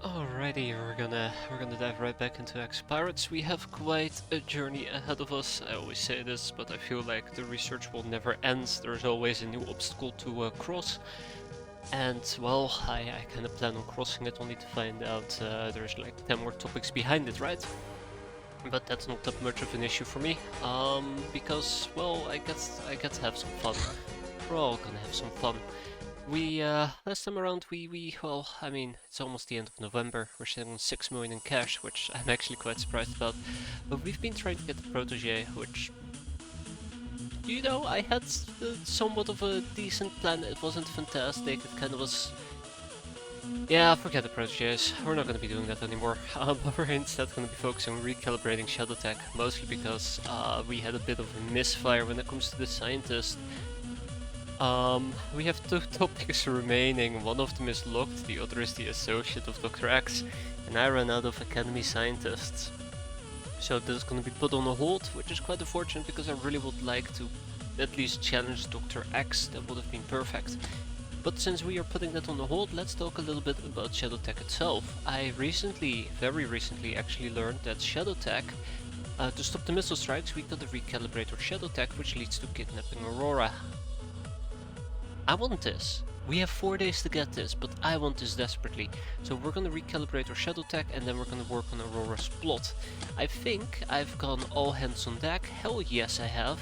Alrighty, we're gonna dive right back into X-piratez. We have quite a journey ahead of us. I always say this, but I feel like the research will never end. There's always a new obstacle to cross. And well, I kind of plan on crossing it only to find out there's like 10 more topics behind it, right? But that's not that much of an issue for me, because well, I get to have some fun. We're all gonna have some fun. We, last time around, well, I mean, it's almost the end of November. We're sitting on 6 million in cash, which I'm actually quite surprised about. But we've been trying to get the protege, which, you know, I had somewhat of a decent plan. It wasn't fantastic. It kind of was... Yeah, forget the protoges. We're not going to be doing that anymore. But we're instead going to be focusing on recalibrating shadowtech, mostly because we had a bit of a misfire when it comes to the scientist. We have 2 topics remaining. One of them is locked, the other is the associate of Dr. X, and I ran out of academy scientists. So this is going to be put on a hold, which is quite unfortunate because I really would like to at least challenge Dr. X. That would have been perfect. But since we are putting that on a hold, let's talk a little bit about shadowtech itself. I recently, very recently actually learned that shadowtech, to stop the missile strikes, we gotta recalibrate our shadowtech, which leads to kidnapping Aurora. I want this. We have 4 days to get this, but I want this desperately. So we're gonna recalibrate our shadowtech and then we're gonna work on Aurora's plot. I think I've gone all hands on deck. Hell yes I have,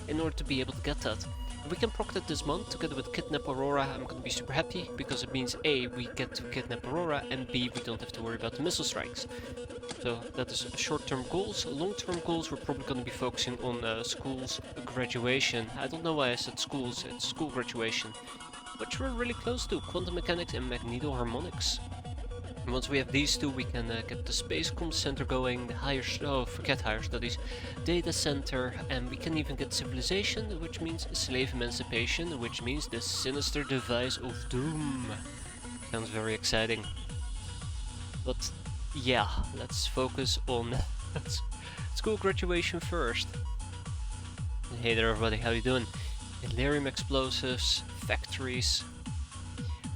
in order to be able to get that. If we can proc that this month together with Kidnap Aurora, I'm gonna be super happy, because it means A, we get to kidnap Aurora, and B, we don't have to worry about the missile strikes. So that is short-term goals. Long-term goals, we're probably gonna be focusing on school's graduation. I don't know why I said schools, it's school graduation. Which we're really close to, quantum mechanics and magnetoharmonics. And once we have these 2, we can get the Space Comm Center going, the forget higher studies, data center, and we can even get civilization, which means slave emancipation, which means the sinister device of doom. Sounds very exciting. But yeah, let's focus on school graduation first. Hey there everybody, how you doing? Delirium explosives, factories,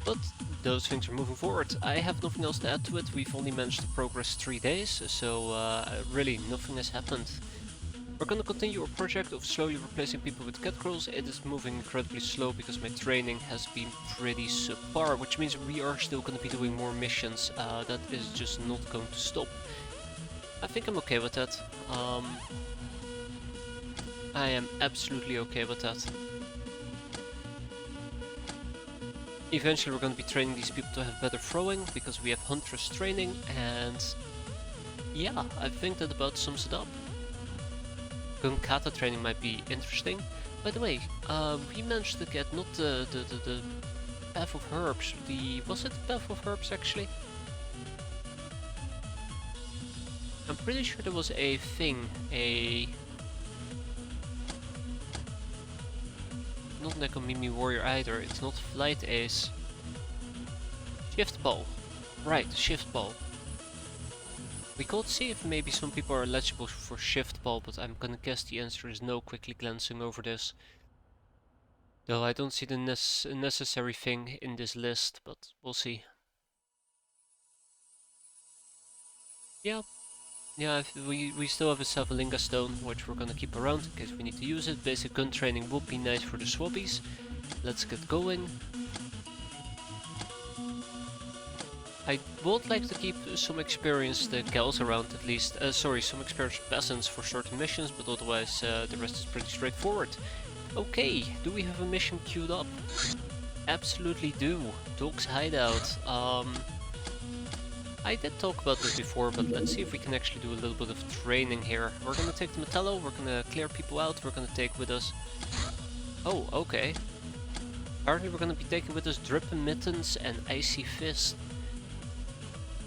but those things are moving forward. I have nothing else to add to it. We've only managed to progress 3 days, so really nothing has happened. We're gonna continue our project of slowly replacing people with cat girls. It is moving incredibly slow because my training has been pretty subpar, which means we are still gonna be doing more missions. That is just not going to stop. I think I'm okay with that. I am absolutely okay with that. Eventually we're going to be training these people to have better throwing, because we have Huntress training, and yeah, I think that about sums it up. Gun kata training might be interesting. By the way, we managed to get not the Path of Herbs, was it the Path of Herbs actually? I'm pretty sure there was a thing, not Nekomimi Warrior either, it's not Flight Ace. Shift Ball. Right, Shift Ball. We could see if maybe some people are eligible for Shift Ball, but I'm gonna guess the answer is no, quickly glancing over this. Though I don't see the necessary thing in this list, but we'll see. Yeah, we still have a Savalinga Stone, which we're gonna keep around in case we need to use it. Basic gun training would be nice for the swabbies. Let's get going. I would like to keep some experienced gals around at least. Some experienced peasants for certain missions, but otherwise the rest is pretty straightforward. Okay, do we have a mission queued up? Absolutely do. Dog's Hideout. I did talk about this before, but let's see if we can actually do a little bit of training here. We're gonna take the Metallo, we're gonna clear people out, we're gonna take with us... Oh, okay. Apparently we're gonna be taking with us Drippin' Mittens and Icy Fist.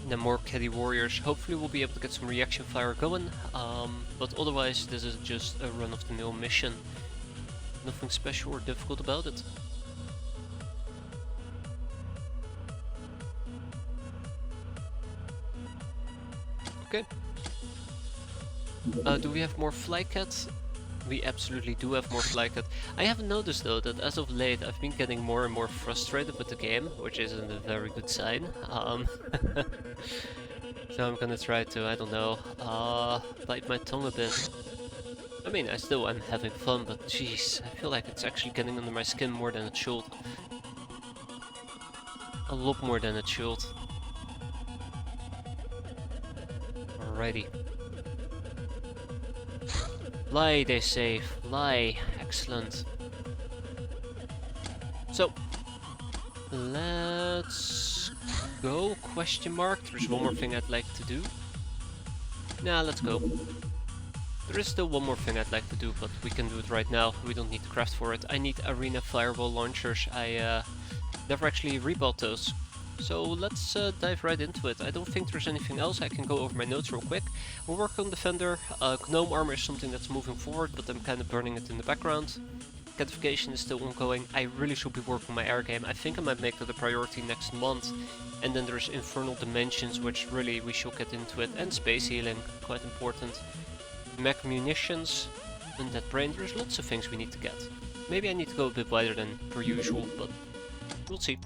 And then more Caddy Warriors. Hopefully we'll be able to get some reaction fire going, but otherwise this is just a run-of-the-mill mission. Nothing special or difficult about it. Okay. Do we have more Flycat? We absolutely do have more Flycat. I have noticed though that as of late I've been getting more and more frustrated with the game, which isn't a very good sign. So I'm gonna try to, I don't know, bite my tongue a bit. I mean, I still am having fun, but jeez, I feel like it's actually getting under my skin more than it should. A lot more than it should. Alrighty. Fly, they say. Fly. Excellent. So, let's go, question mark. There's one more thing I'd like to do. Nah, let's go. There is still one more thing I'd like to do, but we can do it right now. We don't need to craft for it. I need arena fireball launchers. I never actually rebought those. So let's dive right into it. I don't think there's anything else. I can go over my notes real quick. We'll work on Defender. Gnome armor is something that's moving forward, but I'm kind of burning it in the background. Catification is still ongoing. I really should be working on my air game. I think I might make that a priority next month. And then there's Infernal Dimensions, which really we should get into it. And space healing, quite important. Mech munitions, Undead Brain. There's lots of things we need to get. Maybe I need to go a bit wider than per usual, but we'll see.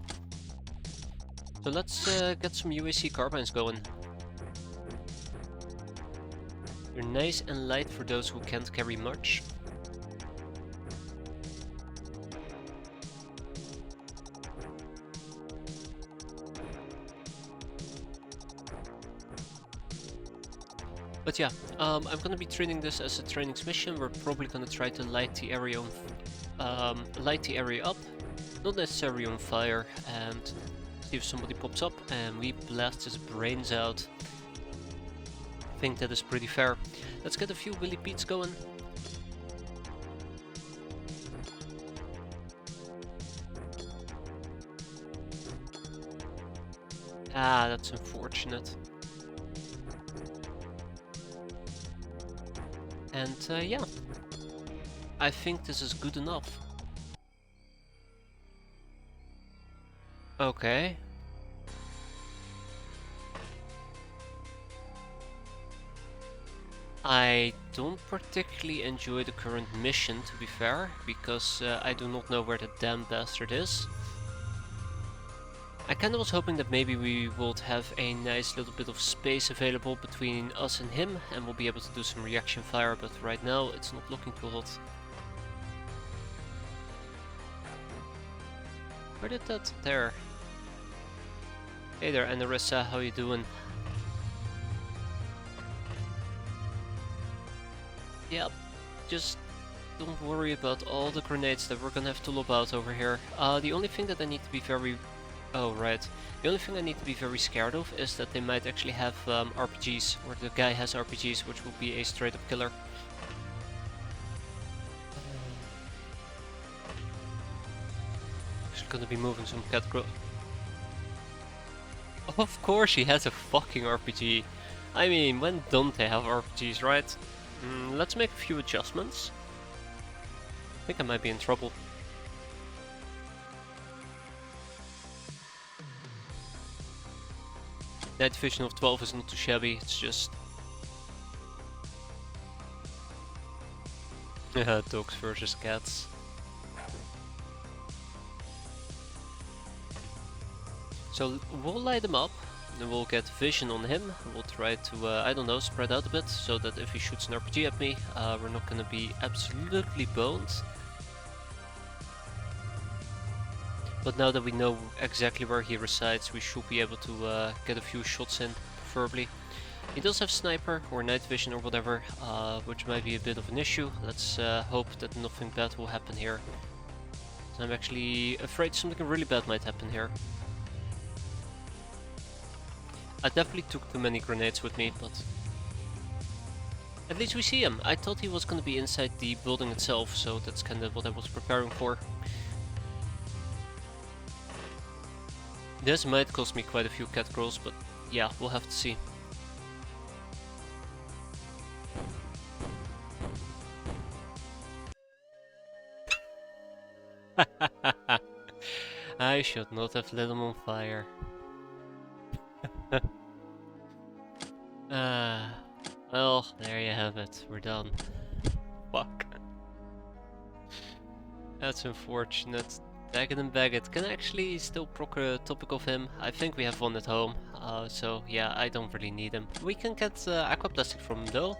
So let's get some UAC carbines going. They're nice and light for those who can't carry much. But yeah, I'm gonna be treating this as a trainings mission. We're probably gonna try to light the area up, not necessarily on fire, and see if somebody pops up and we blast his brains out. I think that is pretty fair. Let's get a few Willy Pete's going. Ah, that's unfortunate. And yeah, I think this is good enough. Okay. I don't particularly enjoy the current mission, to be fair, because I do not know where the damn bastard is. I kinda was hoping that maybe we would have a nice little bit of space available between us and him, and we'll be able to do some reaction fire, but right now it's not looking too hot. Where did that... there. Hey there, Anarissa, how you doing? Yep, just don't worry about all the grenades that we're gonna have to lob out over here. The only thing that I need to be very... oh, right. The only thing I need to be very scared of is that they might actually have RPGs, or the guy has RPGs, which will be a straight up killer. She's gonna be moving some cat growth. Of course he has a fucking RPG. I mean, when don't they have RPGs, right? Let's make a few adjustments. I think I might be in trouble. Night vision of 12 is not too shabby, it's just... yeah, dogs versus cats. So we'll light them up, and we'll get vision on him. We'll try to, I don't know, spread out a bit, so that if he shoots an RPG at me, we're not gonna be absolutely boned. But now that we know exactly where he resides, we should be able to get a few shots in, preferably. He does have sniper, or night vision, or whatever, which might be a bit of an issue. Let's hope that nothing bad will happen here. I'm actually afraid something really bad might happen here. I definitely took too many grenades with me, but... at least we see him. I thought he was going to be inside the building itself, so that's kind of what I was preparing for. This might cost me quite a few cat girls, but yeah, we'll have to see. I should not have lit him on fire. Well, there you have it. We're done. Fuck. That's unfortunate. Daggett and Baggett can actually still proc a topic of him. I think we have one at home. So yeah, I don't really need him. We can get aquaplastic from him though.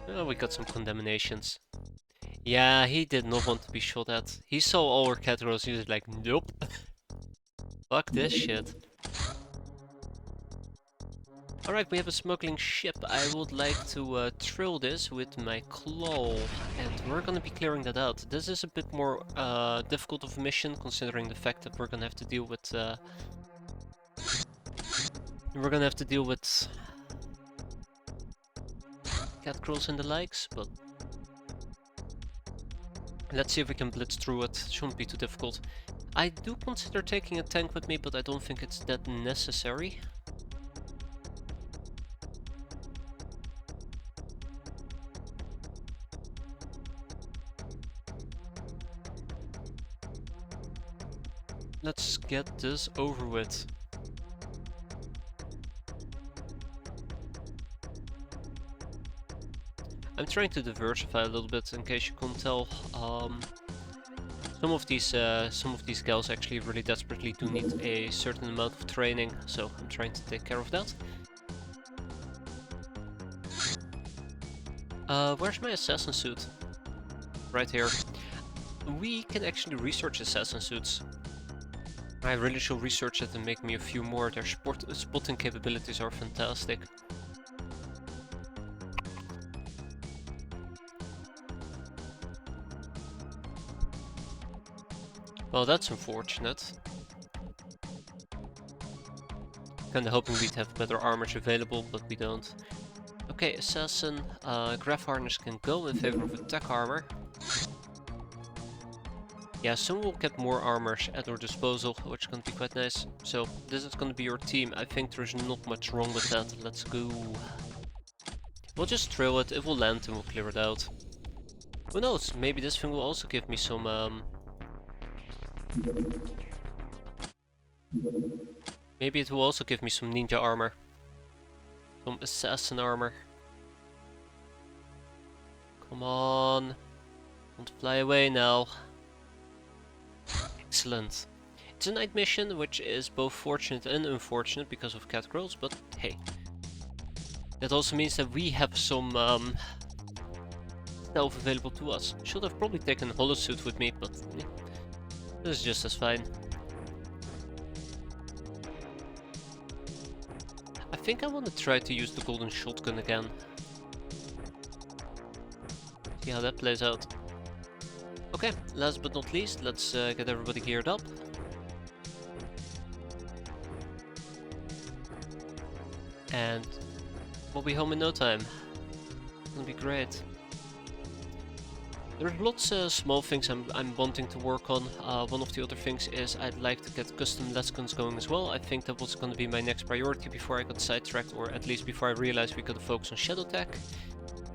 Oh, we got some condemnations. Yeah, he did not want to be shot at. He saw all our cat girls, he was like, nope. Fuck this shit. Alright, we have a smuggling ship. I would like to trill this with my claw, and we're gonna be clearing that out. This is a bit more difficult of a mission, considering the fact that we're gonna have to deal with... cat crawls and the likes, but... let's see if we can blitz through it. Shouldn't be too difficult. I do consider taking a tank with me, but I don't think it's that necessary. Let's get this over with. I'm trying to diversify a little bit, in case you couldn't tell. Some of these gals actually really desperately do need a certain amount of training, so I'm trying to take care of that. Where's my assassin suit? Right here. We can actually research assassin suits. I really should research it and make me a few more. Their spotting capabilities are fantastic. Well, that's unfortunate. Kinda hoping we'd have better armors available, but we don't. Okay, assassin. Graph harness can go in favor of attack armor. Yeah, soon we'll get more armors at our disposal, which is going to be quite nice. So, this is going to be your team. I think there's not much wrong with that. Let's go. We'll just throw it, it will land and we'll clear it out. Who knows, maybe this thing will also give me some... maybe it will also give me some ninja armor. Some assassin armor. Come on. Don't fly away now. Excellent. It's a night mission, which is both fortunate and unfortunate because of cat girls, but hey. That also means that we have some stealth available to us. Should have probably taken holosuit with me, but this is just as fine. I think I want to try to use the golden shotgun again. See how that plays out. Okay, last but not least, let's get everybody geared up. And we'll be home in no time. It's gonna be great. There's lots of small things I'm wanting to work on. One of the other things is I'd like to get custom lessons going as well. I think that was going to be my next priority before I got sidetracked, or at least before I realized we could focus on shadowtech.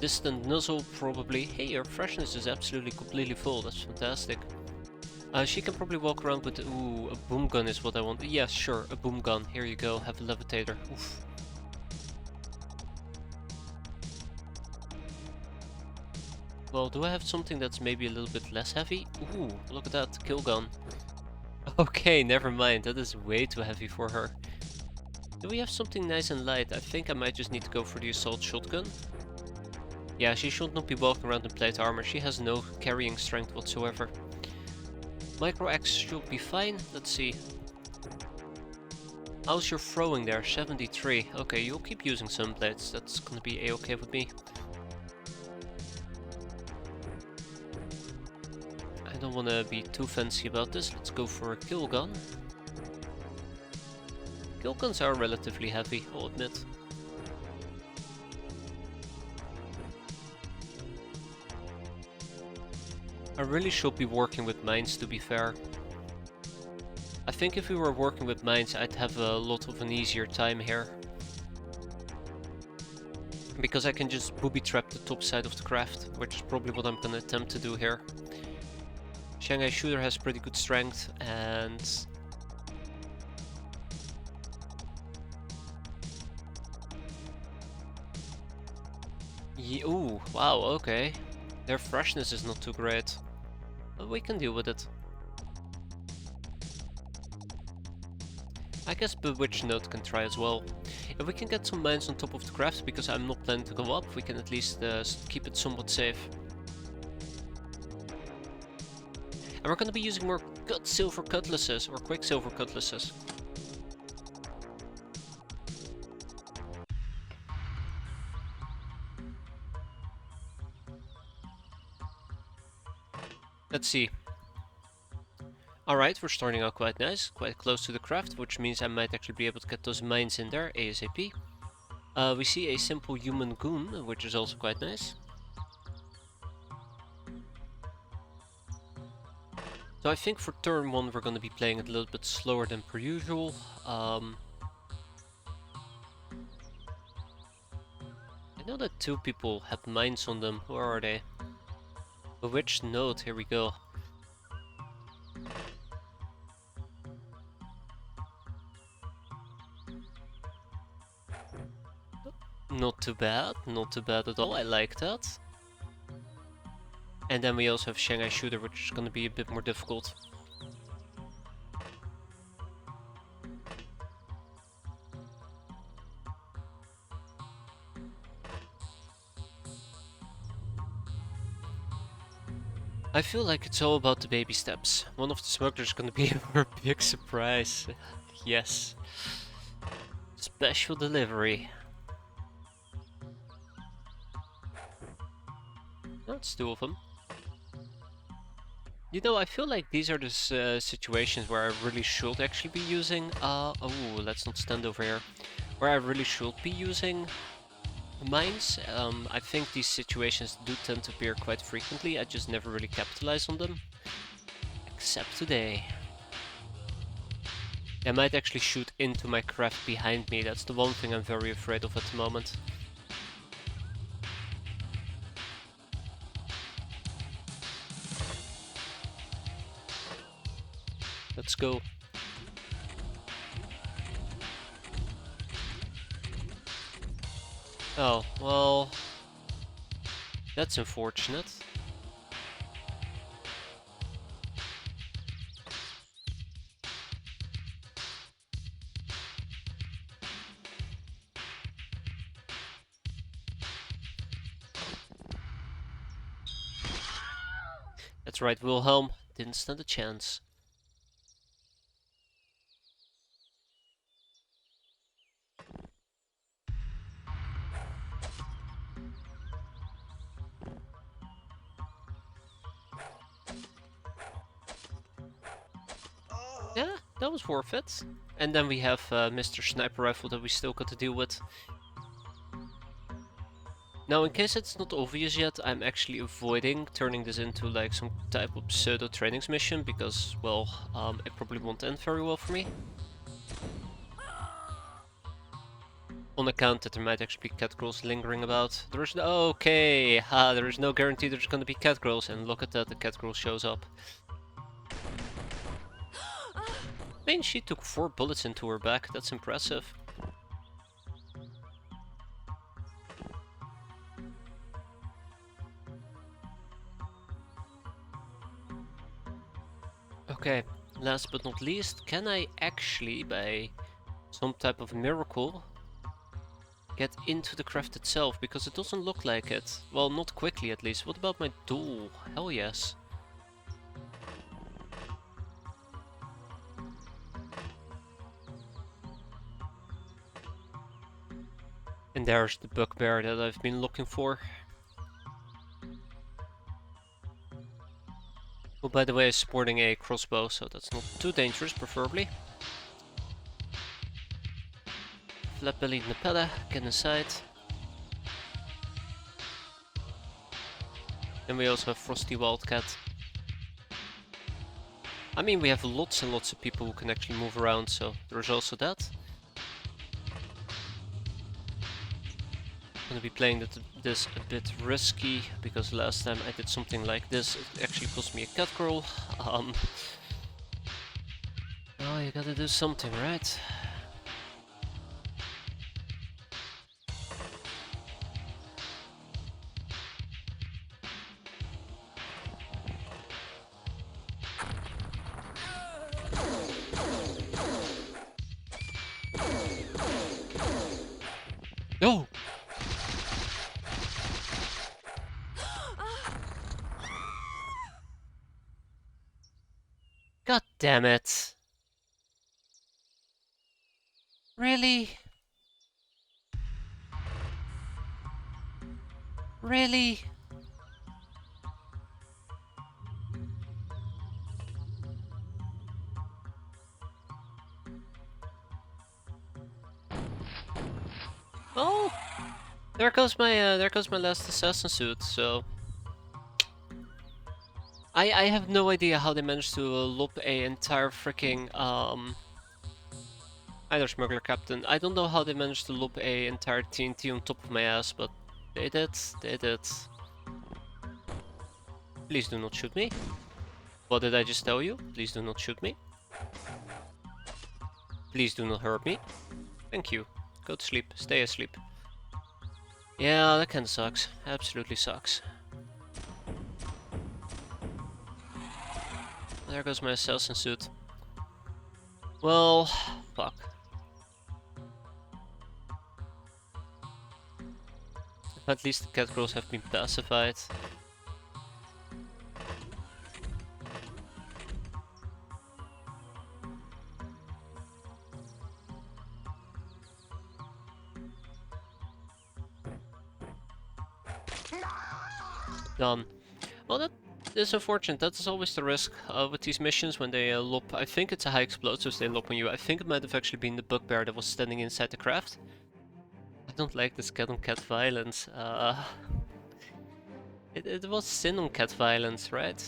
Distant nozzle probably. Hey, your freshness is absolutely completely full. That's fantastic. She can probably walk around with... Ooh, a boom gun is what I want. Yeah, sure, a boom gun. Here you go. Have a levitator. Oof. Well, do I have something that's maybe a little bit less heavy? Ooh, look at that. Kill gun. Okay, never mind. That is way too heavy for her. Do we have something nice and light? I think I might just need to go for the assault shotgun. Yeah, she should not be walking around in plate armor. She has no carrying strength whatsoever. Micro X should be fine. Let's see. How's your throwing there? 73. Okay, you'll keep using sunblades. That's gonna be a-okay with me. I don't want to be too fancy about this. Let's go for a kill gun. Kill guns are relatively heavy, I'll admit. I really should be working with mines, to be fair. I think if we were working with mines, I'd have a lot of an easier time here. Because I can just booby trap the top side of the craft, which is probably what I'm gonna attempt to do here. Shanghai Shooter has pretty good strength, and... Ooh, wow, okay. Their freshness is not too great. But we can deal with it. I guess Bewitched Note can try as well. If we can get some mines on top of the craft, because I'm not planning to go up, we can at least keep it somewhat safe. And we're gonna be using more silver cutlasses, or quicksilver cutlasses. Let's see. Alright, we're starting out quite nice, quite close to the craft, which means I might actually be able to get those mines in there ASAP. We see a simple human goon, which is also quite nice. So I think for turn 1 we're going to be playing it a little bit slower than per usual. I know that 2 people had mines on them. Where are they? Bewitched Note, here we go. Not too bad at all, I like that. And then we also have Shanghai Shooter, which is going to be a bit more difficult. I feel like it's all about the baby steps. One of the smugglers is gonna be our big surprise. Yes. Special delivery. That's 2 of them. You know, I feel like these are the situations where I really should actually be using... oh, let's not stand over here. Where I really should be using mines. I think these situations do tend to appear quite frequently. I just never really capitalize on them. Except today. They might actually shoot into my craft behind me. That's the one thing I'm very afraid of at the moment. Let's go. Oh, well... that's unfortunate. That's right, Wilhelm. Didn't stand a chance. Yeah, that was worth it. And then we have Mr. Sniper Rifle that we still got to deal with. Now, in case it's not obvious yet, I'm actually avoiding turning this into like some type of pseudo trainings mission because, well, it probably won't end very well for me. On account that there might actually be catgirls lingering about. There is no— okay, there is no guarantee there's gonna be catgirls, and look at that, the catgirl shows up. I mean, she took 4 bullets into her back, that's impressive. Okay, last but not least, can I actually, by some type of miracle, get into the craft itself? Because it doesn't look like it. Well, not quickly at least. What about my doll? Hell yes. And there's the bugbear that I've been looking for. Who, by the way, is sporting a crossbow, so that's not too dangerous, preferably. Flat-bellied Nepeta, get inside. And we also have Frosty Wildcat. I mean, we have lots and lots of people who can actually move around, so there's also that. I'm gonna be playing this a bit risky, because last time I did something like this, it actually cost me a catgirl. Oh, you gotta do something, right? No! God damn it! Really? Really? Oh! There goes my last assassin suit, so... I have no idea how they managed to lob a entire freaking, either smuggler captain. I don't know how they managed to lob a entire TNT on top of my ass, but they did, they did. Please do not shoot me. What did I just tell you? Please do not shoot me. Please do not hurt me. Thank you. Go to sleep. Stay asleep. Yeah, that kinda sucks. Absolutely sucks. There goes my assassin suit. Well, fuck. At least the catgirls have been pacified. Done. Well, that is unfortunate. That is always the risk with these missions when they lob. I think it's a high explosives they lob on you. I think it might have actually been the bugbear that was standing inside the craft. I don't like this cat on cat violence. It was sin on cat violence, right?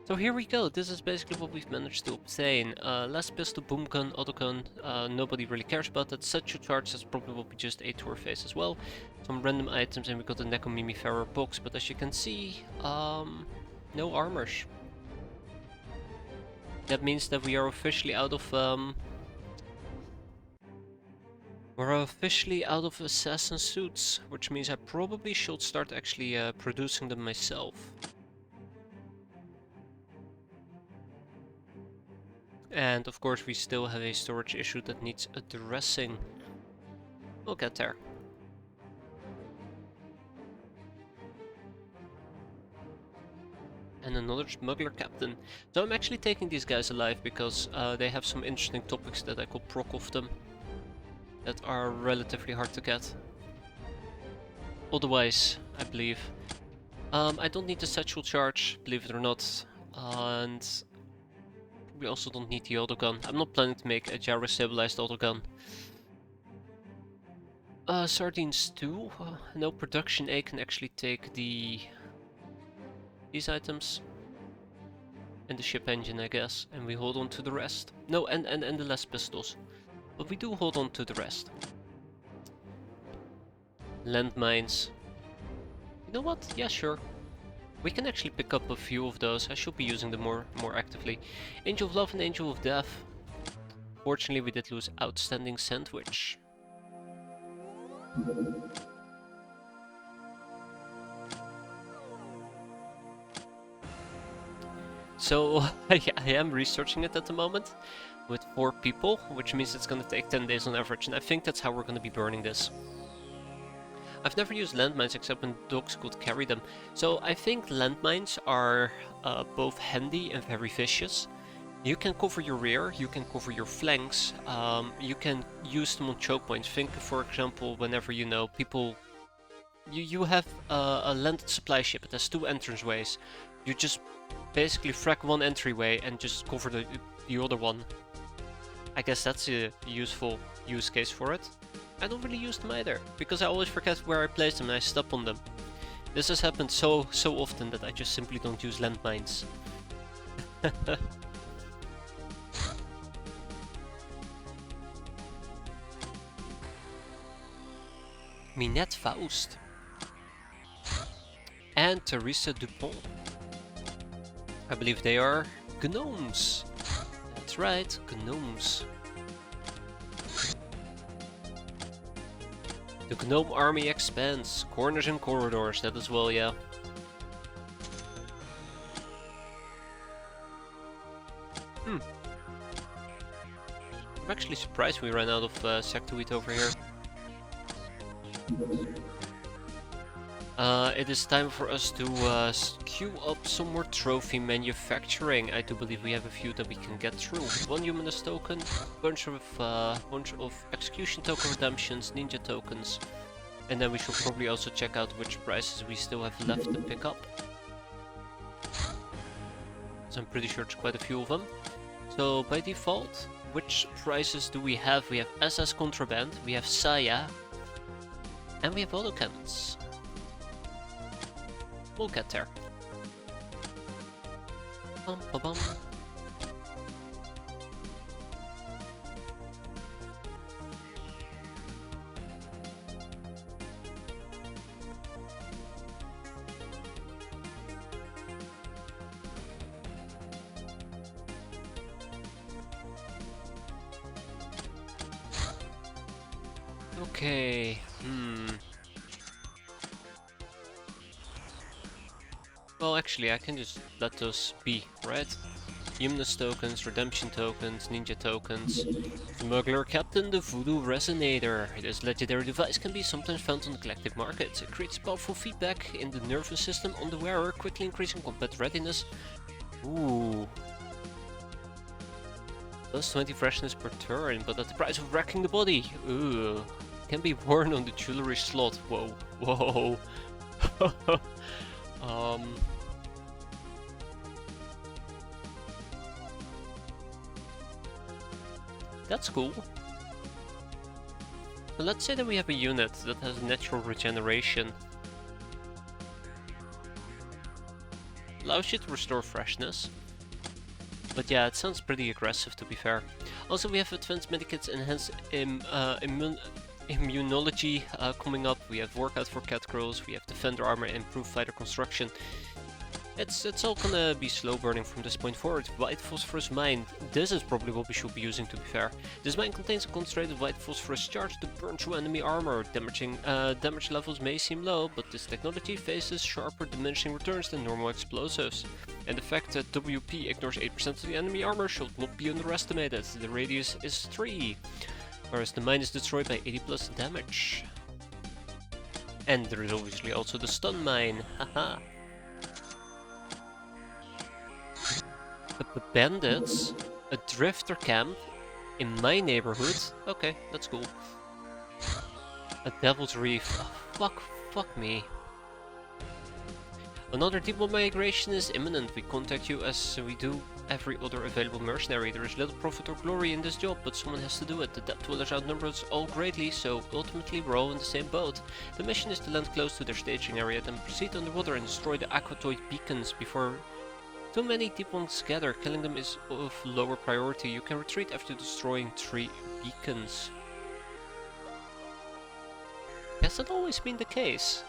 So here we go. This is basically what we've managed to obtain. Last pistol, boom gun, autogun. Nobody really cares about that. Set your charge, that's probably will be just a tour phase as well. Some random items, and we got the Necomimi box. But as you can see, no armors. That means that we are officially out of assassin suits, which means I probably should start actually producing them myself. And of course we still have a storage issue that needs addressing. We'll get there. And and another smuggler captain. So I'm actually taking these guys alive because they have some interesting topics that I could proc off them that are relatively hard to get. Otherwise, I believe. I don't need the satchel charge, believe it or not, and we also don't need the autogun. I'm not planning to make a gyro-stabilized autogun. Sardines too. No, production A can actually take these items and the ship engine, I guess, and we hold on to the rest. No, and the less pistols, but we do hold on to the rest. Landmines. You know what? Yeah, sure. We can actually pick up a few of those. I should be using them more actively. Angel of Love and Angel of Death. Fortunately, we did lose Outstanding Sandwich. So I am researching it at the moment with 4 people, which means it's gonna take 10 days on average, and I think that's how we're gonna be burning this. I've never used landmines except when dogs could carry them. So I think landmines are both handy and very vicious. You can cover your rear, you can cover your flanks, you can use them on choke points. Think, for example, whenever you know people... You have a landed supply ship, it has 2 entranceways. You just basically frag one entryway and just cover the other one. I guess that's a useful use case for it. I don't really use them either, because I always forget where I place them and I step on them. This has happened so often that I just simply don't use landmines. Minette Faust. And Teresa Dupont. I believe they are gnomes. That's right, gnomes. The gnome army expands. Corners and corridors, that as well, yeah. I'm actually surprised we ran out of sector wheat over here. It is time for us to queue up some more trophy manufacturing. I do believe we have a few that we can get through. 1 humanist token, bunch of execution token redemptions, ninja tokens, and then we should probably also check out which prizes we still have left to pick up. So I'm pretty sure there's quite a few of them. So by default, which prizes do we have? We have SS Contraband, we have Saya, and we have autocannons. We'll get there. Bum, ba, bum. Okay. Well, actually, I can just let those be, right? Humanist tokens, redemption tokens, ninja tokens. Smuggler Captain, the Voodoo Resonator. This legendary device can be sometimes found on the collective market. It creates powerful feedback in the nervous system on the wearer, quickly increasing combat readiness. Ooh. Plus 20 freshness per turn, but at the price of wrecking the body. Ooh. Can be worn on the jewelry slot. Whoa. Whoa. That's cool. But let's say that we have a unit that has natural regeneration. Allows you to restore freshness. But yeah, it sounds pretty aggressive, to be fair. Also, we have advanced medikits, enhanced immunology coming up. We have workout for cat girls. We have defender armor and improved fighter construction. It's all gonna be slow burning from this point forward. White phosphorus mine. This is probably what we should be using, to be fair. This mine contains a concentrated white phosphorus charge to burn through enemy armor. Damage levels may seem low, but this technology faces sharper diminishing returns than normal explosives. And the fact that WP ignores 8% of the enemy armor should not be underestimated. The radius is 3, whereas the mine is destroyed by 80 plus damage. And there is obviously also the stun mine. Haha. The bandits, a drifter camp in my neighborhood. Okay, that's cool. A Devil's Reef. Oh, fuck me. Another deep migration is imminent. We contact you as we do every other available mercenary. There is little profit or glory in this job, but someone has to do it. The dead dwellers outnumber us all greatly, so ultimately we're all in the same boat. The mission is to land close to their staging area, then proceed underwater and destroy the aquatoid beacons before too many deep ones gather. Killing them is of lower priority. You can retreat after destroying 3 beacons. Has that always been the case?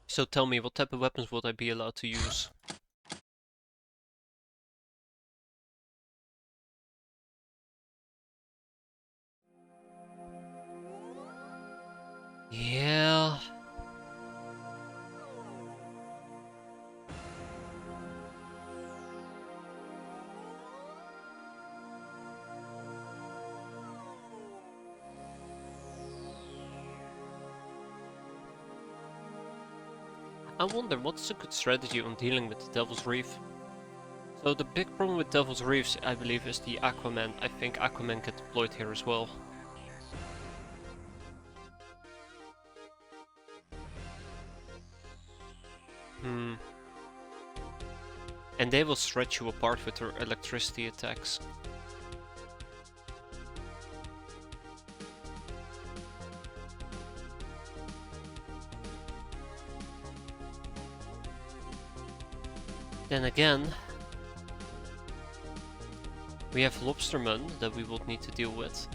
So tell me, what type of weapons would I be allowed to use? Yeah. I wonder, what's a good strategy on dealing with the Devil's Reef? So the big problem with Devil's Reefs, I believe, is the Aquaman. I think Aquaman get deployed here as well. And they will stretch you apart with their electricity attacks. Then again, we have Lobstermen that we will need to deal with.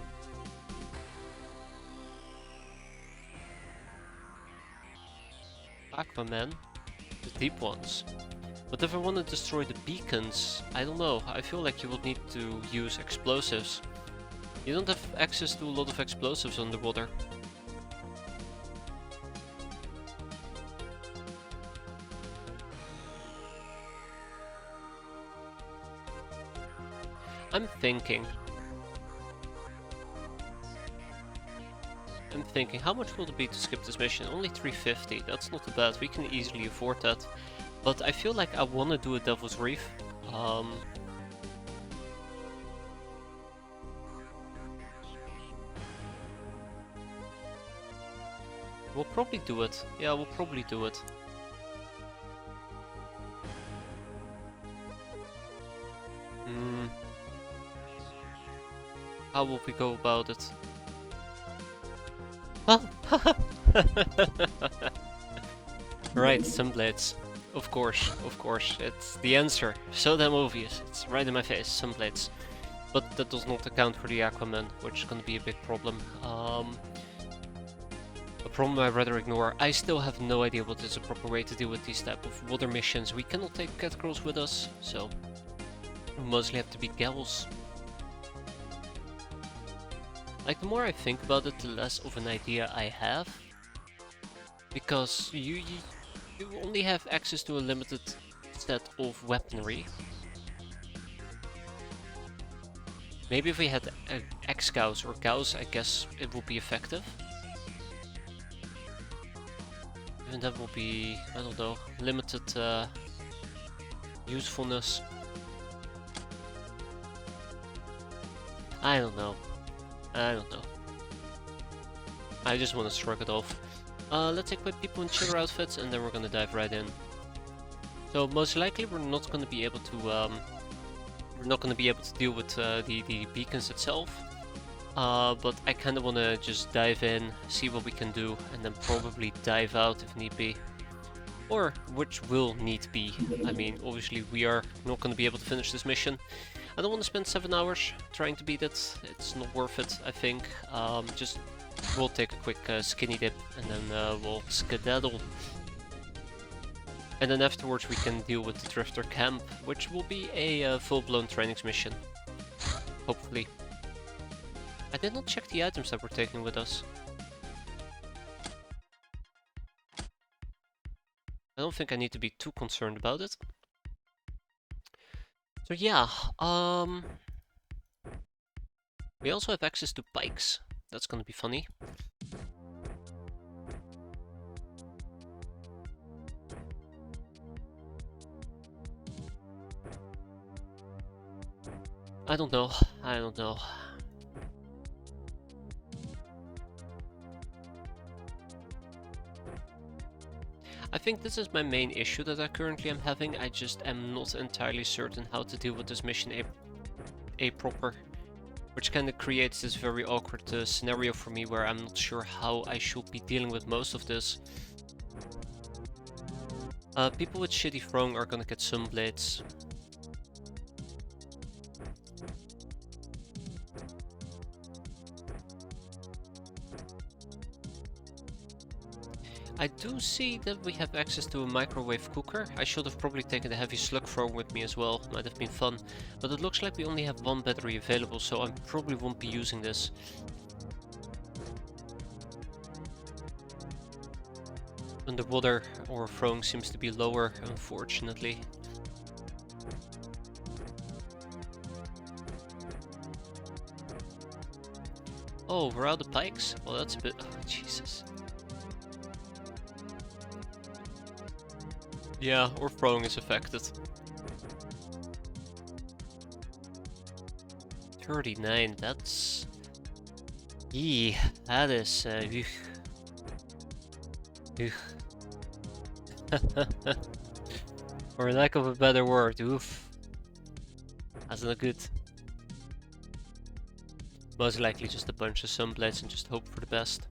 Aquaman, the deep ones. But if I want to destroy the beacons, I don't know, I feel like you will need to use explosives. You don't have access to a lot of explosives underwater. I'm thinking, how much will it be to skip this mission? Only 350, that's not too bad, we can easily afford that. But I feel like I want to do a Devil's Reef. We'll probably do it. Yeah, we'll probably do it. How will we go about it? Right, Sunblades. Of course, it's the answer. So damn obvious. It's right in my face, Sunblades. But that does not account for the Aquaman, which is gonna be a big problem. A problem I'd rather ignore. I still have no idea what is the proper way to deal with these type of water missions. We cannot take cat girls with us, so we mostly have to be gals. Like, the more I think about it, the less of an idea I have. Because you only have access to a limited set of weaponry. Maybe if we had X-Cows or Cows, I guess it would be effective. Even that will be, I don't know, limited usefulness. I don't know. I just want to shrug it off. Let's equip people in chiller outfits and then we're gonna dive right in. So most likely we're not gonna be able to deal with the beacons itself. But I kind of want to just dive in, see what we can do, and then probably dive out if need be. Or which will need be. I mean, obviously we are not going to be able to finish this mission. I don't want to spend 7 hours trying to beat it. It's not worth it, I think. Just we'll take a quick skinny dip and then we'll skedaddle. And then afterwards we can deal with the Drifter camp, which will be a full-blown trainings mission. Hopefully. I did not check the items that we're taking with us. I don't think I need to be too concerned about it. So yeah, we also have access to pikes. That's gonna be funny. I don't know. I don't know. I think this is my main issue that I currently am having. I just am not entirely certain how to deal with this mission a proper, which kind of creates this very awkward scenario for me where I'm not sure how I should be dealing with most of this. People with shitty throwing are gonna get some blades. I do see that we have access to a microwave cooker. I should have probably taken the heavy slug thrower with me as well, might have been fun. But it looks like we only have one battery available, so I probably won't be using this. Underwater or throwing seems to be lower, unfortunately. Oh, we're out of pikes? Well, that's a bit... Oh, Jesus. Yeah, or throwing is affected. 39, that's... Yee, that is... For lack of a better word, oof. That's not good. Most likely just a bunch of sunblades and just hope for the best.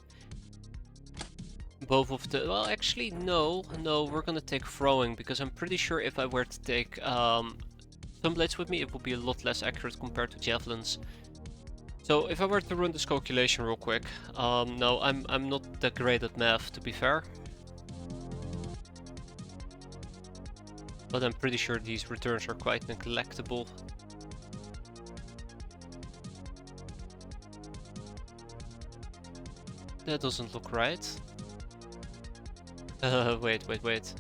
Both of the... Well, actually, no, we're gonna take throwing, because I'm pretty sure if I were to take sunblades with me, it would be a lot less accurate compared to javelins. So if I were to run this calculation real quick, no, I'm not that great at math, to be fair. But I'm pretty sure these returns are quite neglectable. That doesn't look right. Wait.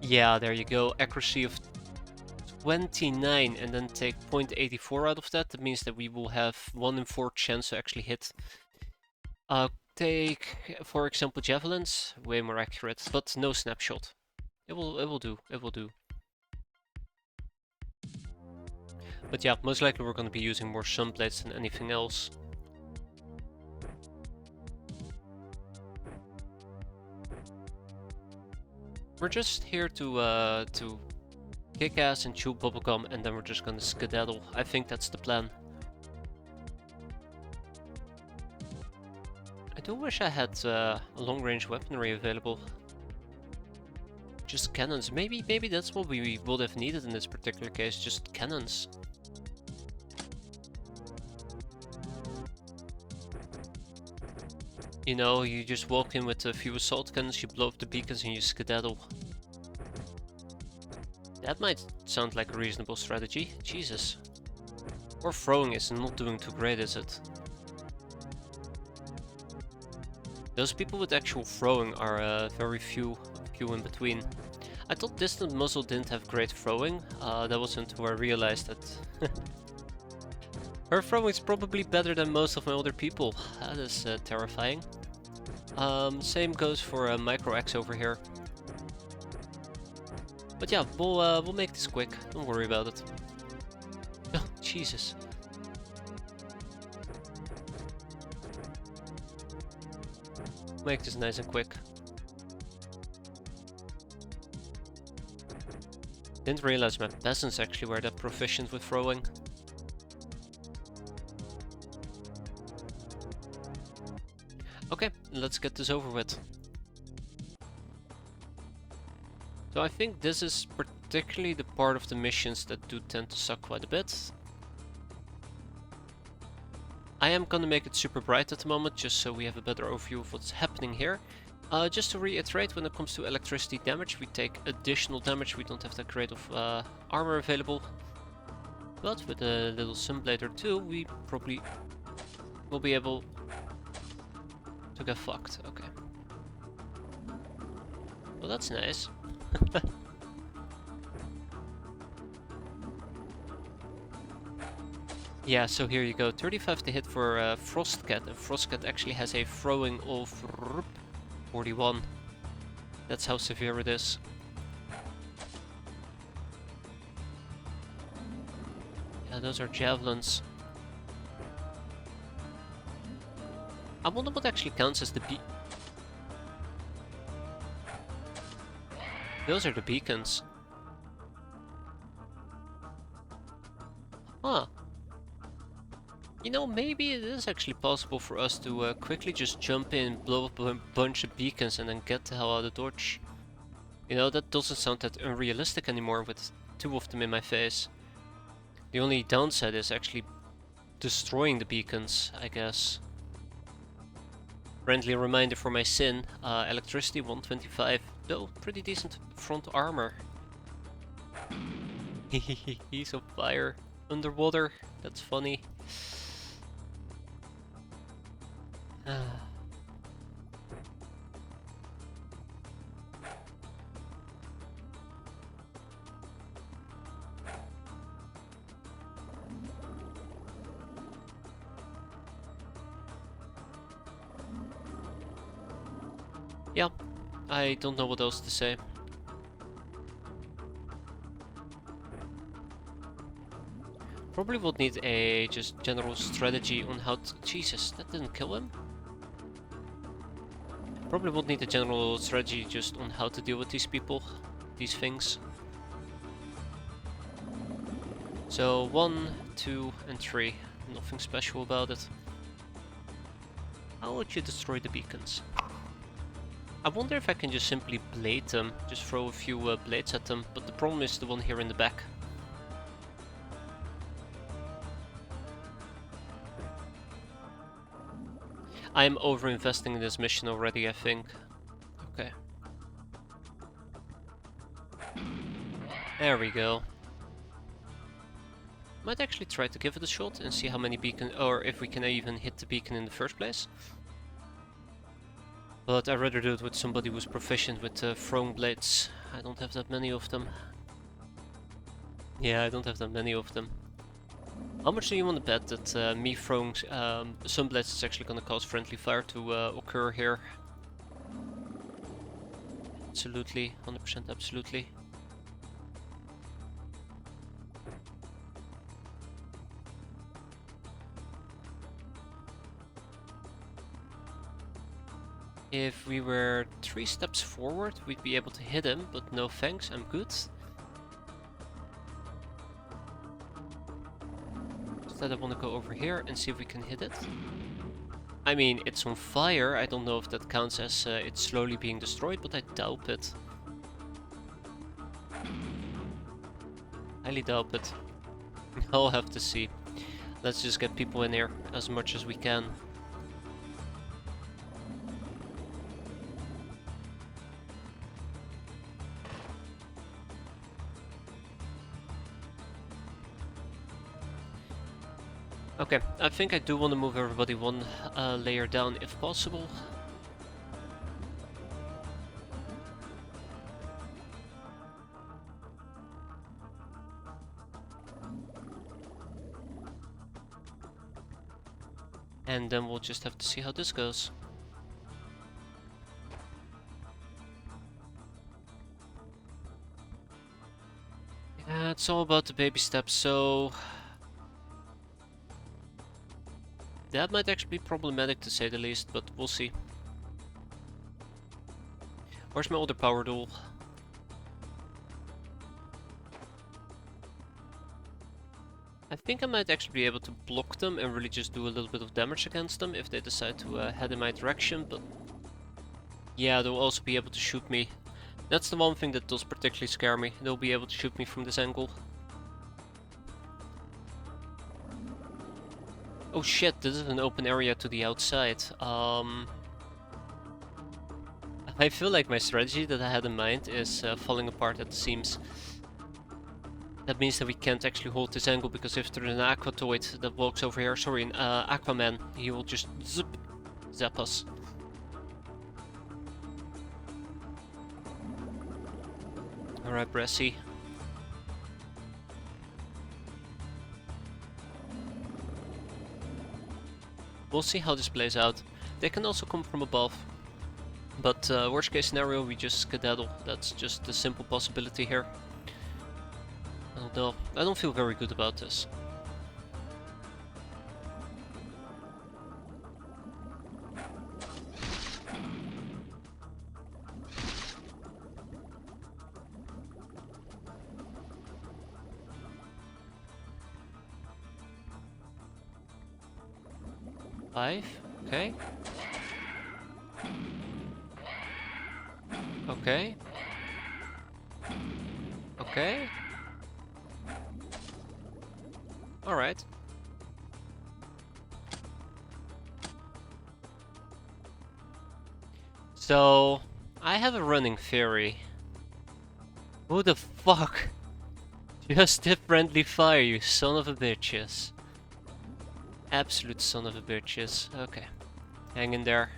Yeah, there you go. Accuracy of 29 and then take 0.84 out of that. That means that we will have 1 in 4 chance to actually hit. Take, for example, javelins. Way more accurate, but no snapshot. It will do. But yeah, most likely we're going to be using more sunblades than anything else. We're just here to kick ass and chew bubblegum, and then we're just gonna skedaddle. I think that's the plan. I do wish I had long-range weaponry available. Just cannons. Maybe that's what we would have needed in this particular case. Just cannons. You know, you just walk in with a few assault cannons, you blow up the beacons and you skedaddle. That might sound like a reasonable strategy. Jesus. Or throwing is not doing too great, is it? Those people with actual throwing are very few in between. I thought distant muzzle didn't have great throwing. That wasn't until I realized that her throwing is probably better than most of my other people. That is terrifying. Same goes for Micro X over here. But yeah, we'll make this quick. Don't worry about it. Oh, Jesus. Make this nice and quick. Didn't realize my peasants actually were that proficient with throwing. Okay, let's get this over with. So I think this is particularly the part of the missions that do tend to suck quite a bit. I am gonna make it super bright at the moment, just so we have a better overview of what's happening here. Just to reiterate, when it comes to electricity damage, we take additional damage. We don't have that great of armor available. But with a little sunblade or two, we probably will be able to get fucked. Okay. Well, that's nice. Yeah, so here you go. 35 to hit for Frostcat, and Frostcat actually has a throwing of 41. That's how severe it is. Yeah, those are javelins. I wonder what actually counts as the Those are the beacons. Huh. You know, maybe it is actually possible for us to quickly just jump in, blow up a bunch of beacons and then get the hell out of Dodge. You know, that doesn't sound that unrealistic anymore with 2 of them in my face. The only downside is actually destroying the beacons, I guess. Friendly reminder for my sin, electricity 125, though pretty decent front armor. He's on fire. Underwater, that's funny. Yeah, I don't know what else to say. Probably would need a just general strategy on how to... Jesus, that didn't kill him? Probably would need a general strategy just on how to deal with these people, these things. So 1, 2 and 3, nothing special about it. How would you destroy the beacons? I wonder if I can just simply blade them, just throw a few blades at them, but the problem is the one here in the back. I am over-investing in this mission already, I think. Okay. There we go. Might actually try to give it a shot and see how many beacon, or if we can even hit the beacon in the first place. But I'd rather do it with somebody who's proficient with throwing blades. I don't have that many of them. Yeah, I don't have that many of them. How much do you want to bet that me throwing some blades is actually going to cause friendly fire to occur here? Absolutely, 100% absolutely. If we were 3 steps forward, we'd be able to hit him, but no thanks, I'm good. Instead I want to go over here and see if we can hit it. I mean, it's on fire, I don't know if that counts as it's slowly being destroyed, but I doubt it. Highly doubt it. I'll have to see. Let's just get people in here as much as we can. Okay, I think I do want to move everybody 1 layer down if possible. And then we'll just have to see how this goes. Yeah, it's all about the baby steps, so... that might actually be problematic to say the least, but we'll see. Where's my other power duel? I think I might actually be able to block them and really just do a little bit of damage against them if they decide to head in my direction, but... yeah, they'll also be able to shoot me. That's the one thing that does particularly scare me. They'll be able to shoot me from this angle. Oh shit, this is an open area to the outside. I feel like my strategy that I had in mind is falling apart at the seams. That means that we can't actually hold this angle, because if there's an aquatoid that walks over here, sorry, an Aquaman, he will just zap us. Alright, Bressy. We'll see how this plays out. They can also come from above. But worst case scenario, we just skedaddle. That's just a simple possibility here. I don't know. I don't feel very good about this. Five. Okay. Okay. Okay. Alright. So, I have a running theory. Who the fuck just did friendly fire, you son of a bitches? Absolute son of a bitches. Okay. Hang in there.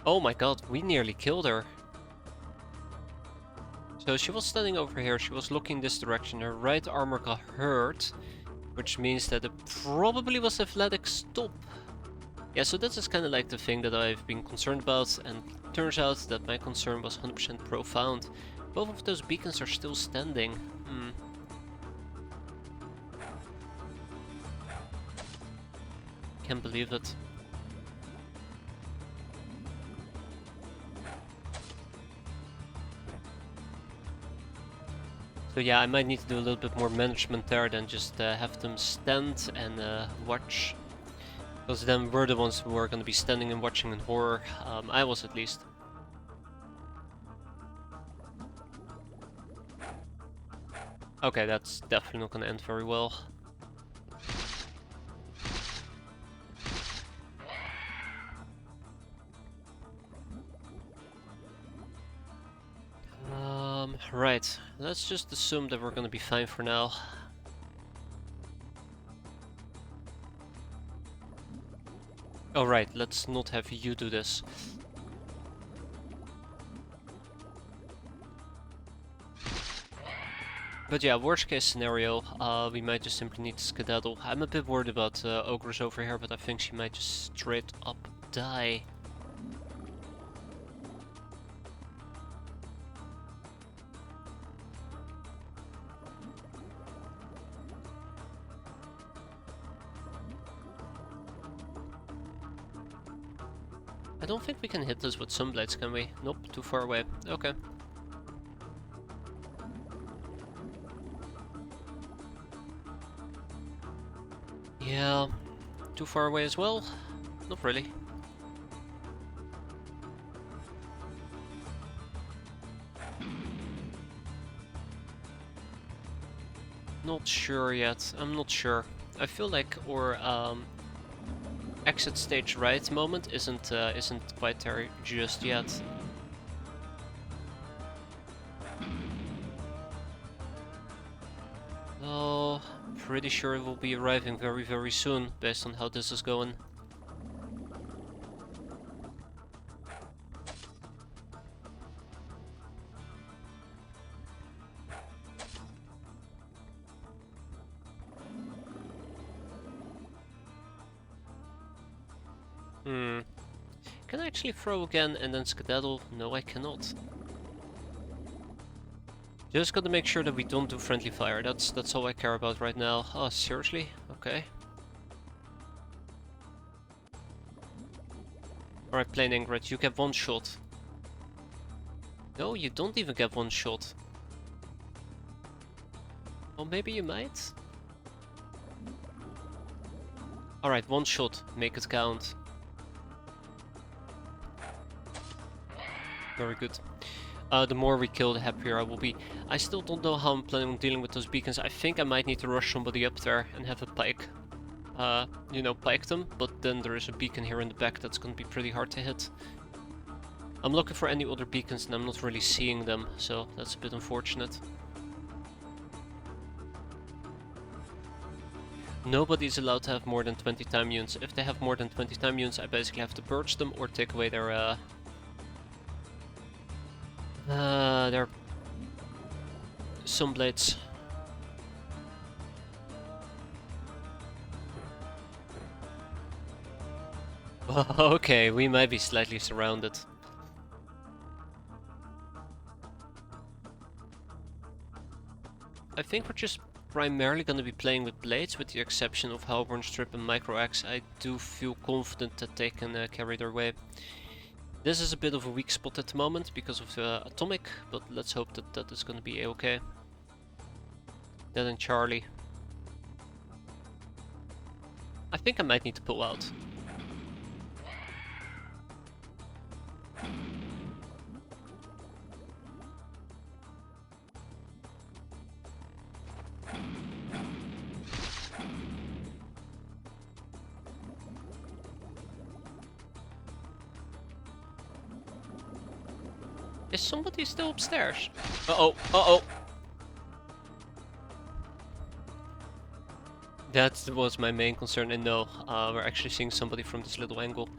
Oh my god, we nearly killed her. So she was standing over here, she was looking this direction, her right armor got hurt, which means that it probably was athletic stop. Yeah, so this is kind of like the thing that I've been concerned about, and turns out that my concern was 100% profound. Both of those beacons are still standing. Can't believe it. So yeah, I might need to do a little bit more management there than just have them stand and watch. Because then we're the ones who are going to be standing and watching in horror. I was at least. Okay, that's definitely not going to end very well. Right, let's just assume that we're going to be fine for now. Alright, let's not have you do this. But yeah, worst case scenario, we might just simply need to skedaddle. I'm a bit worried about Ogres over here, but I think she might just straight up die. I don't think we can hit this with Sunblades, can we? Nope, too far away. Okay. Yeah, too far away as well? Not really. Not sure yet. I'm not sure. I feel like our exit stage right moment isn't quite there just yet. Oh, pretty sure it will be arriving very, very soon, based on how this is going. Can I actually throw again and then skedaddle? No, I cannot. Just gotta make sure that we don't do friendly fire. That's all I care about right now. Oh, seriously? Okay. Alright, Plain Ingrid, you get one shot. No, you don't even get one shot. Or maybe you might? Alright, one shot. Make it count. Very good. The more we kill, the happier I will be. I still don't know how I'm planning on dealing with those beacons. I think I might need to rush somebody up there and have a pike. You know, pike them, but then there is a beacon here in the back that's gonna be pretty hard to hit. I'm looking for any other beacons and I'm not really seeing them, so that's a bit unfortunate. Nobody's allowed to have more than 20 time units. If they have more than 20 time units, I basically have to purge them or take away their Sunblades. Okay, we might be slightly surrounded. I think we're just primarily going to be playing with blades, with the exception of halberd strip and micro axe. I do feel confident that they can carry their way. This is a bit of a weak spot at the moment because of the atomic, but let's hope that that is going to be okay. That and Charlie. I think I might need to pull out. Is somebody still upstairs? Uh-oh, uh-oh. That was my main concern, and no, we're actually seeing somebody from this little angle.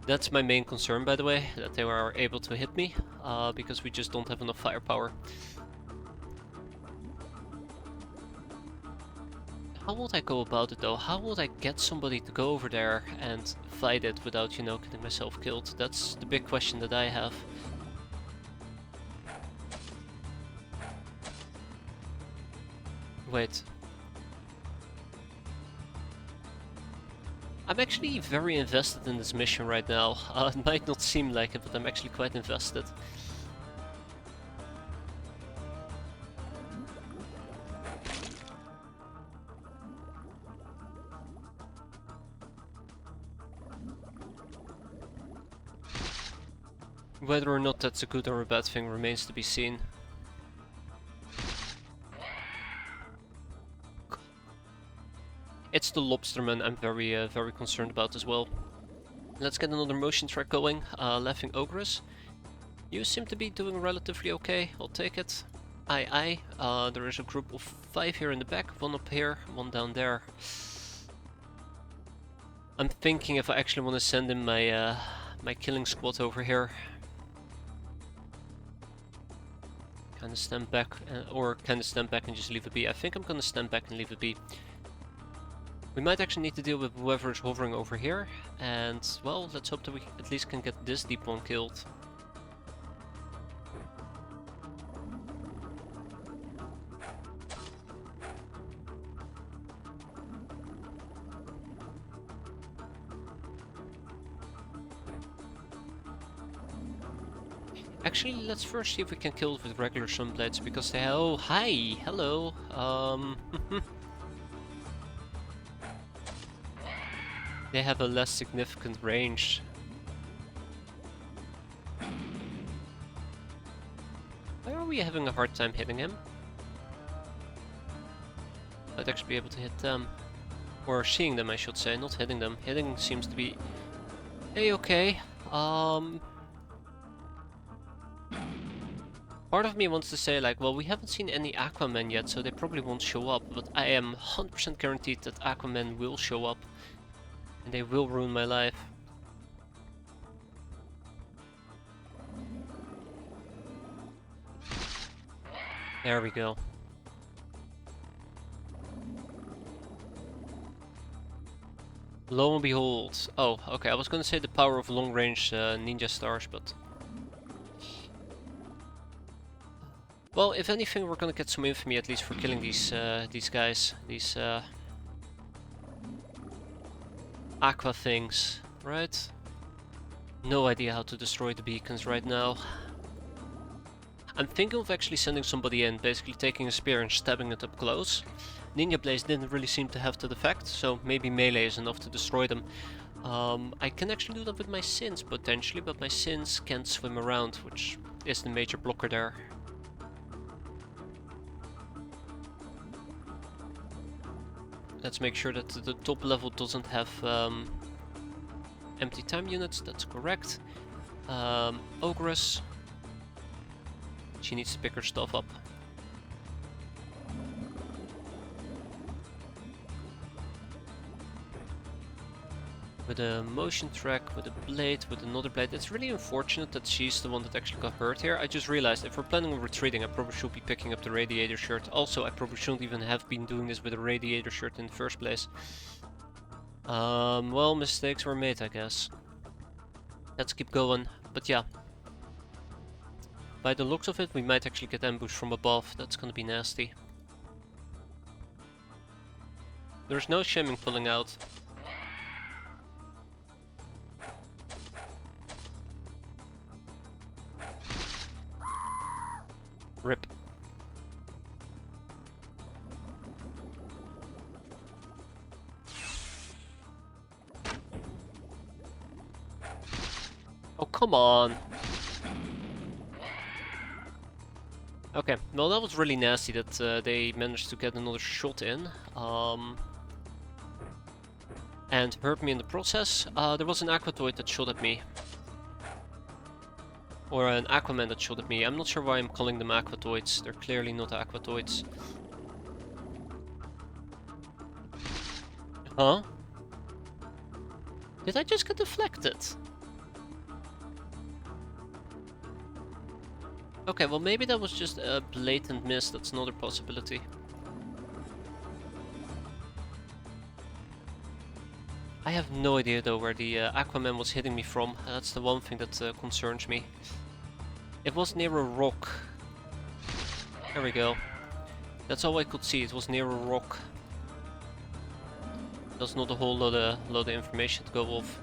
That's my main concern, by the way, that they were able to hit me, because we just don't have enough firepower. How would I go about it though? How would I get somebody to go over there and fight it without, you know, getting myself killed? That's the big question that I have. Wait. I'm actually very invested in this mission right now. It might not seem like it, but I'm actually quite invested. Whether or not that's a good or a bad thing remains to be seen. It's the lobsterman I'm very concerned about as well. Let's get another motion track going. Laughing Ogress. You seem to be doing relatively okay, I'll take it. Aye. There is a group of 5 here in the back, 1 up here, 1 down there. I'm thinking if I actually want to send in my my killing squad over here. Kinda stand back, or kinda stand back and just leave it be. I think I'm gonna stand back and leave it be. We might actually need to deal with whoever is hovering over here, and well, let's hope that we at least can get this deep one killed. Actually, let's first see if we can kill it with regular sunblades, because they... Oh, hi! Hello! They have a less significant range. Why are we having a hard time hitting him? I'd actually be able to hit them. Or seeing them, I should say, not hitting them. Hitting seems to be a-okay. Part of me wants to say like, well, we haven't seen any Aquaman yet, so they probably won't show up, but I am 100% guaranteed that Aquaman will show up. And they will ruin my life. There we go. Lo and behold. Oh, okay, I was gonna say the power of long-range ninja stars, but... Well, if anything, we're gonna get some infamy at least for killing these guys. These aqua things, right? No idea how to destroy the beacons right now. I'm thinking of actually sending somebody in, basically taking a spear and stabbing it up close. Ninja Blaze didn't really seem to have that effect, so maybe melee is enough to destroy them. I can actually do that with my sins potentially, but my sins can't swim around, which is the major blocker there. Let's make sure that the top level doesn't have empty time units, that's correct. Ogress. She needs to pick her stuff up. With a motion track, with a blade, with another blade. It's really unfortunate that she's the one that actually got hurt here. I just realized if we're planning on retreating, I probably should be picking up the radiator shirt. Also, I probably shouldn't even have been doing this with a radiator shirt in the first place. Well, mistakes were made, I guess. Let's keep going. But yeah. By the looks of it, we might actually get ambushed from above. That's gonna be nasty. There's no shimming pulling out. Rip. Oh, come on. Okay, well that was really nasty that they managed to get another shot in. And hurt me in the process. There was an aquatoid that shot at me. Or an aquaman that shot at me. I'm not sure why I'm calling them aquatoids. They're clearly not aquatoids. Huh? Did I just get deflected? Okay, well maybe that was just a blatant miss. That's another possibility. I have no idea though where the Aquaman was hitting me from. That's the one thing that concerns me. It was near a rock. There we go. That's all I could see. It was near a rock. There's not a whole lot of information to go off.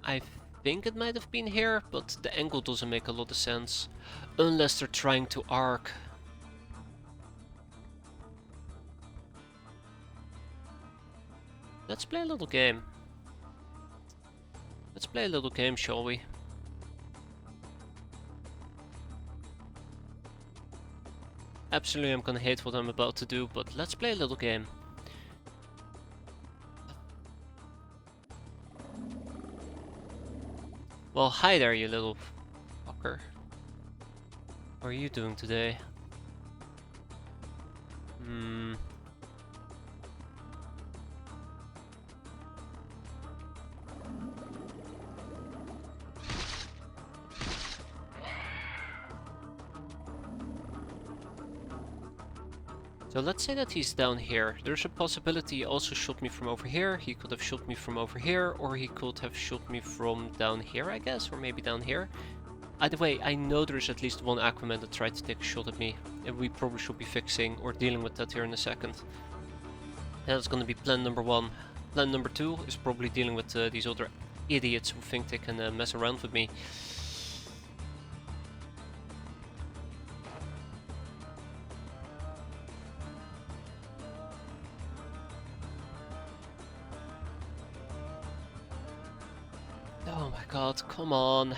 I think it might have been here, but the angle doesn't make a lot of sense. Unless they're trying to arc. Let's play a little game. Let's play a little game, shall we? Absolutely, I'm gonna hate what I'm about to do, but let's play a little game. Well, hi there, you little fucker. How are you doing today? So let's say that he's down here. There's a possibility he also shot me from over here. He could have shot me from over here, or he could have shot me from down here, I guess, or maybe down here. Either way, I know there's at least one Aquaman that tried to take a shot at me, and we probably should be fixing or dealing with that here in a second. That's gonna be plan number 1. Plan number 2 is probably dealing with these other idiots who think they can mess around with me. Oh my god, come on.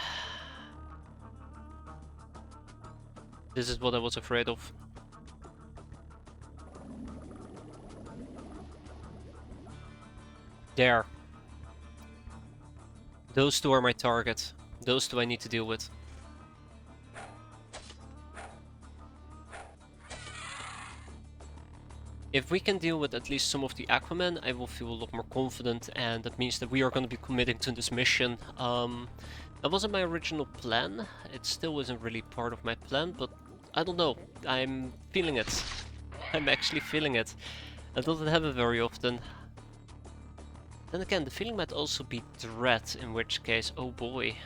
This is what I was afraid of. There. Those two are my target. Those two I need to deal with. If we can deal with at least some of the Aquaman, I will feel a lot more confident, and that means that we are going to be committing to this mission. That wasn't my original plan. It still isn't really part of my plan, but I don't know. I'm feeling it. I'm actually feeling it. I don't have it very often. Then again, the feeling might also be dread, in which case, oh boy.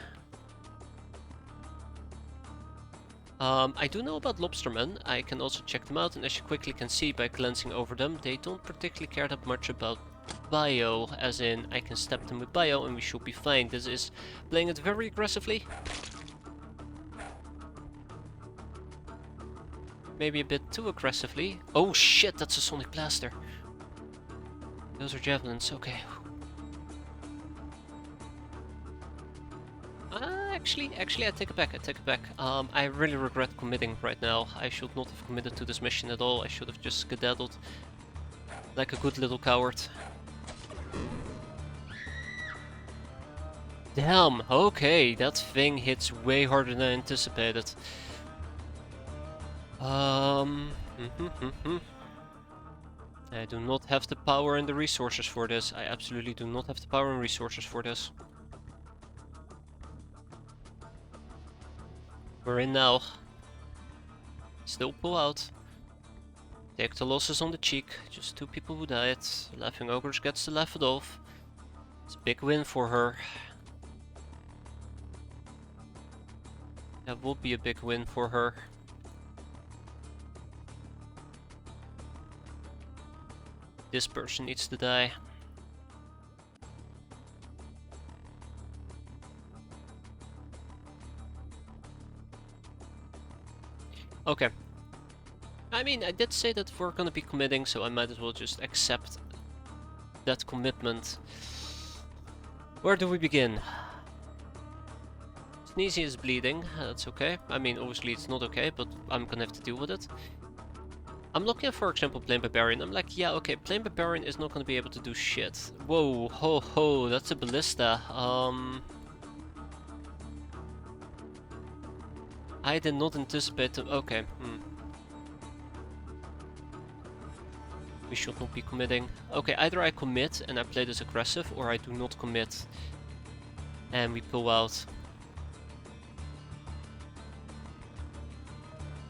I do know about lobstermen. I can also check them out, and as you quickly can see by glancing over them, they don't particularly care that much about bio, as in I can stab them with bio and we should be fine. This is playing it very aggressively. Maybe a bit too aggressively. Oh shit, that's a sonic blaster. Those are javelins, okay. Actually, I take it back, I really regret committing right now. I should not have committed to this mission at all. I should have just skedaddled. Like a good little coward. Damn, okay, that thing hits way harder than I anticipated. I do not have the power and the resources for this. I absolutely do not have the power and resources for this. We're in now. Still pull out. Take the losses on the cheek. Just 2 people who died. Laughing Ogres gets to laugh it off. It's a big win for her. That will be a big win for her. This person needs to die. Okay. I mean, I did say that we're gonna be committing, so I might as well just accept that commitment. Where do we begin? Sneezy is bleeding, that's okay. I mean, obviously it's not okay, but I'm gonna have to deal with it. I'm looking at, for example, Plain Barbarian. I'm like, yeah, okay, Plain Barbarian is not gonna be able to do shit. Whoa, ho ho, that's a ballista. I did not anticipate them. Okay, We should not be committing. Okay, either I commit and I play this aggressive, or I do not commit and we pull out.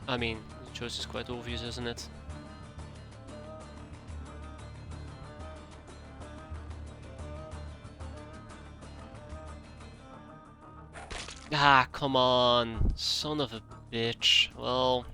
I mean, the choice is quite obvious, isn't it? Ah, come on, son of a bitch. Well...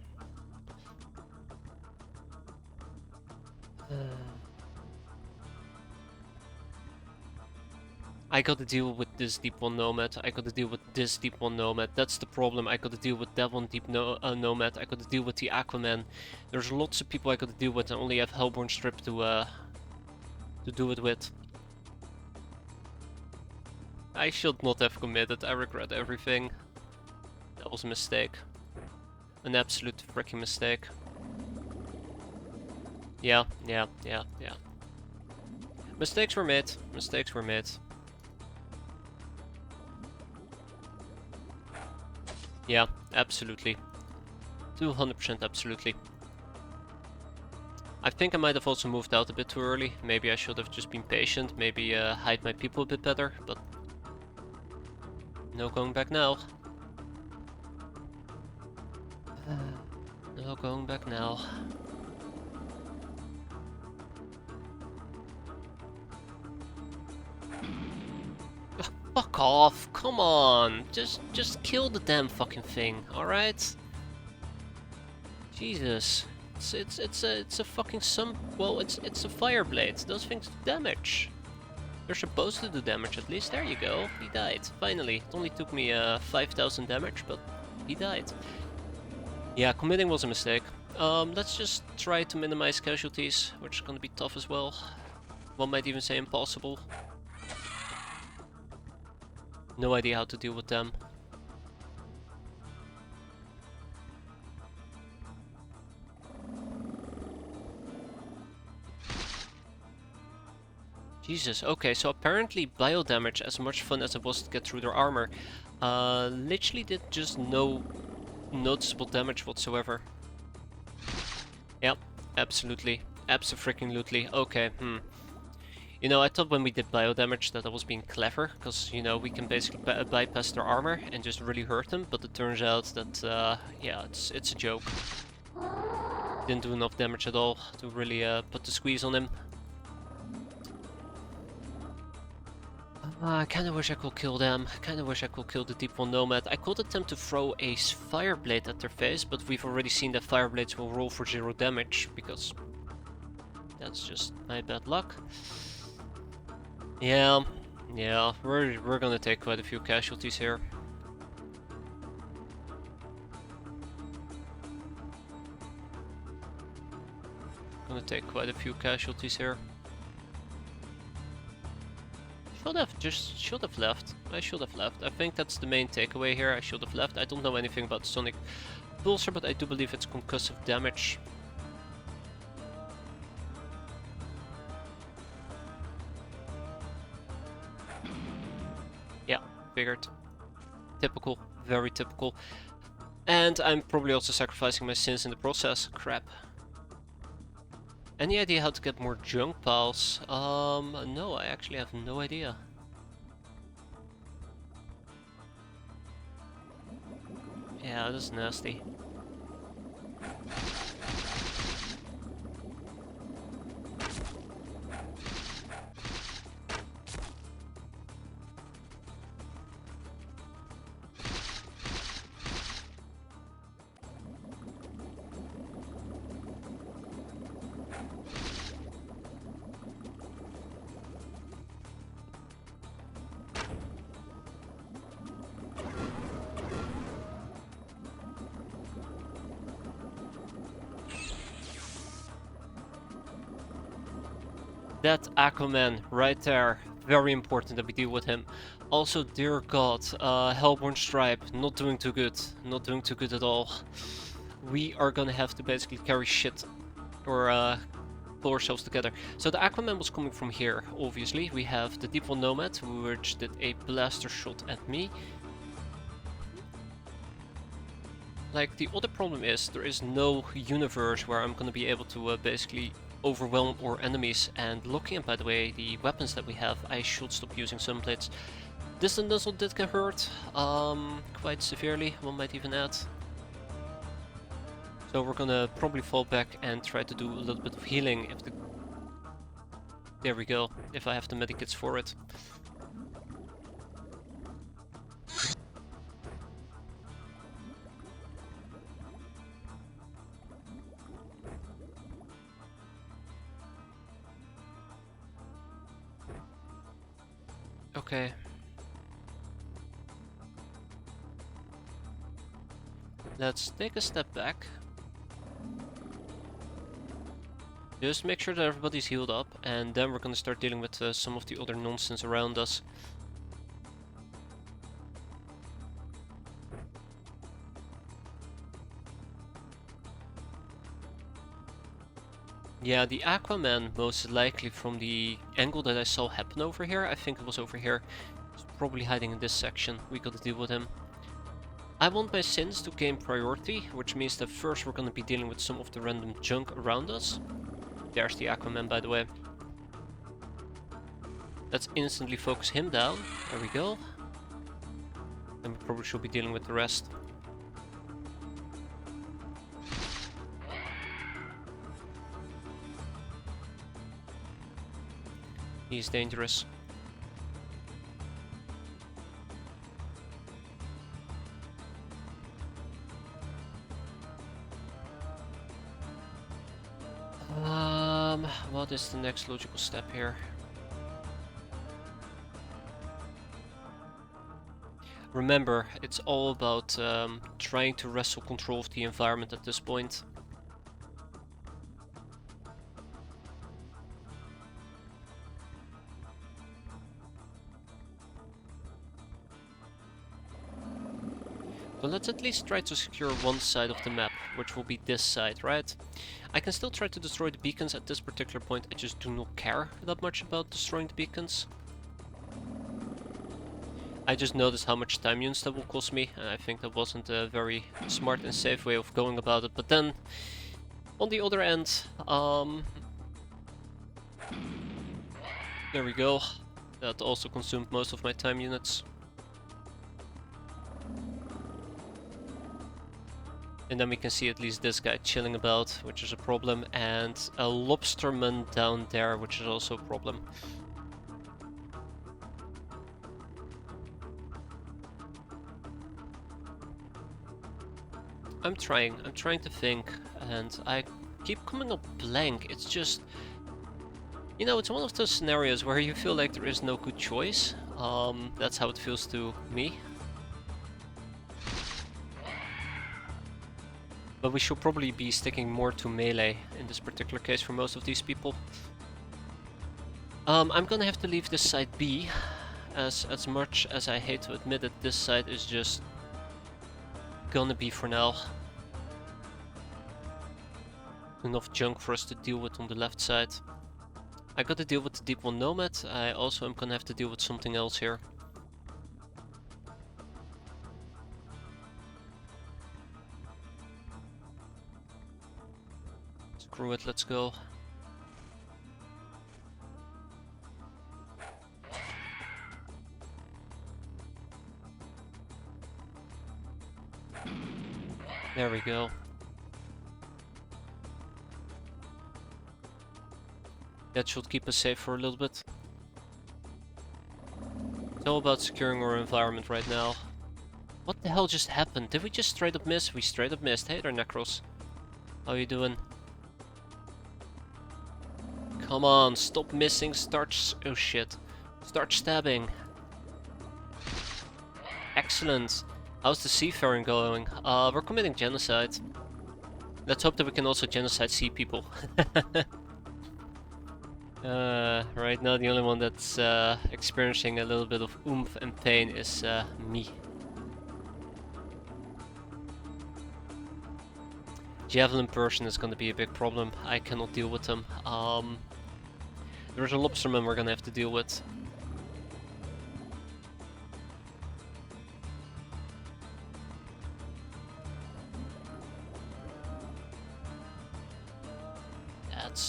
I gotta deal with this deep one nomad. I gotta deal with this deep one nomad. That's the problem. I gotta deal with that one deep nomad. I gotta deal with the Aquaman. There's lots of people I gotta deal with, and only have Hellborn Strip to do it with. I should not have committed. I regret everything. That was a mistake. An absolute freaking mistake. Yeah. Mistakes were made. Mistakes were made. Yeah, absolutely. 200% absolutely. I think I might have also moved out a bit too early. Maybe I should have just been patient. Maybe hide my people a bit better, but... no going back now. No going back now. Fuck off, come on, just kill the damn fucking thing, alright? Jesus, it's a fucking it's a fire blade. Those things do damage. They're supposed to do damage at least. There you go, he died, finally. It only took me 5,000 damage, but he died. Yeah, committing was a mistake. Let's just try to minimize casualties, which is gonna be tough as well. One might even say impossible. No idea how to deal with them. Jesus, okay, so apparently bio damage, as much fun as it was to get through their armor, literally did just no noticeable damage whatsoever. Yep, absolutely. Abso-freaking-lutely. Okay, You know, I thought when we did bio damage that I was being clever, because, you know, we can basically bypass their armor and just really hurt them, but it turns out that, yeah, it's a joke. Didn't do enough damage at all to really put the squeeze on him. I kinda wish I could kill them. I kinda wish I could kill the Deep One Nomad. I could attempt to throw a fire blade at their face, but we've already seen that fire blades will roll for 0 damage, because that's just my bad luck. Yeah, we're gonna take quite a few casualties here. Gonna take quite a few casualties here. Should have left. I should have left. I think that's the main takeaway here. I should have left. I don't know anything about Sonic Pulsar, but I do believe it's concussive damage. Yeah, figured. Typical. Very typical. And I'm probably also sacrificing my sins in the process. Crap. Any idea how to get more junk piles? No, I actually have no idea. Yeah, that's nasty. That Aquaman right there. Very important that we deal with him. Also, dear God, Hellborn Stripe, not doing too good. Not doing too good at all. We are gonna have to basically carry shit or pull ourselves together. So the Aquaman was coming from here, obviously. We have the Deep One Nomad, which did a blaster shot at me. Like, the other problem is, there is no universe where I'm gonna be able to basically overwhelm our enemies. And looking at, by the way, the weapons that we have, I should stop using Sunblades. Distant Missile did get hurt, quite severely, one might even add. So we're gonna probably fall back and try to do a little bit of healing if the... There we go, if I have the medikits for it. Okay. Let's take a step back. Just make sure that everybody's healed up, and then we're gonna start dealing with some of the other nonsense around us. Yeah, the Aquaman, most likely from the angle that I saw happen over here, I think it was over here. He's probably hiding in this section. We gotta deal with him. I want my sins to gain priority, which means that first we're gonna be dealing with some of the random junk around us. There's the Aquaman, by the way. Let's instantly focus him down. There we go. And we probably should be dealing with the rest. He's dangerous. What is the next logical step here? Remember, it's all about trying to wrestle control of the environment at this point. But let's at least try to secure one side of the map, which will be this side, right? I can still try to destroy the beacons at this particular point, I just do not care that much about destroying the beacons. I just noticed how much time units that will cost me, and I think that wasn't a very smart and safe way of going about it. But then, on the other end, there we go. That also consumed most of my time units. And then we can see at least this guy chilling about, which is a problem, and a lobsterman down there, which is also a problem. I'm trying to think, and I keep coming up blank. It's just, you know, it's one of those scenarios where you feel like there is no good choice. That's how it feels to me. But we should probably be sticking more to melee in this particular case for most of these people. I'm gonna have to leave this side be, as much as I hate to admit it, this side is just gonna be for now. Enough junk for us to deal with on the left side. I gotta deal with the Deep One Nomad. I also am gonna have to deal with something else here. Screw it, let's go. There we go. That should keep us safe for a little bit. It's all about securing our environment right now. What the hell just happened? Did we just straight up miss? We straight up missed. Hey there, Necros. How you doing? Come on, stop missing, oh shit. Start stabbing. Excellent. How's the seafaring going? We're committing genocide. Let's hope that we can also genocide sea people. Right now the only one that's experiencing a little bit of oomph and pain is me. Javelin person is gonna be a big problem. I cannot deal with them. There's a lobsterman we're gonna have to deal with. That's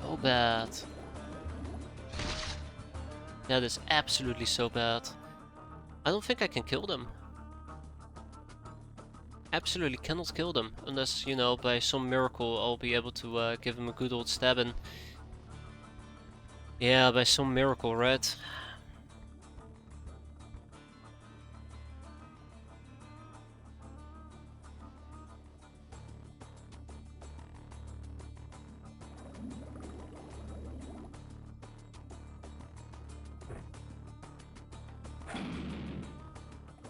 so bad. That is absolutely so bad. I don't think I can kill them. Absolutely cannot kill them. Unless, you know, by some miracle I'll be able to give them a good old stabbing. Yeah, by some miracle, right?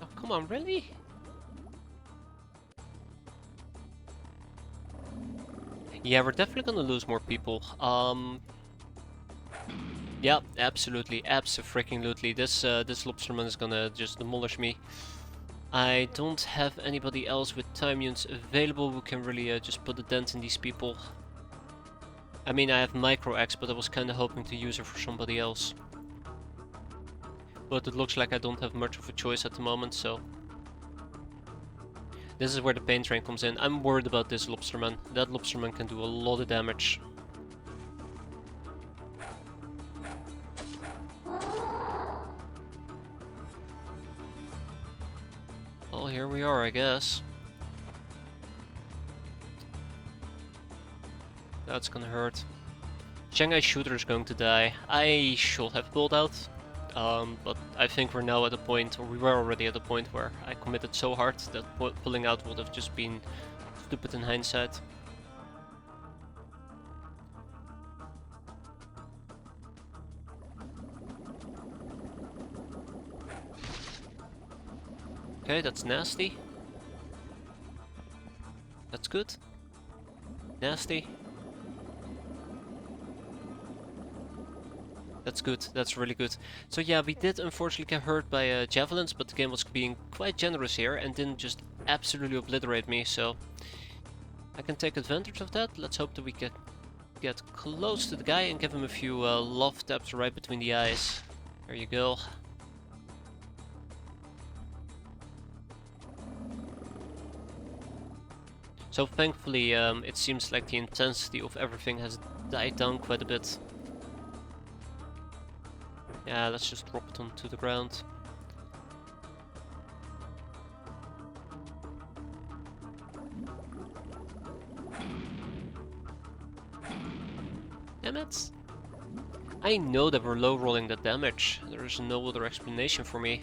Oh, come on, really? Yeah, we're definitely gonna lose more people. Yeah, absolutely, abso-freaking-lutely. This lobsterman is gonna just demolish me. I don't have anybody else with time units available who can really just put a dent in these people. I mean, I have Micro X, but I was kinda hoping to use her for somebody else. But it looks like I don't have much of a choice at the moment, so... This is where the pain train comes in. I'm worried about this lobsterman. That lobsterman can do a lot of damage. Well, here we are, I guess. That's gonna hurt. Shanghai Shooter is going to die. I should have pulled out. But I think we're now at a point, or we were already at a point where I committed so hard that pulling out would have just been stupid in hindsight. Okay, that's nasty. That's good. Nasty. That's good, that's really good. So yeah, we did unfortunately get hurt by javelins, but the game was being quite generous here and didn't just absolutely obliterate me, so I can take advantage of that. Let's hope that we get close to the guy and give him a few love taps right between the eyes. There you go. So thankfully it seems like the intensity of everything has died down quite a bit. Yeah, let's just drop it onto the ground. Damn it! I know that we're low rolling the damage. There is no other explanation for me.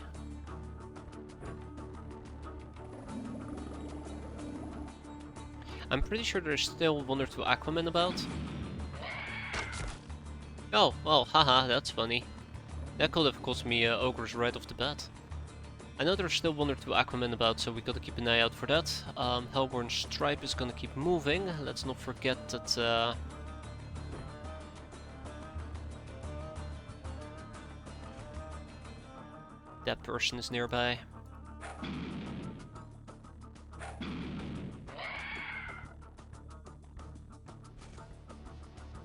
I'm pretty sure there's still one or two Aquaman about. Oh, well, haha, that's funny. That could have cost me ogres right off the bat. I know there's still one or two Aquaman about, so we gotta keep an eye out for that. Hellborn Stripe is gonna keep moving. Let's not forget that that person is nearby.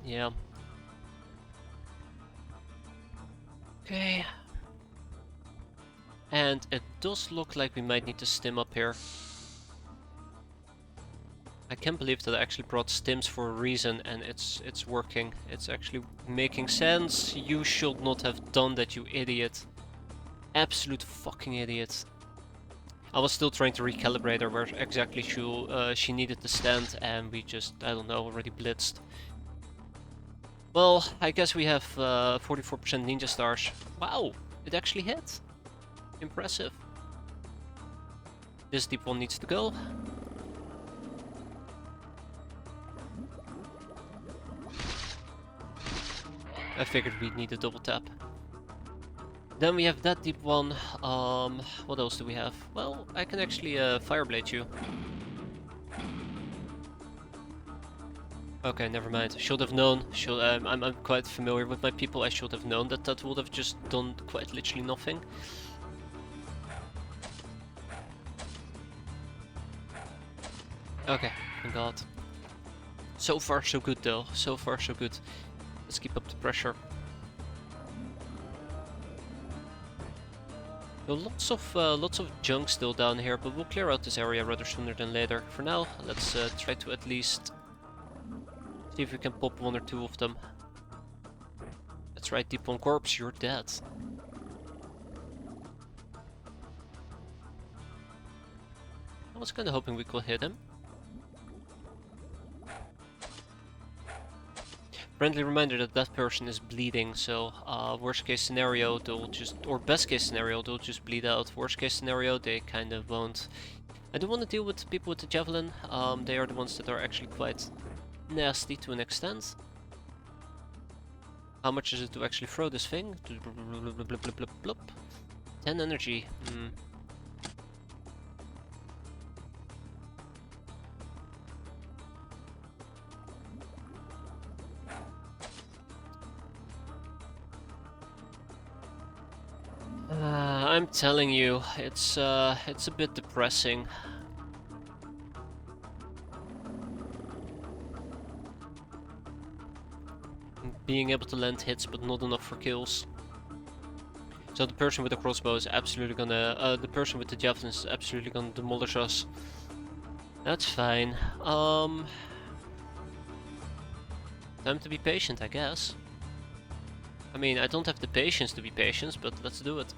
Yeah. Okay. And it does look like we might need to stim up here. I can't believe that I actually brought stims for a reason and it's working. It's actually making sense. You should not have done that, you idiot. Absolute fucking idiot. I was still trying to recalibrate her where exactly she needed to stand and we just, I don't know, already blitzed. Well, I guess we have 44% ninja stars. Wow, it actually hit. Impressive. This deep one needs to go. I figured we'd need a double tap. Then we have that deep one. What else do we have? Well, I can actually fireblade you. Okay, never mind. Should have known. I'm quite familiar with my people. I should have known that that would have just done quite literally nothing. Okay, thank God. So far so good though. So far so good. Let's keep up the pressure. So lots of junk still down here, but we'll clear out this area rather sooner than later. For now, let's try to at least see if we can pop one or two of them. That's right, Deep on Corpse, you're dead. I was kinda hoping we could hit him. Friendly reminder that that person is bleeding, so worst case scenario they'll just, or best case scenario they'll just bleed out. Worst case scenario they kind of won't. I don't want to deal with people with the javelin. They are the ones that are actually quite nasty to an extent. How much is it to actually throw this thing? 10 energy. I'm telling you, it's a bit depressing. Being able to land hits, but not enough for kills. So the person with the crossbow is absolutely gonna, the person with the javelin is absolutely gonna demolish us. That's fine. Time to be patient, I guess. I mean, I don't have the patience to be patient, but let's do it.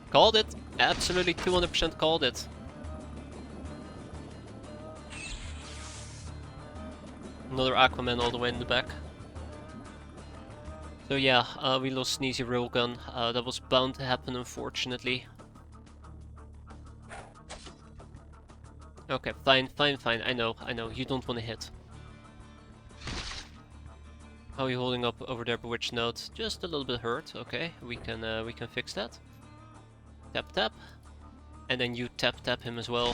Called it! Absolutely 200% called it. Another Aquaman all the way in the back. So yeah, we lost Sneezy Railgun. That was bound to happen, unfortunately. Okay, fine. I know. You don't want to hit. How are you holding up over there, Bewitched Note? Just a little bit hurt. Okay, we can fix that. Tap, and then you tap him as well.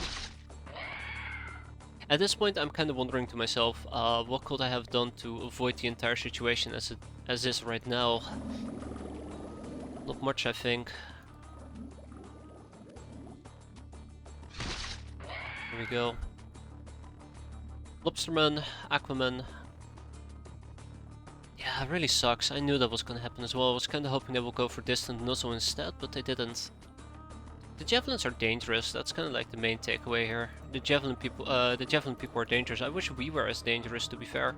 At this point, I'm kind of wondering to myself, what could I have done to avoid the entire situation as is right now? Not much, I think. Here we go. Lobsterman, Aquaman. Yeah, it really sucks. I knew that was gonna happen as well. I was kinda hoping they would go for distant nozzle instead, but they didn't. The javelins are dangerous. That's kind of like the main takeaway here. The javelin people are dangerous. I wish we were as dangerous, to be fair.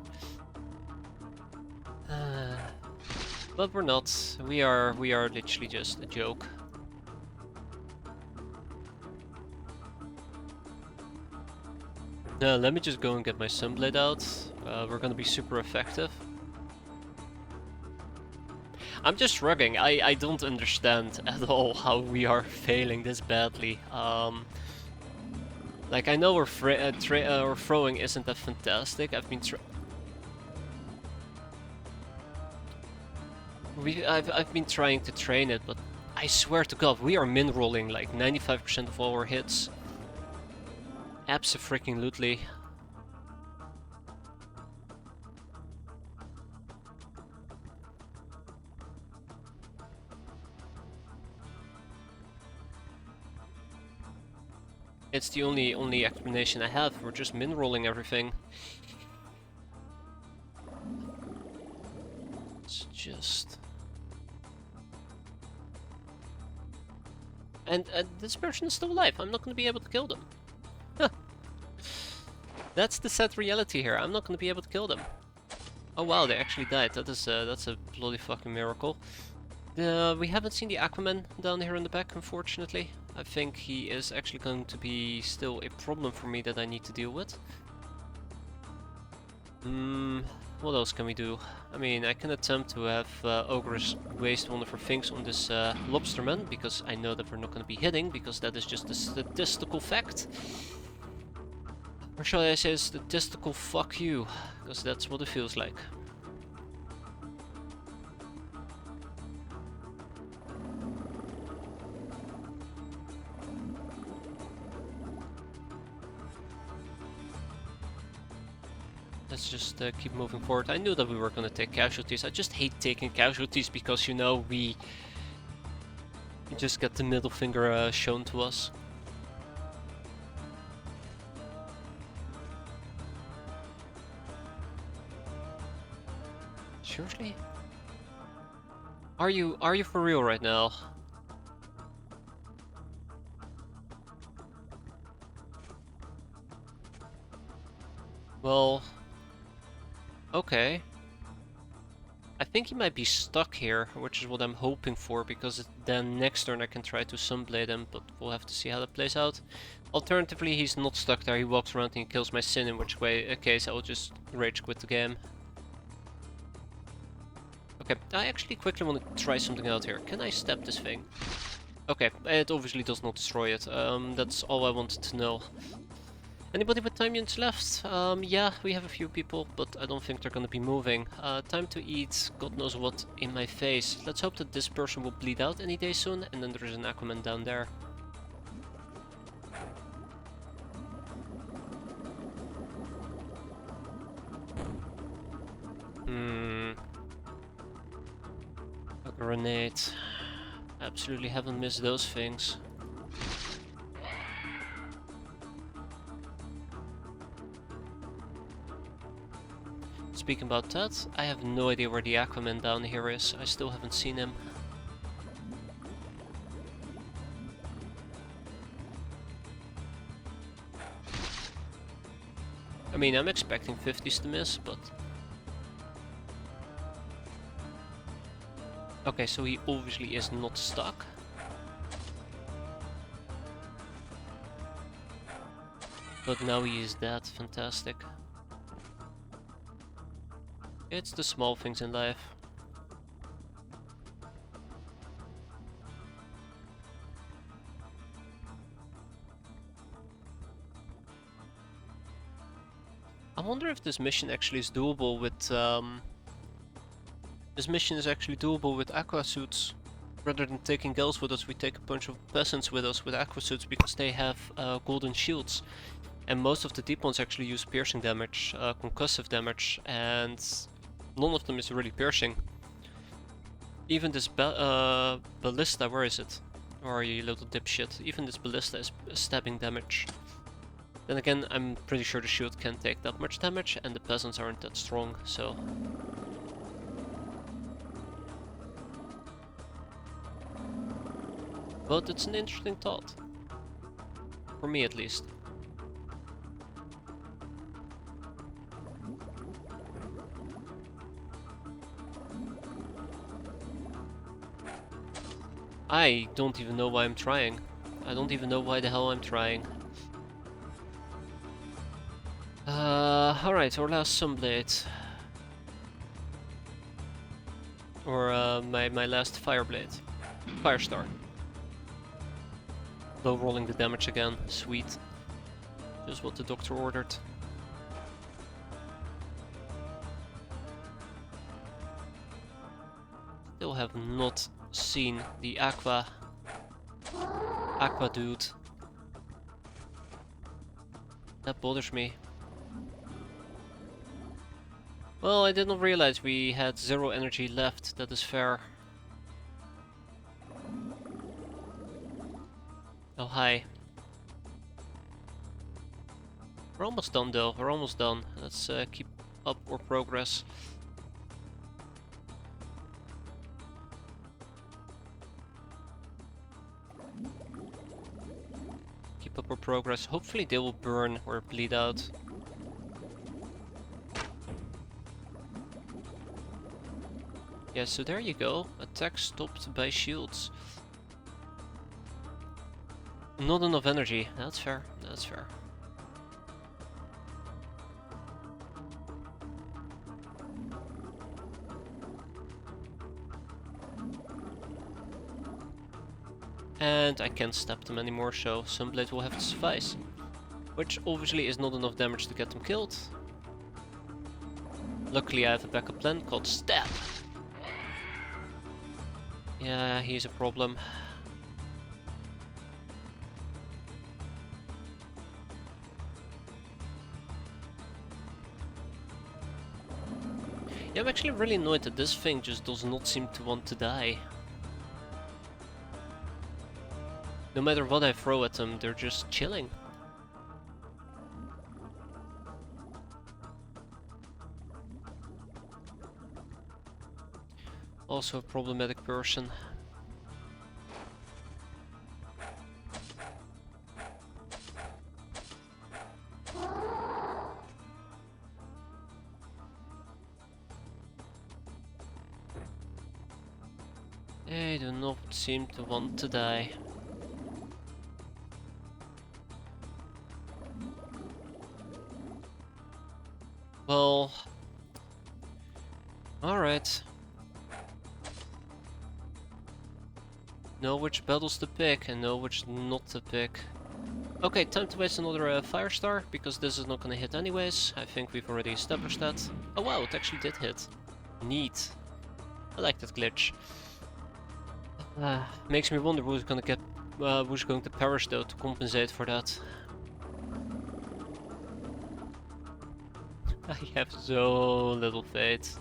But we're not. We are literally just a joke. Let me just go and get my Sunblade out. We're gonna be super effective. I'm just shrugging. I don't understand at all how we are failing this badly. Like, I know our throwing isn't that fantastic. I've been trying to train it, but I swear to God, we are min-rolling like 95% of all our hits. Abso-freaking-lutely. It's the only explanation I have. We're just min-rolling everything. It's just... And this person is still alive. I'm not going to be able to kill them. Huh. That's the sad reality here. I'm not going to be able to kill them. Oh wow, they actually died. That's a bloody fucking miracle. We haven't seen the Aquaman down here in the back, unfortunately. I think he is actually going to be still a problem for me that I need to deal with. What else can we do? I mean, I can attempt to have Ogress waste one of her things on this Lobsterman, because I know that we're not going to be hitting, because that is just a statistical fact. Or shall I say statistical fuck you, because that's what it feels like. Let's just keep moving forward. I knew that we were gonna take casualties. I just hate taking casualties because, you know, we just get the middle finger shown to us. Seriously? Are you for real right now? Well, okay. I think he might be stuck here, which is what I'm hoping for, because then next turn I can try to Sunblade him, but we'll have to see how that plays out. Alternatively, he's not stuck there, he walks around and he kills my Sin, in which case I will just rage quit the game. Okay, I actually quickly want to try something out here. Can I step this thing? Okay, it obviously does not destroy it. That's all I wanted to know. Anybody with time units left? Yeah, we have a few people, but I don't think they're gonna be moving. Time to eat God knows what in my face. Let's hope that this person will bleed out any day soon, and then there's an Aquaman down there. A grenade. Absolutely haven't missed those things. Speaking about that, I have no idea where the Aquaman down here is. I still haven't seen him. I mean, I'm expecting 50s to miss, but... Okay, so he obviously is not stuck. But now he is dead. Fantastic. It's the small things in life. I wonder if this mission actually is doable with this mission is actually doable with aqua suits. Rather than taking girls with us, we take a bunch of peasants with us with aqua suits because they have golden shields. And most of the deep ones actually use piercing damage, concussive damage, and none of them is really piercing. Even this ballista, where is it? Where are you, little dipshit? Even this ballista is stabbing damage. Then again, I'm pretty sure the shield can't take that much damage, and the peasants aren't that strong, so... But it's an interesting thought. For me at least. I don't even know why I'm trying. I don't even know why the hell I'm trying. Alright, our last Sunblade. Or my last Fireblade. Firestar. Low rolling the damage again, sweet. Just what the doctor ordered. Still have not seen the Aqua dude. That bothers me. Well, I did not realize we had 0 energy left, that is fair. Oh, hi. We're almost done though, we're almost done. Let's keep up our progress. Keep up our progress. Hopefully they will burn or bleed out. Yeah, so there you go. Attack stopped by shields. Not enough energy. That's fair. That's fair. And I can't stab them anymore, so Sunblade will have to suffice. Which obviously is not enough damage to get them killed. Luckily I have a backup plan called Stab. Yeah, he's a problem. Yeah, I'm actually really annoyed that this thing just does not seem to want to die. No matter what I throw at them, they're just chilling. Also a problematic person. They do not seem to want to die. Well... Alright. Know which battles to pick and know which not to pick. Okay, time to waste another fire star, because this is not gonna hit anyways. I think we've already established that. Oh wow, it actually did hit. Neat. I like that glitch. Makes me wonder who's going to perish though to compensate for that. I have so little faith.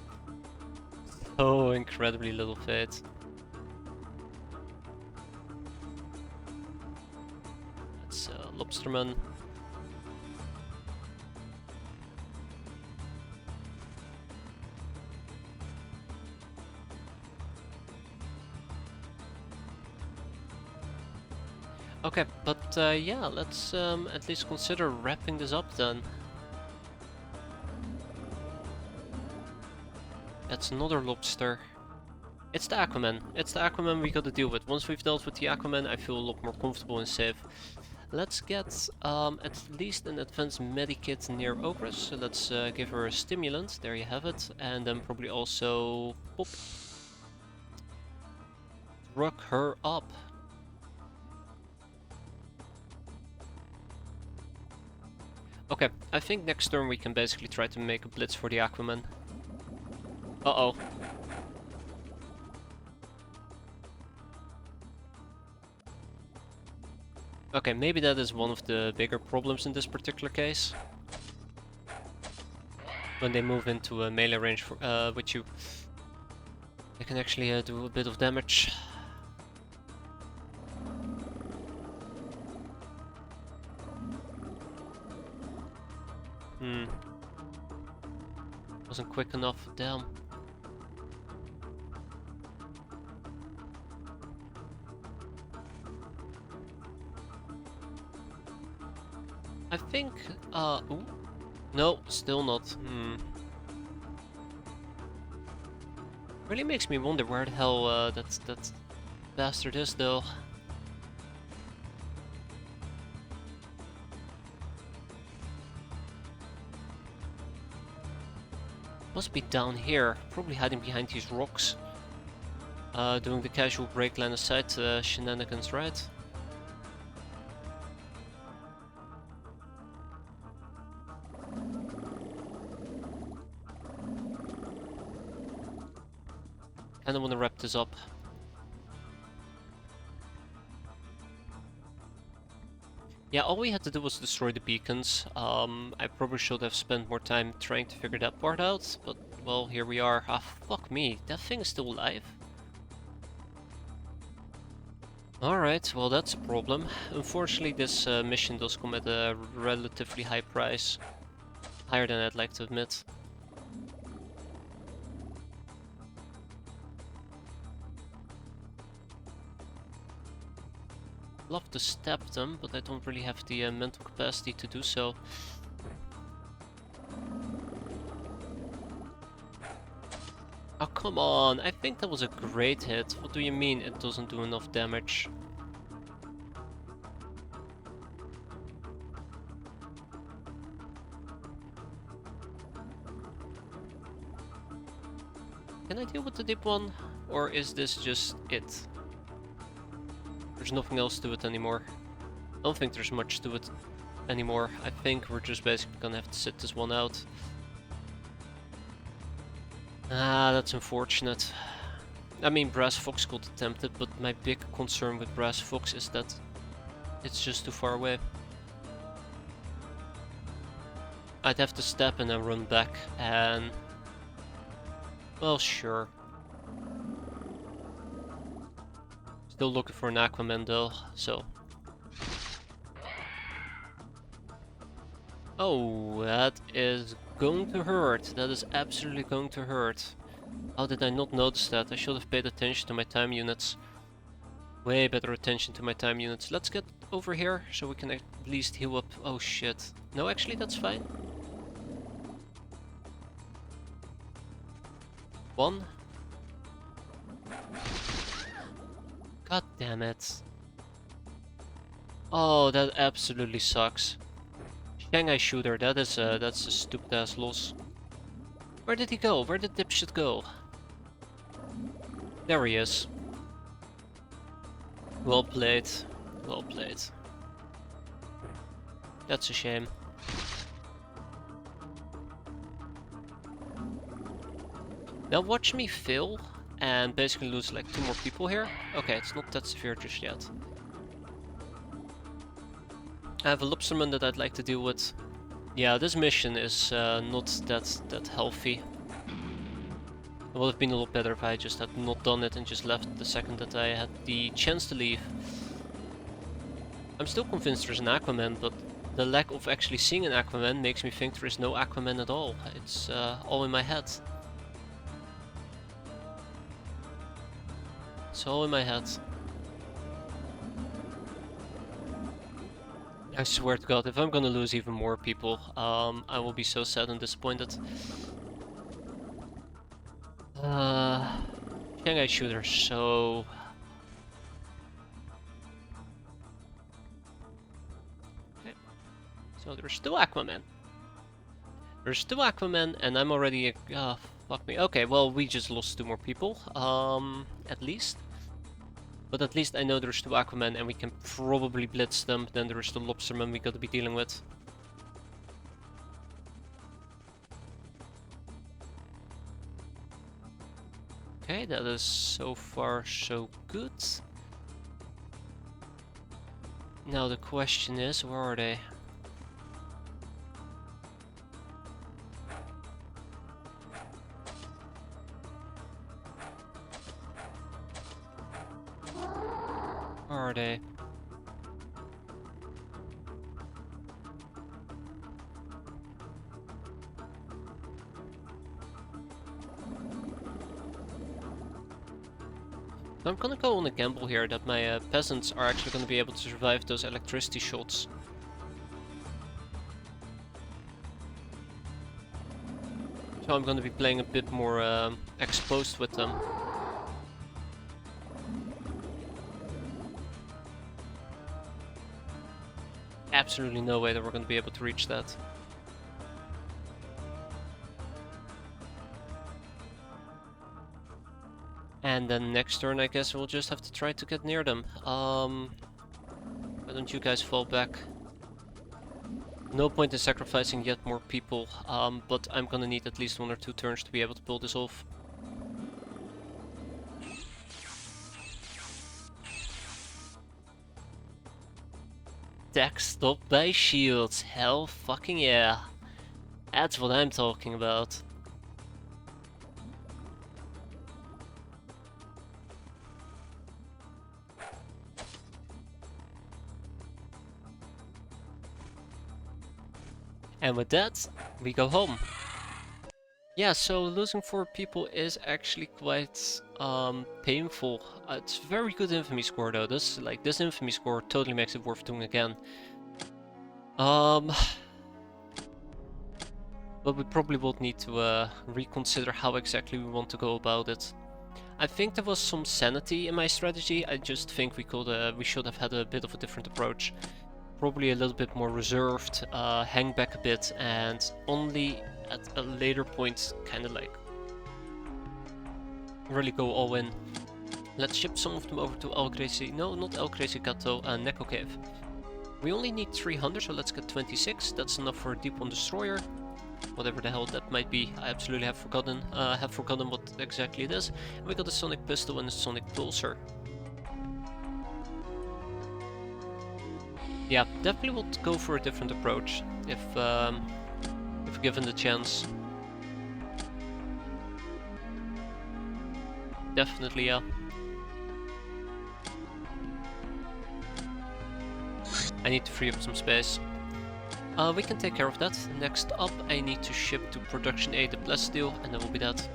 So incredibly little faith. That's Lobsterman. Okay, but yeah, let's at least consider wrapping this up then. That's another lobster. It's the Aquaman. It's the Aquaman we gotta deal with. Once we've dealt with the Aquaman, I feel a lot more comfortable and safe. Let's get at least an advanced medikit near Ogress. So let's give her a stimulant. There you have it. And then probably also pop. Drug her up. Okay, I think next turn we can basically try to make a blitz for the Aquaman. Uh-oh. Okay, maybe that is one of the bigger problems in this particular case. When they move into a melee range for, with you, they can actually do a bit of damage. Wasn't quick enough, damn. I think, ooh. No, still not. Really makes me wonder where the hell that bastard is though. Must be down here, probably hiding behind these rocks. Doing the casual break line of sight shenanigans, right? Kinda wanna wrap this up. Yeah, all we had to do was destroy the beacons. I probably should have spent more time trying to figure that part out, but well, here we are. Ah, fuck me, that thing is still alive. Alright, well that's a problem. Unfortunately, this mission does come at a relatively high price. Higher than I'd like to admit. Love to stab them, but I don't really have the mental capacity to do so. Oh, come on, I think that was a great hit. What do you mean it doesn't do enough damage? Can I deal with the deep one? Or is this just it? There's nothing else to it anymore. I don't think there's much to it anymore. I think we're just basically gonna have to sit this one out. Ah, that's unfortunate. I mean, Brass Fox got attempted, but my big concern with Brass Fox is that it's just too far away. I'd have to step and then run back, and Well, sure. Still looking for an Aquaman though, so. Oh, that is going to hurt. That is absolutely going to hurt. How did I not notice that? I should have paid attention to my time units. Way better attention to my time units. Let's get over here so we can at least heal up. Oh shit. No, actually that's fine. One. God damn it. Oh, that absolutely sucks. Shanghai shooter, that's a stupid ass loss. Where did he go? Where did dipshit go? There he is. Well played. Well played. That's a shame. Now watch me fail and basically lose like 2 more people here. Okay, it's not that severe just yet. I have a lobsterman that I'd like to deal with. Yeah, this mission is not that healthy. It would have been a lot better if I just had not done it and just left the second that I had the chance to leave. I'm still convinced there's an Aquaman, but the lack of actually seeing an Aquaman makes me think there is no Aquaman at all. It's all in my head. It's all in my head. I swear to God, if I'm gonna lose even more people, I will be so sad and disappointed. Shanghai shooter, so... Okay. So there's still Aquaman. There's still Aquaman, and I'm already... fuck me. Okay, well, we just lost 2 more people, at least. But at least I know there's 2 Aquaman, and we can probably blitz them. Then there's the lobsterman we gotta be dealing with. Okay, that is so far so good. Now the question is, where are they? Where are they? I'm gonna go on a gamble here that my peasants are actually gonna be able to survive those electricity shots. So I'm gonna be playing a bit more exposed with them. Absolutely no way that we're gonna be able to reach that. And then next turn I guess we'll just have to try to get near them. Why don't you guys fall back? No point in sacrificing yet more people, but I'm gonna need at least 1 or 2 turns to be able to pull this off. Deck stopped by shields, hell fucking yeah. That's what I'm talking about. And with that, we go home. Yeah, so losing 4 people is actually quite painful. It's very good infamy score though. This infamy score totally makes it worth doing again. But we probably will need to reconsider how exactly we want to go about it. I think there was some sanity in my strategy. I just think we should have had a bit of a different approach. Probably a little bit more reserved, hang back a bit, and only at a later point kind of like really go all in. Let's ship some of them over to El Crazy, no, not El Crazy Gato, Neko Cave. We only need 300, so let's get 26. That's enough for a Deep One Destroyer. Whatever the hell that might be, I absolutely have forgotten what exactly it is. And we got a Sonic Pistol and a Sonic Pulsar. Yeah, definitely would go for a different approach if given the chance. Definitely, yeah. I need to free up some space. We can take care of that. Next up, I need to ship to production A the plasteel, and that will be that.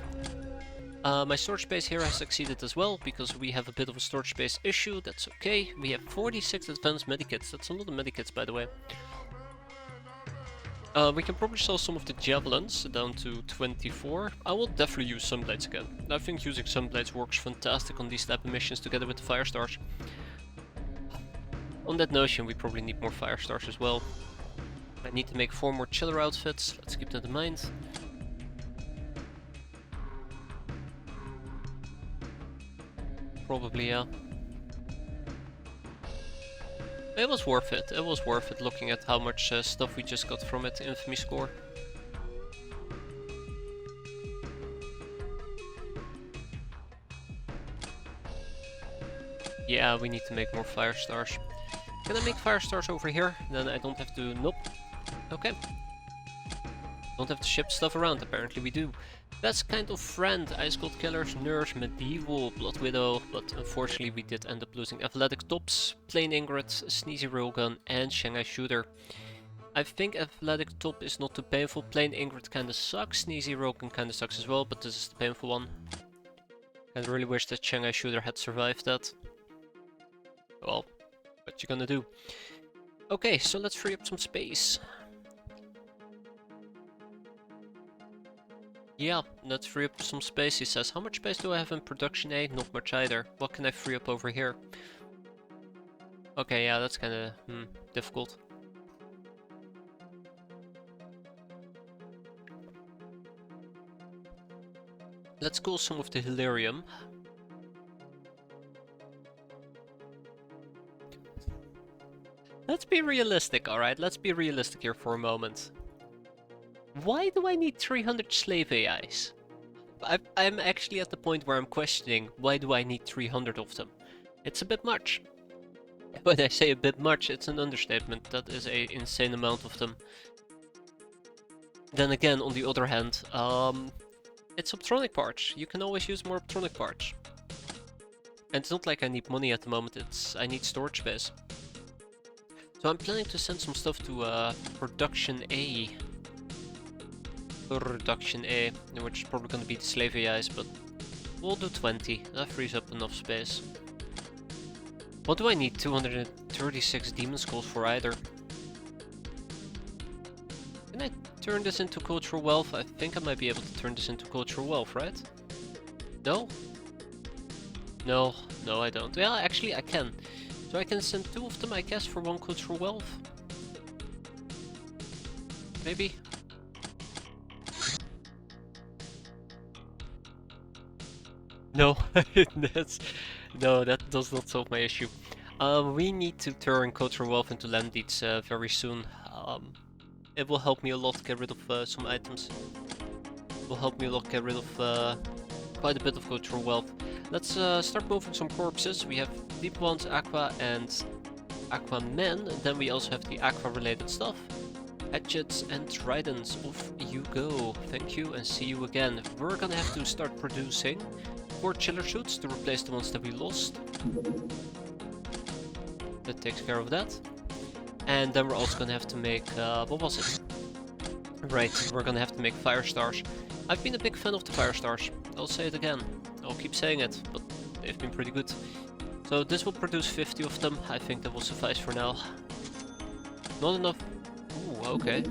My storage space here has succeeded as well, because we have a bit of a storage space issue. That's okay. We have 46 advanced medikits. That's a lot of medikits, by the way. We can probably sell some of the javelins down to 24. I will definitely use sunblades again. I think using sunblades works fantastic on these type of missions together with the fire stars. On that notion, we probably need more fire stars as well. I need to make 4 more chiller outfits. Let's keep that in mind. Probably, yeah. It was worth it. It was worth it looking at how much stuff we just got from it. Infamy score. Yeah, we need to make more fire stars. Can I make fire stars over here? Then I don't have to... Nope. Okay. Don't have to ship stuff around. Apparently we do. Best kind of friend, Ice Cold Killers, Nurse, Medieval, Blood Widow, but unfortunately we did end up losing Athletic Tops, Plain Ingrid, Sneezy Railgun, and Shanghai Shooter. I think Athletic Top is not too painful. Plain Ingrid kinda sucks, Sneezy Railgun kinda sucks as well, but this is the painful one. I really wish that Shanghai Shooter had survived that. Well, what you gonna do? Okay, so let's free up some space. Yeah, let's free up some space, he says. How much space do I have in production A? Not much either. What can I free up over here? Okay, yeah, that's kinda difficult. Let's cool some of the Hilarium. Let's be realistic, alright? Let's be realistic here for a moment. Why do I need 300 slave AIs? I'm actually at the point where I'm questioning, why do I need 300 of them? It's a bit much. When I say a bit much, it's an understatement. That is an insane amount of them. Then again, on the other hand, it's optronic parts. You can always use more optronic parts. And it's not like I need money at the moment, I need storage space. So I'm planning to send some stuff to production A. Production A, which is probably gonna be the slave AIs, but we'll do 20. That frees up enough space. What do I need 236 demon skulls for either? Can I turn this into cultural wealth? I think I might be able to turn this into cultural wealth, right? No? No, I don't. Yeah, actually I can. So I can send 2 of them, I guess, for 1 cultural wealth. Maybe? No, no, that does not solve my issue. We need to turn cultural wealth into land deeds very soon. It will help me a lot get rid of some items. It will help me a lot get rid of quite a bit of cultural wealth. Let's start moving some corpses. We have Deep Ones, Aqua, and Aqua Men. And then we also have the Aqua related stuff. Hatchets and tridents. Off you go. Thank you and see you again. We're gonna have to start producing 4 chiller suits to replace the ones that we lost. That takes care of that. And then we're also gonna have to make, what was it? Right, we're gonna have to make fire stars. I've been a big fan of the fire stars. I'll say it again. I'll keep saying it, but they've been pretty good. So this will produce 50 of them. I think that will suffice for now. Not enough. Ooh, okay.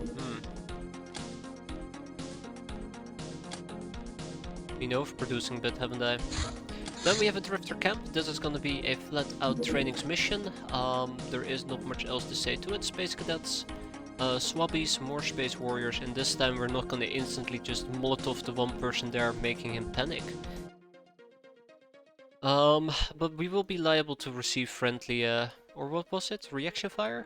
Been overproducing a bit, haven't I? Then we have a drifter camp. This is gonna be a flat out trainings mission. There is not much else to say to it. Space cadets, swabbies, more space warriors, and this time we're not gonna instantly just Molotov the one person there, making him panic. But we will be liable to receive friendly, or what was it? Reaction fire?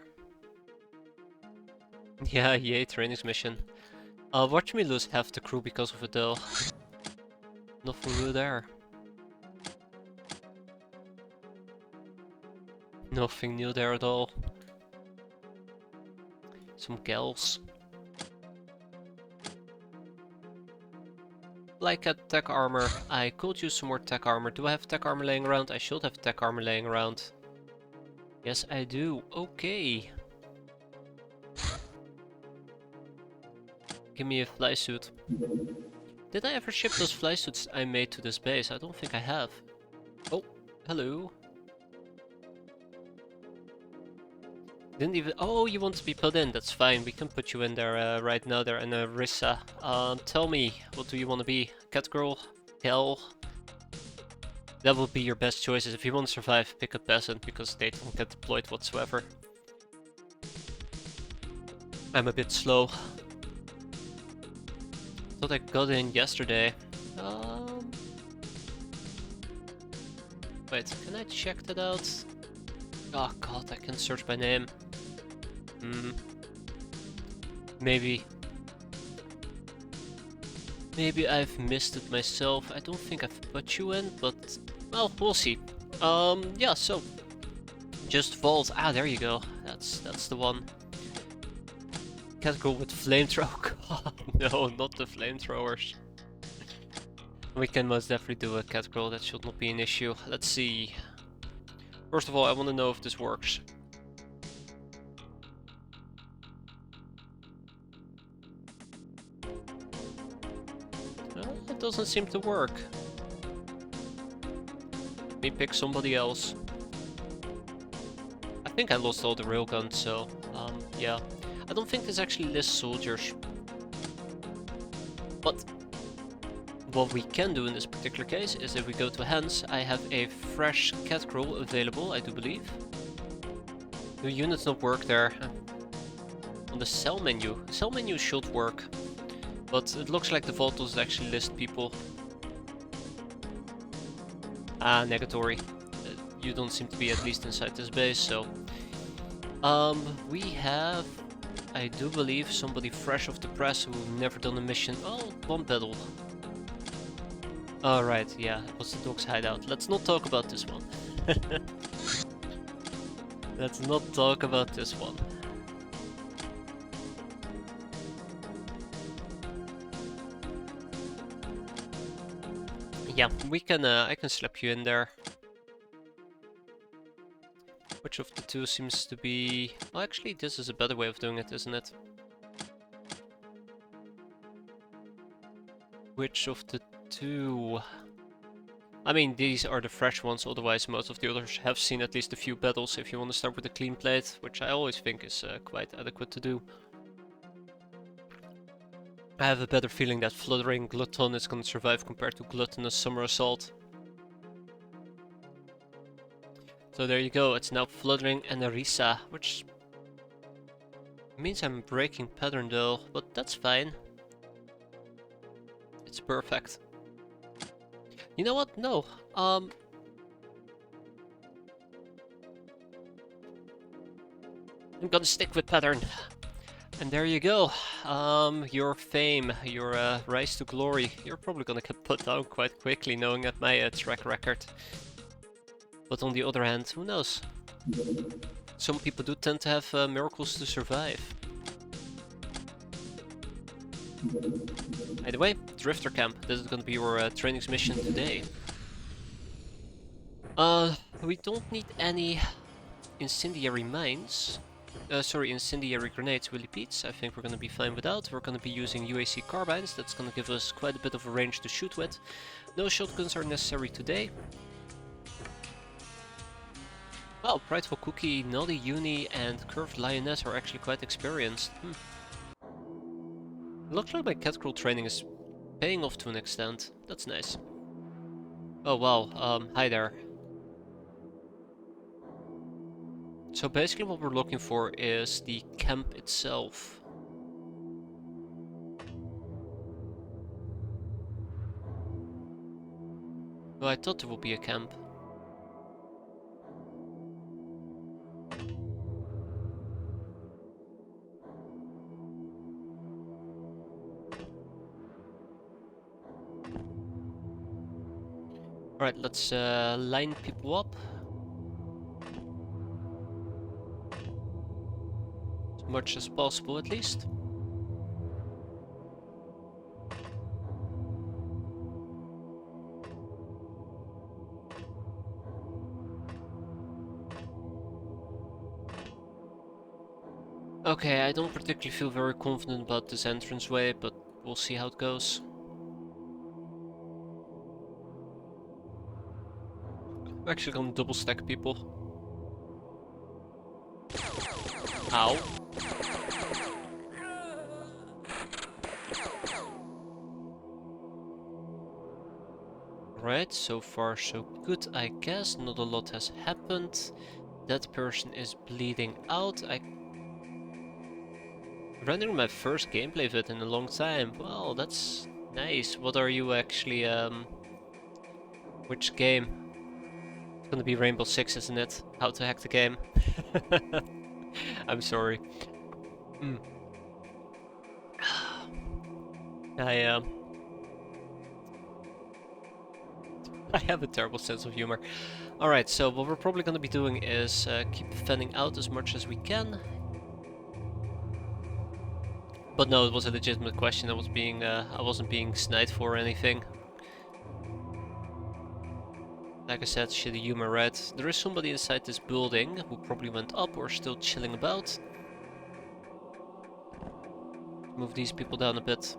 Yeah, yay, trainings mission. Watch me lose half the crew because of it though. Nothing new there. Nothing new there at all. Some gals. Like at tech armor, I could use some more tech armor. Do I have tech armor laying around? I should have tech armor laying around. Yes, I do. Okay. Give me a fly suit. Did I ever ship those fly suits I made to this base? I don't think I have. Oh, hello. Didn't even. Oh, you want to be put in? That's fine. We can put you in there right now. There, and Rissa. Tell me, what do you want to be? Cat girl? Hell? That would be your best choices. If you want to survive, pick a peasant because they don't get deployed whatsoever. I'm a bit slow. Thought I got in yesterday. Wait, can I check that out? Oh god, I can search by name. Maybe. Maybe I've missed it myself. I don't think I've put you in, but well, we'll see. Yeah, so just vault. Ah, there you go. That's the one. Can't go with flamethrower. God, no, not the flamethrowers. We can most definitely do a cat girl. That should not be an issue. Let's see. First of all, I want to know if this works. It doesn't seem to work. Let me pick somebody else. I think I lost all the railguns, so yeah. I don't think this actually lists soldiers. But what we can do in this particular case is if we go to hands, I have a fresh cat scroll available, I do believe. Do units not work there? On the cell menu. The cell menu should work. But it looks like the vault doesn't actually list people. Ah, negatory. You don't seem to be at least inside this base, so... we have... I do believe somebody fresh off the press who never done a mission. Oh, one battle. Alright, yeah, it was the dog's hideout. Let's not talk about this one. Let's not talk about this one. Yeah, we can. I can slap you in there. Which of the two seems to be... Well, actually, this is a better way of doing it, isn't it? Which of the two? I mean, these are the fresh ones, otherwise most of the others have seen at least a few battles if you want to start with a clean plate, which I always think is quite adequate to do. I have a better feeling that Fluttering Glutton is going to survive compared to Gluttonous Summer Assault. So there you go, it's now Fluttering and Arisa, which means I'm breaking pattern though, but that's fine. It's perfect. You know what? No. I'm gonna stick with pattern. And there you go. Your fame, your rise to glory. You're probably gonna get put down quite quickly, knowing at my track record. But on the other hand, who knows? Some people do tend to have miracles to survive. By the way, Drifter Camp, this is gonna be your trainings mission today. We don't need any incendiary mines. Sorry, incendiary grenades, Willy Pete's. I think we're gonna be fine without. We're gonna be using UAC carbines, that's gonna give us quite a bit of a range to shoot with. No shotguns are necessary today. Well, Prideful Cookie, Naughty Uni, and Curved Lioness are actually quite experienced. Looks like my catcrawl training is paying off to an extent. That's nice. Oh wow, hi there. So basically what we're looking for is the camp itself. Well, I thought there would be a camp. Alright, let's line people up. As much as possible, at least. Okay, I don't particularly feel very confident about this entranceway, but we'll see how it goes. I'm actually gonna double stack people. Ow. Right, so far so good, I guess. Not a lot has happened. That person is bleeding out. Rendering my first gameplay vid in a long time. Well, that's nice. What are you actually, which game? It's gonna be Rainbow Six, isn't it? How to hack the game. I'm sorry. Mm. I I have a terrible sense of humor. Alright, so what we're probably gonna be doing is keep fanning out as much as we can. But no, it was a legitimate question. I wasn't being snide for or anything. Like I said, shitty humor, right? There is somebody inside this building who probably went up or still chilling about. Move these people down a bit.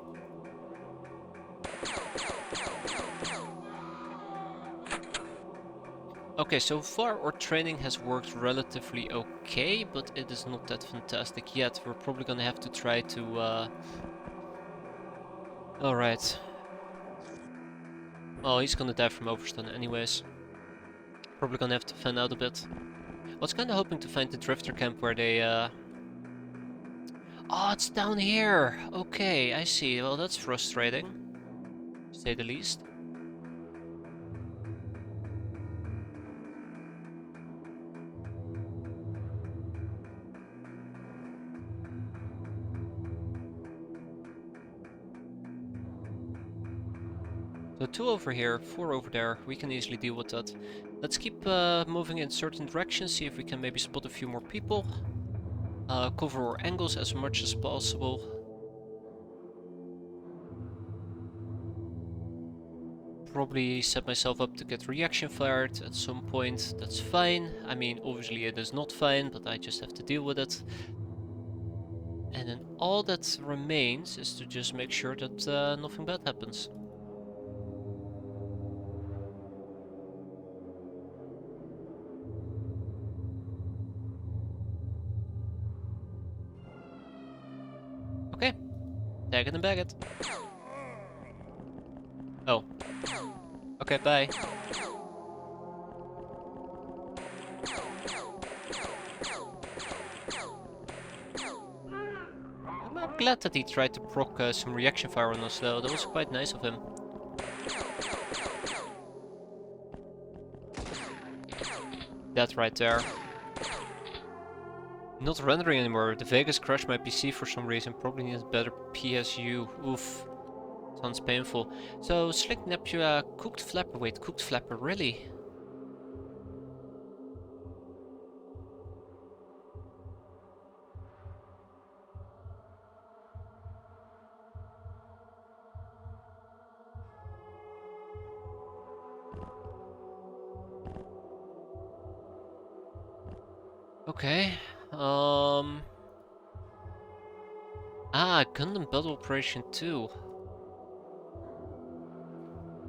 Okay, so far our training has worked relatively okay, but it is not that fantastic yet. We're probably gonna have to try to... Alright. Oh, he's gonna die from overstun anyways. Probably gonna have to fan out a bit. I was kinda hoping to find the drifter camp where they... Oh, it's down here! Okay, I see. Well, that's frustrating, to say the least. So 2 over here, 4 over there, we can easily deal with that. Let's keep moving in certain directions, see if we can maybe spot a few more people. Cover our angles as much as possible. Probably set myself up to get reaction fired at some point, that's fine. I mean, obviously it is not fine, but I just have to deal with it. And then all that remains is to just make sure that nothing bad happens. Okay, tag it and bag it. Oh. Okay, bye. I'm glad that he tried to proc some reaction fire on us though, that was quite nice of him. That right there. Not rendering anymore, the Vegas crashed my PC for some reason, probably needs better PSU, oof. Sounds painful. So, Slick Neptune, cooked flapper, wait, cooked flapper, really? Okay, Gundam Battle Operation 2.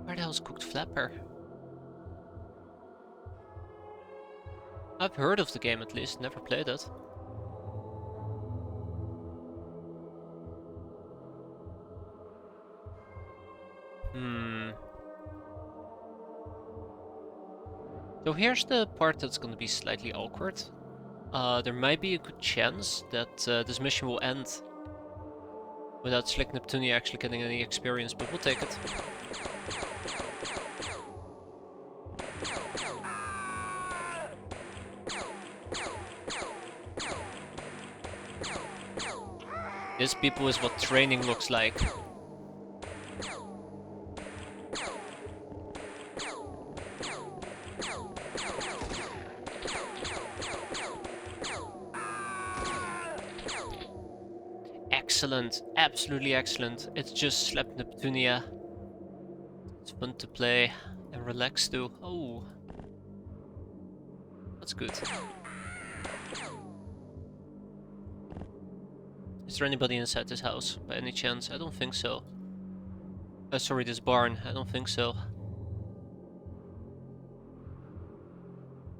Where the hell's Cooked Flapper? I've heard of the game at least, never played it. So here's the part that's gonna be slightly awkward. There might be a good chance that this mission will end without Slick Neptunia actually getting any experience, but we'll take it. This, people, is what training looks like. Excellent, absolutely excellent. It's just Slap Neptunia. It's fun to play and relax to. Oh, that's good. Is there anybody inside this house, by any chance? I don't think so. Sorry, this barn. I don't think so.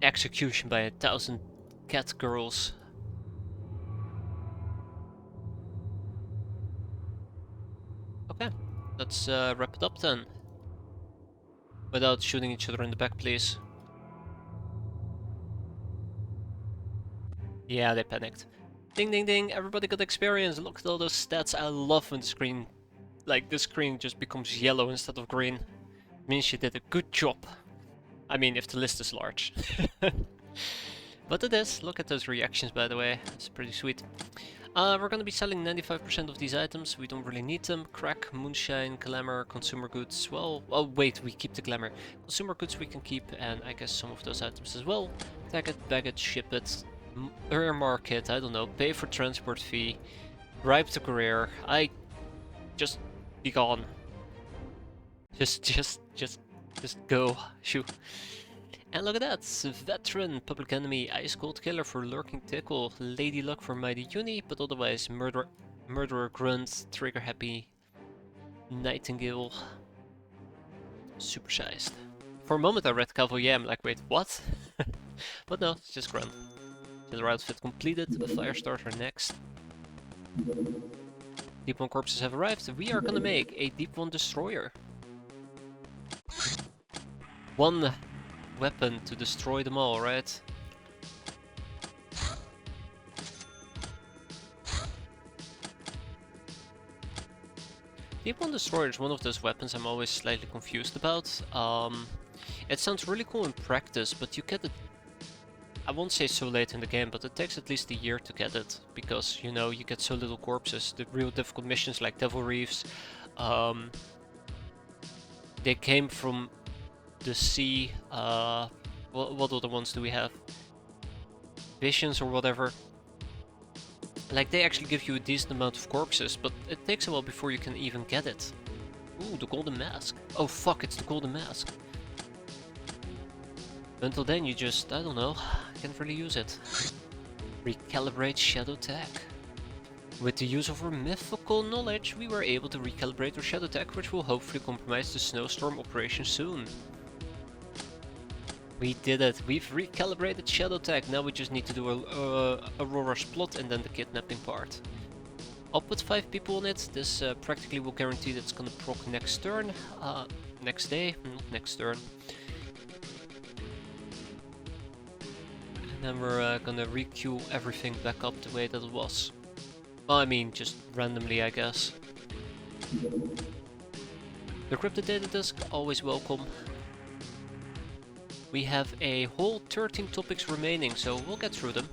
Execution by 1,000 cat girls. Okay, let's wrap it up then. Without shooting each other in the back, please. Yeah, they panicked. Ding ding ding, everybody got experience. Look at all those stats. I love when the screen, like the screen just becomes yellow instead of green. It means you did a good job. I mean, if the list is large. But it is. Look at those reactions, by the way. It's pretty sweet. We're gonna be selling 95% of these items. We don't really need them. Crack, moonshine, glamour, consumer goods. Well, oh wait, we keep the glamour. Consumer goods we can keep, and I guess some of those items as well. Tag it, bag it, ship it, mark it, I don't know, pay for transport fee, bribe to courier. Just be gone. Just go. Shoo. And look at that, veteran, public enemy, ice cold killer for lurking tickle, lady luck for mighty uni, but otherwise murderer grunt, trigger happy, nightingale, supersized. For a moment I read cavalry, I'm like, wait, what? But no, it's just grunt. Killer outfit completed, a fire starter next. Deep 1 corpses have arrived. We are gonna make a Deep 1 destroyer. One weapon to destroy them all, right? Deep 1 destroyer is one of those weapons I'm always slightly confused about. It sounds really cool in practice, but you get it, I won't say so late in the game, but it takes at least a year to get it, because, you know, you get so little corpses. The real difficult missions like Devil Reefs, they came from the sea. What other ones do we have? Visions or whatever. Like, they actually give you a decent amount of corpses, but it takes a while before you can even get it. Ooh, the golden mask. Oh fuck, it's the golden mask. Until then you just, I don't know, can't really use it. Recalibrate shadowtech. With the use of our mythical knowledge, we were able to recalibrate our shadowtech, which will hopefully compromise the snowstorm operation soon. We did it, we've recalibrated shadowtech, now we just need to do Aurora's plot and then the kidnapping part. I'll put 5 people on it, this practically will guarantee that it's gonna proc next turn, next day, not next turn. And then we're gonna requeue everything back up the way that it was. Well, I mean, just randomly, I guess. The cryptid data disk, always welcome. We have a whole 13 topics remaining, so we'll get through them.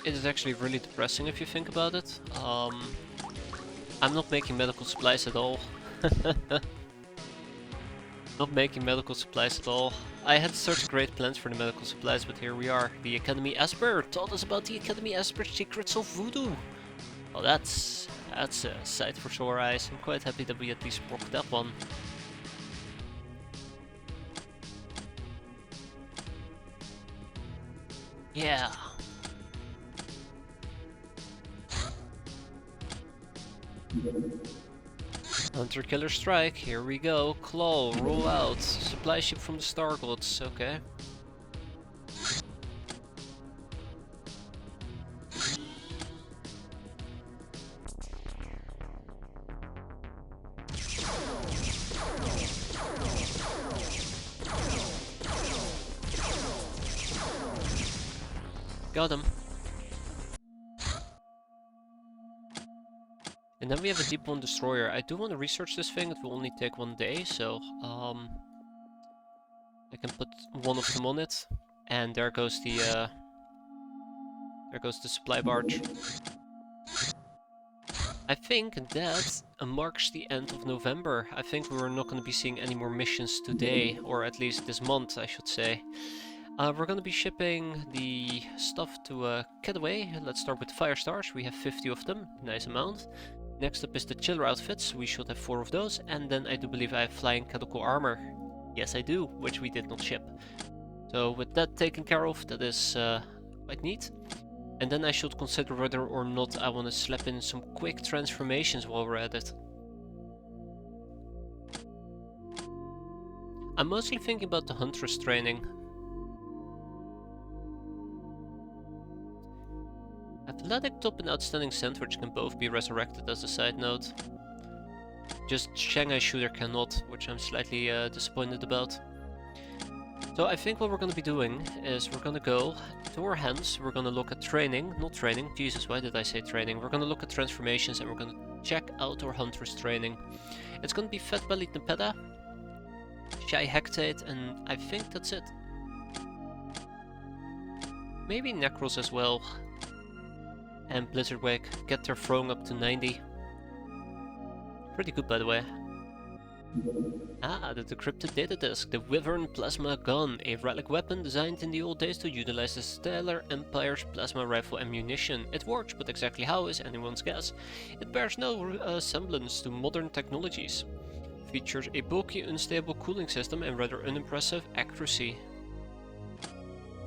It is actually really depressing if you think about it. I'm not making medical supplies at all. Not making medical supplies at all. I had such great plans for the medical supplies, but here we are. The Academy Esper told us about the Academy Esper secrets of voodoo. Well, that's a sight for sore eyes. I'm quite happy that we at least broke that one. Yeah. Hunter Killer Strike, here we go. Claw, roll out. Supply ship from the Star Gods, okay. Got him. And then we have a Deep 1 destroyer. I do want to research this thing, it will only take 1 day, so I can put one of them on it. And there goes the supply barge. I think that marks the end of November. I think we're not going to be seeing any more missions today, or at least this month, I should say. We're going to be shipping the stuff to Getaway. Let's start with the Fire Stars. We have 50 of them, nice amount. Next up is the Chiller outfits, we should have 4 of those, and then I do believe I have Flying Calico Armor. Yes I do, which we did not ship. So with that taken care of, that is quite neat. And then I should consider whether or not I want to slap in some quick transformations while we're at it. I'm mostly thinking about the hunter's training. Athletic top and outstanding sandwich can both be resurrected as a side note. Just Shanghai shooter cannot, which I'm slightly disappointed about. So I think what we're going to be doing is we're going to go to our hands, we're going to look at training, not training, Jesus, why did I say training? We're going to look at transformations and we're going to check out our hunter's training. It's going to be Fat Bellied Nepeta, Shy Hectate, and I think that's it. Maybe Necros as well. And Blizzard Wake, get their throwing up to 90. Pretty good by the way. Ah, the decrypted data disk, the Wyvern Plasma Gun, a relic weapon designed in the old days to utilize the Stellar Empire's plasma rifle ammunition. It works, but exactly how is anyone's guess. It bears no semblance to modern technologies. Features a bulky, unstable cooling system and rather unimpressive accuracy.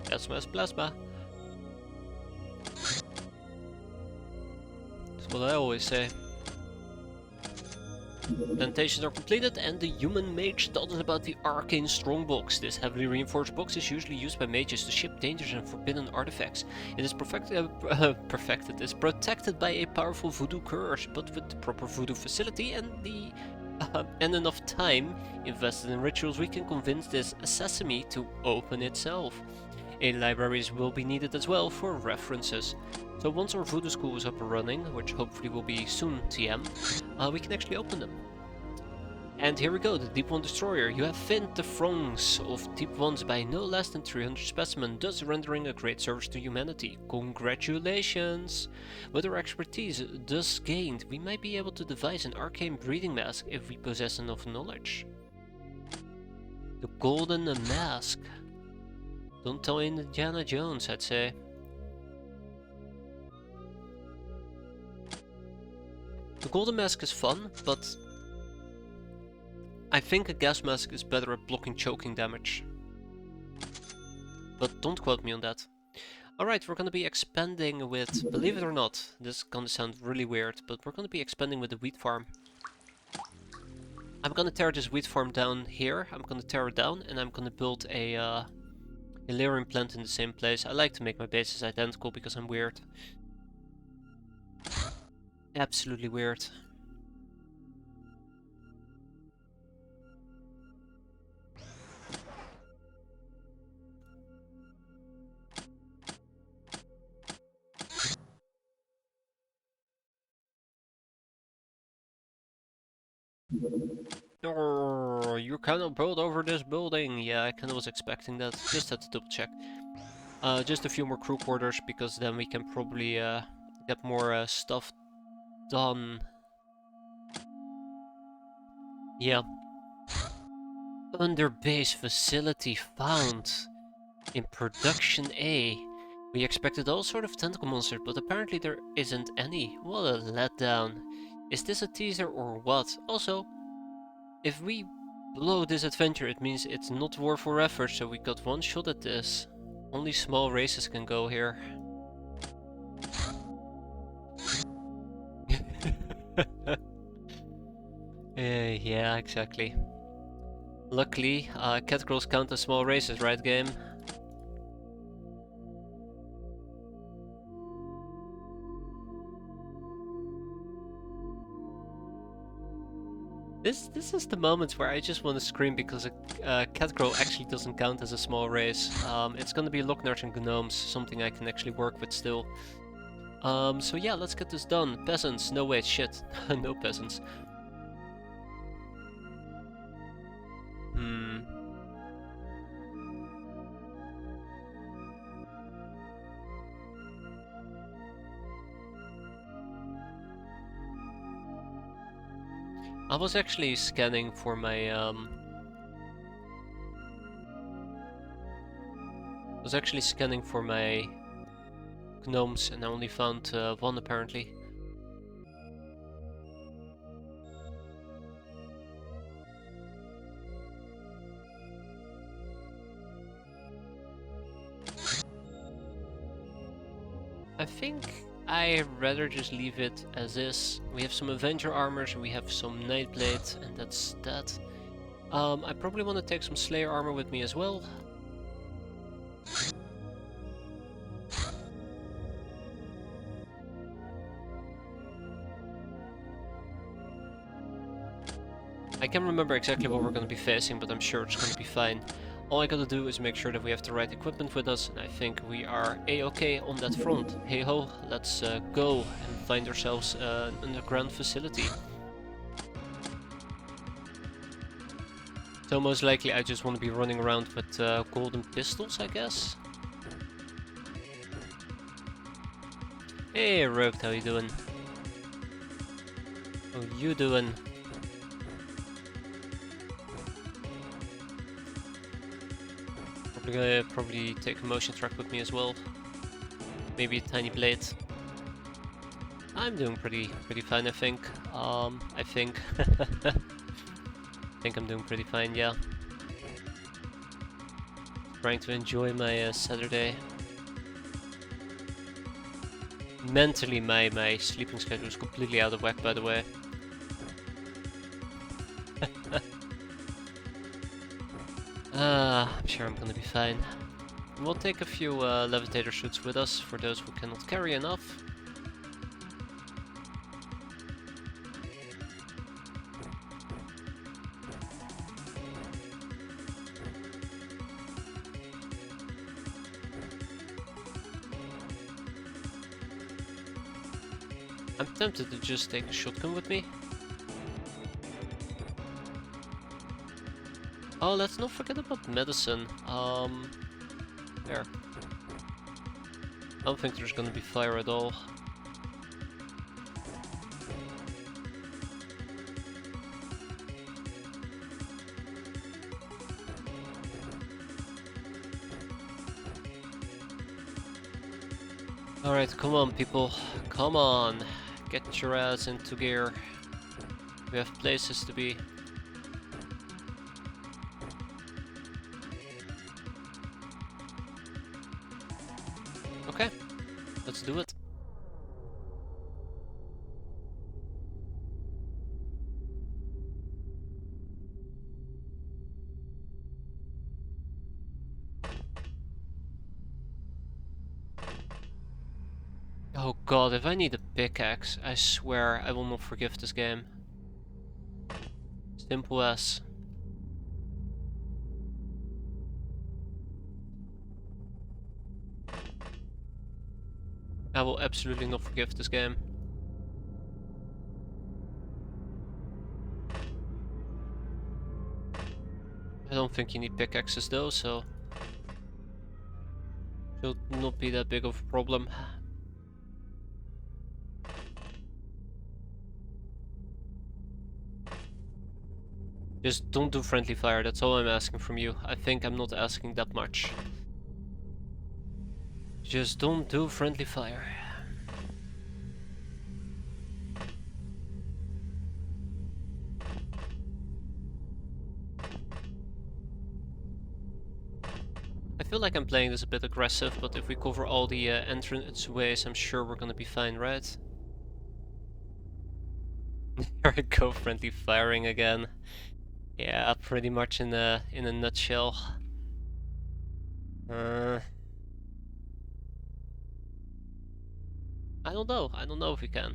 Plasma is plasma. That's what I always say. Plantations are completed and the human mage told us about the arcane strongbox. This heavily reinforced box is usually used by mages to ship dangerous and forbidden artifacts. It is is protected by a powerful voodoo curse, but with the proper voodoo facility and enough time invested in rituals, we can convince this sesame to open itself. A library will be needed as well for references. So once our voodoo school is up and running, which hopefully will be soon TM, we can actually open them. And here we go, the Deep One Destroyer. You have thinned the throngs of Deep Ones by no less than 300 specimens, thus rendering a great service to humanity. Congratulations! With our expertise thus gained, we might be able to devise an arcane breathing mask if we possess enough knowledge. The Golden Mask. Don't tell Indiana Jones, I'd say. The Golden Mask is fun, but I think a gas mask is better at blocking choking damage. But don't quote me on that. Alright, we're gonna be expanding with, believe it or not, this is gonna sound really weird, but we're gonna be expanding with the wheat farm. I'm gonna tear this wheat farm down here, I'm gonna tear it down, and I'm gonna build a Illyrian plant in the same place. I like to make my bases identical because I'm weird. Absolutely weird. Oh, you cannot build over this building. Yeah, I kinda was expecting that. Just had to double check. Just a few more crew quarters, because then we can probably get more stuff done. Yeah. Underbase facility found. In production A. We expected all sort of tentacle monsters, but apparently there isn't any. What a letdown. Is this a teaser or what? Also, if we blow this adventure, it means it's not worth our effort, so we got one shot at this. Only small races can go here. Yeah, exactly. Luckily, cat girls count as small races, right game? This is the moments where I just want to scream because a cat girl actually doesn't count as a small race. It's gonna be Locknards and Gnomes, something I can actually work with still. So yeah, let's get this done. Peasants, no wait, shit. No peasants. I was actually scanning for my gnomes and I only found one apparently. I think I'd rather just leave it as is. We have some Avenger armors and we have some Nightblade, and that's that. I probably want to take some Slayer armor with me as well. I can't remember exactly what we're going to be facing, but I'm sure it's going to be fine. All I gotta do is make sure that we have the right equipment with us, and I think we are a-okay on that front. Hey ho, let's go and find ourselves an underground facility. So most likely I just want to be running around with golden pistols, I guess. Hey Rogue, how you doing? How you doing? Probably take a motion track with me as well. Maybe a tiny blade. I'm doing pretty fine, I think. I think I'm doing pretty fine, yeah. Trying to enjoy my Saturday. Mentally, my sleeping schedule is completely out of whack, by the way. I'm sure I'm gonna be fine. We'll take a few levitator suits with us for those who cannot carry enough. I'm tempted to just take a shotgun with me. Oh, let's not forget about medicine. There. I don't think there's gonna be fire at all. Alright, come on people. Come on. Get your ass into gear. We have places to be. Okay, let's do it. Oh god, if I need a pickaxe, I swear I will not forgive this game. Simple as. I will absolutely not forgive this game. I don't think you need pickaxes though, so should not be that big of a problem. Just don't do friendly fire, that's all I'm asking from you. I think I'm not asking that much. Just don't do friendly fire. I feel like I'm playing this a bit aggressive, but if we cover all the entrance ways, I'm sure we're gonna be fine, right? Here I go, friendly firing again. Yeah, pretty much in a nutshell. I don't know if we can.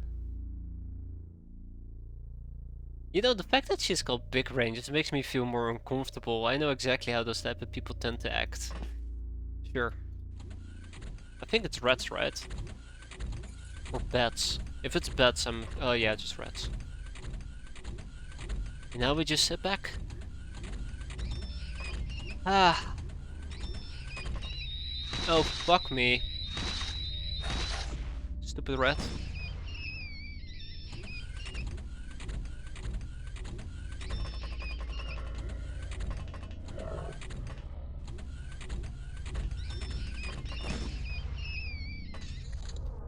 You know, the fact that she's called big range, it makes me feel more uncomfortable. I know exactly how those type of people tend to act. Sure. I think it's rats, right? Or bats. If it's bats, oh yeah, just rats. And now we just sit back. Ah. Oh, fuck me. Stupid rat.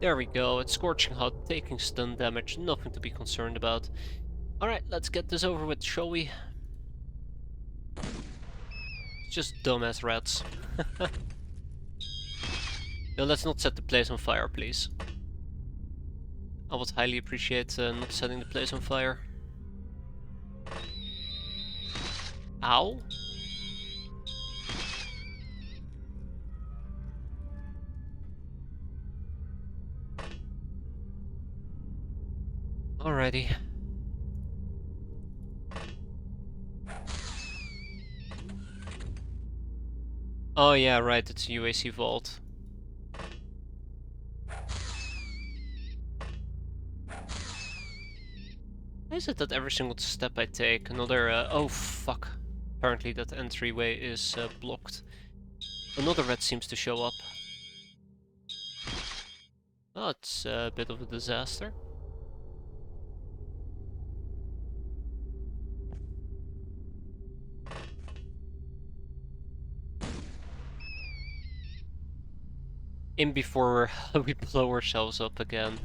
There we go, it's scorching hot, taking stun damage, nothing to be concerned about. Alright, let's get this over with, shall we? It's just dumbass rats. No, let's not set the place on fire, please. I would highly appreciate not setting the place on fire. Ow. Alrighty. Oh yeah, right, it's a UAC vault. Why is it that every single step I take, another... oh fuck. Apparently that entryway is blocked. Another red seems to show up. Oh, it's a bit of a disaster. In before we blow ourselves up again.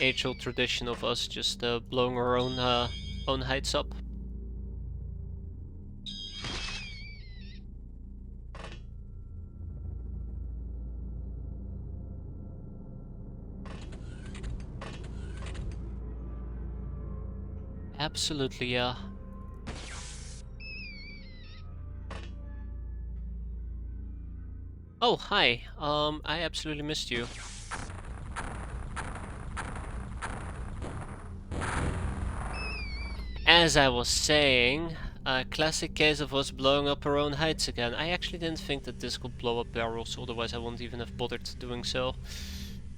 Age-old tradition of us just blowing our own heights up. Absolutely, yeah. Oh, hi. I absolutely missed you. As I was saying, a classic case of us blowing up our own heights again. I actually didn't think that this could blow up barrels, otherwise I wouldn't even have bothered doing so.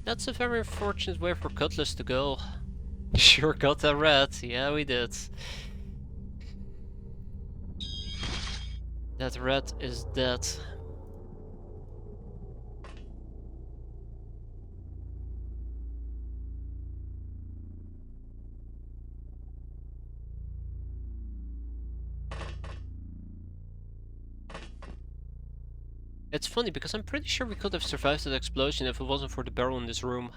That's a very unfortunate way for Cutlass to go. Sure got that rat, yeah we did. That rat is dead. It's funny because I'm pretty sure we could have survived that explosion if it wasn't for the barrel in this room.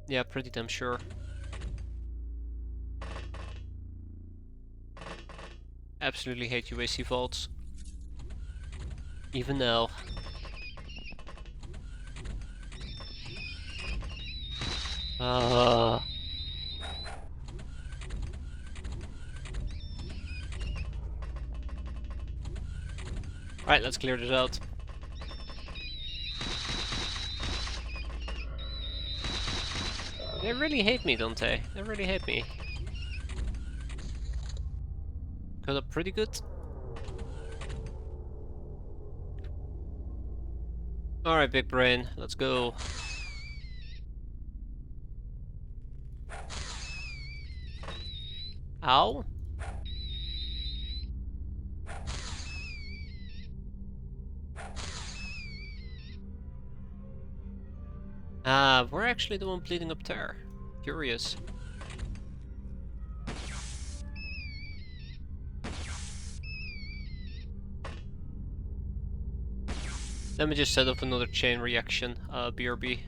Yeah, pretty damn sure. Absolutely hate UAC vaults. Even now. Alright, let's clear this out. They really hate me, don't they? They really hate me. Got up pretty good. Alright, big brain, let's go. Ow? Ah, we're actually the one bleeding up there. Curious. Let me just set up another chain reaction, BRB.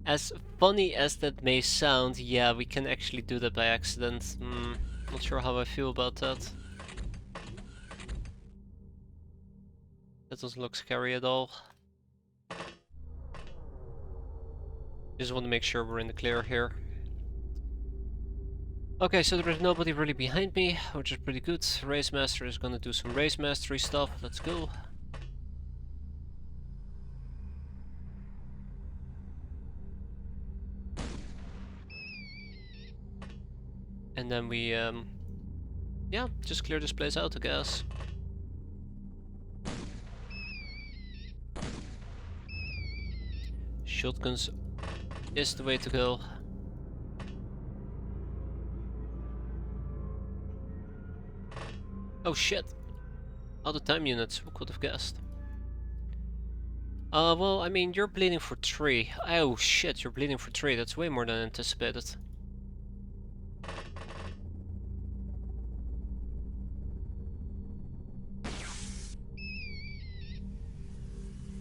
As funny as that may sound, yeah, we can actually do that by accident. Not sure how I feel about that. That doesn't look scary at all. Just want to make sure we're in the clear here. Okay, so there is nobody really behind me, which is pretty good. Race Master is gonna do some race mastery stuff. Let's go. And then we, yeah, just clear this place out, I guess. Shotguns is the way to go. Oh shit! Out of time units, who could have guessed? Well, I mean, you're bleeding for 3. Oh shit, you're bleeding for 3, that's way more than anticipated.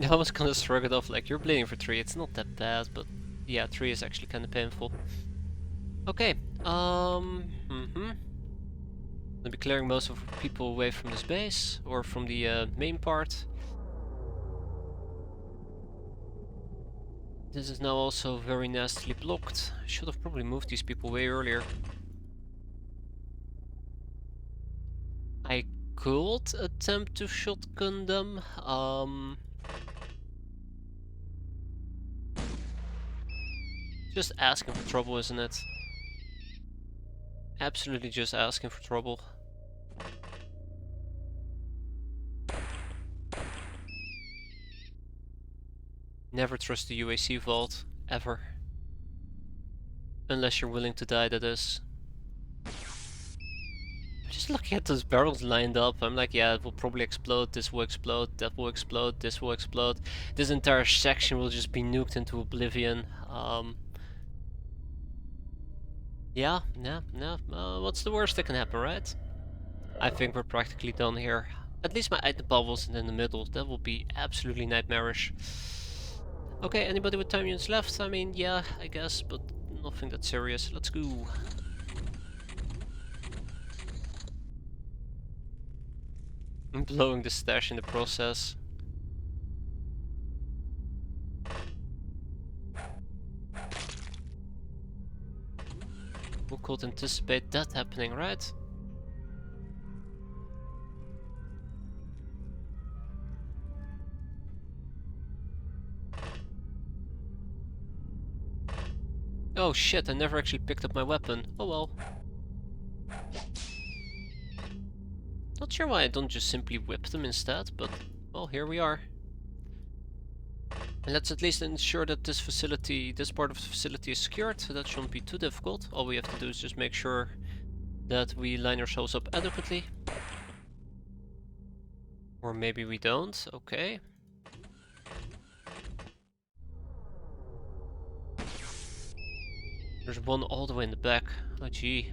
I was gonna shrug it off like, you're bleeding for 3, it's not that bad, but yeah, 3 is actually kinda painful. Okay, I'll be clearing most of the people away from this base, or from the main part. This is now also very nastily blocked. I should have probably moved these people way earlier. I could attempt to shotgun them. Just asking for trouble, isn't it? Absolutely just asking for trouble. Never trust the UAC vault, ever. Unless you're willing to die, that is. I'm just looking at those barrels lined up. I'm like, yeah, it will probably explode, this will explode, that will explode, this will explode. This entire section will just be nuked into oblivion. Yeah, what's the worst that can happen, right? I think we're practically done here. At least my item bubble wasn't in the middle. That will be absolutely nightmarish. Okay, anybody with time units left? I mean, yeah, I guess, but nothing that serious. Let's go. I'm blowing the stash in the process. Who could anticipate that happening, right? Oh shit, I never actually picked up my weapon. Oh well. Not sure why I don't just simply whip them instead, but well, here we are. And let's at least ensure that this facility, this part of the facility is secured, so that shouldn't be too difficult. All we have to do is just make sure that we line ourselves up adequately. Or maybe we don't, okay. There's one all the way in the back, oh gee.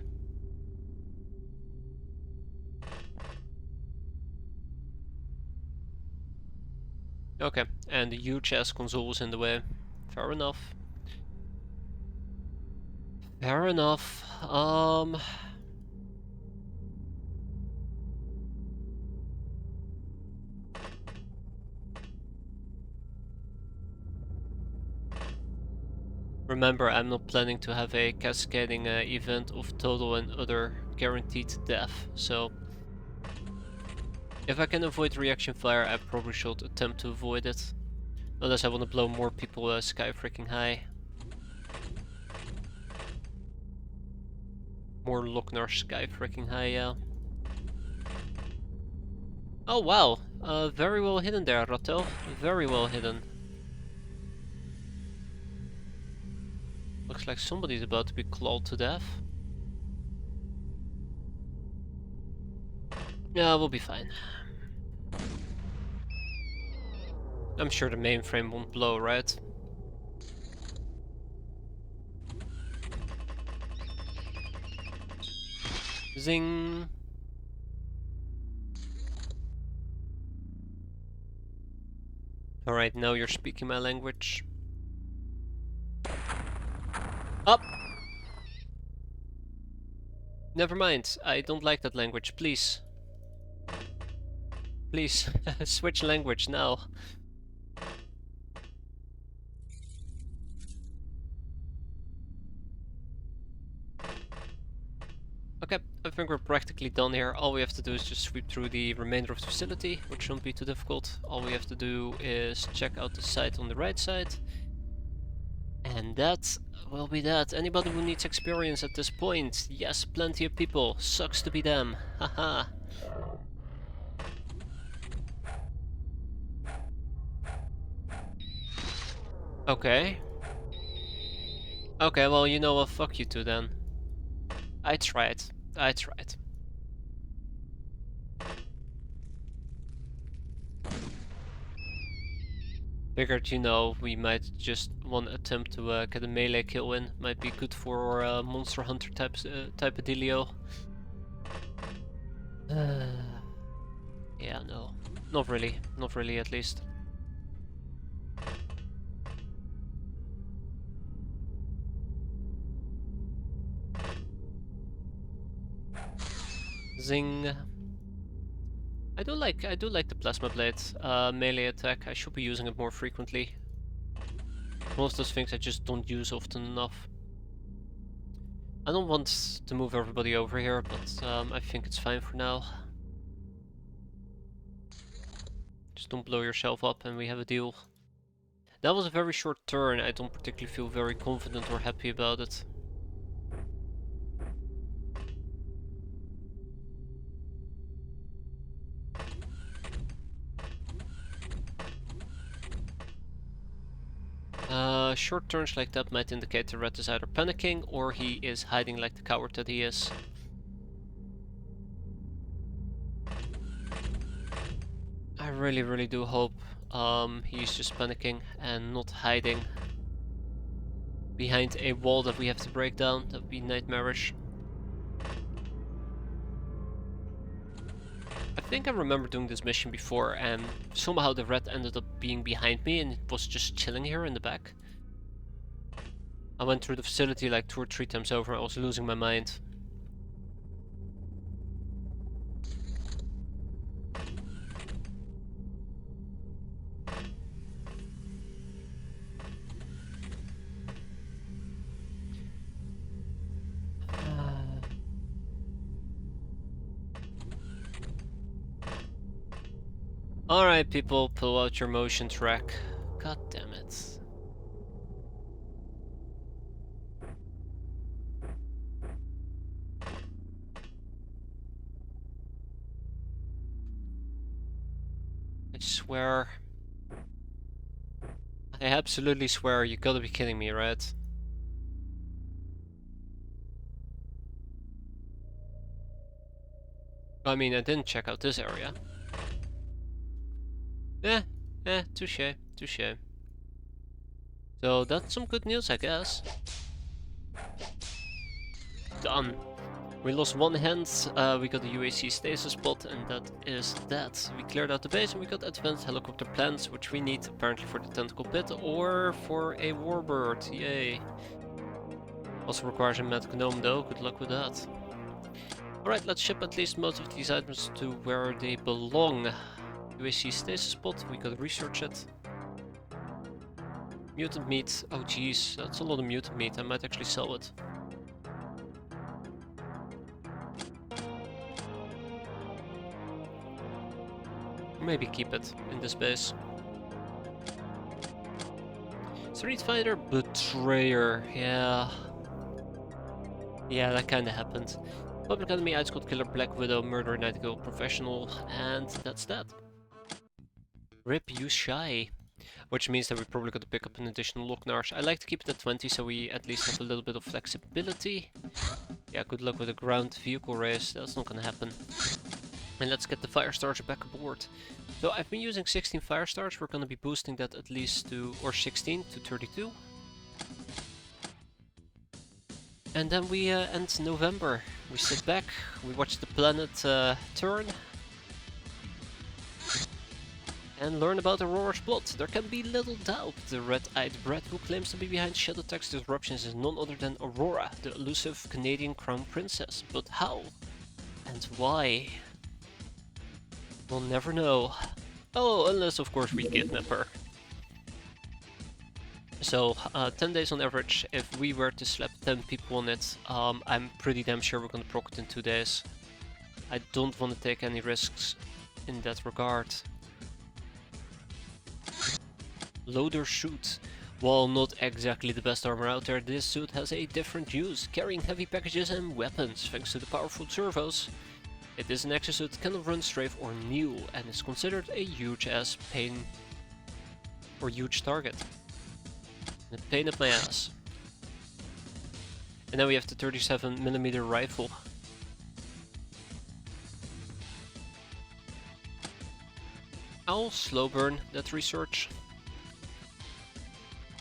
Okay, and the huge ass console is in the way. Fair enough. Fair enough. Remember, I'm not planning to have a cascading event of total and other guaranteed death, so if I can avoid reaction fire, I probably should attempt to avoid it. Unless I want to blow more people sky freaking high. More Lochnar sky freaking high, yeah. Oh wow, very well hidden there, Rattel. Very well hidden. Looks like somebody's about to be clawed to death. Yeah, we'll be fine. I'm sure the mainframe won't blow, right? Zing! Alright, now you're speaking my language. Up! Never mind, I don't like that language, please. Please, switch language now. Okay, I think we're practically done here. All we have to do is just sweep through the remainder of the facility, which shouldn't be too difficult. All we have to do is check out the site on the right side. And that will be that. Anybody who needs experience at this point? Yes, plenty of people. Sucks to be them. Haha. Okay. Okay, well, you know what? Fuck you two then. I tried. I tried. Figured, you know, we might just one attempt to get a melee kill in. Might be good for Monster Hunter type of dealio. Yeah, no. Not really. Not really, at least. Zing. I do like the plasma blade melee attack. I should be using it more frequently. One of those things I just don't use often enough. I don't want to move everybody over here, but I think it's fine for now. Just don't blow yourself up and we have a deal. That was a very short turn. I don't particularly feel very confident or happy about it. Short turns like that might indicate the rat is either panicking or he is hiding like the coward that he is. I really do hope he's just panicking and not hiding behind a wall that we have to break down. That would be nightmarish. I think I remember doing this mission before and somehow the rat ended up being behind me and it was just chilling here in the back. I went through the facility like 2 or 3 times over and I was losing my mind. Alright people, pull out your motion track. God damn it. I swear. I absolutely swear, you gotta be kidding me, right? I mean, I didn't check out this area. Touche, touche. So that's some good news, I guess. Done. We lost one hand, we got the UAC stasis spot, and that is that. We cleared out the base and we got advanced helicopter plans, which we need apparently for the tentacle pit or for a warbird. Yay. Also requires a medical gnome though, good luck with that. Alright, let's ship at least most of these items to where they belong. UAC stasis spot, we gotta research it. Mutant meat, oh jeez, that's a lot of mutant meat, I might actually sell it. Maybe keep it in this base. Street Fighter Betrayer, yeah. Yeah, that kinda happened. Public Enemy, Ice Cold Killer, Black Widow, Murderer, Nightingale, Professional, and that's that. Rip you shy. Which means that we probably got to pick up an additional Locknars. I like to keep it at 20 so we at least have a little bit of flexibility. Yeah, good luck with a ground vehicle race, that's not gonna happen. And let's get the Firestarter back aboard. So I've been using 16 Firestars, we're gonna be boosting that at least to, or 16 to 32. And then we end November. We sit back, we watch the planet turn. And learn about Aurora's plot. There can be little doubt the red-eyed brat who claims to be behind shadowtech's disruptions is none other than Aurora, the elusive Canadian crown princess. But how? And why? We'll never know. Oh, unless of course we kidnap her. So, 10 days on average. If we were to slap 10 people on it, I'm pretty damn sure we're gonna proc it in 2 days. I don't want to take any risks in that regard. Loader suit. While not exactly the best armor out there, this suit has a different use, carrying heavy packages and weapons thanks to the powerful servos. It is an exosuit that cannot run, strafe or kneel, and is considered a huge ass pain or huge target. A pain up my ass. And then we have the 37mm rifle. I'll slow burn that research.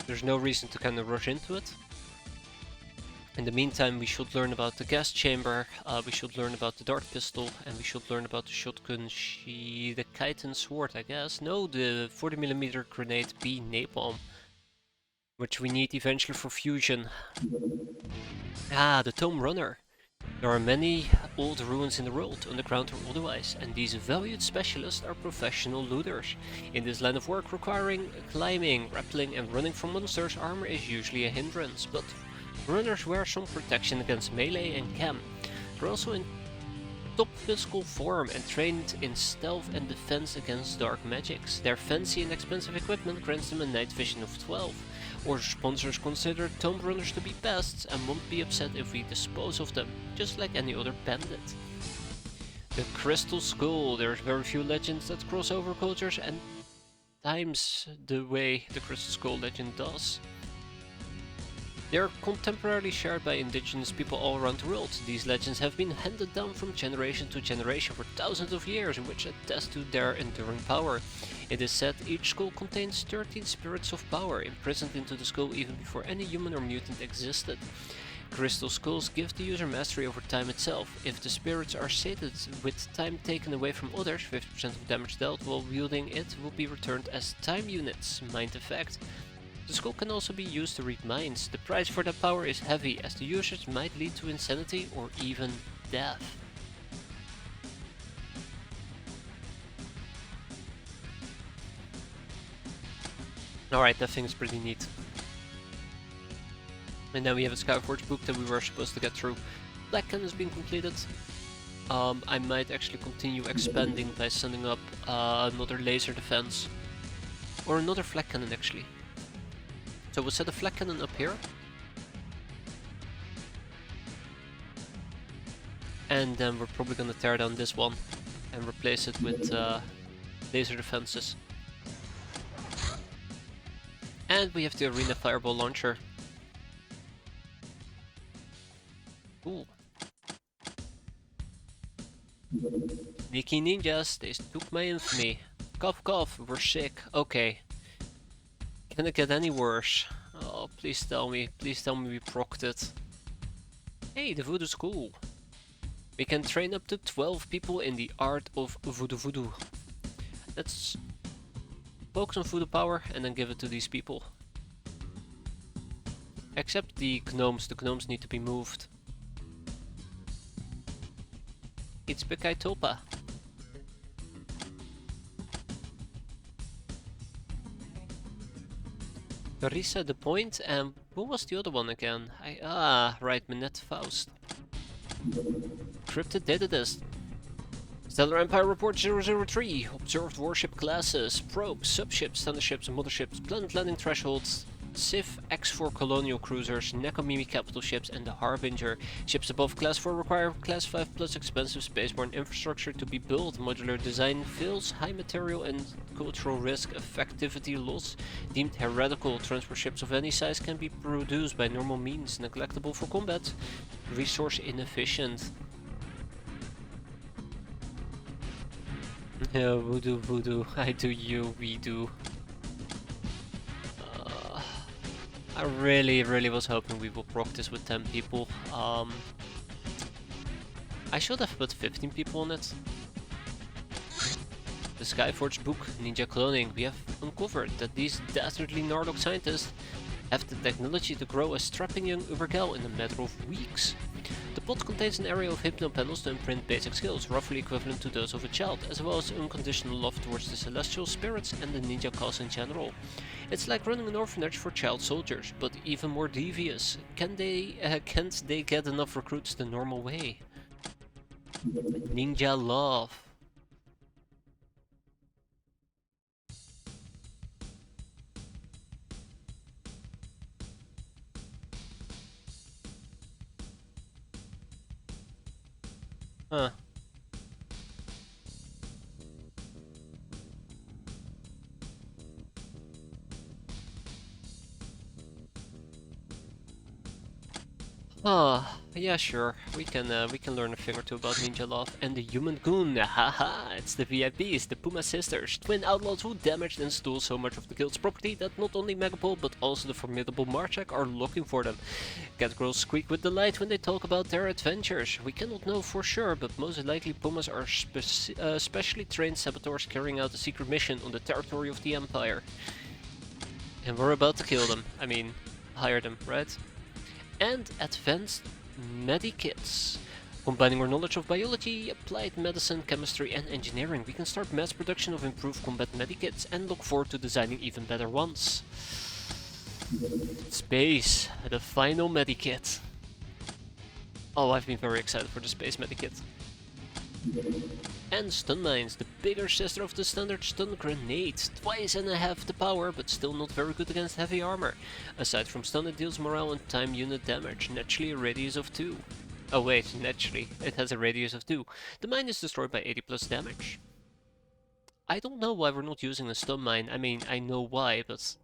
There's no reason to kind of rush into it. In the meantime, we should learn about the gas chamber, we should learn about the dart pistol, and we should learn about the shotgun the chitin sword, I guess. No, the 40mm grenade B napalm, which we need eventually for fusion. Ah, the tome runner. There are many old ruins in the world, underground or otherwise, and these valued specialists are professional looters. In this line of work requiring climbing, rappelling and running from monsters, armor is usually a hindrance, but runners wear some protection against melee and chem. They're also in top physical form and trained in stealth and defense against dark magics. Their fancy and expensive equipment grants them a night vision of 12. Our sponsors consider tomb runners to be pests and won't be upset if we dispose of them, just like any other bandit. The Crystal Skull. There's very few legends that cross over cultures and times the way the Crystal Skull legend does. They are contemporarily shared by indigenous people all around the world. These legends have been handed down from generation to generation for thousands of years, which attest to their enduring power. It is said each skull contains 13 spirits of power, imprisoned into the skull even before any human or mutant existed. Crystal skulls give the user mastery over time itself. If the spirits are sated with time taken away from others, 50% of damage dealt while wielding it will be returned as time units, mind effect. The skull can also be used to read minds. The price for that power is heavy, as the usage might lead to insanity or even death. Alright, that thing is pretty neat. And then we have a Skyforge book that we were supposed to get through. Black Cannon has been completed. I might actually continue expanding by sending up another laser defense. Or another flak cannon actually. So we'll set a flak cannon up here. And then we're probably gonna tear down this one and replace it with laser defenses. And we have the arena fireball launcher. Cool. Sneaky ninjas, they took my infamy. Cough cough, we're sick. Okay. Can it get any worse? Oh, please tell me we procced it. Hey, the voodoo school. We can train up to 12 people in the art of voodoo. Let's focus on voodoo power and then give it to these people. Except the gnomes need to be moved. It's Bekaitolpa. Carissa the Point, and who was the other one again? Right, Minette Faust. Cryptid Data Test. Stellar Empire Report 003. Observed warship classes, probes, subships, thunder ships, motherships, planet landing thresholds, Civ X4 colonial cruisers, Nekomimi capital ships, and the Harbinger. Ships above class 4 require class 5 plus expensive spaceborne infrastructure to be built. Modular design fails, high material and cultural risk, effectivity loss. Deemed heretical, transport ships of any size can be produced by normal means. Neglectable for combat. Resource inefficient. Voodoo, I do you, we do. I really was hoping we will proc this with 10 people. I should have put 15 people on it. The Skyforge book, Ninja Cloning. We have uncovered that these dastardly Nardok scientists have the technology to grow a strapping young Ubergal in a matter of weeks. The pod contains an area of hypno panels to imprint basic skills, roughly equivalent to those of a child, as well as unconditional love towards the celestial spirits and the ninja cause in general. It's like running an orphanage for child soldiers, but even more devious. Can't they get enough recruits the normal way? Ninja love. Huh. Yeah, sure. We can learn a thing or two about ninja love and the human goon. Haha, it's the VIPs, the Puma sisters, twin outlaws who damaged and stole so much of the guild's property that not only Megapol but also the formidable Marchak are looking for them. Cat girls squeak with delight when they talk about their adventures. We cannot know for sure, but most likely Pumas are specially trained saboteurs carrying out a secret mission on the territory of the Empire. And we're about to kill them. I mean, hire them, right? And advanced medikits. Combining our knowledge of biology, applied medicine, chemistry and engineering, we can start mass production of improved combat medikits and look forward to designing even better ones. Space, the final medikit. Oh, I've been very excited for the space medikit. And stun mines, the bigger sister of the standard stun grenade. Twice and a half the power, but still not very good against heavy armor. Aside from stun, it deals morale and time unit damage, naturally a radius of 2. Oh wait, naturally, it has a radius of 2. The mine is destroyed by 80 plus damage. I don't know why we're not using a stun mine. I mean, I know why, but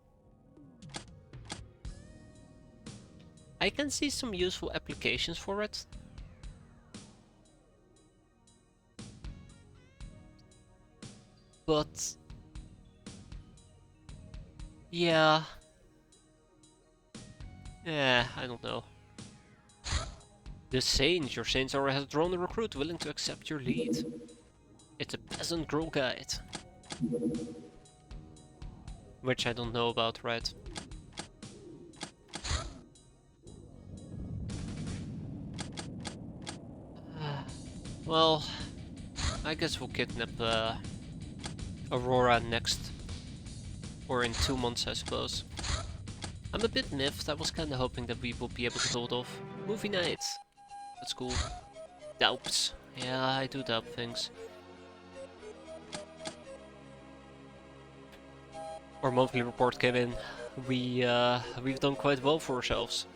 I can see some useful applications for it. But yeah. I don't know. The Saint. Your Saint already has drawn a recruit willing to accept your lead. It's a peasant girl guide. Which I don't know about, right? Well, I guess we'll kidnap Aurora next. Or in 2 months, I suppose. I'm a bit miffed. I was kinda hoping that we would be able to hold off. Movie night. That's cool. Doubts. Yeah, I do doubt things. Our monthly report came in. We've done quite well for ourselves.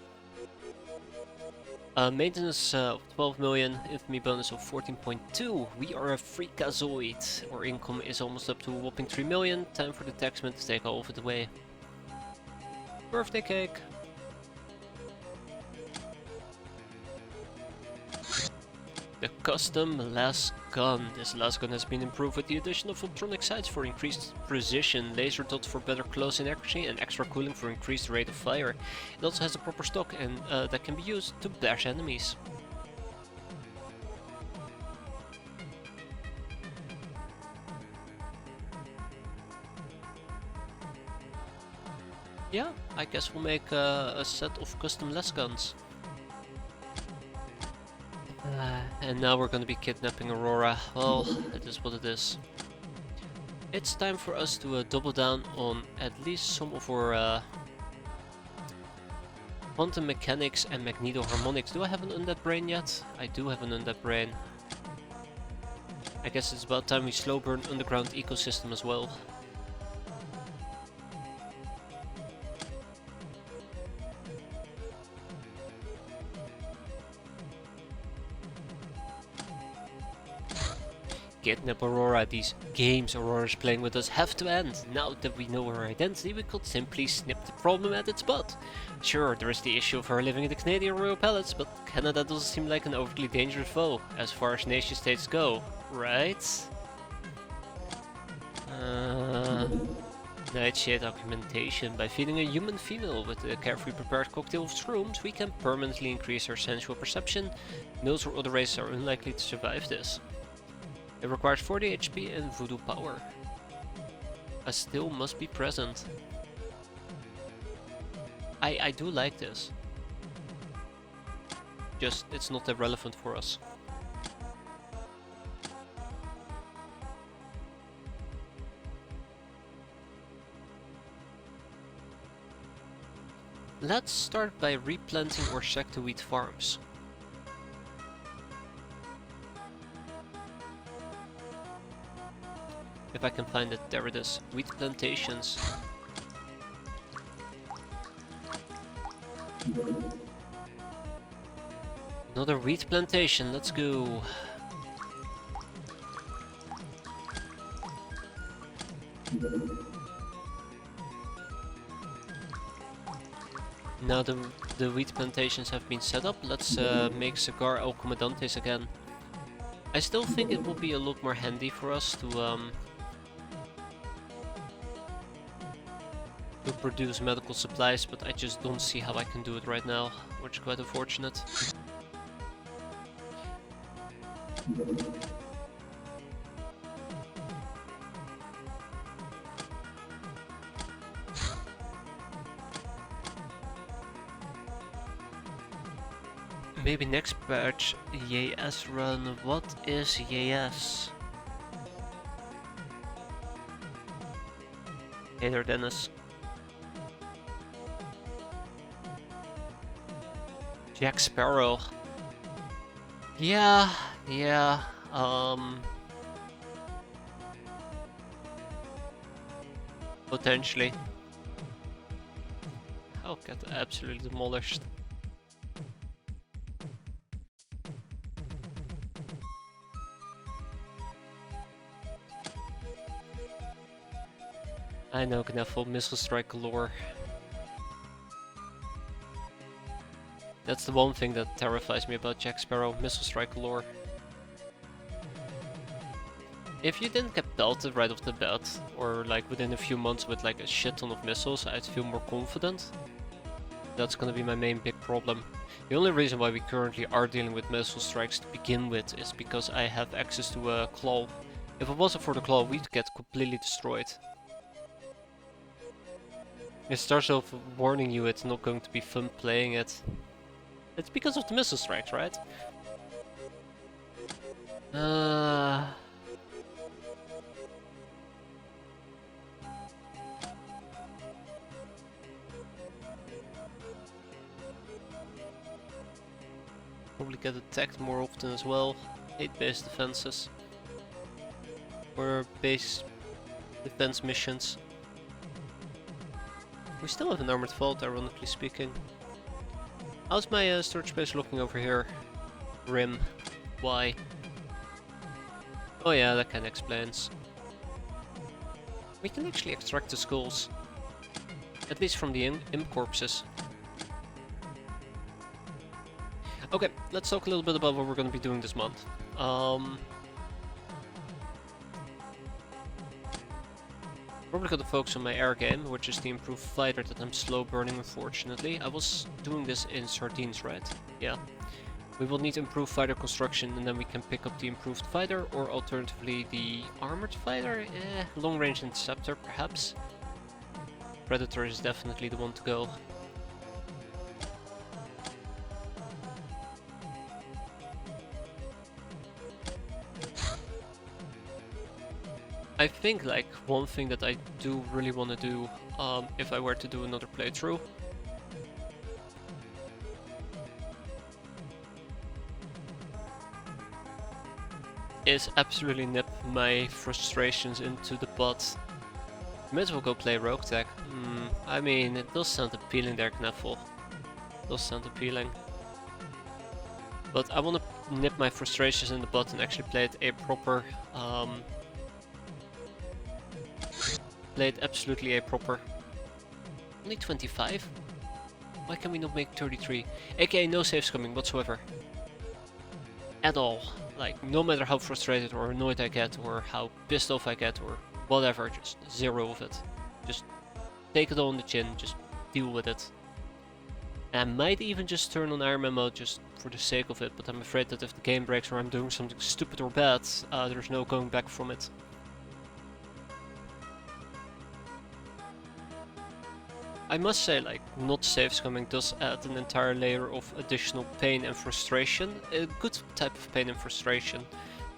Maintenance of 12 million, infamy bonus of 14.2. We are a freakazoid. Our income is almost up to a whopping 3 million. Time for the taxman to take all of it away. Birthday cake. The custom las gun. This las gun has been improved with the addition of optronic sights for increased precision, laser dots for better close-in accuracy, and extra cooling for increased rate of fire. It also has a proper stock and that can be used to bash enemies. Yeah, I guess we'll make a set of custom las guns. And now we're gonna be kidnapping Aurora. Well, it is what it is. It's time for us to double down on at least some of our quantum mechanics and magnetoharmonics. Do I have an undead brain yet? I do have an undead brain. I guess it's about time we slow burn underground ecosystem as well. Kidnap Aurora. These games Aurora's playing with us have to end. Now that we know her identity, we could simply snip the problem at its butt. Sure, there is the issue of her living in the Canadian Royal Palace, but Canada doesn't seem like an overly dangerous foe, as far as nation states go, right? Nightshade augmentation. By feeding a human female with a carefully prepared cocktail of shrooms, we can permanently increase her sensual perception. Males or other races are unlikely to survive this. It requires 40 HP and voodoo power. A still must be present. I do like this. Just, it's not that relevant for us. Let's start by replanting our sector-wheat farms. If I can find it, there it is. Wheat plantations. Another wheat plantation, let's go. Now the wheat plantations have been set up, let's make Cigar El Comandantes again. I still think it will be a lot more handy for us to produce medical supplies, but I just don't see how I can do it right now, which is quite unfortunate. Maybe next patch, YS run. What is YS? Hey there, Dennis. Jack Sparrow. Yeah. Potentially. I'll get absolutely demolished. I know, Knuffle, missile strike galore. That's the one thing that terrifies me about Jack Sparrow, missile strike galore. If you didn't get belted right off the bat, or like within a few months with like a shit ton of missiles, I'd feel more confident. That's gonna be my main big problem. The only reason why we currently are dealing with missile strikes to begin with is because I have access to a claw. If it wasn't for the claw, we'd get completely destroyed. It starts off warning you it's not going to be fun playing it. It's because of the missile strikes, right? Probably get attacked more often as well. Hate base defenses. Or base defense missions. We still have an armored vault, ironically speaking. How's my storage space looking over here? Rim. Why? Oh yeah, that kinda explains. We can actually extract the skulls. At least from the imp corpses. Okay, let's talk a little bit about what we're going to be doing this month. Probably going to focus on my air game, which is the improved fighter that I'm slow burning, unfortunately. I was doing this in Sardines, right? Yeah. We will need improved fighter construction, and then we can pick up the improved fighter, or alternatively the armored fighter? Long range interceptor, perhaps. Predator is definitely the one to go. I think like one thing that I do really want to do if I were to do another playthrough is absolutely nip my frustrations into the butt. Might as well go play Rogue Tech. I mean, it does sound appealing there, Knuffle. It does sound appealing. But I want to nip my frustrations in the butt and actually play it a proper played absolutely a proper. Only 25? Why can we not make 33? AKA no saves coming whatsoever. At all. Like, no matter how frustrated or annoyed I get, or how pissed off I get, or whatever, just zero of it. Just take it all on the chin, just deal with it. And I might even just turn on Iron Man mode just for the sake of it, but I'm afraid that if the game breaks or I'm doing something stupid or bad, there's no going back from it. I must say, like, not saves coming does add an entire layer of additional pain and frustration. A good type of pain and frustration.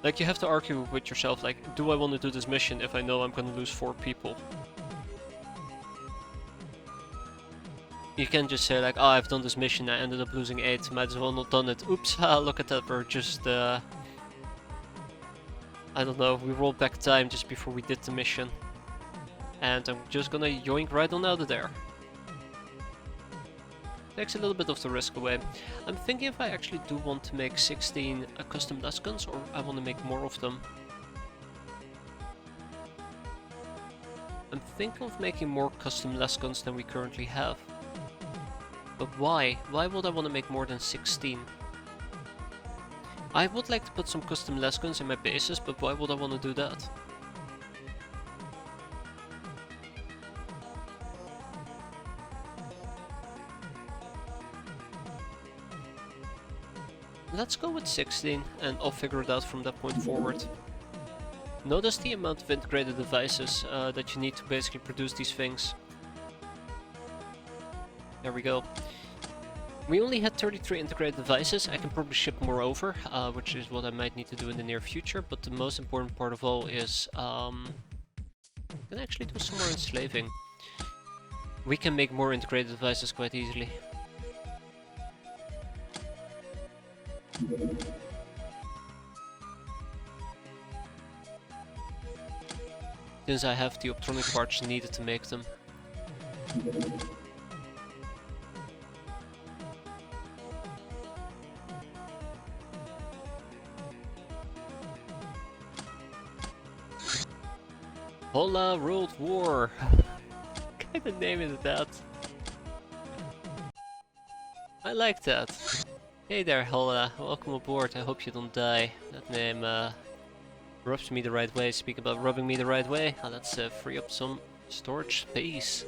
Like, you have to argue with yourself, like, do I want to do this mission if I know I'm gonna lose 4 people? You can't just say like, oh, I've done this mission, I ended up losing 8, might as well not done it. Oops, look at that, we're just, I don't know, we rolled back time just before we did the mission. And I'm just gonna yoink right on out of there. Takes a little bit of the risk away. I'm thinking if I actually do want to make 16 custom last guns, or I want to make more of them. I'm thinking of making more custom last guns than we currently have. But why? Why would I want to make more than 16? I would like to put some custom last guns in my bases, but why would I want to do that? Let's go with 16 and I'll figure it out from that point forward. Notice the amount of integrated devices that you need to basically produce these things. There we go. We only had 33 integrated devices. I can probably ship more over, which is what I might need to do in the near future, but the most important part of all is I can actually do some more enslaving. We can make more integrated devices quite easily. Since I have the optronic parts needed to make them. Hola World War! What kind of name is that? I like that. Hey there, Hola. Welcome aboard. I hope you don't die. That name rubs me the right way. Speak about rubbing me the right way. Let's free up some storage space.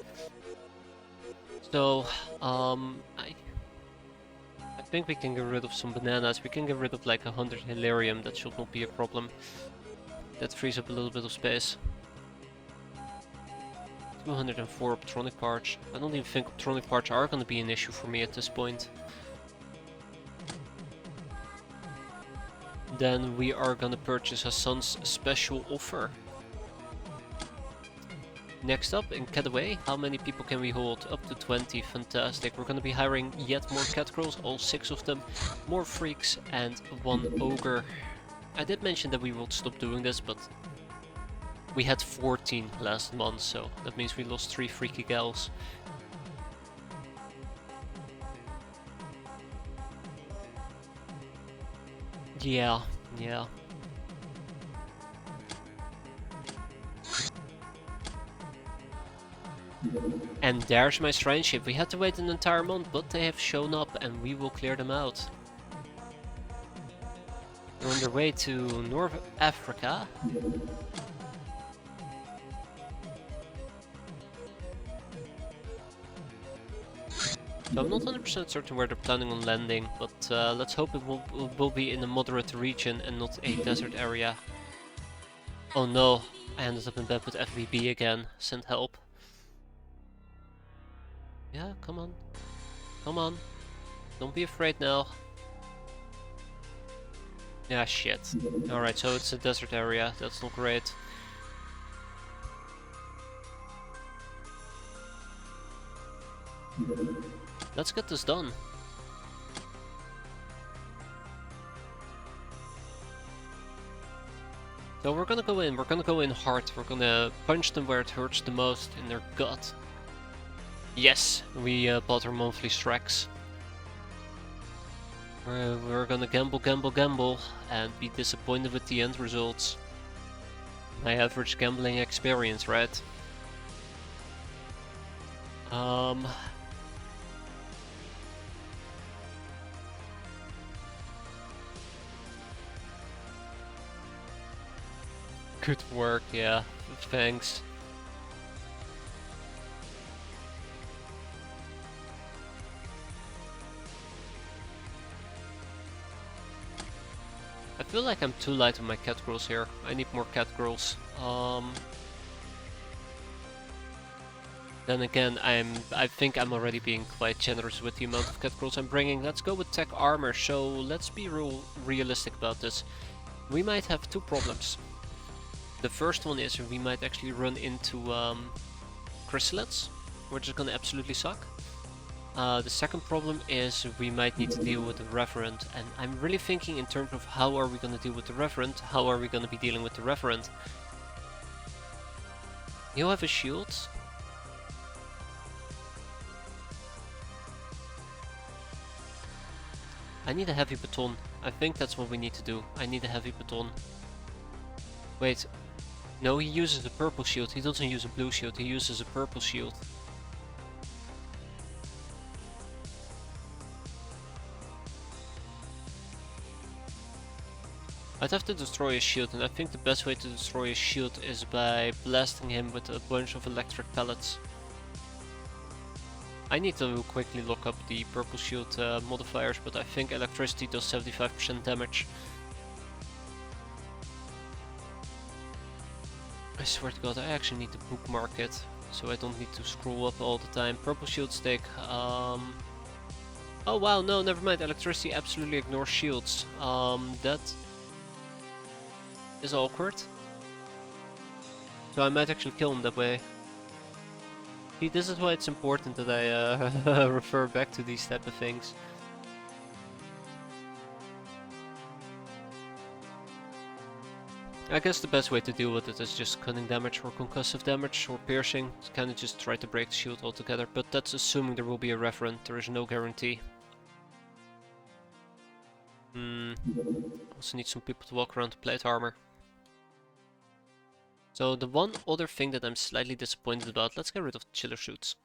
So, I think we can get rid of some bananas. We can get rid of like 100 hilarium. That should not be a problem. That frees up a little bit of space. 204 optronic parts. I don't even think optronic parts are going to be an issue for me at this point. Then we are gonna purchase Hassan's special offer. Next up, in Cataway, how many people can we hold? Up to 20, fantastic. We're gonna be hiring yet more cat girls, all 6 of them, more freaks and 1 ogre. I did mention that we would stop doing this, but we had 14 last month, so that means we lost 3 freaky gals. Yeah. And there's my shrine ship. We had to wait an entire month, but they have shown up and we will clear them out. They're on their way to North Africa. So I'm not 100% certain where they're planning on landing, but let's hope it will be in a moderate region and not a desert area. Oh no, I ended up in bed with FBB again. Send help. Yeah, come on. Come on. Don't be afraid now. Yeah, shit. Alright, so it's a desert area. That's not great. Let's get this done. So we're gonna go in hard, we're gonna punch them where it hurts the most, in their gut. Yes, we bought our monthly Shreks. We're gonna gamble, and be disappointed with the end results. My average gambling experience, right? Good work, yeah. Thanks. I feel like I'm too light on my cat girls here. I need more cat girls. Then again, I think I'm already being quite generous with the amount of cat girls I'm bringing. Let's go with tech armor. So let's be realistic about this. We might have 2 problems. The first one is we might actually run into chrysalids, which is gonna absolutely suck. The second problem is we might need to deal with the Reverend, and I'm really thinking in terms of how are we gonna deal with the Reverend, how are we gonna be dealing with the Reverend. You have a shield. I need a heavy baton. I think that's what we need to do. I need a heavy baton. Wait. No, he uses a purple shield. He doesn't use a blue shield. He uses a purple shield. I'd have to destroy his shield, and I think the best way to destroy his shield is by blasting him with a bunch of electric pellets. I need to quickly look up the purple shield modifiers, but I think electricity does 75% damage. I swear to god, I actually need to bookmark it, so I don't need to scroll up all the time. Purple shield stick, Oh wow, no, never mind. Electricity absolutely ignores shields. That is awkward. So I might actually kill him that way. See, this is why it's important that I refer back to these type of things. I guess the best way to deal with it is just cutting damage or concussive damage or piercing. Kind of just try to break the shield altogether, but that's assuming there will be a referent. There is no guarantee. Also need some people to walk around the plate armor. So the one other thing that I'm slightly disappointed about, let's get rid of the chiller suits.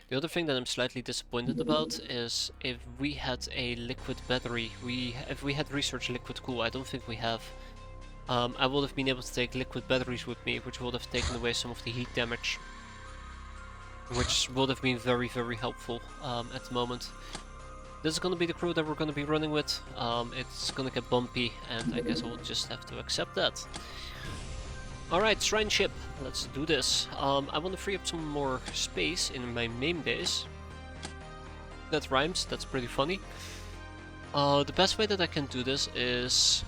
The other thing that I'm slightly disappointed about is if we had a liquid battery, if we had research liquid cool, I don't think we have. I would have been able to take liquid batteries with me, which would have taken away some of the heat damage. Which would have been very, very helpful at the moment. This is going to be the crew that we're going to be running with. It's going to get bumpy, and I guess we'll just have to accept that. Alright, Shrine Ship, let's do this. I want to free up some more space in my main base. That rhymes, that's pretty funny. The best way that I can do this is...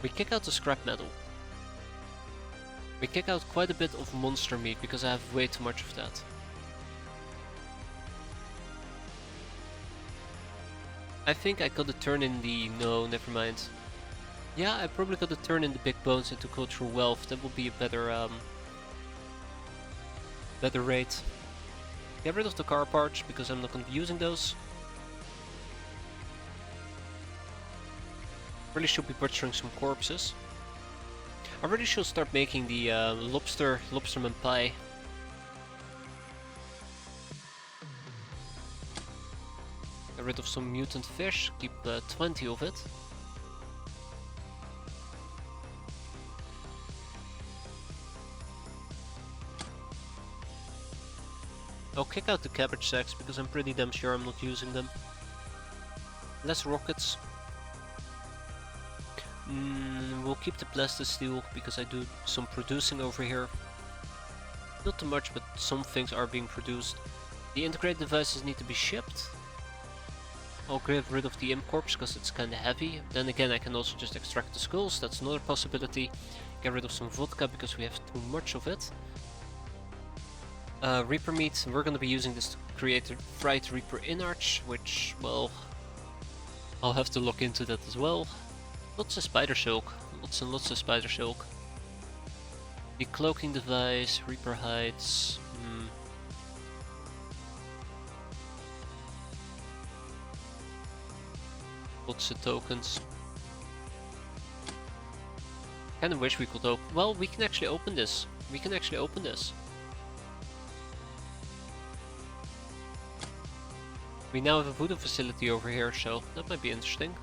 we kick out the scrap metal. We kick out quite a bit of monster meat, because I have way too much of that. I think I gotta turn in the... no, never mind. Yeah, I probably gotta turn in the big bones into cultural wealth. That will be a better, better rate. Get rid of the car parts, because I'm not gonna be using those. Really should be butchering some corpses. I really should start making the lobsterman pie. Get rid of some mutant fish, keep 20 of it. I'll kick out the cabbage sacks because I'm pretty damn sure I'm not using them. Less rockets. We'll keep the plastisteel because I do some producing over here. Not too much, but some things are being produced. The integrated devices need to be shipped. I'll get rid of the imp corpse because it's kinda heavy. Then again, I can also just extract the skulls, that's another possibility. Get rid of some vodka because we have too much of it. Reaper meat, we're gonna be using this to create a fried Reaper inarch, which, well, I'll have to look into that as well. Lots of spider silk, lots and lots of spider silk. The cloaking device, Reaper hides. Lots of tokens. Kinda wish we could open. Well, we can actually open this. We can actually open this. We now have a voodoo facility over here, so that might be interesting.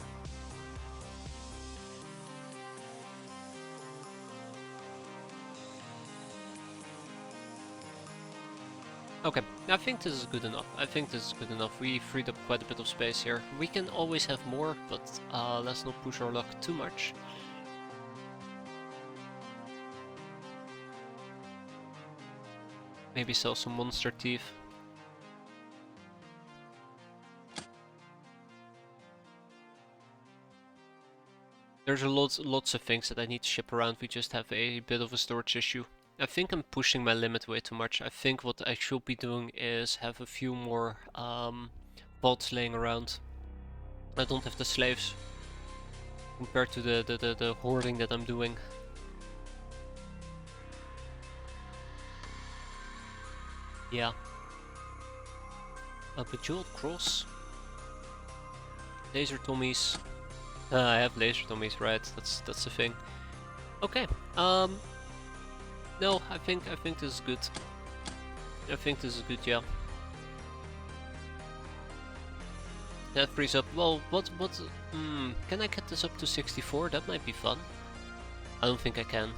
Okay, I think this is good enough. I think this is good enough. We freed up quite a bit of space here. We can always have more, but let's not push our luck too much. Maybe sell some monster teeth. There's lots of things that I need to ship around. We just have a bit of a storage issue. I think I'm pushing my limit way too much. I think what I should be doing is have a few more pods laying around. I don't have the slaves compared to the hoarding that I'm doing. Yeah. A bejeweled cross. Laser tummies. I have laser tummies, right? That's the thing. Okay. No, I think this is good. I think this is good, yeah. That frees up. Well, what? Can I get this up to 64? That might be fun. I don't think I can.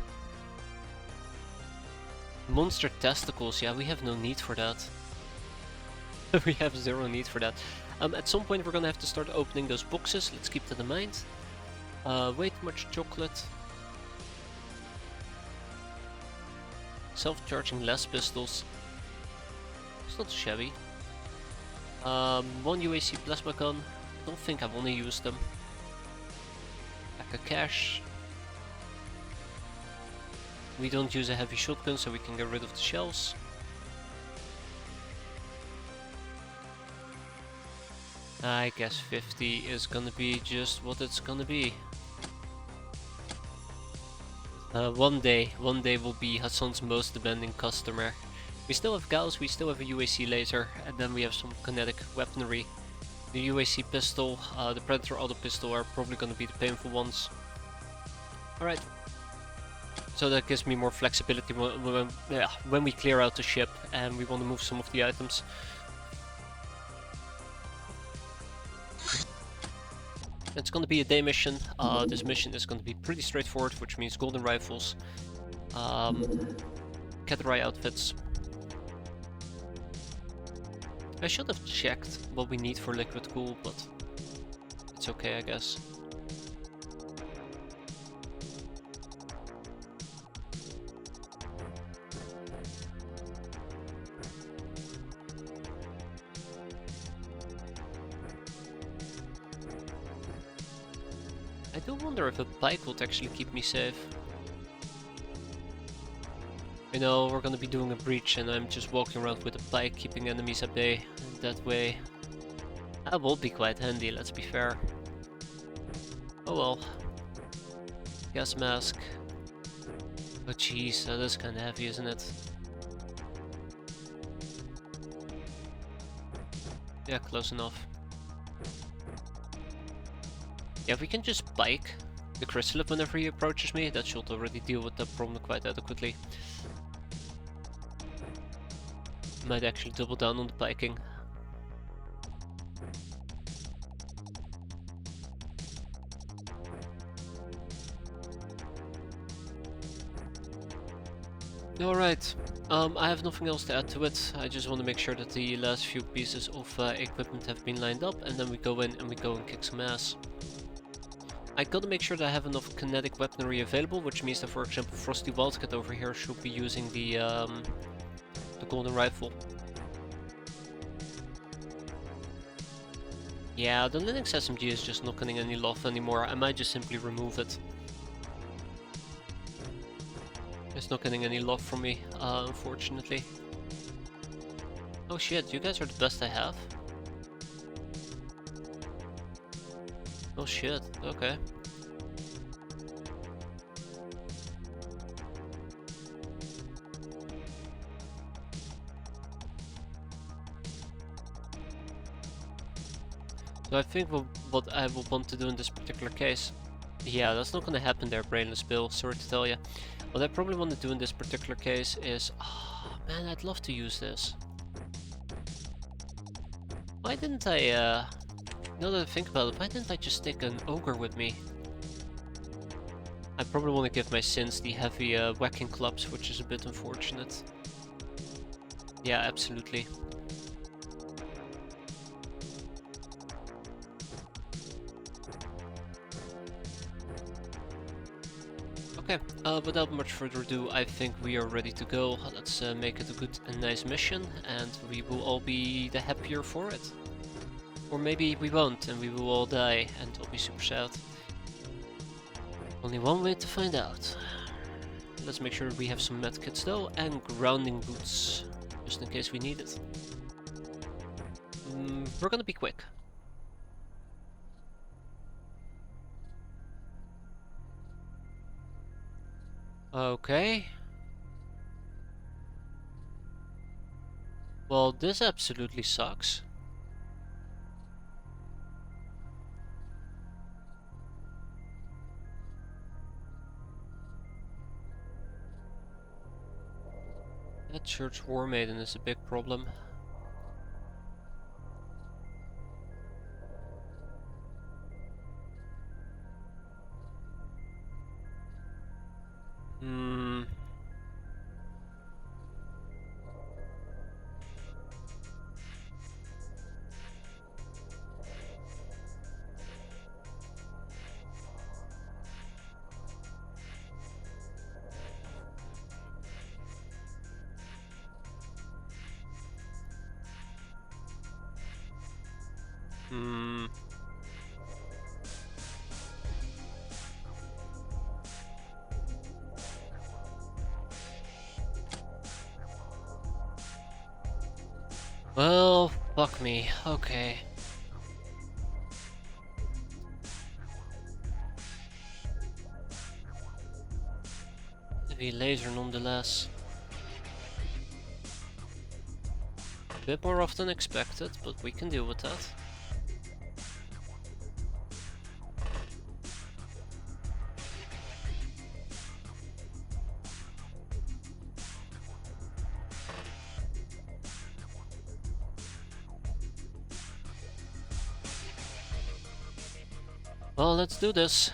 Monster testicles. Yeah, we have no need for that. We have zero need for that. At some point we're gonna have to start opening those boxes. Let's keep that in mind. Way too much chocolate. Self-charging less pistols. It's not shabby. One UAC plasma gun. Don't think I want to use them. Pack a cache. We don't use a heavy shotgun, so we can get rid of the shells. I guess 50 is gonna be just what it's gonna be. One day will be Hassan's most demanding customer. We still have gauss, we still have a UAC laser, and then we have some kinetic weaponry. The UAC pistol, the Predator auto pistol are probably gonna be the painful ones. Alright. So that gives me more flexibility when we clear out the ship and we want to move some of the items. It's going to be a day mission. This mission is going to be pretty straightforward, which means golden rifles, Catterai outfits. I should have checked what we need for liquid cool, but it's okay, I guess. I do wonder if a bike would actually keep me safe. You know, we're gonna be doing a breach and I'm just walking around with a bike, keeping enemies at bay, and that way... That will be quite handy, let's be fair. Oh well. Gas mask. Oh jeez, that is kinda heavy, isn't it? Yeah, close enough. Yeah, if we can just bike the chrysalid whenever he approaches me, that should already deal with that problem quite adequately. Might actually double down on the biking. Alright, I have nothing else to add to it. I just want to make sure that the last few pieces of equipment have been lined up, and then we go in and we go and kick some ass. I gotta make sure that I have enough kinetic weaponry available, which means that, for example, Frosty Wildcat over here should be using the golden rifle. Yeah, the Linux SMG is just not getting any love anymore. I might just simply remove it. It's not getting any love from me, unfortunately. Oh shit, you guys are the best I have. Oh shit, okay. So I think what I will want to do in this particular case... Yeah, that's not gonna happen there, Brainless Bill, sorry to tell you. What I probably want to do in this particular case is... Oh, man, I'd love to use this. Why didn't I, now that I think about it, why didn't I just take an ogre with me? I probably want to give my sins the heavy whacking clubs, which is a bit unfortunate. Yeah, absolutely. Okay, without much further ado, I think we are ready to go. Let's make it a good and nice mission, and we will all be the happier for it. Or maybe we won't, and we will all die, and I'll be super sad. Only one way to find out. Let's make sure we have some medkits though, and grounding boots, just in case we need it. We're gonna be quick. Okay. Well, this absolutely sucks. That church war maiden is a big problem. Hmm. Well, fuck me. Okay. Heavy laser nonetheless. A bit more often expected, but we can deal with that. Well, let's do this.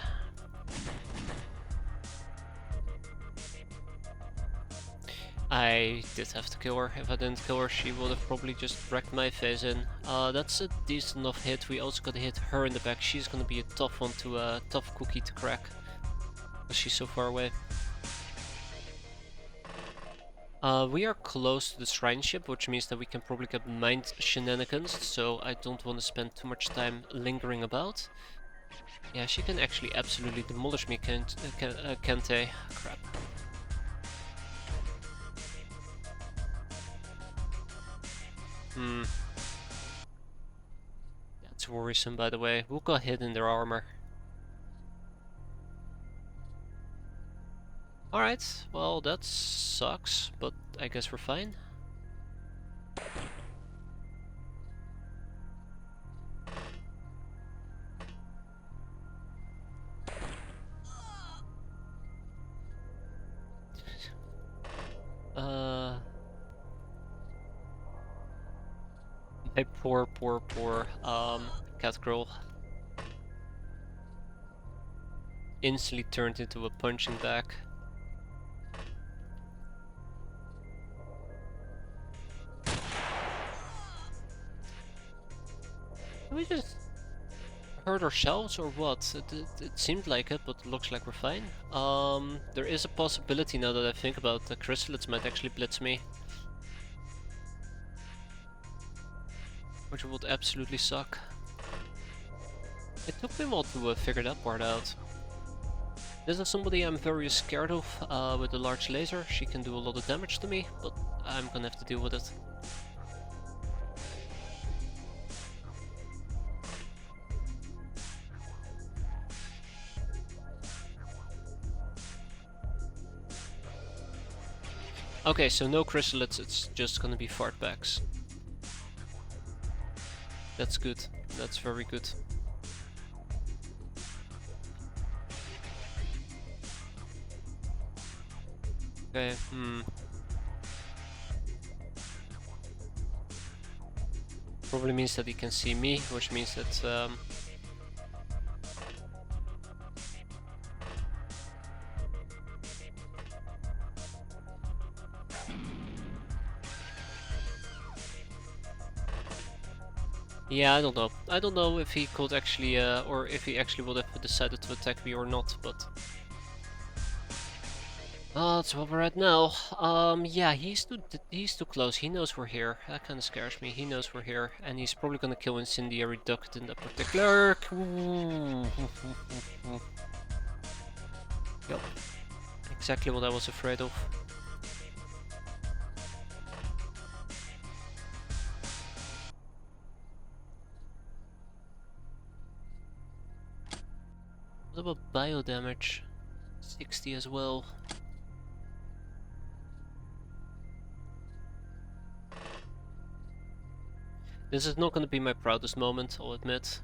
I did have to kill her. If I didn't kill her, she would have probably just wrecked my face in. That's a decent enough hit. We also gotta hit her in the back. She's gonna be a tough one to, tough cookie to crack. Because she's so far away. We are close to the shrine ship, which means that we can probably get mind shenanigans, so I don't want to spend too much time lingering about. Yeah, she can actually absolutely demolish me, Kente. Crap. That's worrisome, by the way. Who got hit in their armor? Alright, well that sucks, but I guess we're fine. My poor cat girl. Instantly turned into a punching bag. Did we just hurt ourselves or what? It seemed like it, but it looks like we're fine. There is a possibility now that I think about it, the chrysalids might actually blitz me. Which would absolutely suck. It took me a while to figure that part out. This is somebody I'm very scared of with a large laser. She can do a lot of damage to me, but I'm gonna have to deal with it. Okay, so no chrysalids, it's just gonna be fartbacks. That's good. That's very good. Okay, Probably means that he can see me, which means that yeah, I don't know. I don't know if he could actually, or if he actually would have decided to attack me or not, but... that's where we're at now. Yeah, he's too close. He knows we're here. That kind of scares me. He knows we're here, and he's probably gonna kill Incendiary Duct in that particular... Yep. Exactly what I was afraid of. What about bio damage? 60 as well. This is not going to be my proudest moment, I'll admit.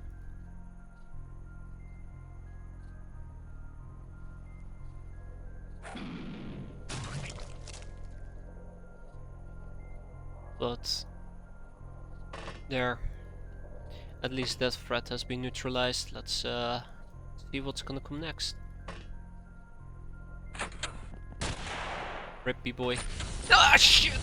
But there. At least that threat has been neutralized. Let's see what's gonna come next. Rip, B-boy. Ah, shit!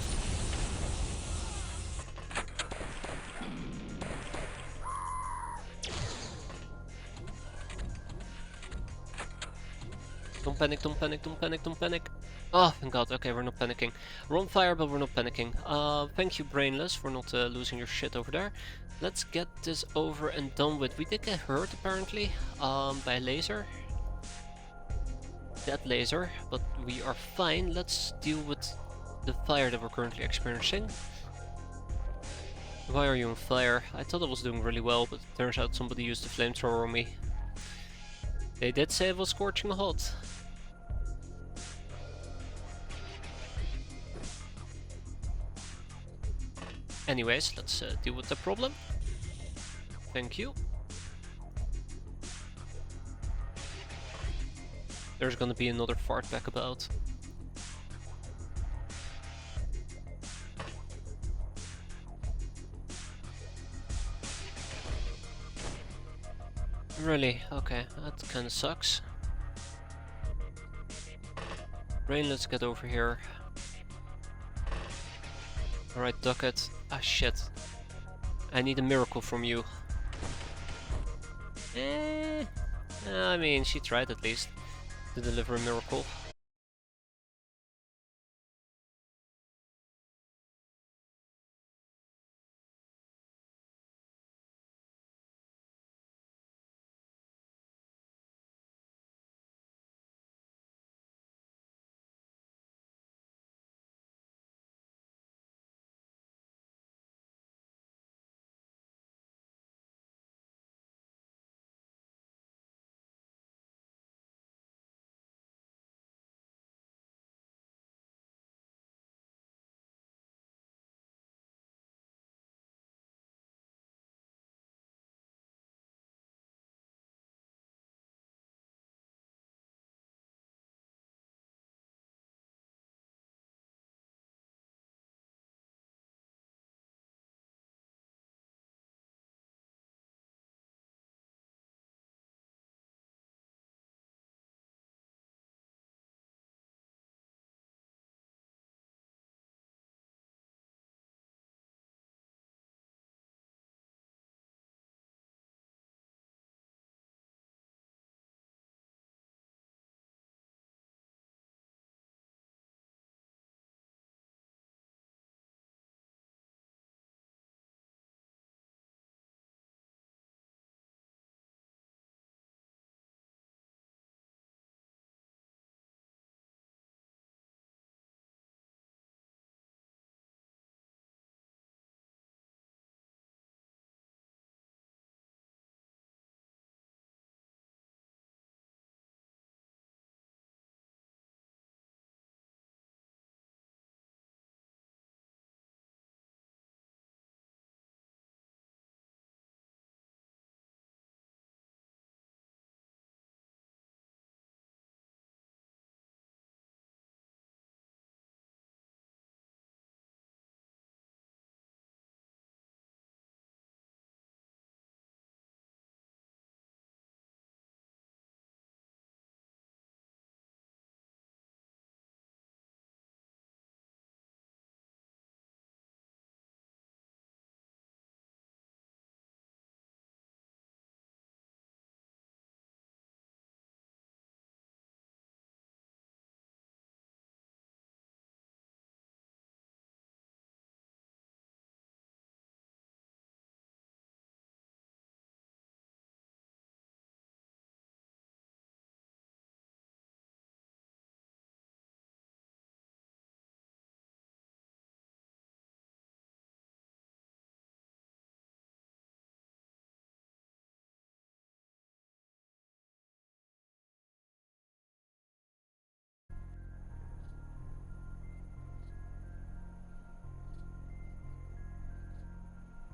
Don't Don't panic, don't panic, don't panic, don't panic. Oh, thank god, okay, we're not panicking. We're on fire, but we're not panicking. Thank you, Brainless, for not losing your shit over there. Let's get this over and done with. We did get hurt, apparently, by a laser. That laser, but we are fine. Let's deal with the fire that we're currently experiencing. Why are you on fire? I thought I was doing really well, but it turns out somebody used the flamethrower on me. They did say it was scorching hot. Anyways, let's deal with the problem. Thank you. There's gonna be another fart back about. Really? Okay, that kinda sucks. Rain, let's get over here. Alright, Ducket. Ah, shit. I need a miracle from you. I mean, she tried at least to deliver a miracle.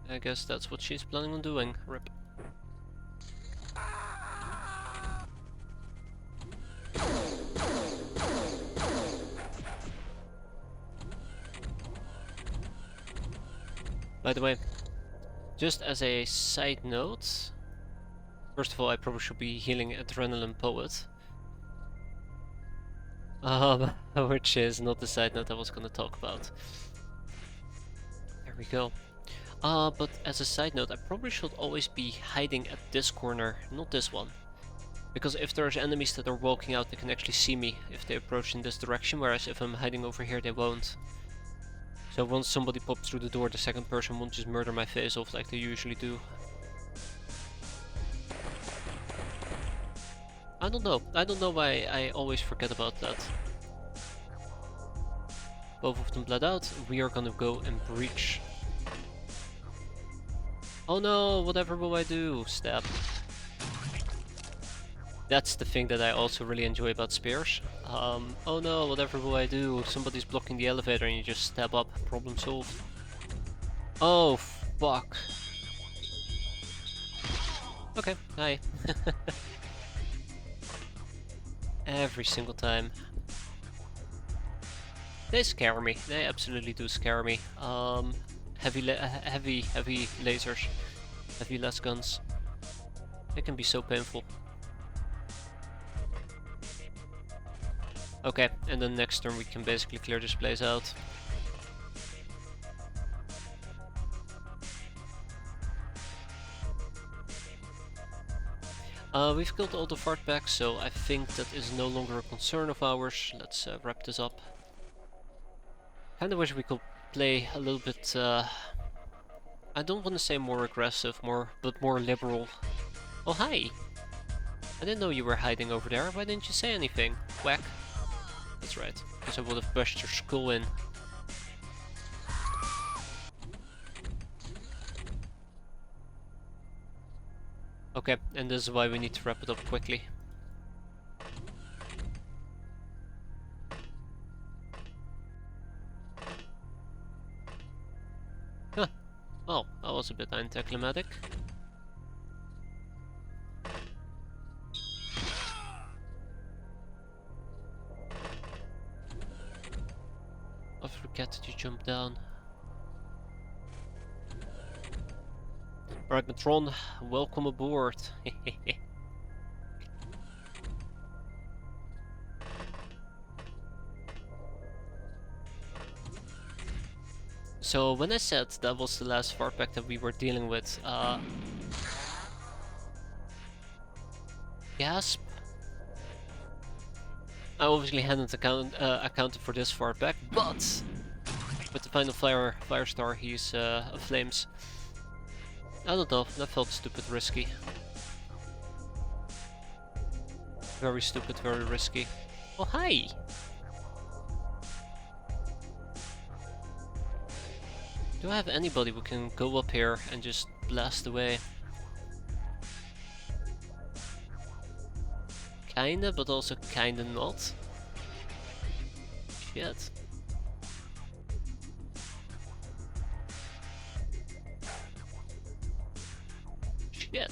I guess that's what she's planning on doing. Rip. By the way, just as a side note, first of all, I probably should be healing Adrenaline Poet. Which is not the side note I was gonna talk about. There we go. But as a side note, I probably should always be hiding at this corner, not this one. Because if there's enemies that are walking out, they can actually see me if they approach in this direction, whereas if I'm hiding over here, they won't. So once somebody pops through the door, the second person won't just murder my face off like they usually do. I don't know. I don't know why I always forget about that. Both of them bled out. We are gonna go and breach. Oh no, whatever will I do? Stab. That's the thing that I also really enjoy about spears. Oh no, whatever will I do? Somebody's blocking the elevator and you just stab up. Problem solved. Oh, fuck. Okay, hi. Every single time. They scare me. They absolutely do scare me. Heavy lasers. Heavy las guns. They can be so painful. Okay, and then next turn we can basically clear this place out. We've killed all the fartbacks, so I think that is no longer a concern of ours. Let's wrap this up. Kinda wish we could play a little bit, I don't want to say more aggressive, but more liberal. Oh hi! I didn't know you were hiding over there, why didn't you say anything? Whack. That's right, because I would have bashed your skull in. Okay, and this is why we need to wrap it up quickly. Huh. Well, that was a bit anticlimactic. I forget that you jumped down. Alright, Matron, welcome aboard. So when I said that was the last fartback that we were dealing with, gasp. I obviously hadn't accounted for this fartback, but with the final flyer star, he's flames. I don't know, that felt stupid risky. Very stupid, very risky. Oh hi! Do I have anybody who can go up here and just blast away? Kinda, but also kinda not. Shit. Shit.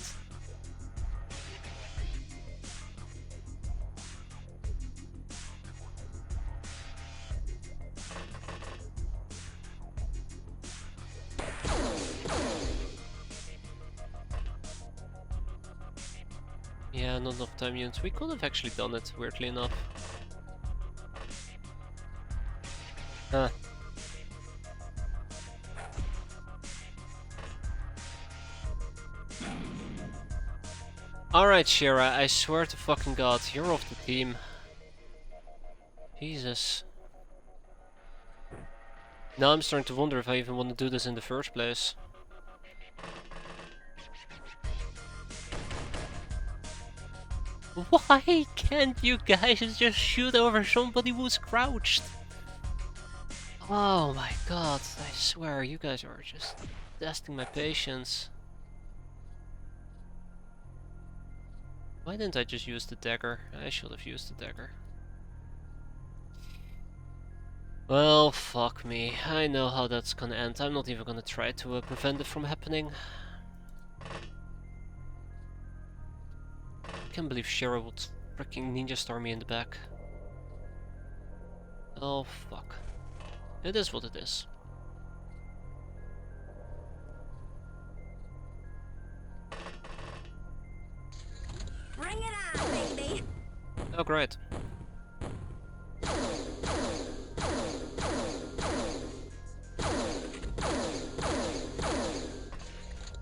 Yeah, not enough time units. We could have actually done it, weirdly enough. Huh. Alright, Shira, I swear to fucking god, you're off the team. Jesus. Now I'm starting to wonder if I even want to do this in the first place. Why can't you guys just shoot over somebody who's crouched? Oh my god, I swear, you guys are just testing my patience. Why didn't I just use the dagger? I should have used the dagger. Well, fuck me. I know how that's gonna end. I'm not even gonna try to prevent it from happening. I can't believe Shira would freaking ninja star me in the back. Oh fuck. It is what it is. Bring it on, baby! Oh great.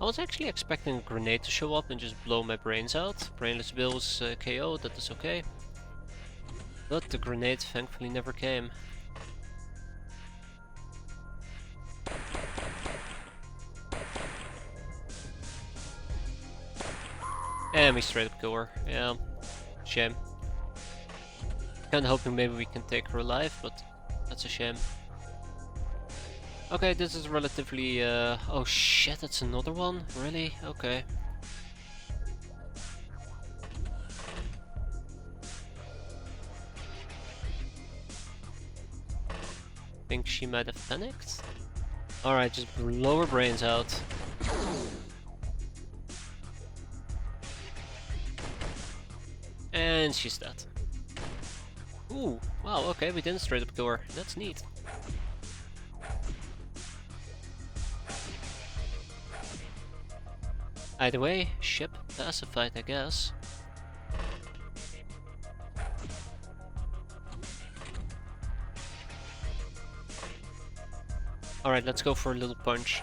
I was actually expecting a grenade to show up and just blow my brains out. Brainless Bill's KO, that is okay. But the grenade thankfully never came. And we straight up kill her. Yeah, shame. Kinda hoping maybe we can take her alive, but that's a shame. Okay, this is relatively, oh shit, that's another one? Really? Okay. Think she might have panicked? Alright, just blow her brains out. And she's dead. Ooh, wow, okay, we didn't straight up kill her. That's neat. Either way, ship pacified, I guess. Alright, let's go for a little punch.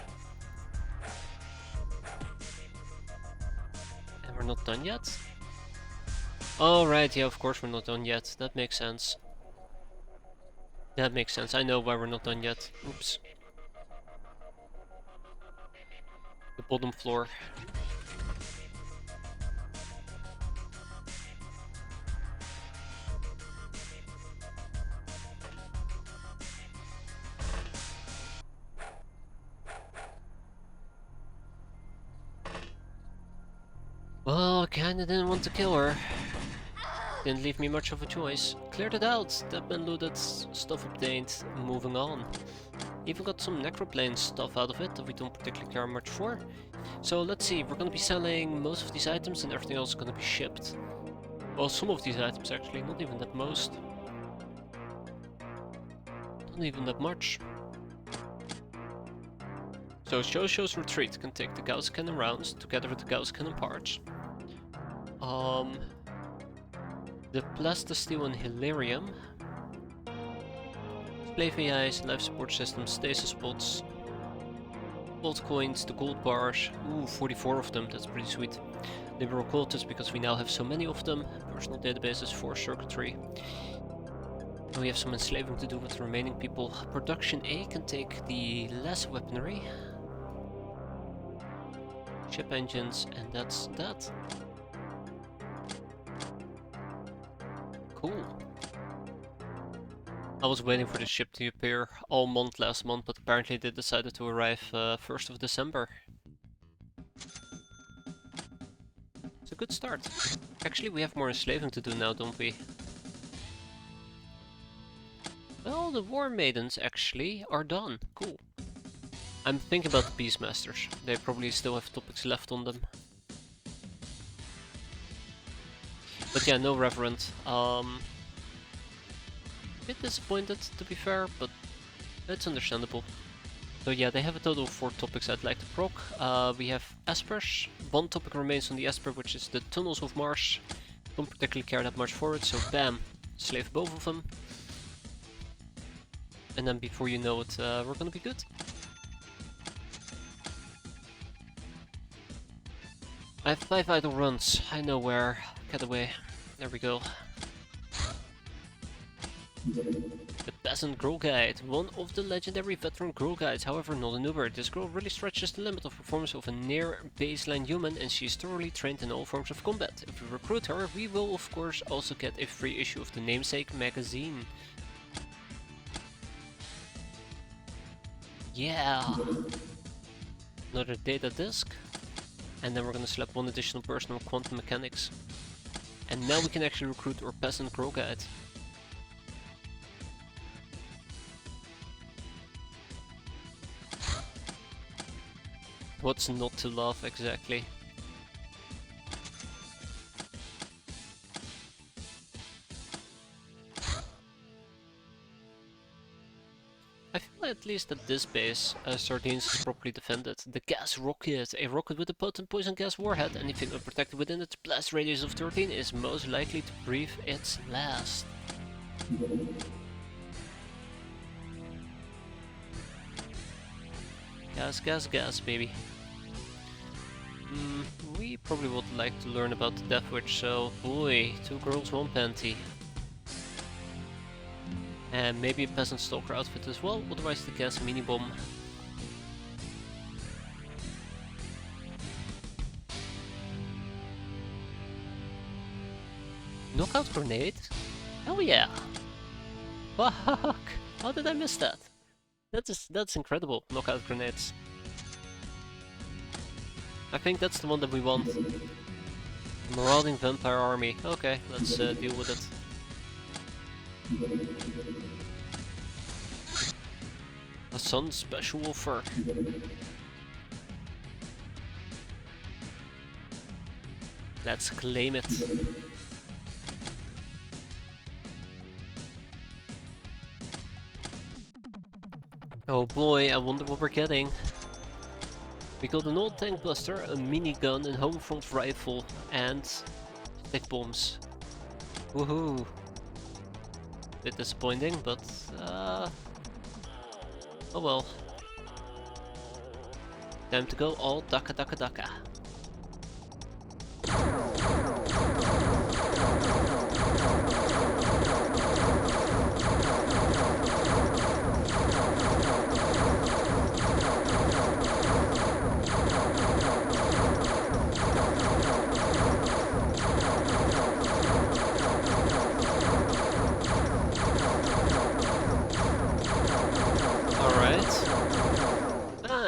And we're not done yet? Alright, yeah, of course we're not done yet. That makes sense. That makes sense. I know why we're not done yet. Oops. The bottom floor. Well, I kinda didn't want to kill her. Didn't leave me much of a choice. Cleared it out. Stepman looted, stuff obtained, moving on. Even got some necroplane stuff out of it that we don't particularly care much for. So let's see, we're gonna be selling most of these items and everything else is gonna be shipped. Well, some of these items actually, not even that most. Not even that much. So Shosho's retreat can take the Gauss cannon rounds together with the Gauss cannon parts. The plastisteel and Hilarium. Slave AIs, life support systems, stasis pods. Gold coins, the gold bars. Ooh, 44 of them, that's pretty sweet. Liberal quotas because we now have so many of them. Personal databases for circuitry. And we have some enslaving to do with the remaining people. Production A can take the less weaponry. Ship engines, and that's that. Cool. I was waiting for the ship to appear all month last month, but apparently they decided to arrive 1st of December. It's a good start. Actually, we have more enslaving to do now, don't we? Well, the War Maidens actually are done. Cool. I'm thinking about the Beastmasters. They probably still have topics left on them. But yeah, no Reverend. Bit disappointed to be fair, but it's understandable. So yeah, they have a total of 4 topics I'd like to proc. We have Espers. 1 topic remains on the Esper, which is the Tunnels of Mars. Don't particularly care that much for it, so bam, slave both of them. And then before you know it, we're gonna be good. I have 5 idle runs. I know where. Get away. There we go. The Peasant Girl Guide. One of the legendary veteran girl guides, however not a noober. This girl really stretches the limit of performance of a near baseline human and she is thoroughly trained in all forms of combat. If we recruit her, we will of course also get a free issue of the Namesake magazine. Yeah! Another data disk. And then we're gonna slap 1 additional person on quantum mechanics. And now we can actually recruit our Peasant Girl Guide. What's not to love exactly? I feel at least at this base, Sardines is properly defended. The gas rocket, a rocket with a potent poison gas warhead. Anything unprotected within its blast radius of 13 is most likely to breathe its last. Gas, gas, gas, baby. probably would like to learn about the Death Witch, so boy, 2 girls, 1 panty. And maybe a peasant stalker outfit as well, otherwise the gas mini bomb. Knockout grenade? Hell yeah! Fuck! How did I miss that? That's incredible, knockout grenades. I think that's the one that we want. Marauding vampire army. Okay, let's deal with it. A sun special offer. Let's claim it. Oh boy, I wonder what we're getting. We got an old tank buster, a minigun, a home front rifle, and stick bombs. Woohoo! Bit disappointing, but oh well. Time to go all daka daka daka.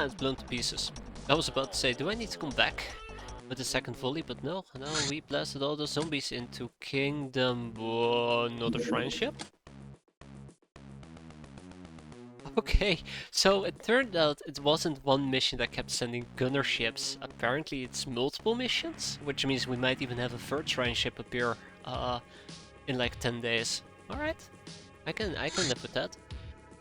It's blown to pieces. I was about to say, do I need to come back with the second volley? But no, we blasted all those zombies into Kingdom. Whoa, another shrine ship? Okay, so it turned out it wasn't one mission that kept sending gunner ships. Apparently it's multiple missions, which means we might even have a third shrine ship appear in like 10 days. Alright, I can live with that.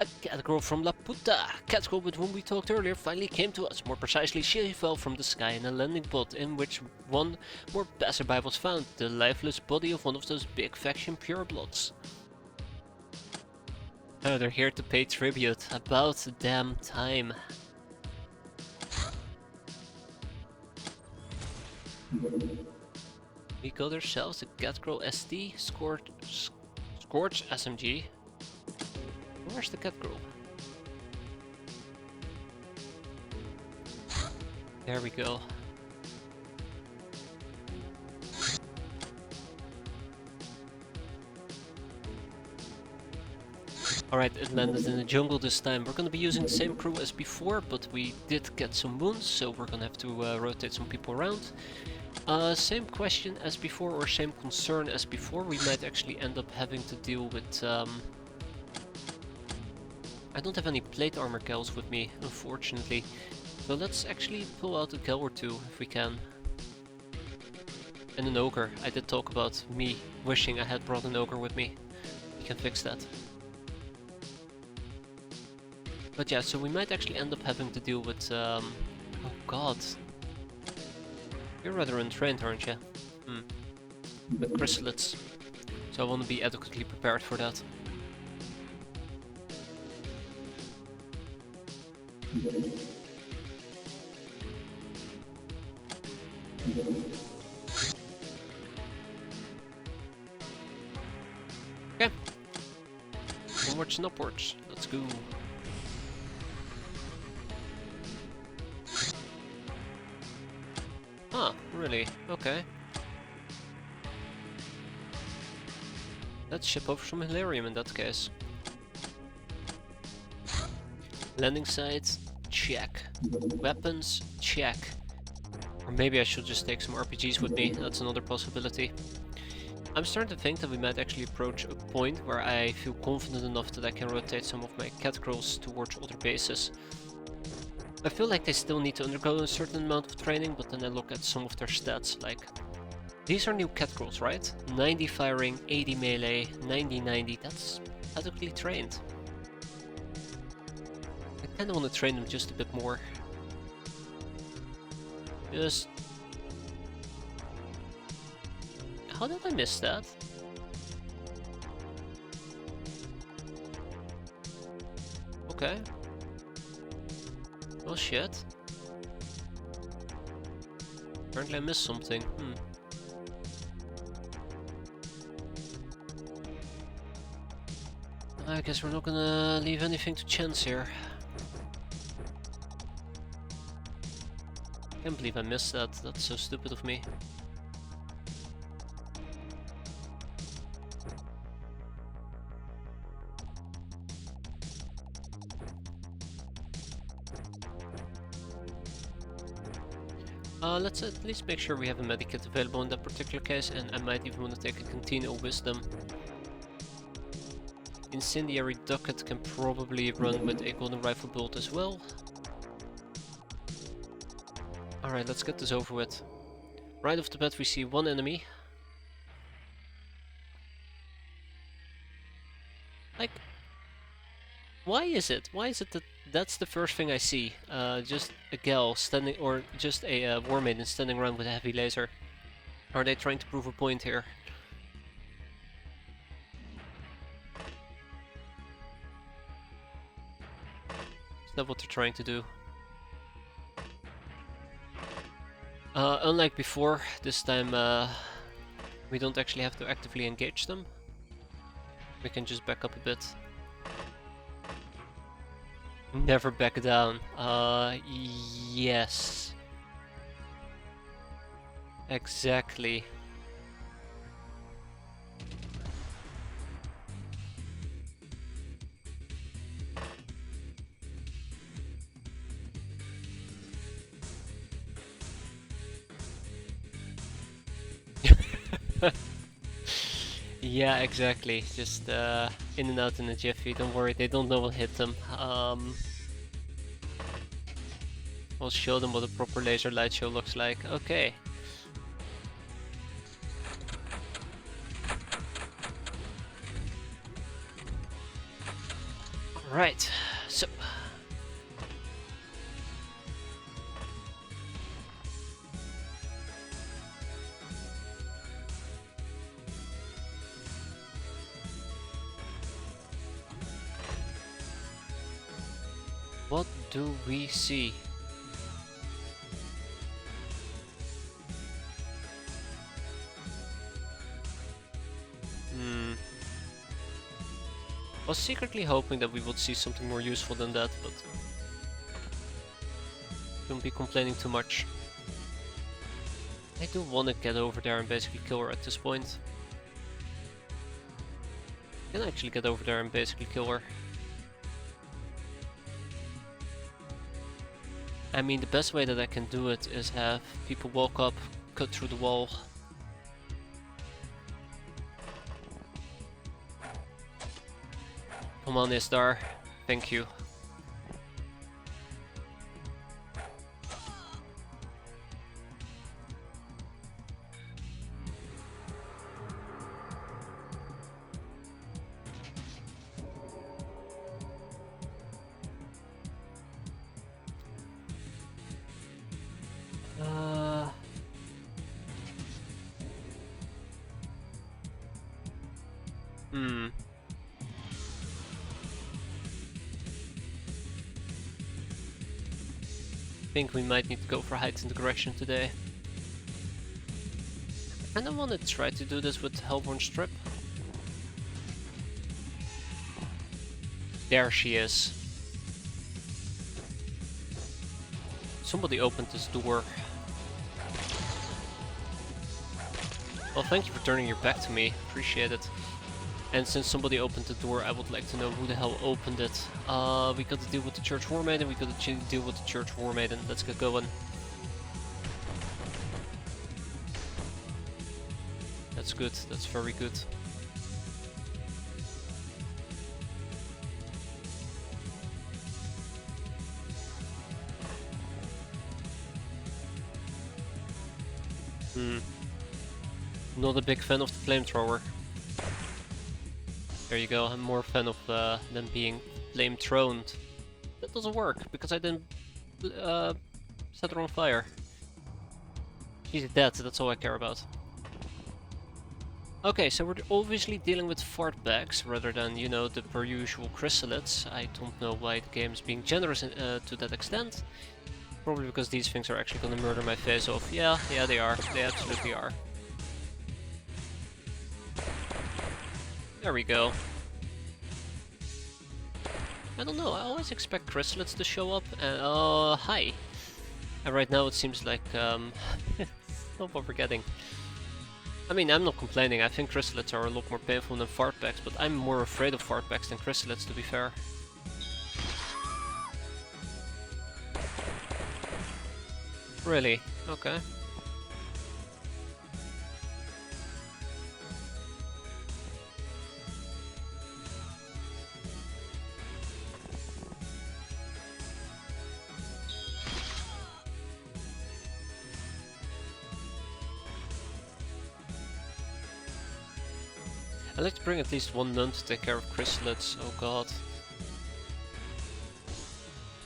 A cat girl from La Puta! Cat girl with whom we talked earlier finally came to us. More precisely, she fell from the sky in a landing pod in which one more passerby was found. The lifeless body of one of those big faction purebloods. Oh, they're here to pay tribute. About damn time. We got ourselves a Cat Girl ST Scorch SMG. Where's the cat girl? There we go. Alright, it landed in the jungle this time. We're gonna be using the same crew as before, but we did get some wounds, so we're gonna have to rotate some people around. Same question as before, or same concern as before. We might actually end up having to deal with I don't have any plate armor gals with me, unfortunately. So let's actually pull out a gal or two if we can. And an ogre. I did talk about me wishing I had brought an ogre with me. We can fix that. But yeah, so we might actually end up having to deal with oh god. You're rather untrained, aren't you? With chrysalids. So I want to be adequately prepared for that. Okay. Onwards and upwards. Let's go. Ah, really? Okay. Let's ship over some Hilarium in that case. Landing sites, check. Weapons, check. Or maybe I should just take some RPGs with me, that's another possibility. I'm starting to think that we might actually approach a point where I feel confident enough that I can rotate some of my cat girls towards other bases. I feel like they still need to undergo a certain amount of training, but then I look at some of their stats, like... These are new cat girls, right? 90 firing, 80 melee, 90-90, that's adequately trained. I kinda wanna train them just a bit more. Just... How did I miss that? Okay. Well, shit. Apparently I missed something. I guess we're not gonna leave anything to chance here. Can't believe I missed that. That's so stupid of me. Let's at least make sure we have a medikit available in that particular case, and I might even want to take a Cantina Wisdom. Incendiary Ducat can probably run with a Golden Rifle Bolt as well. Alright, let's get this over with. Right off the bat we see one enemy. Like, why is it? Why is it that that's the first thing I see? Just a gal standing, or just a war maiden standing around with a heavy laser. Are they trying to prove a point here? Is that what they're trying to do? Unlike before, this time we don't actually have to actively engage them. We can just back up a bit. Never back down. Yes. Exactly. Yeah, exactly. Just in and out in a jiffy. Don't worry, they don't know what hit them. We'll show them what a proper laser light show looks like. Okay. Right. So. What do we see? I was secretly hoping that we would see something more useful than that, but don't be complaining too much. I do want to get over there and basically kill her at this point. I can actually get over there and basically kill her. I mean, the best way that I can do it is have people walk up, cut through the wall. Come on, Istar. Thank you. I think we might need to go for heightened aggression today. I kinda wanna try to do this with Hellborn Strip. There she is. Somebody opened this door. Well, thank you for turning your back to me. Appreciate it. And since somebody opened the door, I would like to know who the hell opened it. We gotta deal with the Church War Maiden, we gotta deal with the Church War Maiden. Let's get going. That's good, that's very good. Not a big fan of the flamethrower. There you go, I'm more a fan of them being flame-throned. That doesn't work, because I didn't set her on fire. She's dead, that's all I care about. Okay, so we're obviously dealing with fart bags, rather than, you know, the per usual chrysalids. I don't know why the game is being generous to that extent. Probably because these things are actually gonna murder my face off. Yeah, they are. They absolutely are. There we go. I don't know, I always expect chrysalids to show up and hi! And right now it seems like it's not what we're getting. I mean, I'm not complaining, I think chrysalids are a lot more painful than fartbacks, but I'm more afraid of fartbacks than chrysalids, to be fair. Really? Okay. I'd like to bring at least one nun to take care of chrysalids, oh god.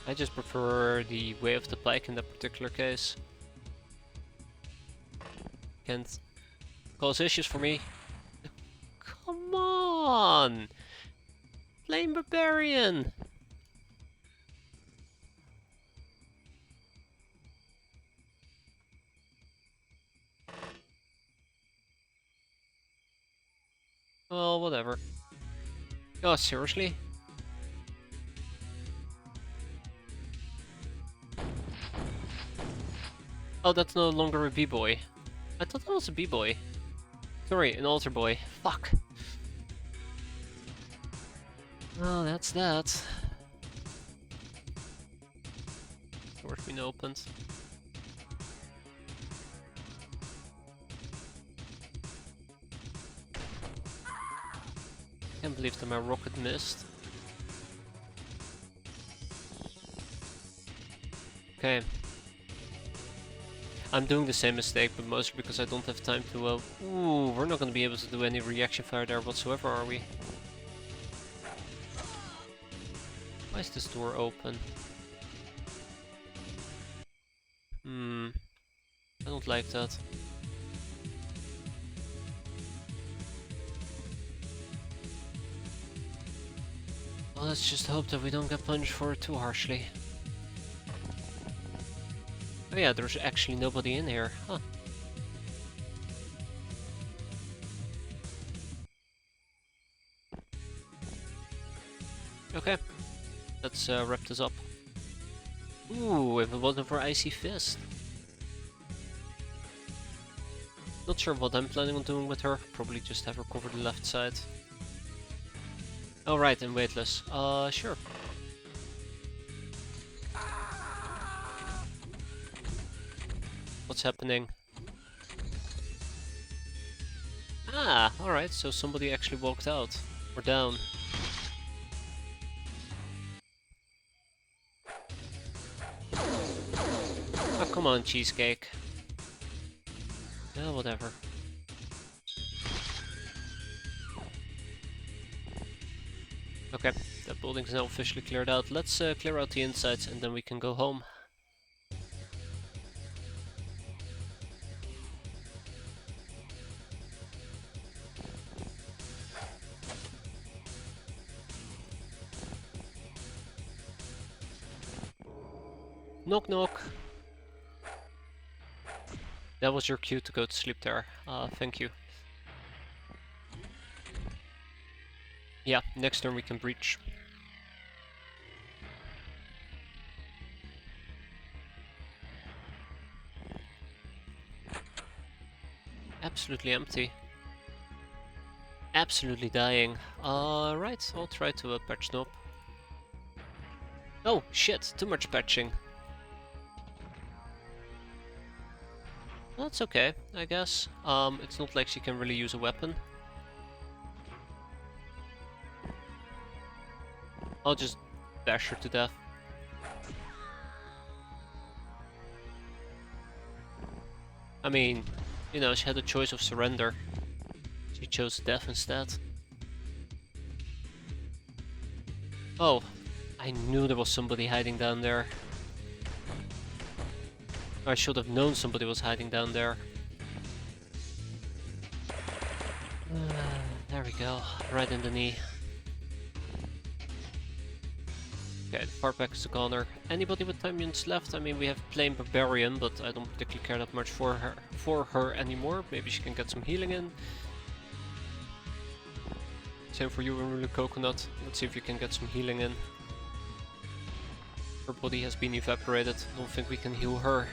I just prefer the way of the pike in that particular case. Can't cause issues for me. Come on! Flame Barbarian! Oh, whatever. Oh, seriously? Oh, that's no longer a B-boy. I thought that was a B-boy. Sorry, an altar boy. Fuck. Oh, that's that. Door's been opened. Can't believe that my rocket missed. Okay. I'm doing the same mistake, but mostly because I don't have time to, ooh, we're not gonna be able to do any reaction fire there whatsoever, are we? Why is this door open? I don't like that. Well, let's just hope that we don't get punished for it too harshly. Oh yeah, there's actually nobody in here, huh? Okay, let's wrap this up. Ooh, if it wasn't for Icy Fist. Not sure what I'm planning on doing with her, probably just have her cover the left side. Oh right, and weightless. Sure. What's happening? Ah, alright, so somebody actually walked out. Or down. Oh, come on, cheesecake. Yeah, whatever. Okay, that building's now officially cleared out. Let's clear out the insides and then we can go home. Knock knock. That was your cue to go to sleep there. Thank you. Yeah, next turn we can breach. Absolutely empty. Absolutely dying. Right, I'll try to patch Snob. Oh shit, too much patching. That's okay, I guess. It's not like she can really use a weapon. I'll just bash her to death. I mean, you know, she had a choice of surrender. She chose death instead. Oh, I knew there was somebody hiding down there. I should have known somebody was hiding down there. There we go, right in the knee. Okay, the far back is a goner. Anybody with time units left? I mean, we have plain barbarian, but I don't particularly care that much for her anymore. Maybe she can get some healing in. Same for you, Unruly Coconut. Let's see if you can get some healing in. Her body has been evaporated. Don't think we can heal her.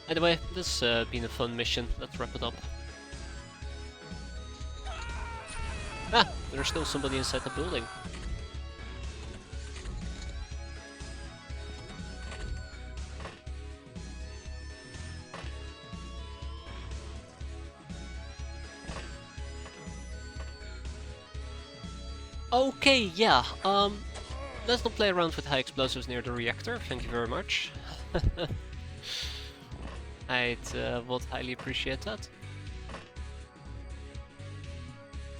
Anyway, this has been a fun mission. Let's wrap it up. Ah! There's still somebody inside the building. Okay, yeah, let's not play around with high explosives near the reactor, thank you very much. I'd would highly appreciate that.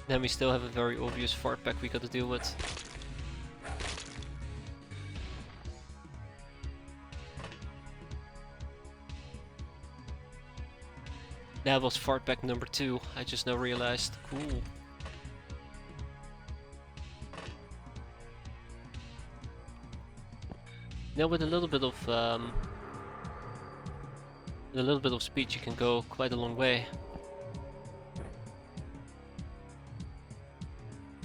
Then we still have a very obvious fart pack we gotta deal with. That was fart pack number 2, I just now realized. Cool. Now with a little bit of speed you can go quite a long way.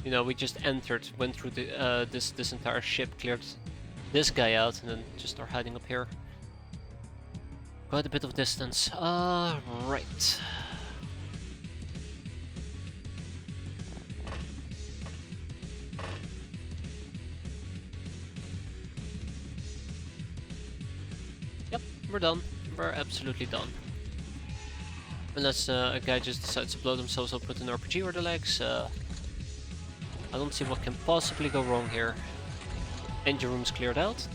You know, we just entered, went through the this entire ship, cleared this guy out, and then just start hiding up here. Quite a bit of distance. Right. Yep, we're done. We're absolutely done. Unless a guy just decides to blow themselves up with an RPG or the legs. I don't see what can possibly go wrong here. Engine room's cleared out.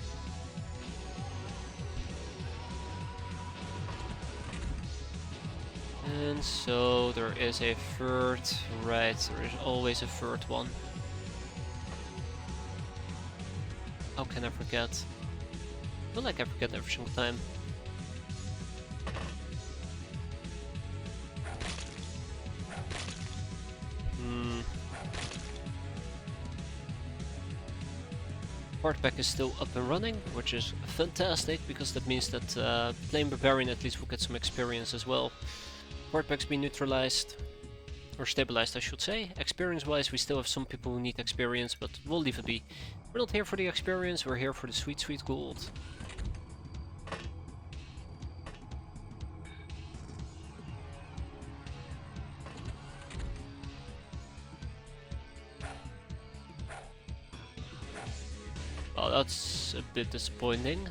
And so there is a third, right, there is always a third one. How can I forget? I feel like I forget every single time. Pack is still up and running, which is fantastic because that means that playing Barbarian at least will get some experience as well. Pack's been neutralized, or stabilized I should say. Experience wise we still have some people who need experience, but we'll leave it be. We're not here for the experience, we're here for the sweet sweet gold. Well, that's a bit disappointing.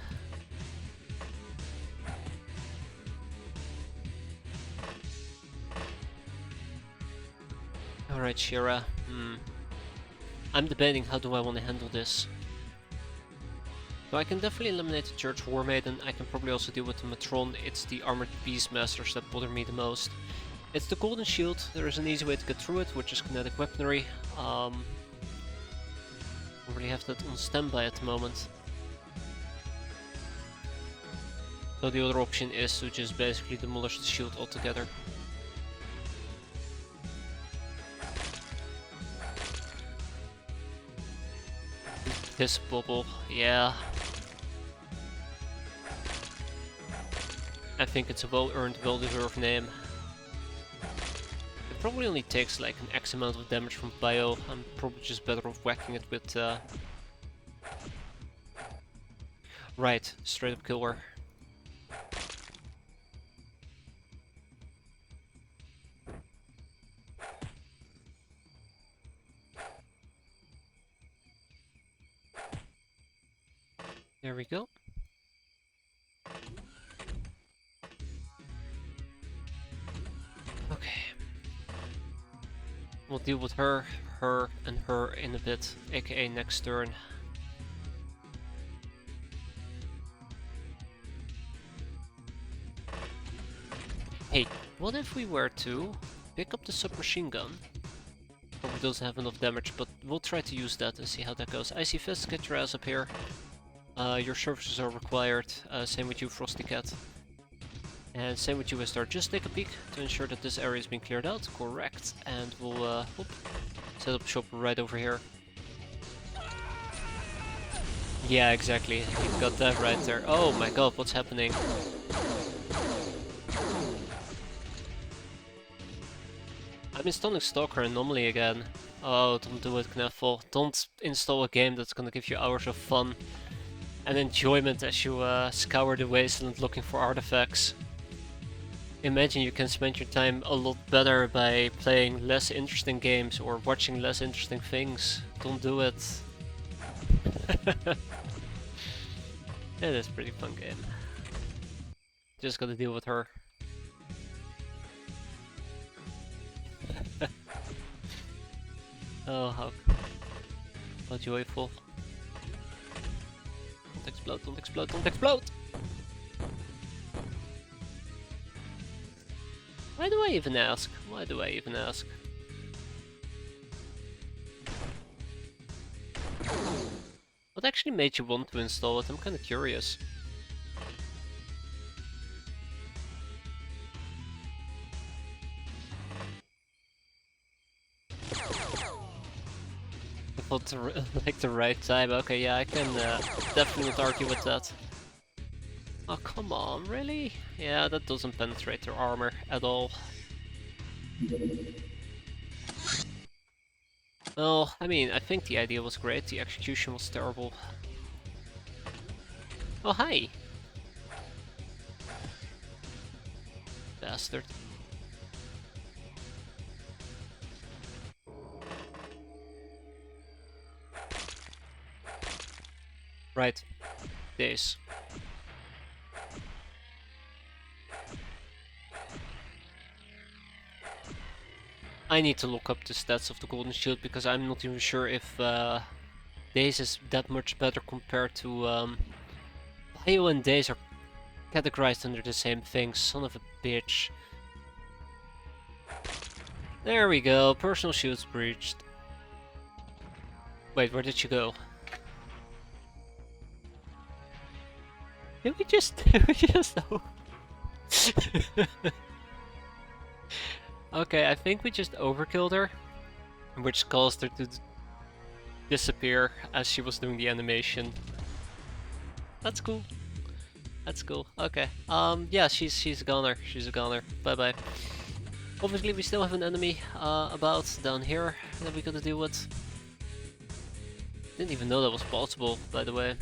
Alright, Shira. I'm debating how do I want to handle this. So I can definitely eliminate the Church War Maiden. I can probably also deal with the Matron. It's the Armored Beastmasters that bother me the most. It's the Golden Shield. There is an easy way to get through it, which is kinetic weaponry. I don't really have that on standby at the moment. So the other option is to just basically demolish the shield altogether. This bubble, yeah. I think it's a well-earned, well-deserved name. It probably only takes like an X amount of damage from bio. I'm probably just better off whacking it with... Right, straight up kill her. There we go. Okay. We'll deal with her, and her in a bit, aka next turn. Hey, what if we were to pick up the submachine gun? Probably doesn't have enough damage, but we'll try to use that and see how that goes. Icy Fist, get your ass up here. Your services are required. Same with you, Frosty Cat. And same with you, Wistar. Just take a peek to ensure that this area has been cleared out. Correct. And we'll set up shop right over here. Yeah, exactly. You got that right there. Oh my god, what's happening? I'm installing Stalker Anomaly again. Oh, don't do it, Knuffle. Don't install a game that's gonna give you hours of fun and enjoyment as you scour the wasteland looking for artifacts. Imagine you can spend your time a lot better by playing less interesting games or watching less interesting things. Don't do it. It is a pretty fun game. Just gotta deal with her. Oh, how joyful. Don't explode, don't explode, don't explode! Why do I even ask? Why do I even ask? What actually made you want to install it? I'm kinda curious. I thought like the right time. Okay, yeah, I can definitely not argue with that. Oh, come on, really? Yeah, that doesn't penetrate their armor at all. Well, I mean, I think the idea was great, the execution was terrible. Oh, hi! Bastard. Right. This. I need to look up the stats of the Golden Shield because I'm not even sure if Daze is that much better compared to Bio and Daze are categorized under the same thing, son of a bitch. There we go, personal shields breached. Wait, where did you go? Did we just Okay, I think we just overkilled her, which caused her to disappear as she was doing the animation. That's cool. That's cool. Okay. Yeah, she's a goner. She's a goner. Bye bye. Obviously, we still have an enemy about down here that we gotta deal with. Didn't even know that was possible, by the way.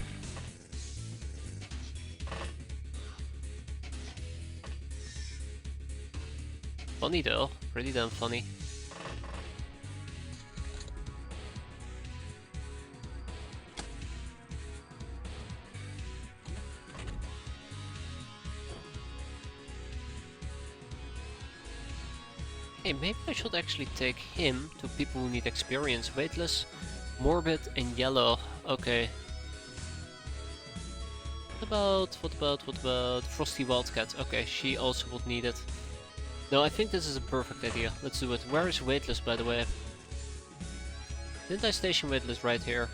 Funny though, pretty damn funny. Hey, maybe I should actually take him to people who need experience. Weightless, morbid, and yellow. Okay. What about Frosty Wildcat? Okay, she also would need it. No, I think this is a perfect idea. Let's do it. Where is Weightless, by the way? Didn't I station Weightless right here?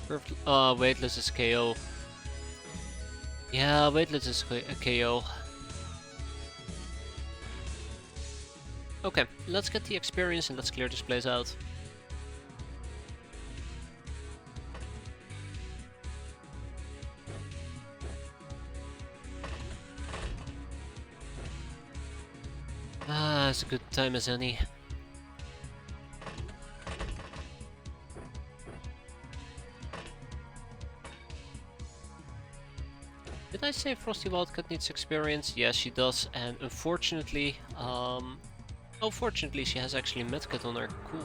Weightless is KO. Yeah, Weightless is a KO. Okay, let's get the experience and let's clear this place out. Ah, it's a good time as any. Did I say Frosty Wildcat needs experience? Yes, she does, and unfortunately, fortunately she has actually medkit on her. Cool.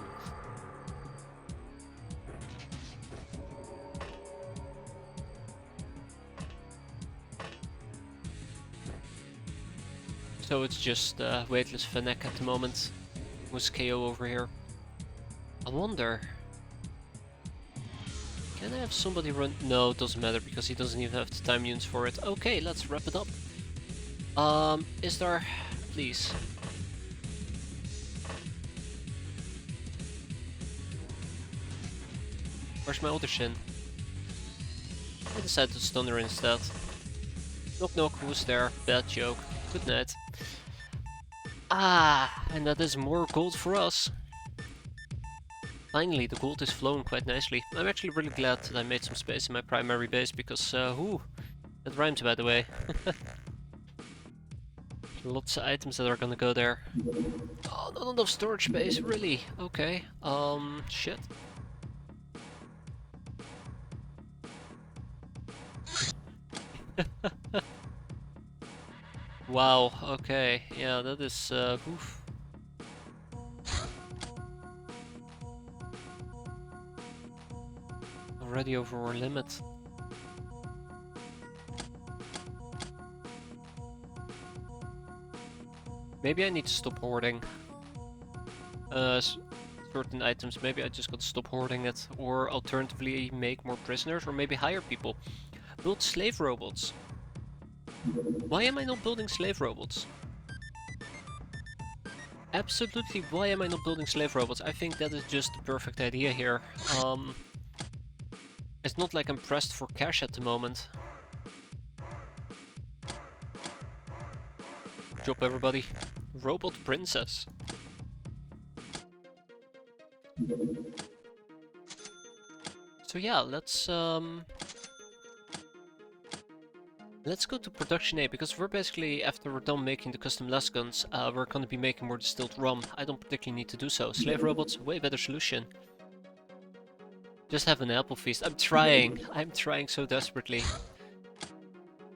So it's just Weightless Fennec at the moment, who's KO over here. I wonder... Can I have somebody run? No, it doesn't matter because he doesn't even have the time units for it. Okay, let's wrap it up. Is there... Please. Where's my other shin? I decided to stun her instead. Knock knock, who's there? Bad joke. Good night. Ah, and that is more gold for us. Finally, the gold is flowing quite nicely. I'm actually really glad that I made some space in my primary base because, ooh, that rhymes by the way. Lots of items that are gonna go there. Oh, not enough storage space, really? Okay, shit. Wow, okay, yeah, that is, oof. Already over our limit. Maybe I need to stop hoarding certain items. Maybe I just gotta stop hoarding it, or alternatively make more prisoners, or maybe hire people. Build slave robots. Why am I not building slave robots? Absolutely, why am I not building slave robots? I think that is just the perfect idea here. It's not like I'm pressed for cash at the moment. Good job, everybody. Robot princess. So yeah, let's go to production A, because we're basically, after we're done making the custom las guns, we're gonna be making more distilled rum. I don't particularly need to do so. Slave robots, way better solution. Just have an apple feast. I'm trying so desperately.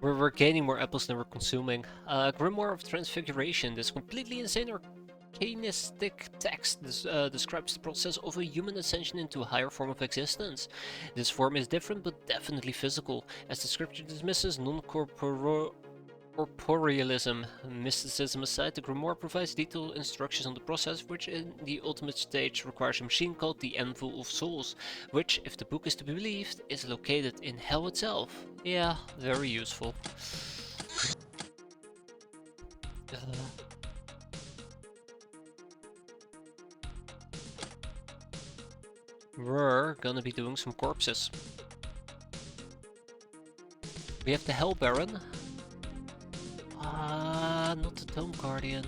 We're gaining more apples than we're consuming. Grimoire of Transfiguration. This completely insane arcanistic text describes the process of a human ascension into a higher form of existence. This form is different but definitely physical, as the scripture dismisses non-corporealism. Mysticism aside, the Grimoire provides detailed instructions on the process, which in the ultimate stage requires a machine called the Anvil of Souls, which, if the book is to be believed, is located in hell itself. Yeah, very useful. We're gonna be doing some corpses. We have the Hell Baron. Not the Dome Guardian.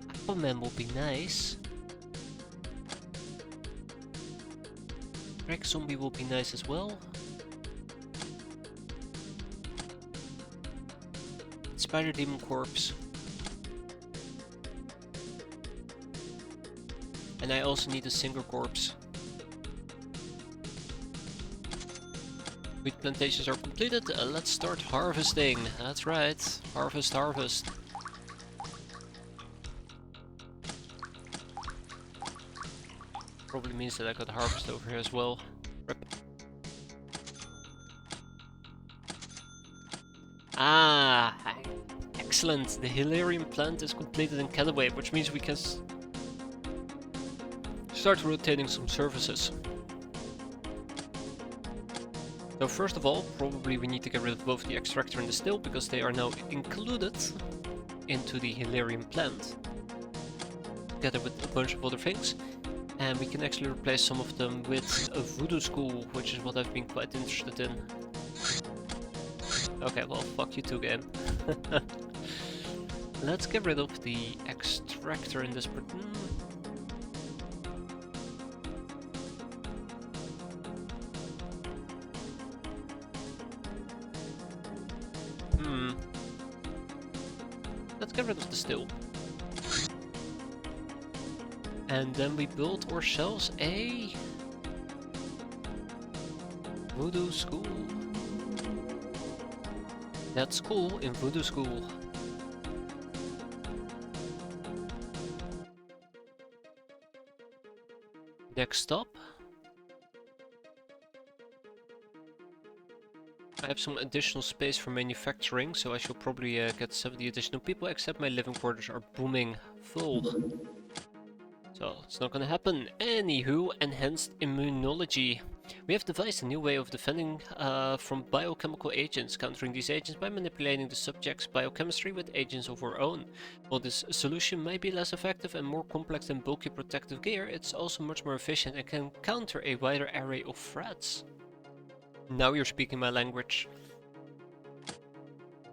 Aquaman will be nice. Drake Zombie will be nice as well. Spider Demon Corpse. And I also need a Singer Corpse. Wheat plantations are completed, let's start harvesting. That's right, harvest, harvest. Probably means that I got harvest over here as well. Rip. Ah, excellent. The Hilarion plant is completed in Callaway, which means we can start rotating some services. So first of all, probably we need to get rid of both the extractor and the still, because they are now included into the Hilarion plant, together with a bunch of other things. And we can actually replace some of them with a voodoo school, which is what I've been quite interested in. Okay, well, fuck you too, game. Let's get rid of the extractor in this Let's get rid of the still. And then we build ourselves a voodoo school. That's cool in voodoo school. Next up, I have some additional space for manufacturing, so I should probably get 70 additional people, except my living quarters are booming full. So it's not gonna happen. Anywho, enhanced immunology. We have devised a new way of defending from biochemical agents, countering these agents by manipulating the subject's biochemistry with agents of our own. While this solution might be less effective and more complex than bulky protective gear, it's also much more efficient and can counter a wider array of threats. Now you're speaking my language.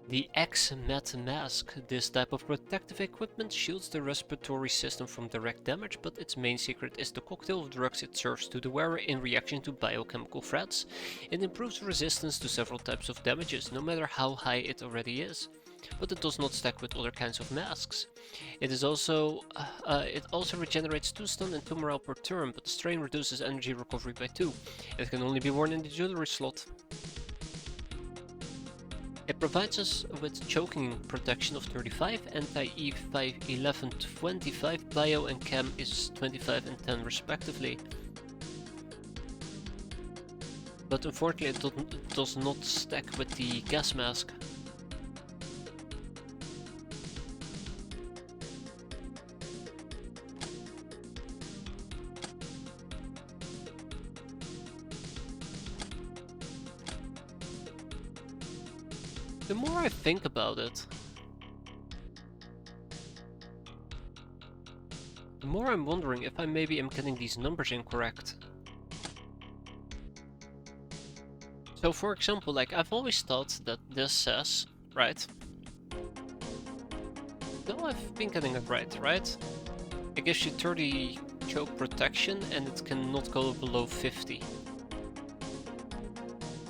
The X-Met mask. This type of protective equipment shields the respiratory system from direct damage, but its main secret is the cocktail of drugs it serves to the wearer in reaction to biochemical threats. It improves resistance to several types of damages, no matter how high it already is, but it does not stack with other kinds of masks. It also regenerates 2 stun and 2 morale per turn, but the strain reduces energy recovery by 2. It can only be worn in the jewelry slot. It provides us with choking protection of 35, anti-E 11 25, bio and chem is 25 and 10 respectively. But unfortunately it does not stack with the gas mask. The more I think about it, the more I'm wondering if I maybe am getting these numbers incorrect. So for example, like I've always thought that this says, right? No, I've been getting it right? It gives you 30 choke protection and it cannot go below 50.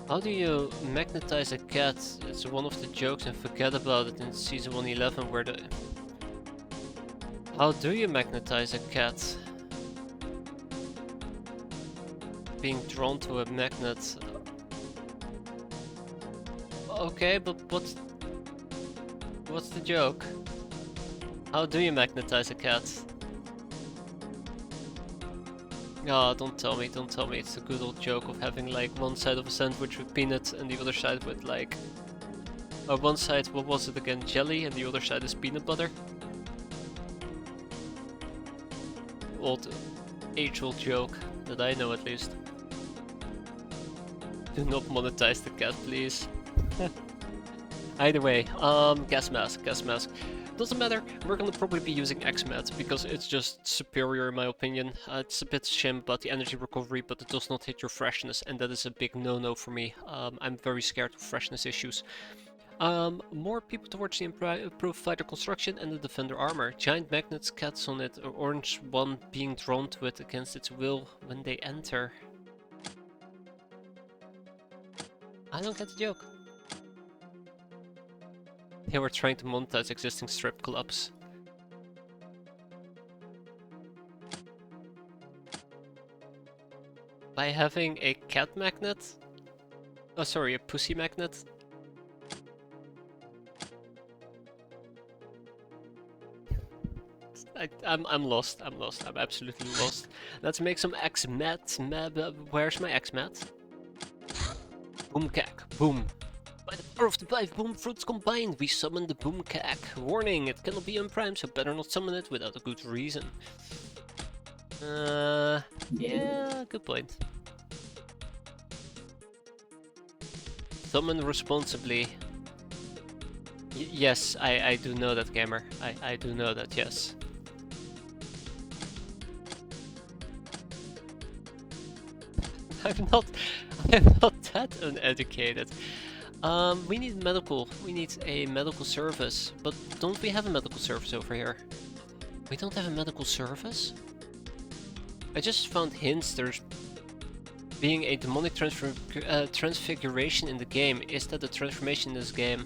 How do you magnetize a cat? It's one of the jokes and forget about it in season 111 where the... How do you magnetize a cat? Being drawn to a magnet. Okay, but what's the joke? How do you magnetize a cat? Oh, don't tell me, it's a good old joke of having like one side of a sandwich with peanut and the other side with like... one side, what was it again, jelly, and the other side is peanut butter? Age-old joke, that I know at least. Do not monetize the cat, please. Either way, gas mask. Doesn't matter, we're gonna probably be using X-Met because it's just superior in my opinion. It's a bit shame about the energy recovery, but it does not hit your freshness, and that is a big no-no for me. I'm very scared of freshness issues. More people towards the improved fighter construction and the defender armor. Giant magnets, cats on it, or orange one being drawn to it against its will when they enter. I don't get the joke. They were trying to monetize existing strip clubs. By having a cat magnet? Oh sorry, a pussy magnet? I'm lost, I'm absolutely lost. Let's make some X-Met. Where's my X-Met? Boomcack, boom. By the power of the 5 boom fruits combined, we summon the Boomcack. Warning, it cannot be unprimed, so better not summon it without a good reason. Yeah, good point. Summon responsibly. Yes, I do know that, gamer. I do know that, yes. I'm not that uneducated. We need a medical service, but don't we have a medical service over here? We don't have a medical service? I just found hints there's being a demonic transfiguration in the game. Is that a transformation in this game?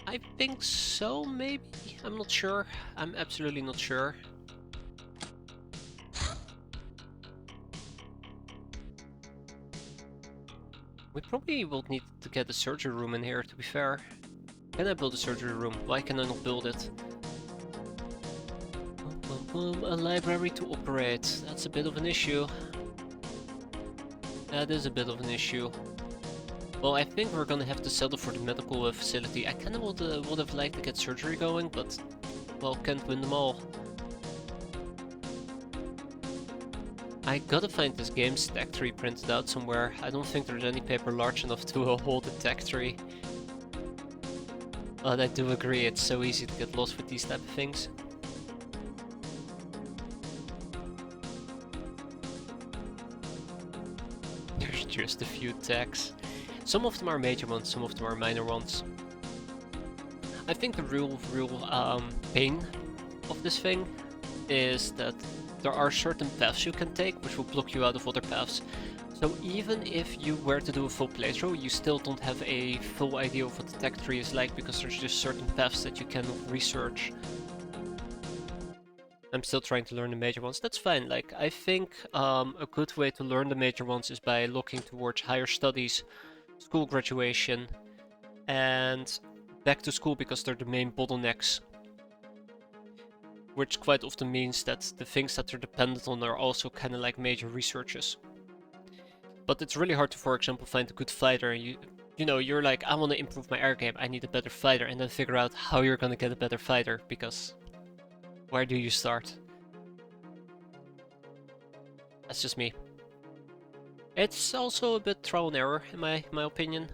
I think so, maybe? I'm not sure. I'm absolutely not sure. We probably will need to get a surgery room in here, to be fair. Can I build a surgery room? Why can I not build it? A library to operate. That's a bit of an issue. That is a bit of an issue. Well, I think we're gonna have to settle for the medical facility. I kinda would have liked to get surgery going, but... well, can't win them all. I gotta find this game's tech tree printed out somewhere. I don't think there's any paper large enough to hold the tech tree. But I do agree, it's so easy to get lost with these type of things. There's just a few techs. Some of them are major ones, some of them are minor ones. I think the real pain of this thing is that there are certain paths you can take which will block you out of other paths. So even if you were to do a full playthrough, you still don't have a full idea of what the tech tree is like, because there's just certain paths that you cannot research. I'm still trying to learn the major ones. That's fine. Like, I think a good way to learn the major ones is by looking towards higher studies, school graduation, and back to school, because they're the main bottlenecks. Which quite often means that the things that they're dependent on are also kind of like major researches. But it's really hard to, for example, find a good fighter. You know, you're like, I want to improve my air game, I need a better fighter, and then figure out how you're gonna get a better fighter, because where do you start? That's just me. It's also a bit trial and error, in my opinion.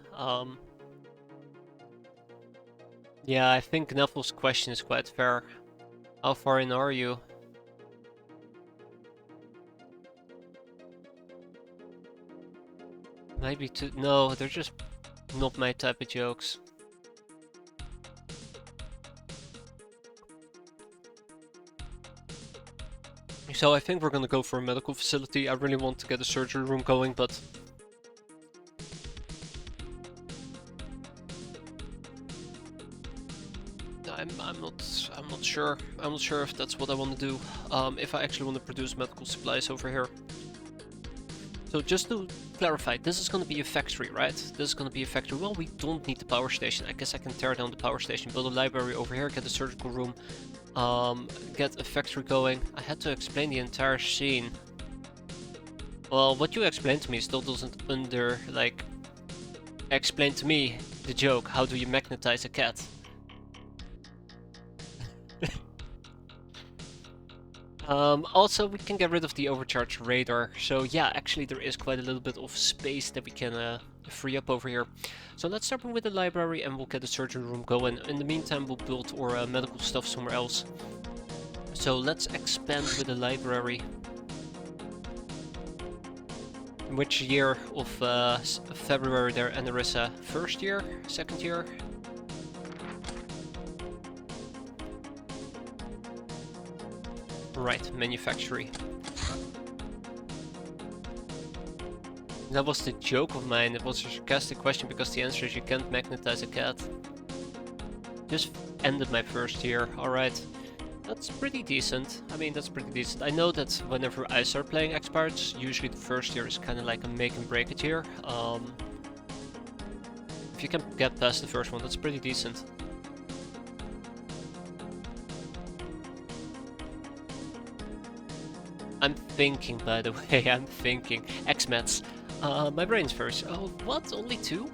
Yeah, I think Neville's question is quite fair. How far in are you? Maybe two. No, they're just not my type of jokes. So I think we're gonna go for a medical facility. I really want to get a surgery room going, but I'm not sure. I'm not sure if that's what I want to do. If I actually want to produce medical supplies over here. So just to clarify, this is going to be a factory, right? This is going to be a factory. Well, we don't need the power station. I guess I can tear down the power station, build a library over here, get a surgical room, get a factory going. I had to explain the entire scene. Well, what you explained to me still doesn't explain to me the joke. How do you magnetize a cat? Also, we can get rid of the overcharged radar. So yeah, actually there is quite a little bit of space that we can free up over here. So let's start with the library and we'll get the surgery room going. In the meantime, we'll build our medical stuff somewhere else. So let's expand with the library. Which year of February there, Anarissa? First year? Second year? Right, manufacturing. That was the joke of mine. It was a sarcastic question because the answer is you can't magnetize a cat. Just ended my first year, alright. That's pretty decent. I mean, that's pretty decent. I know that whenever I start playing X-piratez, usually the first year is kind of like a make and break it year. If you can get past the first one, that's pretty decent. I'm thinking, by the way, I'm thinking. X-meds. My brain's first. Oh, what? Only 2?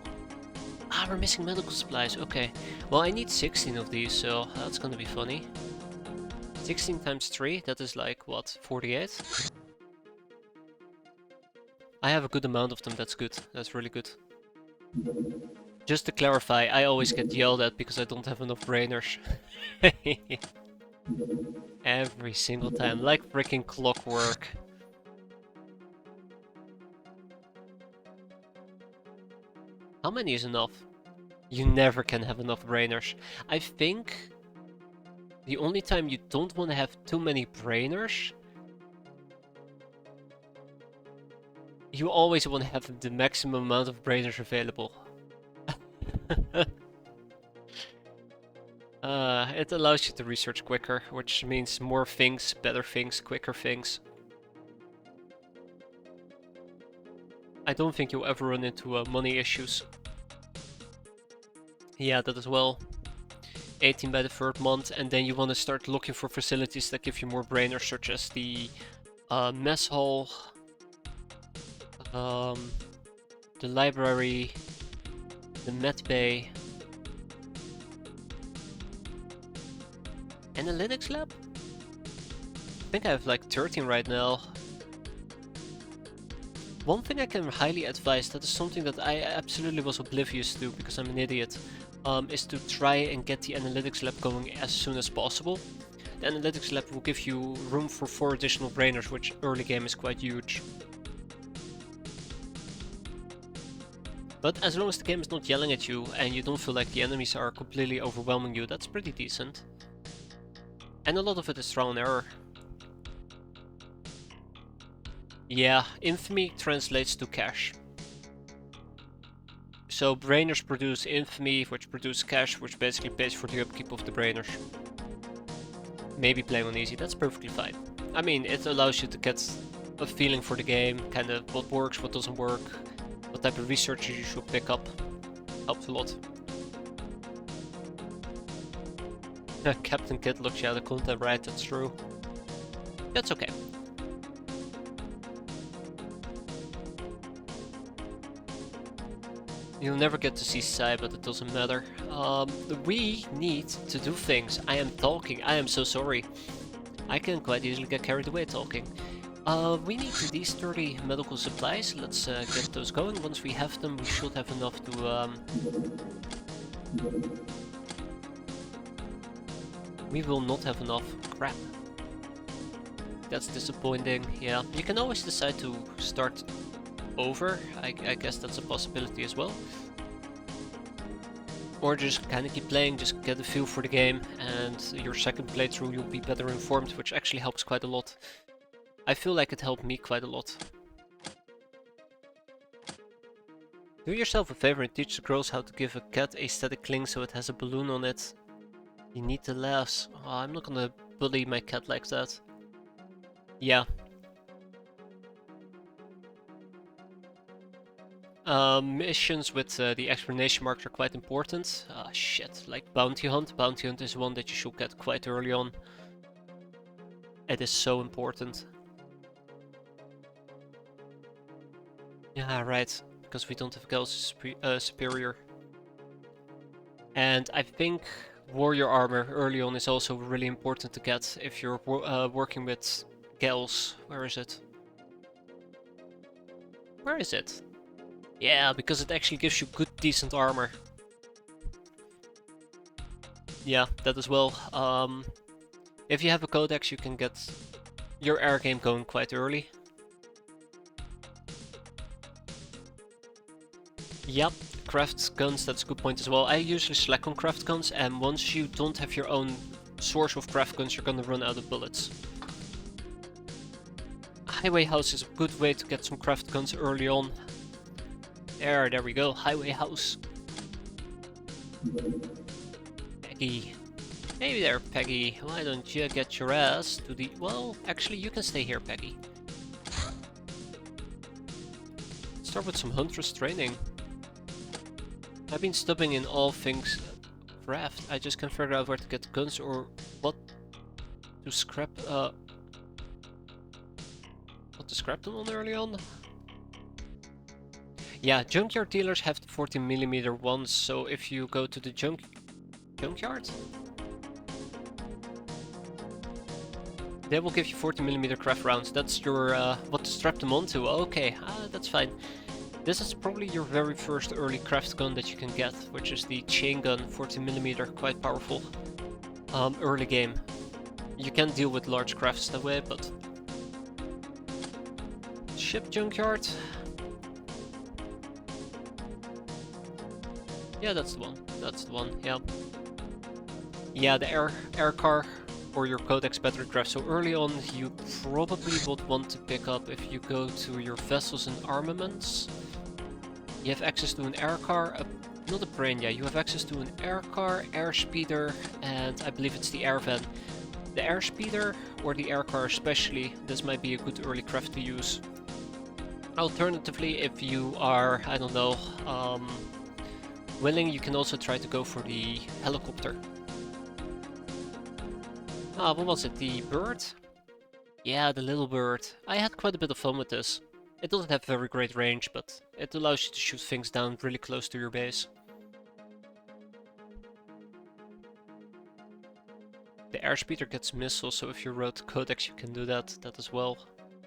Ah, we're missing medical supplies. Okay. Well, I need 16 of these, so that's gonna be funny. 16 times 3, that is like, what, 48? I have a good amount of them, that's good. That's really good. Just to clarify, I always get yelled at because I don't have enough brainers. Every single time, like freaking clockwork. How many is enough? You never can have enough brainers. I think the only time you don't want to have too many brainers, you always want to have the maximum amount of brainers available. It allows you to research quicker, which means more things, better things, quicker things. I don't think you'll ever run into money issues. Yeah, that as well. 18 by the 3rd month, and then you want to start looking for facilities that give you more brainers, such as the mess hall, the library, the med bay, analytics lab? I think I have like 13 right now. One thing I can highly advise, that is something that I absolutely was oblivious to because I'm an idiot, is to try and get the analytics lab going as soon as possible. The analytics lab will give you room for 4 additional brainers, which early game is quite huge. But as long as the game is not yelling at you and you don't feel like the enemies are completely overwhelming you, that's pretty decent. And a lot of it is trial and error. Yeah, infamy translates to cash. So brainers produce infamy, which produce cash, which basically pays for the upkeep of the brainers. Maybe playing on easy, that's perfectly fine. I mean, it allows you to get a feeling for the game, kind of what works, what doesn't work, what type of researches you should pick up. Helps a lot. Captain Kid looks you out of content, right? That's true. That's okay. You'll never get to see Sai, but it doesn't matter. We need to do things. I am talking. I am so sorry. I can quite easily get carried away talking. We need these 30 medical supplies. Let's get those going. Once we have them, we should have enough to... We will not have enough. Crap. That's disappointing. Yeah, you can always decide to start over. I guess that's a possibility as well. Or just kind of keep playing, just get a feel for the game, and your second playthrough you'll be better informed, which actually helps quite a lot. I feel like it helped me quite a lot. Do yourself a favor and teach the girls how to give a cat a static cling so it has a balloon on it. You need the laughs. Oh, I'm not gonna bully my cat like that. Yeah. Missions with the explanation marks are quite important. Ah, shit, like Bounty Hunt. Bounty Hunt is one that you should get quite early on. It is so important. Yeah, right, because we don't have girls superior. And I think warrior armor early on is also really important to get if you're working with gals. Where is it? Where is it? Yeah, because it actually gives you good, decent armor. Yeah, that as well. If you have a codex, you can get your air game going quite early. Yep, craft guns, that's a good point as well. I usually slack on craft guns, and once you don't have your own source of craft guns, you're gonna run out of bullets. Highway House is a good way to get some craft guns early on. There we go, Highway House. Peggy. Hey there, Peggy. Why don't you get your ass to the... Well, actually, you can stay here, Peggy. Start with some Huntress training. I've been stubbing in all things craft. I just can't figure out where to get the guns or what to scrap. What to scrap them on early on. Yeah, junkyard dealers have the 14mm ones. So if you go to the junkyard, they will give you 40mm craft rounds. That's your what to strap them onto. Okay, that's fine. This is probably your very first early craft gun that you can get, which is the chain gun, 40mm, quite powerful. Early game. You can deal with large crafts that way, but... Ship junkyard? Yeah, that's the one. That's the one, yeah. Yeah, the air car or your codex battery craft. So early on, you probably would want to pick up if you go to your vessels and armaments. You have access to an air car, not a brain, yeah, you have access to an air car, air speeder, and I believe it's the air van. The air speeder, or the air car especially, this might be a good early craft to use. Alternatively, if you are, I don't know, willing, you can also try to go for the helicopter. What was it, the bird? Yeah, the little bird. I had quite a bit of fun with this. It doesn't have very great range, but it allows you to shoot things down really close to your base. The airspeeder gets missiles, so if you wrote codex you can do that as well.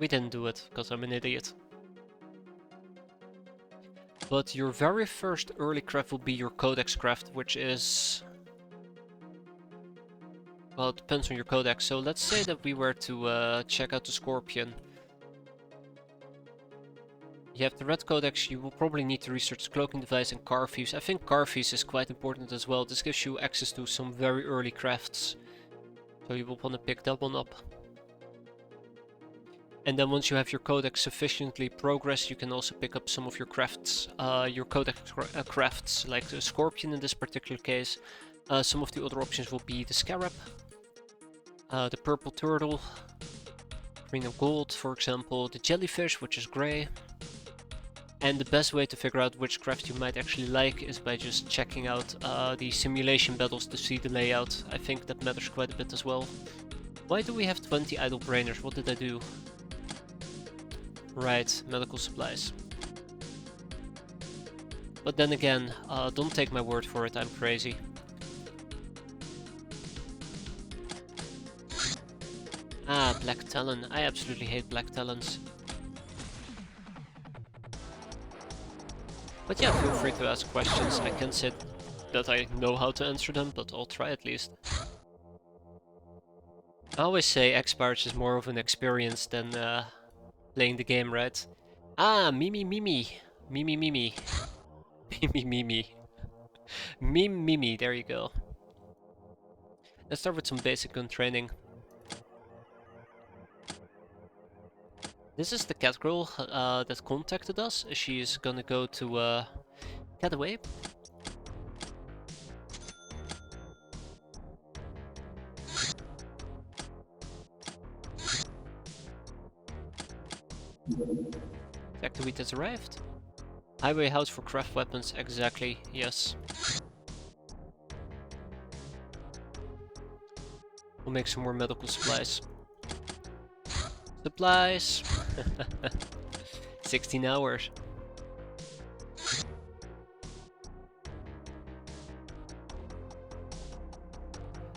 We didn't do it, because I'm an idiot. But your very first early craft will be your codex craft, which is... Well, it depends on your codex. So let's say that we were to check out the Scorpion. You have the red codex, you will probably need to research cloaking device and car thieves. I think car thieves is quite important as well. This gives you access to some very early crafts. So you will want to pick that one up. And then once you have your codex sufficiently progressed, you can also pick up some of your crafts, your codex crafts, like the scorpion in this particular case. Some of the other options will be the scarab, the purple turtle, green and gold for example, the jellyfish which is grey. And the best way to figure out which craft you might actually like is by just checking out the simulation battles to see the layout. I think that matters quite a bit as well. Why do we have 20 idle brainers? What did I do? Right, medical supplies. But then again, don't take my word for it, I'm crazy. Ah, Black Talon. I absolutely hate Black Talons. But yeah, feel free to ask questions. I can't say that I know how to answer them, but I'll try at least. I always say X-piratez is more of an experience than playing the game, right? Ah, Mimi Mimi. Mimi Mimi. Mimi Mimi. Meme Mimi, there you go. Let's start with some basic gun training. This is the cat girl that contacted us. She is gonna go to Cataway. Factoid has arrived. Highway house for craft weapons, exactly, yes. We'll make some more medical supplies. Supplies! 16 hours.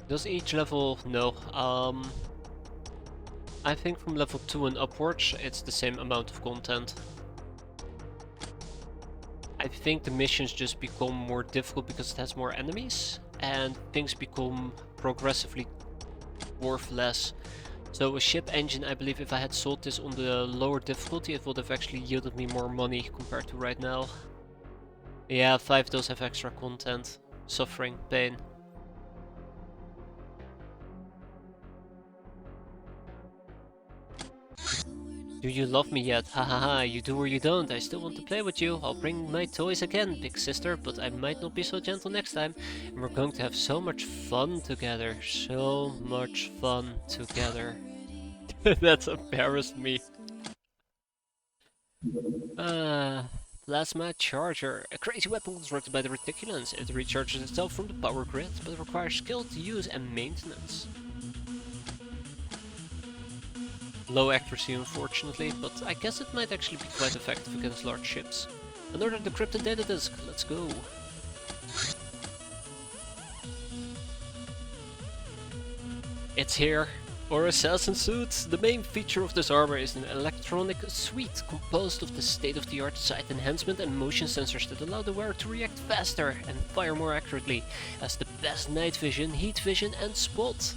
Does each level? No. I think from level 2 and upwards it's the same amount of content. I think the missions just become more difficult because it has more enemies and things become progressively worth less. So a ship engine, I believe if I had sold this on the lower difficulty it would have actually yielded me more money compared to right now. Yeah, 5 does have extra content. Suffering, pain. Do you love me yet? Hahaha, you do or you don't. I still want to play with you. I'll bring my toys again, big sister, but I might not be so gentle next time. And we're going to have so much fun together. So much fun together. That's embarrassed me. Plasma charger. A crazy weapon constructed by the Reticulans. It recharges itself from the power grid, but requires skill to use and maintenance. Low accuracy unfortunately, but I guess it might actually be quite effective against large ships. Another decrypted data disk, let's go! It's here! Our assassin suit! The main feature of this armor is an electronic suite composed of the state-of-the-art sight enhancement and motion sensors that allow the wearer to react faster and fire more accurately, as the best night vision, heat vision and spot.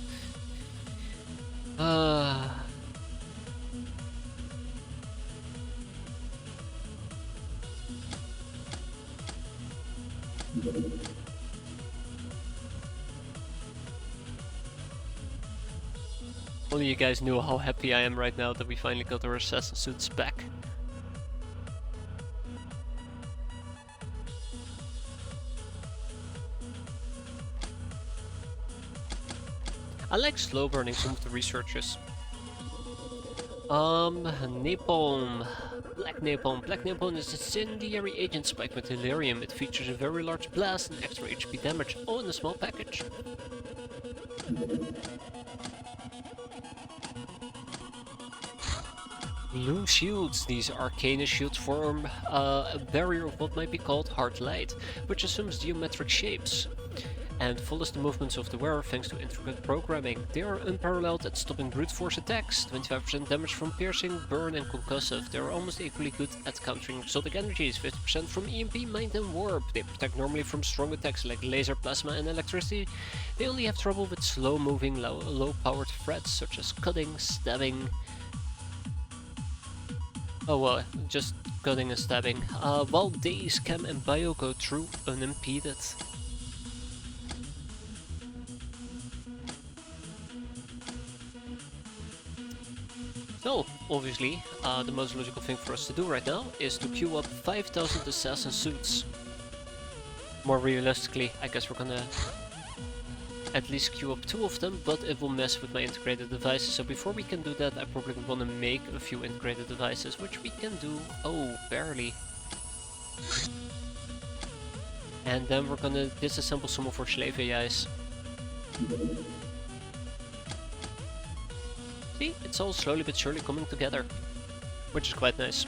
Only you guys knew how happy I am right now that we finally got our assassin suits back. I like slow burning some of the researches. Napalm. Black Napalm. Black Napalm is a incendiary agent spiked with delirium. It features a very large blast and extra HP damage, all in a small package. Loom shields. These arcane shields form a barrier of what might be called hard light, which assumes geometric shapes and follows the movements of the wearer thanks to intricate programming. They are unparalleled at stopping brute force attacks, 25% damage from piercing, burn and concussive. They are almost equally good at countering exotic energies, 50% from EMP, mind and warp. They protect normally from strong attacks like laser, plasma and electricity. They only have trouble with slow moving, low powered threats such as cutting, stabbing. Oh well, just cutting and stabbing. While days, chem and bio go through unimpeded. So, obviously, the most logical thing for us to do right now is to queue up 5,000 assassin suits. More realistically, I guess we're gonna at least queue up 2 of them, but it will mess with my integrated devices. So before we can do that, I probably want to make a few integrated devices, which we can do, oh, barely. And then we're gonna disassemble some of our slave AIs. See, it's all slowly but surely coming together, which is quite nice.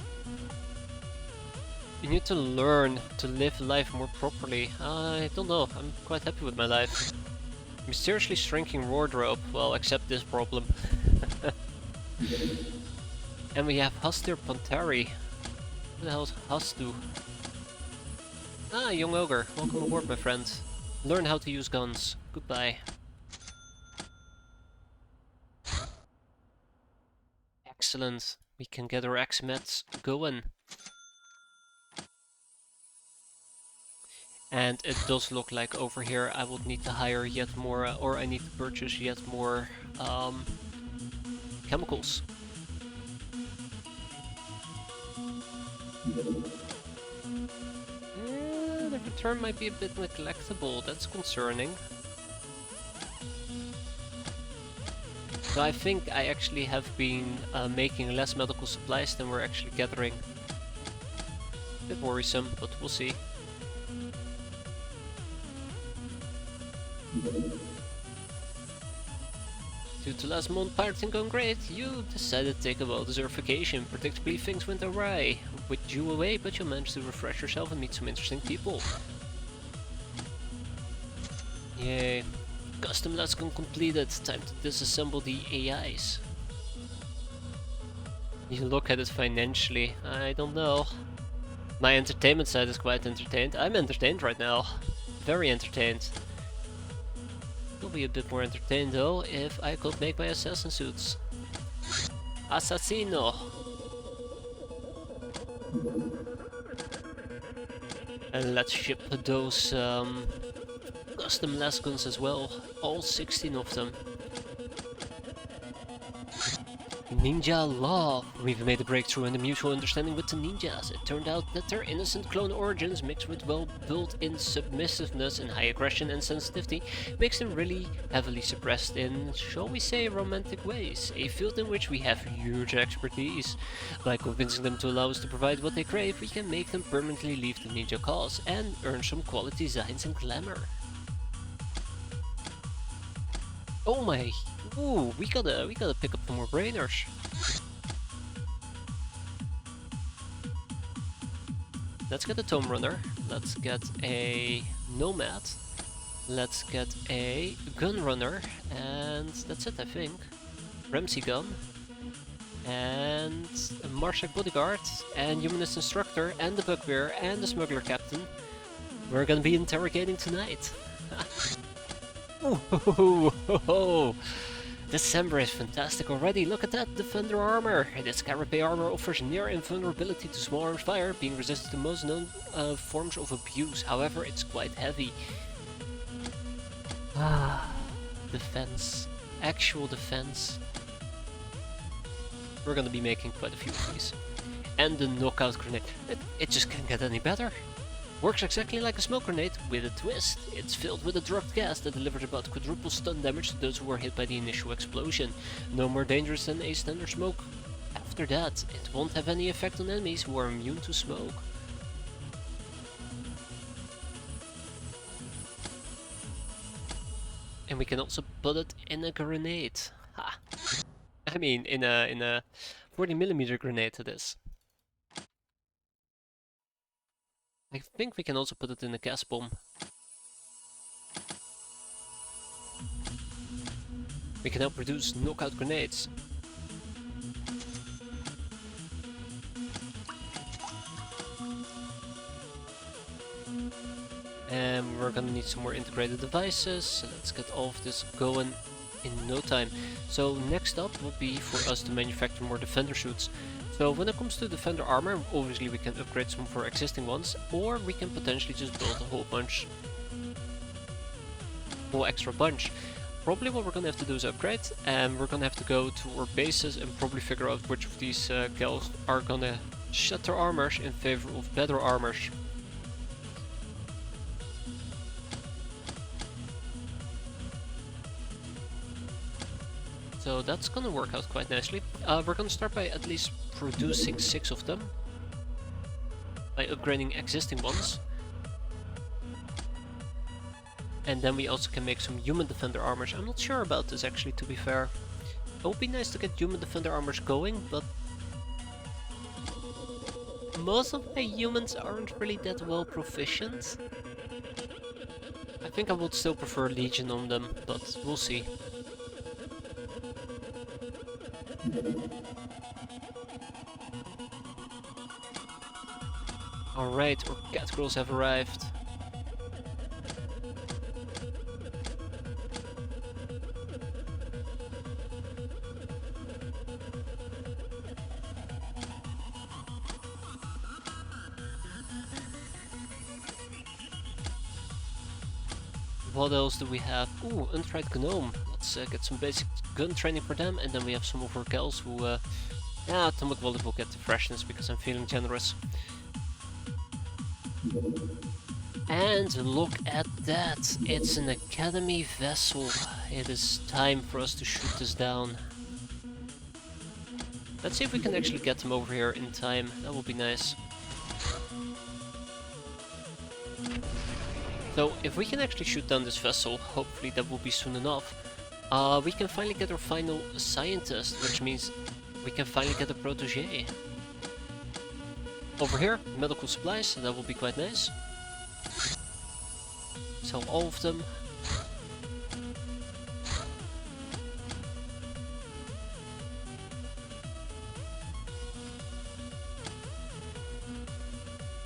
You need to learn to live life more properly. I don't know, I'm quite happy with my life. Mysteriously shrinking wardrobe, well, except this problem. And we have Hastir Pantari. Who the hell is Hastu? Ah, young ogre, welcome aboard, my friend. Learn how to use guns. Goodbye. Excellent. We can get our X-meds going. And it does look like over here I would need to hire yet more, or I need to purchase yet more chemicals. The return might be a bit neglectable, that's concerning. So I think I actually have been making less medical supplies than we're actually gathering. A bit worrisome, but we'll see. Due to last month pirating going great, you decided to take a well-deserved vacation. Predictably things went awry. With you away, but you managed to refresh yourself and meet some interesting people. Yay. Custom lesson completed. Time to disassemble the AIs. You look at it financially, I don't know. My entertainment side is quite entertained. I'm entertained right now. Very entertained. I'll be a bit more entertained though if I could make my assassin suits. Assassino! And let's ship those custom lasguns as well, all 16 of them. Ninja Law! We've made a breakthrough in the mutual understanding with the ninjas. It turned out that their innocent clone origins mixed with well-built-in submissiveness and high aggression and sensitivity makes them really heavily suppressed in, shall we say, romantic ways, a field in which we have huge expertise. By convincing them to allow us to provide what they crave, we can make them permanently leave the ninja cause and earn some quality designs and glamour. Oh my! Ooh, we gotta pick up some more brainers. Let's get a Tome Runner. Let's get a Nomad. Let's get a Gun Runner, and that's it, I think. Ramsey Gun, and a Marshak Bodyguard, and Humanist Instructor, and the Bugbear, and the Smuggler Captain. We're gonna be interrogating tonight. Ooh, December is fantastic already. Look at that Defender armor. This Carapace armor offers near invulnerability to small arms fire, being resistant to most known forms of abuse. However, it's quite heavy. Defense. Actual defense. We're gonna be making quite a few of these. And the knockout grenade. It just can't get any better. Works exactly like a smoke grenade, with a twist. It's filled with a drugged gas that delivers about quadruple stun damage to those who are hit by the initial explosion. No more dangerous than a standard smoke. After that, it won't have any effect on enemies who are immune to smoke. And we can also put it in a grenade. Ha! I mean, in a 40mm grenade it is. I think we can also put it in a gas bomb. We can now produce knockout grenades. And we're gonna need some more integrated devices, so let's get all of this going in no time. So next up will be for us to manufacture more defender suits. So when it comes to defender armor, obviously we can upgrade some of our existing ones, or we can potentially just build a whole extra bunch. Probably what we're gonna have to do is upgrade, and we're gonna have to go to our bases and probably figure out which of these gals are gonna shed their armors in favor of better armors. So that's gonna work out quite nicely. We're gonna start by at least producing 6 of them, by upgrading existing ones. And then we also can make some human defender armors. I'm not sure about this actually, to be fair. It would be nice to get human defender armors going, but most of my humans aren't really that well proficient. I think I would still prefer Legion on them, but we'll see. Alright, our cat girls have arrived. What else do we have? Ooh, untried gnome. Let's get some basic gun training for them, and then we have some of our gals who, yeah, Atomic Wallet will get the freshness because I'm feeling generous. And look at that! It's an academy vessel. It is time for us to shoot this down. Let's see if we can actually get them over here in time. That would be nice. So, if we can actually shoot down this vessel, hopefully that will be soon enough, we can finally get our final scientist, which means we can finally get a protege. Over here, medical supplies, that will be quite nice. Sell all of them.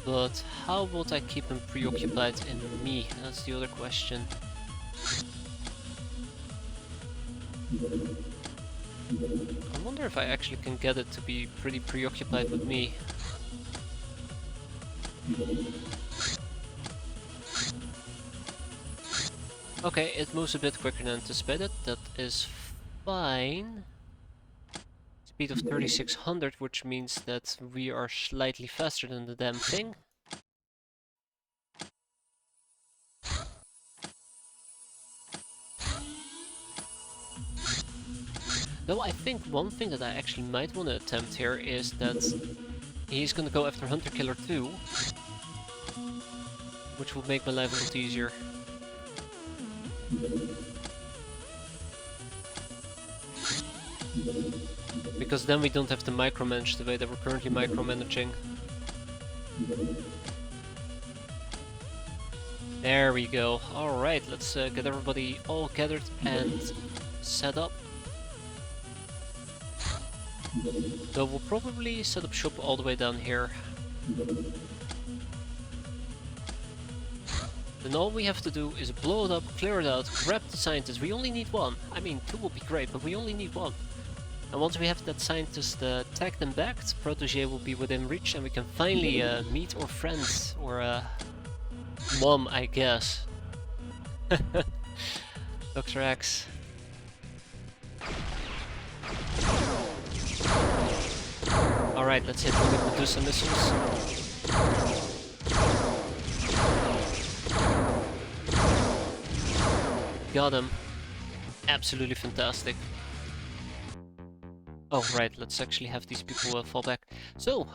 But how would I keep him preoccupied in me? That's the other question. I wonder if I actually can get it to be pretty preoccupied with me. Okay, it moves a bit quicker than anticipated. That is fine. Speed of 3600, which means that we are slightly faster than the damn thing. Though I think one thing that I actually might want to attempt here is that he's gonna go after Hunter Killer 2, which will make my life a lot easier. Because then we don't have to micromanage the way that we're currently micromanaging. There we go. Alright, let's get everybody all gathered and set up. So we'll probably set up shop all the way down here. Then all we have to do is blow it up, clear it out, grab the scientist. We only need one. I mean, 2 would be great, but we only need one. And once we have that scientist tagged and backed, protege will be within reach and we can finally meet our friends, or mom, I guess. Dr. X. Alright, let's hit them with Medusa missiles. Got him. Absolutely fantastic. Oh, right, let's actually have these people fall back. So,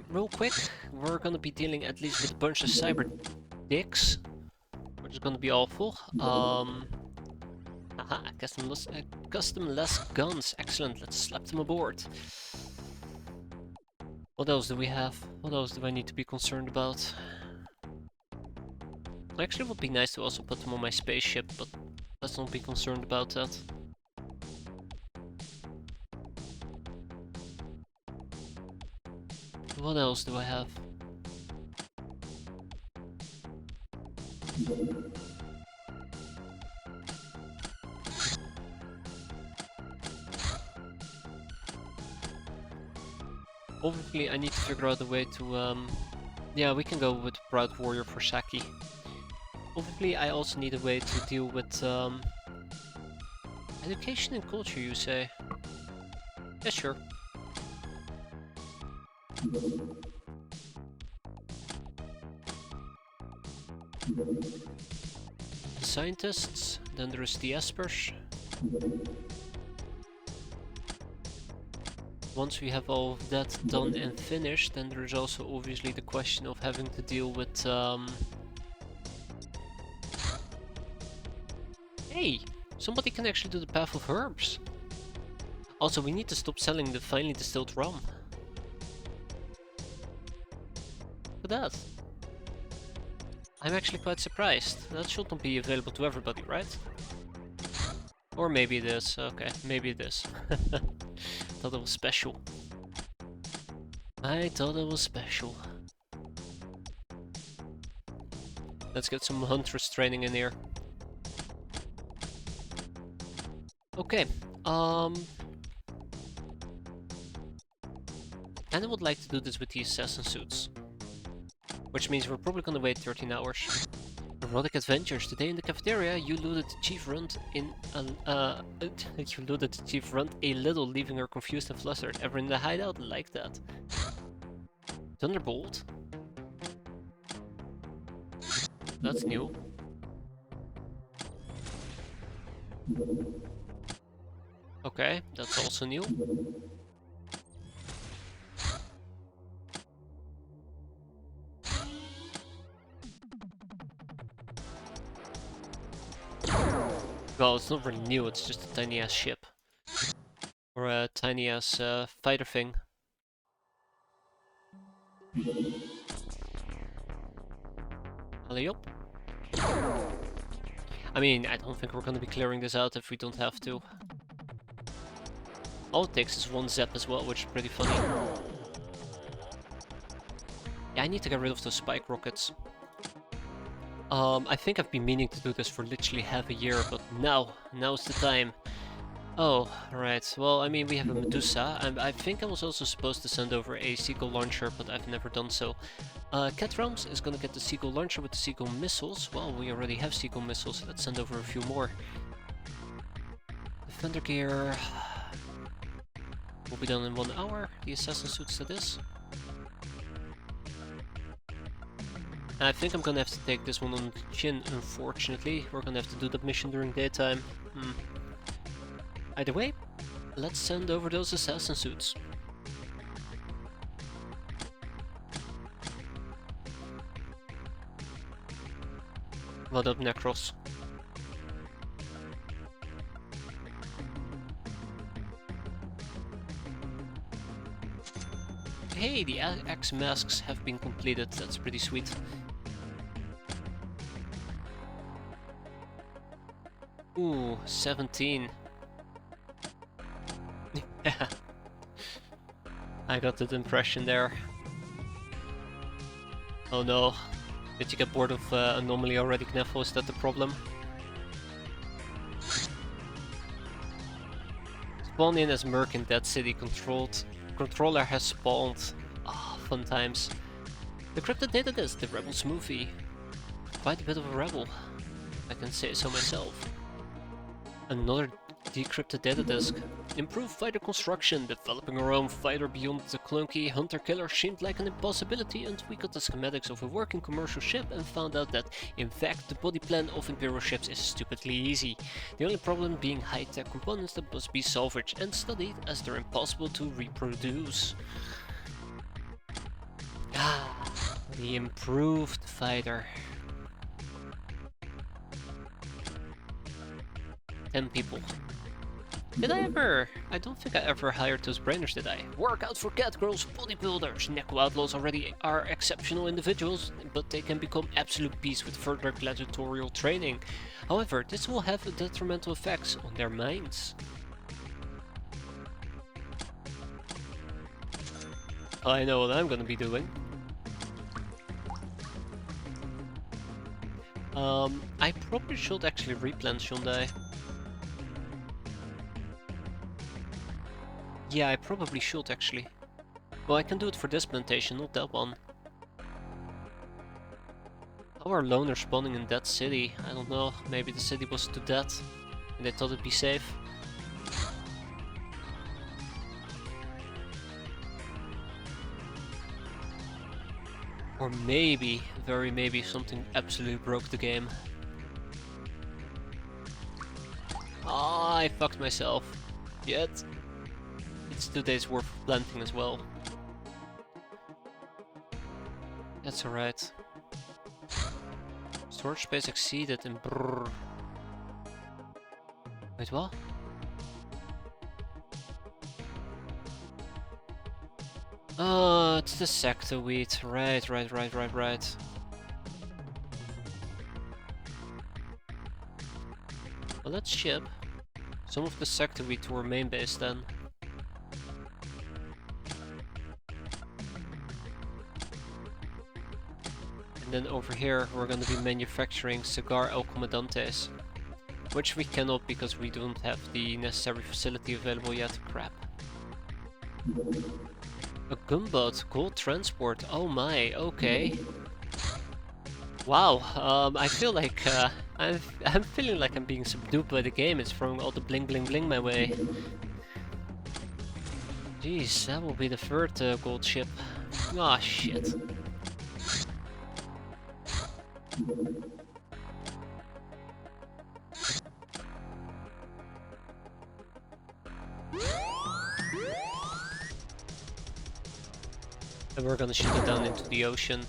real quick, we're gonna be dealing at least with a bunch of cyber dicks, which is gonna be awful. Aha, custom-less guns. Excellent, let's slap them aboard. What else do we have? What else do I need to be concerned about? Actually, it would be nice to also put them on my spaceship, but let's not be concerned about that. What else do I have? Obviously, I need to figure out a way to, yeah, we can go with Proud Warrior for Saki. Obviously, I also need a way to deal with, education and culture, you say? Yeah, sure. The scientists, then there is the espers. Once we have all of that done and finished, then there is also obviously the question of having to deal with, hey! Somebody can actually do the Path of Herbs! Also, we need to stop selling the finely distilled rum. Look at that. I'm actually quite surprised. That should not be available to everybody, right? Or maybe it is. Okay, maybe it is. Thought it was special. I thought it was special. Let's get some huntress training in here. Okay, kinda would like to do this with the assassin suits. Which means we're probably gonna wait 13 hours. Erotic adventures. Today in the cafeteria, you looted the chief runt in you looted the chief runt a little, leaving her confused and flustered. Ever in the hideout like that? Thunderbolt? That's new. Okay, that's also new. Well, it's not really new, it's just a tiny ass ship. Or a tiny ass fighter thing. Alley up. I mean, I don't think we're gonna be clearing this out if we don't have to. All it takes is one zap as well, which is pretty funny. Yeah, I need to get rid of those spike rockets. I think I've been meaning to do this for literally half a year, but now's the time. Oh, right. Well, I mean, we have a Medusa, and I think I was also supposed to send over a Seagull launcher, but I've never done so. Cat Realms is gonna get the Seagull launcher with the Seagull missiles. Well, we already have Seagull missiles, so let's send over a few more. Defender gear will be done in 1 hour. The assassin suits to this. I think I'm gonna have to take this one on the chin, unfortunately. We're gonna have to do that mission during daytime. Either way, let's send over those assassin suits. What up, Necros? Hey, the X masks have been completed. That's pretty sweet. Ooh, 17. Yeah. I got that impression there. Oh no. Did you get bored of Anomaly already, Kneffel? Is that the problem? Spawn in as Merc in Dead City. Controller has spawned. Ah, fun times. Decrypted data disk, the Rebel Smoothie. Quite a bit of a rebel, I can say so myself. Another decrypted data disk. Improved fighter construction. Developing our own fighter beyond the clunky hunter-killer seemed like an impossibility, and we got the schematics of a working commercial ship and found out that, in fact, the body plan of Imperial ships is stupidly easy. The only problem being high-tech components that must be salvaged and studied, as they're impossible to reproduce. Ah, the improved fighter. 10 people. Did I ever? I don't think I ever hired those brainers, did I? Workout for catgirls, bodybuilders. Neko outlaws already are exceptional individuals, but they can become absolute beasts with further gladiatorial training. However, this will have detrimental effects on their minds. I know what I'm gonna be doing. I probably should actually replan, shouldn't I? Yeah, I probably should actually. Well, I can do it for this plantation, not that one. How are loners spawning in that city? I don't know. Maybe the city was to dead and they thought it'd be safe. Or maybe, very maybe, something absolutely broke the game. Ah, I fucked myself. Yet. It's 2 days worth of planting as well. That's alright. Storage space exceeded and brrr. Wait, what? Oh, it's the sector wheat. Right. Well, let's ship some of the sector wheat to our main base then. And then over here we're gonna be manufacturing cigar el comandantes. Which we cannot because we don't have the necessary facility available yet. Crap. A gunboat, gold transport, oh my, okay. Wow, I feel like, I'm feeling like I'm being subdued by the game. It's throwing all the bling bling bling my way. Jeez, that will be the third gold ship. Ah, shit. And we're gonna shoot it down into the ocean.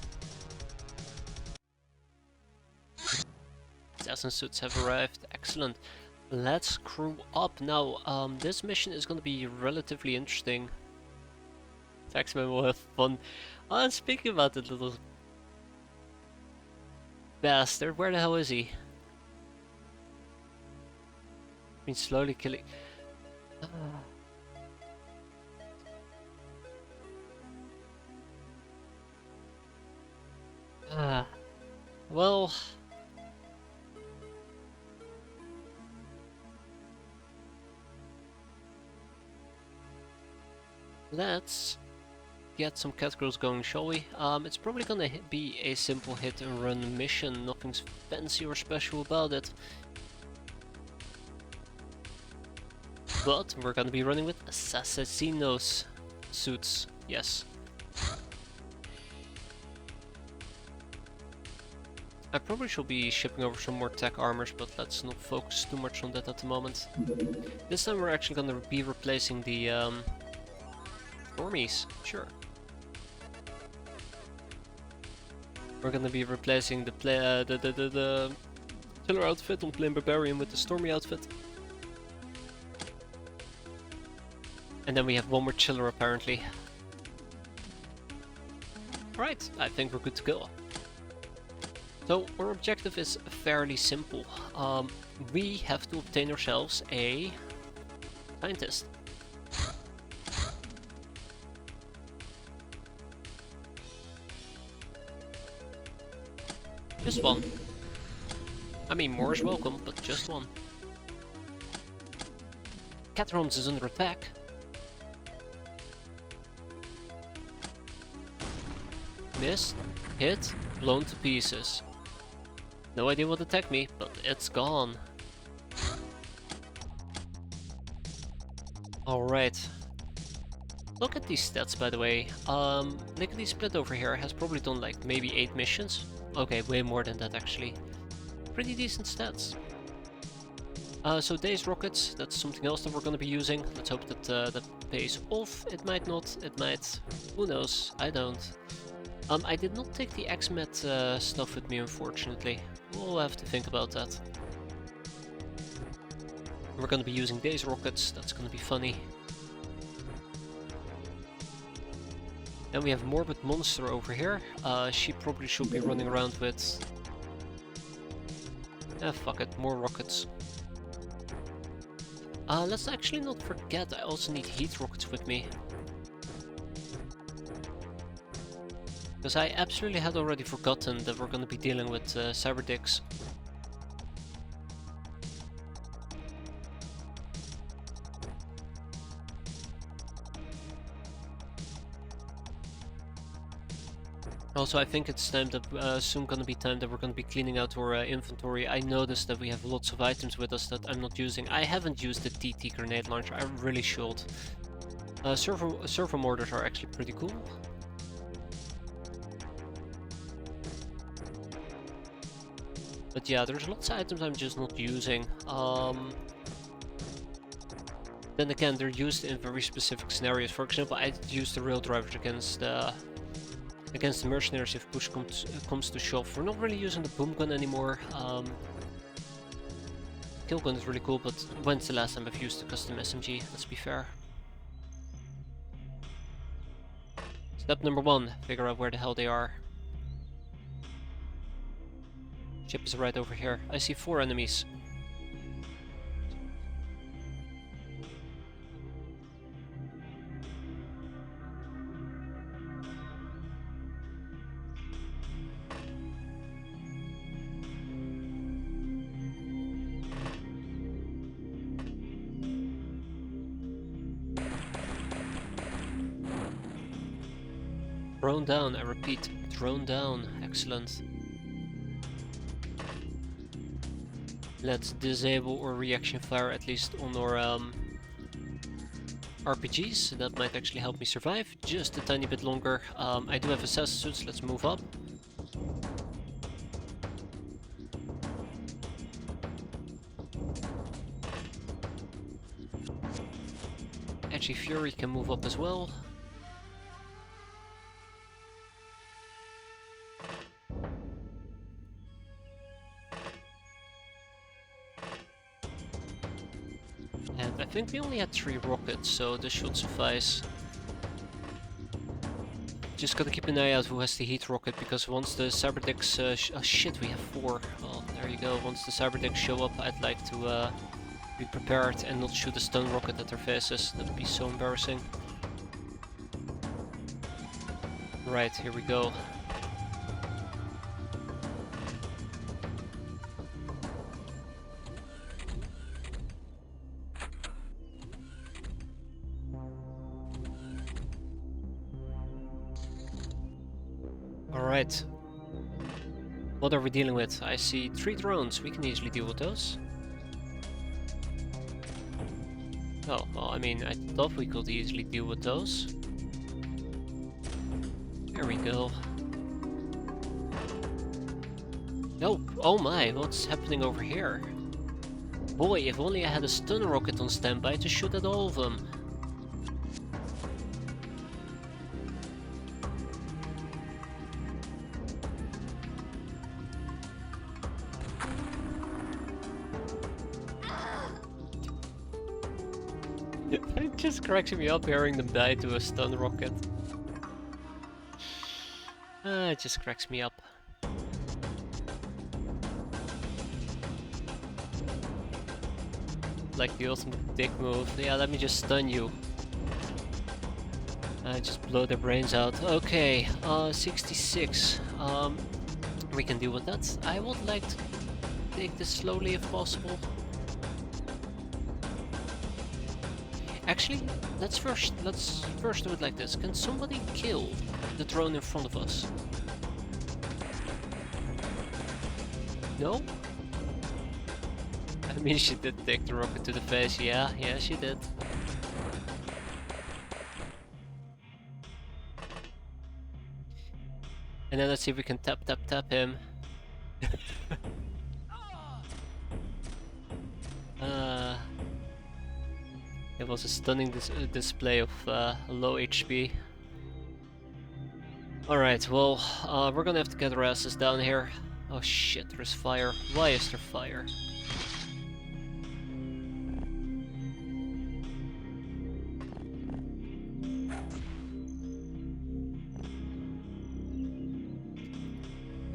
Assassin suits have arrived. Excellent. Let's crew up. Now, this mission is gonna be relatively interesting. Taxman will have fun. Speaking about that little bastard, where the hell is he? Been slowly killing. Well. Let's get some catgirls going, shall we? It's probably gonna be a simple hit and run mission, nothing's fancy or special about it. But we're gonna be running with assassinos suits, yes. I probably should be shipping over some more tech armors, but let's not focus too much on that at the moment. This time we're actually gonna be replacing the Normies, sure. We're gonna be replacing the killer outfit on Plain Barbarian with the Stormy outfit. And then we have one more chiller apparently. Right, I think we're good to go. So our objective is fairly simple. We have to obtain ourselves a scientist. Just one. I mean, more is welcome, but just one. Catrons is under attack. Missed, hit, blown to pieces. No idea what attacked me, but it's gone. Alright. Look at these stats, by the way. Lickety Split over here has probably done like maybe 8 missions. Okay, way more than that actually. Pretty decent stats. So Days Rockets, that's something else that we're gonna be using. Let's hope that that pays off. It might not, it might. Who knows? I don't. I did not take the X-Met stuff with me, unfortunately. We'll have to think about that. We're gonna be using Days Rockets, that's gonna be funny. Then we have Morbid Monster over here. She probably should be running around with... fuck it, more rockets. Let's actually not forget, I also need heat rockets with me. Because I absolutely had already forgotten that we're gonna be dealing with Cyberdicks. Also, I think it's time that soon gonna be time that we're gonna be cleaning out our inventory. I noticed that we have lots of items with us that I'm not using. I haven't used the TT grenade launcher. I really should. Servo mortars are actually pretty cool. But yeah, there's lots of items I'm just not using. Then again, they're used in very specific scenarios. For example, I use the rail drivers against the mercenaries if push comes to shove. We're not really using the boom gun anymore. Kill gun is really cool, but when's the last time I've used the custom SMG? Let's be fair. Step number 1, figure out where the hell they are. Ship is right over here. I see 4 enemies. Drone down, I repeat, drone down. Excellent. Let's disable or reaction fire at least on our RPGs. That might actually help me survive just a tiny bit longer. I do have assassin suits, let's move up. Edgy Fury can move up as well. And I think we only had 3 rockets, so this should suffice. Just gotta keep an eye out who has the heat rocket, because once the cyberdicks oh shit, we have 4. Well, there you go. Once the cyberdicks show up, I'd like to be prepared and not shoot a stun rocket at their faces. That would be so embarrassing. Right, here we go. Alright. What are we dealing with? I see 3 drones. We can easily deal with those. Oh, well, I mean, I thought we could easily deal with those. There we go. No! Oh my, what's happening over here? Boy, if only I had a stun rocket on standby to shoot at all of them. It just cracks me up hearing them die to a stun rocket. It just cracks me up. Like the ultimate dick move. Yeah, let me just stun you. Just blow their brains out. Okay, 66. We can deal with that. I would like to take this slowly if possible. Actually, let's first do it like this. Can somebody kill the drone in front of us? No? I mean, she did take the rocket to the face. Yeah, she did. And then let's see if we can tap him. It was a stunning display of low HP. Alright, well, we're gonna have to get our asses down here. Oh shit, there's fire. Why is there fire?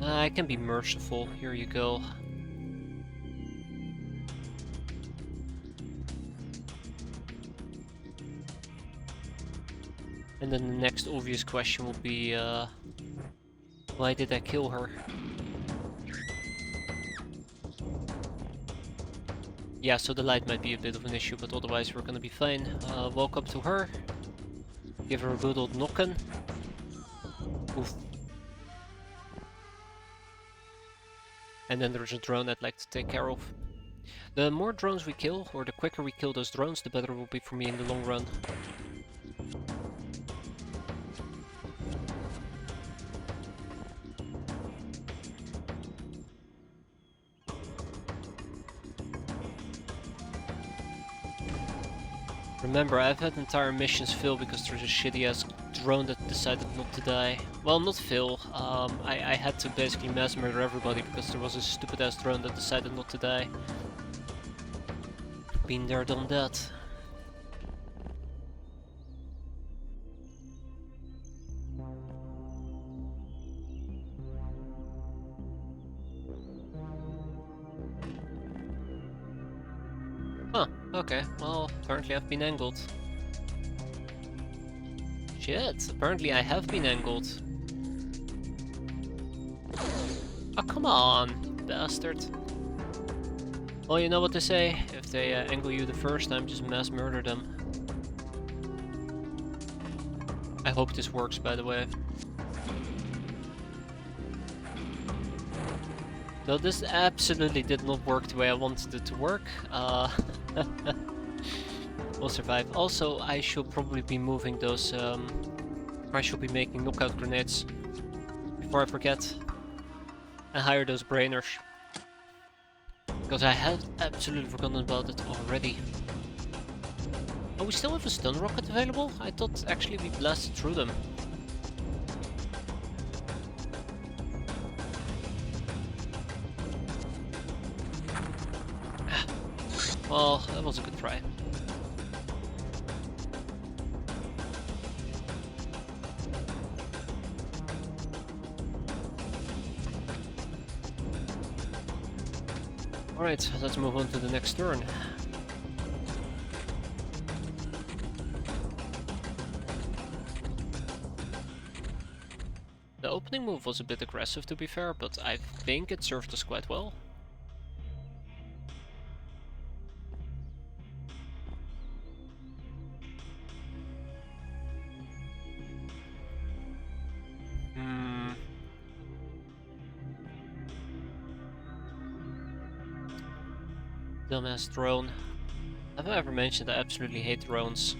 I can be merciful. Here you go. And then the next obvious question will be, why did I kill her? Yeah, so the light might be a bit of an issue, but otherwise we're gonna be fine. Walk up to her. Give her a good old knockin'. Oof. And then there's a drone I'd like to take care of. The more drones we kill, or the quicker we kill those drones, the better it will be for me in the long run. Remember, I've had entire missions fail because there's a shitty ass drone that decided not to die. Well, not fail. I had to basically mass murder everybody because there was a stupid ass drone that decided not to die. Been there, done that. Huh, okay, well, apparently I've been angled. Shit, apparently I have been angled. Oh, come on, you bastard. Well, you know what they say, if they angle you the first time, just mass murder them. I hope this works, by the way. Though this absolutely did not work the way I wanted it to work. We'll survive. Also, I should probably be moving those, I should be making knockout grenades before I forget. And hire those brainers. Because I had absolutely forgotten about it already. Oh, we still have a stun rocket available? I thought actually we blasted through them. Well, that was a good try. Alright, let's move on to the next turn. The opening move was a bit aggressive, to be fair, but I think it served us quite well. Dumbass drone. Have I ever mentioned I absolutely hate drones?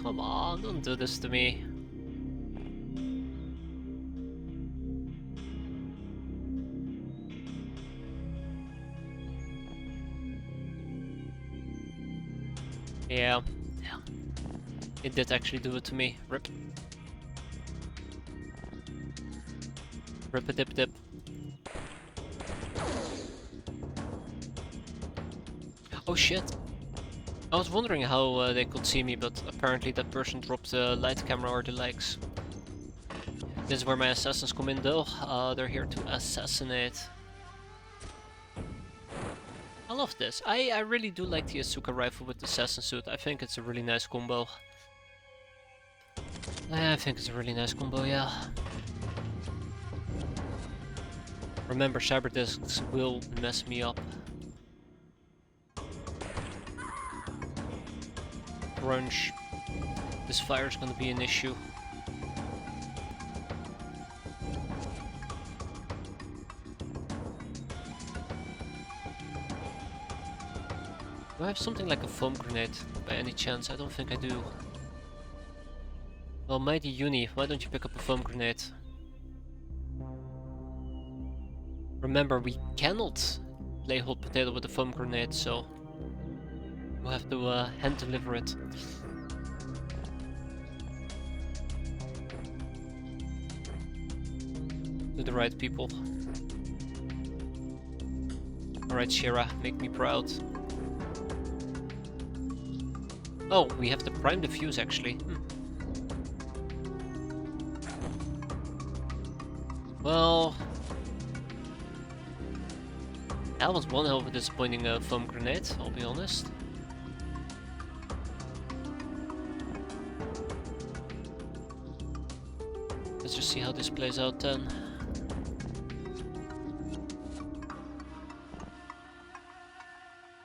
Come on, don't do this to me. Yeah. It did actually do it to me. Rip. Rip-a-dip-dip. Oh shit! I was wondering how they could see me, but apparently that person dropped the light camera or the likes. This is where my assassins come in though. They're here to assassinate. I love this. I really do like the Asuka rifle with the assassin suit. I think it's a really nice combo. I think it's a really nice combo, yeah. Remember, cyber discs will mess me up. Crunch. This fire is gonna be an issue. Do I have something like a foam grenade by any chance? I don't think I do. Well, Mighty Uni, why don't you pick up a foam grenade? Remember, we cannot play hot potato with a foam grenade, so we'll have to hand deliver it. To the right people. Alright, Shira, make me proud. Oh, we have to prime the fuse actually. Well, that was one hell of a disappointing foam grenade, I'll be honest. Let's just see how this plays out then.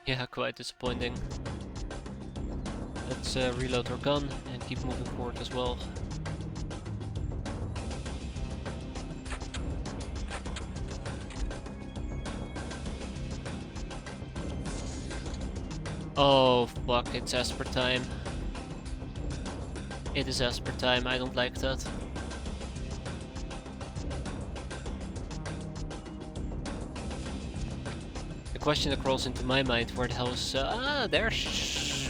Yeah, quite disappointing. Let's reload our gun and keep moving forward as well. Oh fuck, it's Esper time. It is Esper time, I don't like that. The question that crawls into my mind, where the hell is... there's...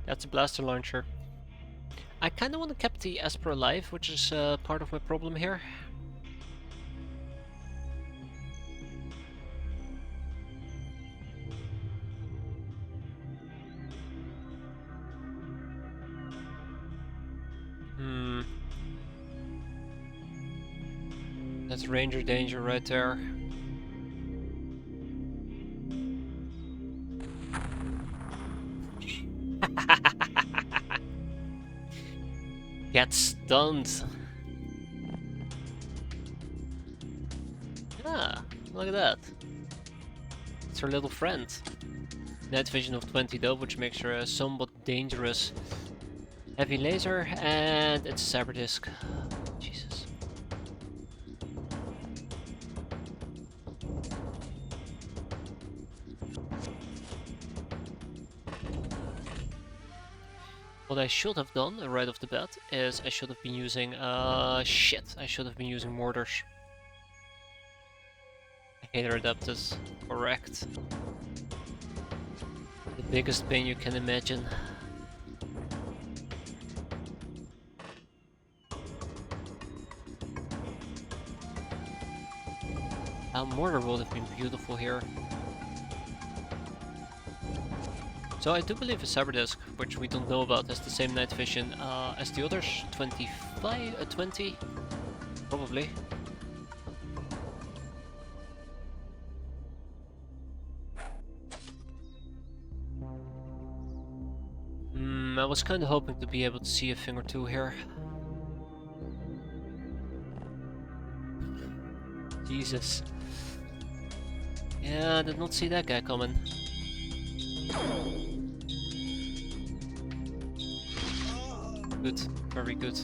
That's a blaster launcher. I kinda wanna keep the Esper alive, which is part of my problem here. That's Ranger danger right there. Get stunned. Ah, look at that. It's her little friend. Night vision of 20 though, which makes her a somewhat dangerous heavy laser, and it's a cyber disc. Jesus. What I should have done right off the bat is I should have been using shit. I should have been using mortars. Hater adapters, correct. The biggest pain you can imagine. Mortar would have been beautiful here. So I do believe a cyber disc, which we don't know about, has the same night vision as the others. 20? Probably. I was kinda hoping to be able to see a thing or two here. Jesus. Yeah, I did not see that guy coming. Good, very good.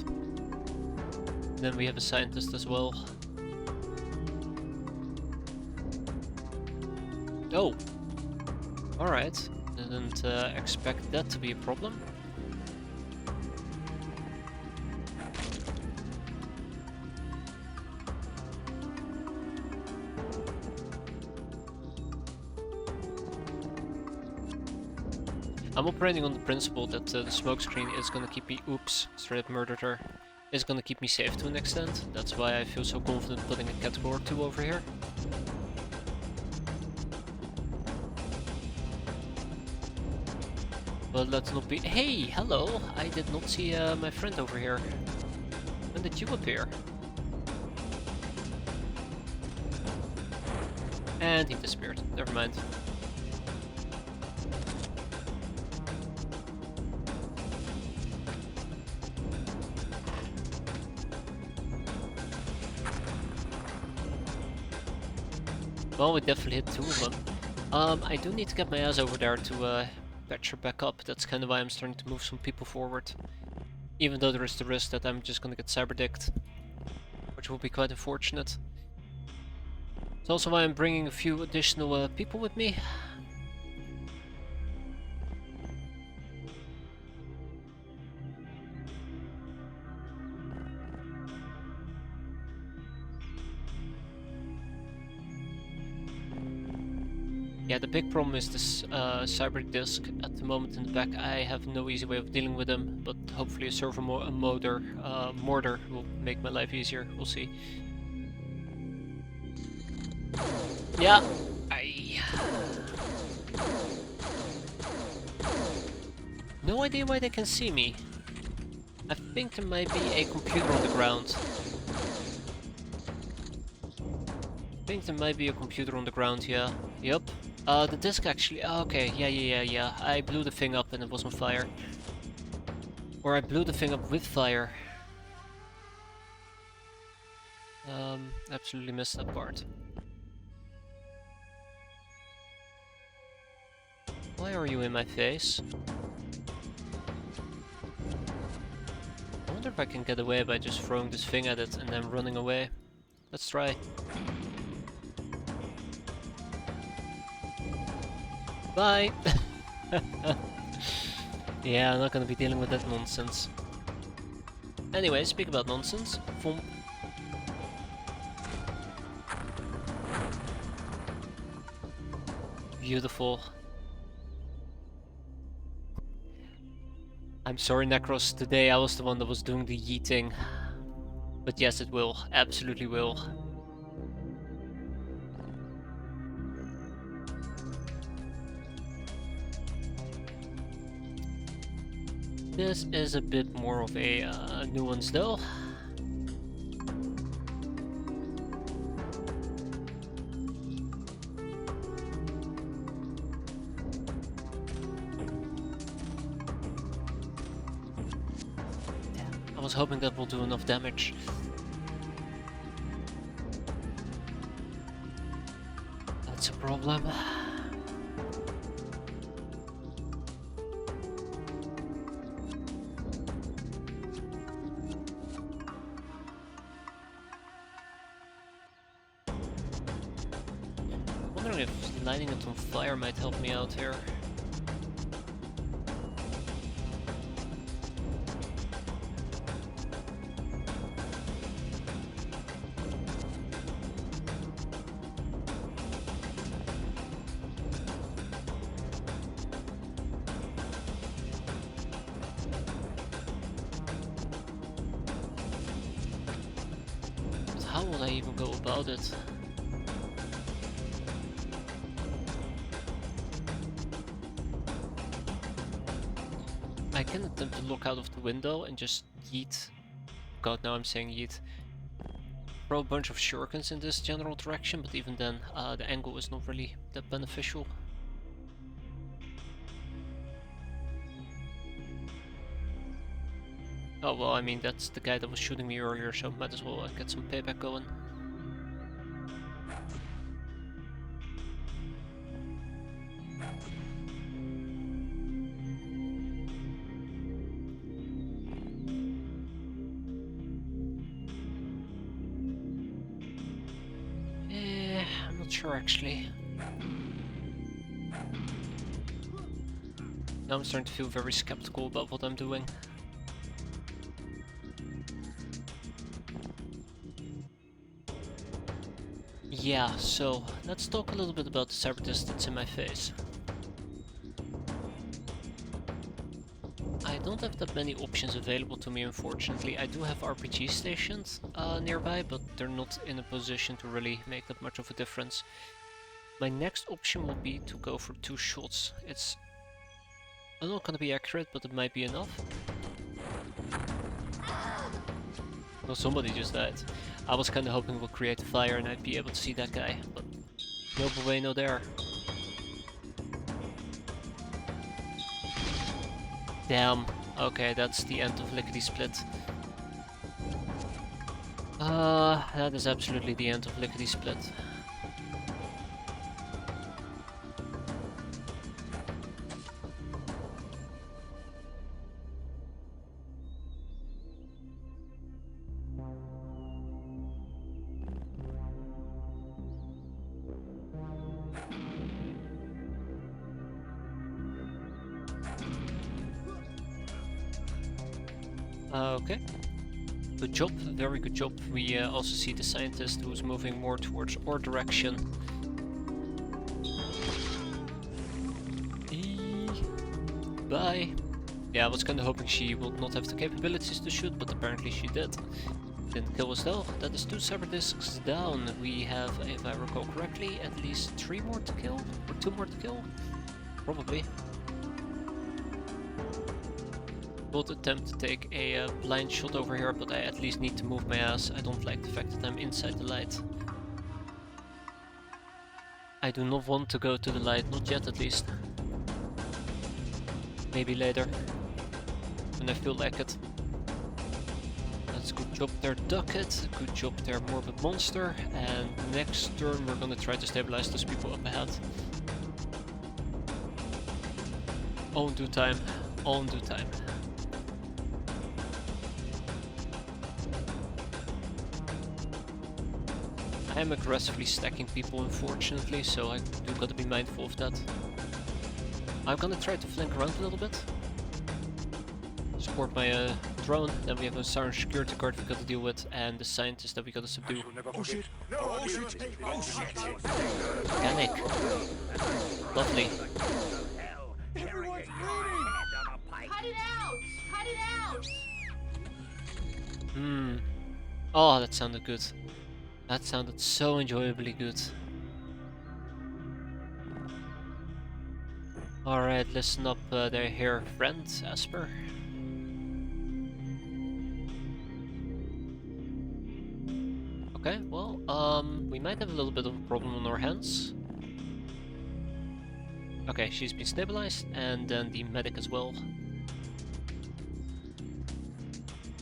Then we have a scientist as well. Oh! Alright, didn't expect that to be a problem. I'm operating on the principle that the smoke screen is gonna keep me, oops, straight up murdered her, is gonna keep me safe to an extent. That's why I feel so confident putting a category or 2 over here. But let's not be... Hey, hello! I did not see my friend over here. When did you appear? And he disappeared. Never mind. Well, we definitely hit 2 of them. I do need to get my ass over there to patch her back up. That's kind of why I'm starting to move some people forward. Even though there is the risk that I'm just gonna get cyberdicked, which will be quite unfortunate. It's also why I'm bringing a few additional people with me. Yeah, the big problem is this cyber disk at the moment in the back. I have no easy way of dealing with them, but hopefully a servo mortar will make my life easier. We'll see. Yeah, no idea why they can see me. I think there might be a computer on the ground. Yeah. Yep. The disc actually... okay, yeah. I blew the thing up and it was on fire. Or I blew the thing up with fire. Absolutely missed that part. Why are you in my face? wonder if I can get away by just throwing this thing at it and then running away. Let's try. Bye! Yeah, I'm not gonna be dealing with that nonsense. Anyway, speak about nonsense. Vom. Beautiful. I'm sorry, Necros, today I was the one that was doing the yeeting. But yes, it will. Absolutely will. This is a bit more of a nuance though. I was hoping that will do enough damage. That's a problem. Wondering if lighting it on fire might help me out here. But how will I even go about it? I can attempt to look out of the window and just yeet. God, now I'm saying yeet. Throw a bunch of shurikens in this general direction, but even then, the angle is not really that beneficial. Oh well, I mean, that's the guy that was shooting me earlier, so might as well get some payback going. I'm not sure actually. Now I'm starting to feel very skeptical about what I'm doing. Yeah, so let's talk a little bit about the separatist that's in my face. I don't have that many options available to me, unfortunately. I do have RPG stations nearby, but they're not in a position to really make that much of a difference. My next option will be to go for 2 shots. It's not gonna be accurate, but it might be enough. Well, somebody just died. I was kinda hoping we'll create a fire and I'd be able to see that guy, but no bueno there. Damn. Okay, that's the end of Lickety Split. That is absolutely the end of Lickety Split. Okay. Good job, very good job. We also see the scientist who's moving more towards our direction. Bye. Yeah, I was kinda hoping she would not have the capabilities to shoot, but apparently she did. Didn't kill us though. That is 2 separatists down. We have, if I recall correctly, at least 3 more to kill? Or 2 more to kill? Probably. Would attempt to take a blind shot over here, but I at least need to move my ass. I don't like the fact that I'm inside the light. I do not want to go to the light, not yet at least. Maybe later, when I feel like it. That's good job there, Ducket. Good job there, Morbid Monster. And next turn we're gonna try to stabilize those people up ahead. All in due time. All in due time. I'm aggressively stacking people, unfortunately, so I do gotta be mindful of that. I'm gonna try to flank around a little bit. Support my drone, then we have a Siren security guard we gotta deal with, and the scientist that we gotta subdue. Oh shit! Oh shit! Oh shit! Panic. Lovely. Everyone's bleeding! Cut it out! Cut it out! Oh, that sounded good. That sounded so enjoyably good. Alright, listen up there, here, friend, Asper. Okay, well, we might have a little bit of a problem on our hands. Okay, she's been stabilized, and then the medic as well.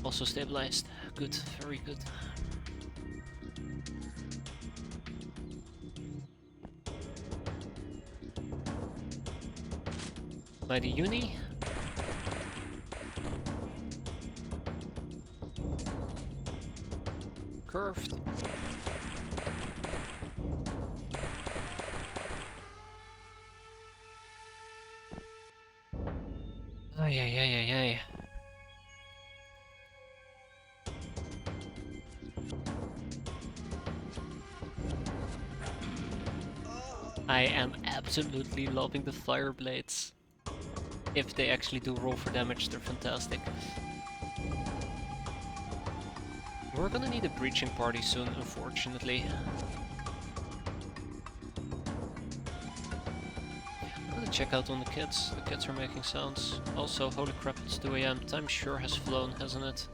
Also stabilized. Good, very good. Mighty Uni. Curved. Ay, ay, ay, ay, ay. I am absolutely loving the fire blades. If they actually do roll for damage, they're fantastic. We're gonna need a breaching party soon, unfortunately. I'm gonna check out on the kids. The kids are making sounds. Also, holy crap, it's 2 AM. Time sure has flown, hasn't it?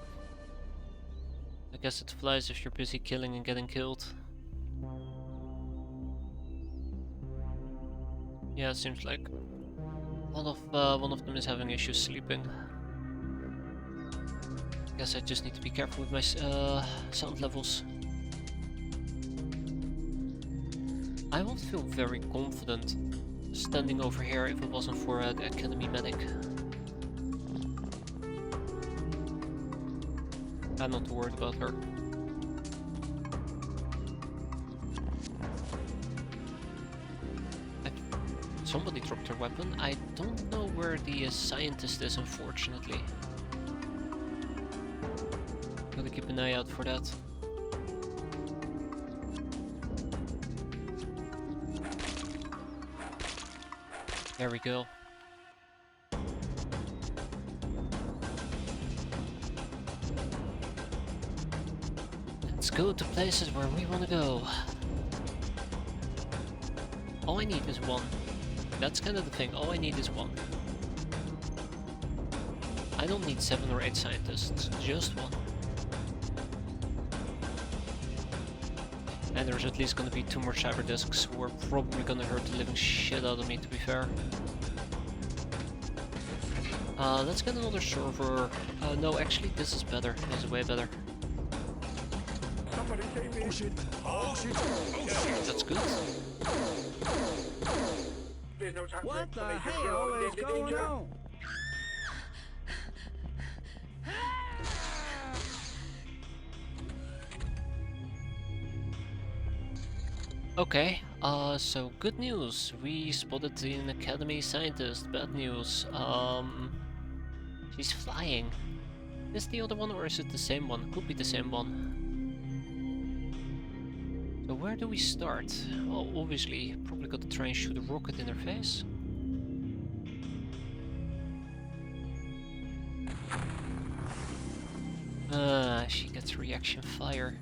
I guess it flies if you're busy killing and getting killed. Yeah, it seems like one of them is having issues sleeping. Guess I just need to be careful with my sound levels. I would feel very confident standing over here if it wasn't for the academy medic. I'm not too worried about her. Somebody dropped their weapon. I don't know where the scientist is, unfortunately. Gotta keep an eye out for that. There we go. Let's go to places where we want to go. All I need is one. That's kind of the thing, all I need is one. I don't need 7 or 8 scientists, just one. And there's at least gonna be 2 more cyber discs who are probably gonna hurt the living shit out of me, to be fair. Let's get another server. No, actually this is better, this is way better. Somebody came in. Oh shit! Oh shit! Oh shit! That's good. There's no time What for the explanation. hell You're is in going danger. on? Okay, so good news. We spotted an academy scientist. Bad news. She's flying. Is the other one or is it the same one? Could be the same one. So where do we start? Well, obviously, probably got to try and shoot a rocket in her face. She gets reaction fire.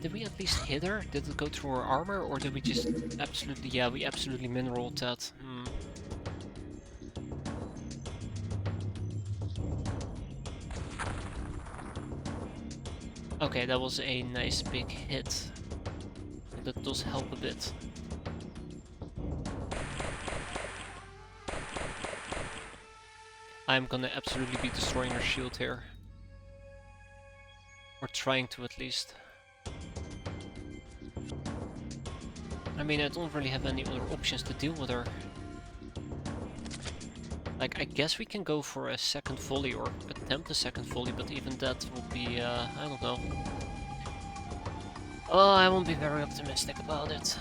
Did we at least hit her? Did it go through her armor, or did we just absolutely... Yeah, we absolutely mineraled that. Okay, that was a nice big hit. That does help a bit. I'm gonna absolutely be destroying her shield here. Or trying to, at least. I mean, I don't really have any other options to deal with her. Like, I guess we can go for a second volley or attempt a second volley, but even that will be, I don't know. Oh, I won't be very optimistic about it.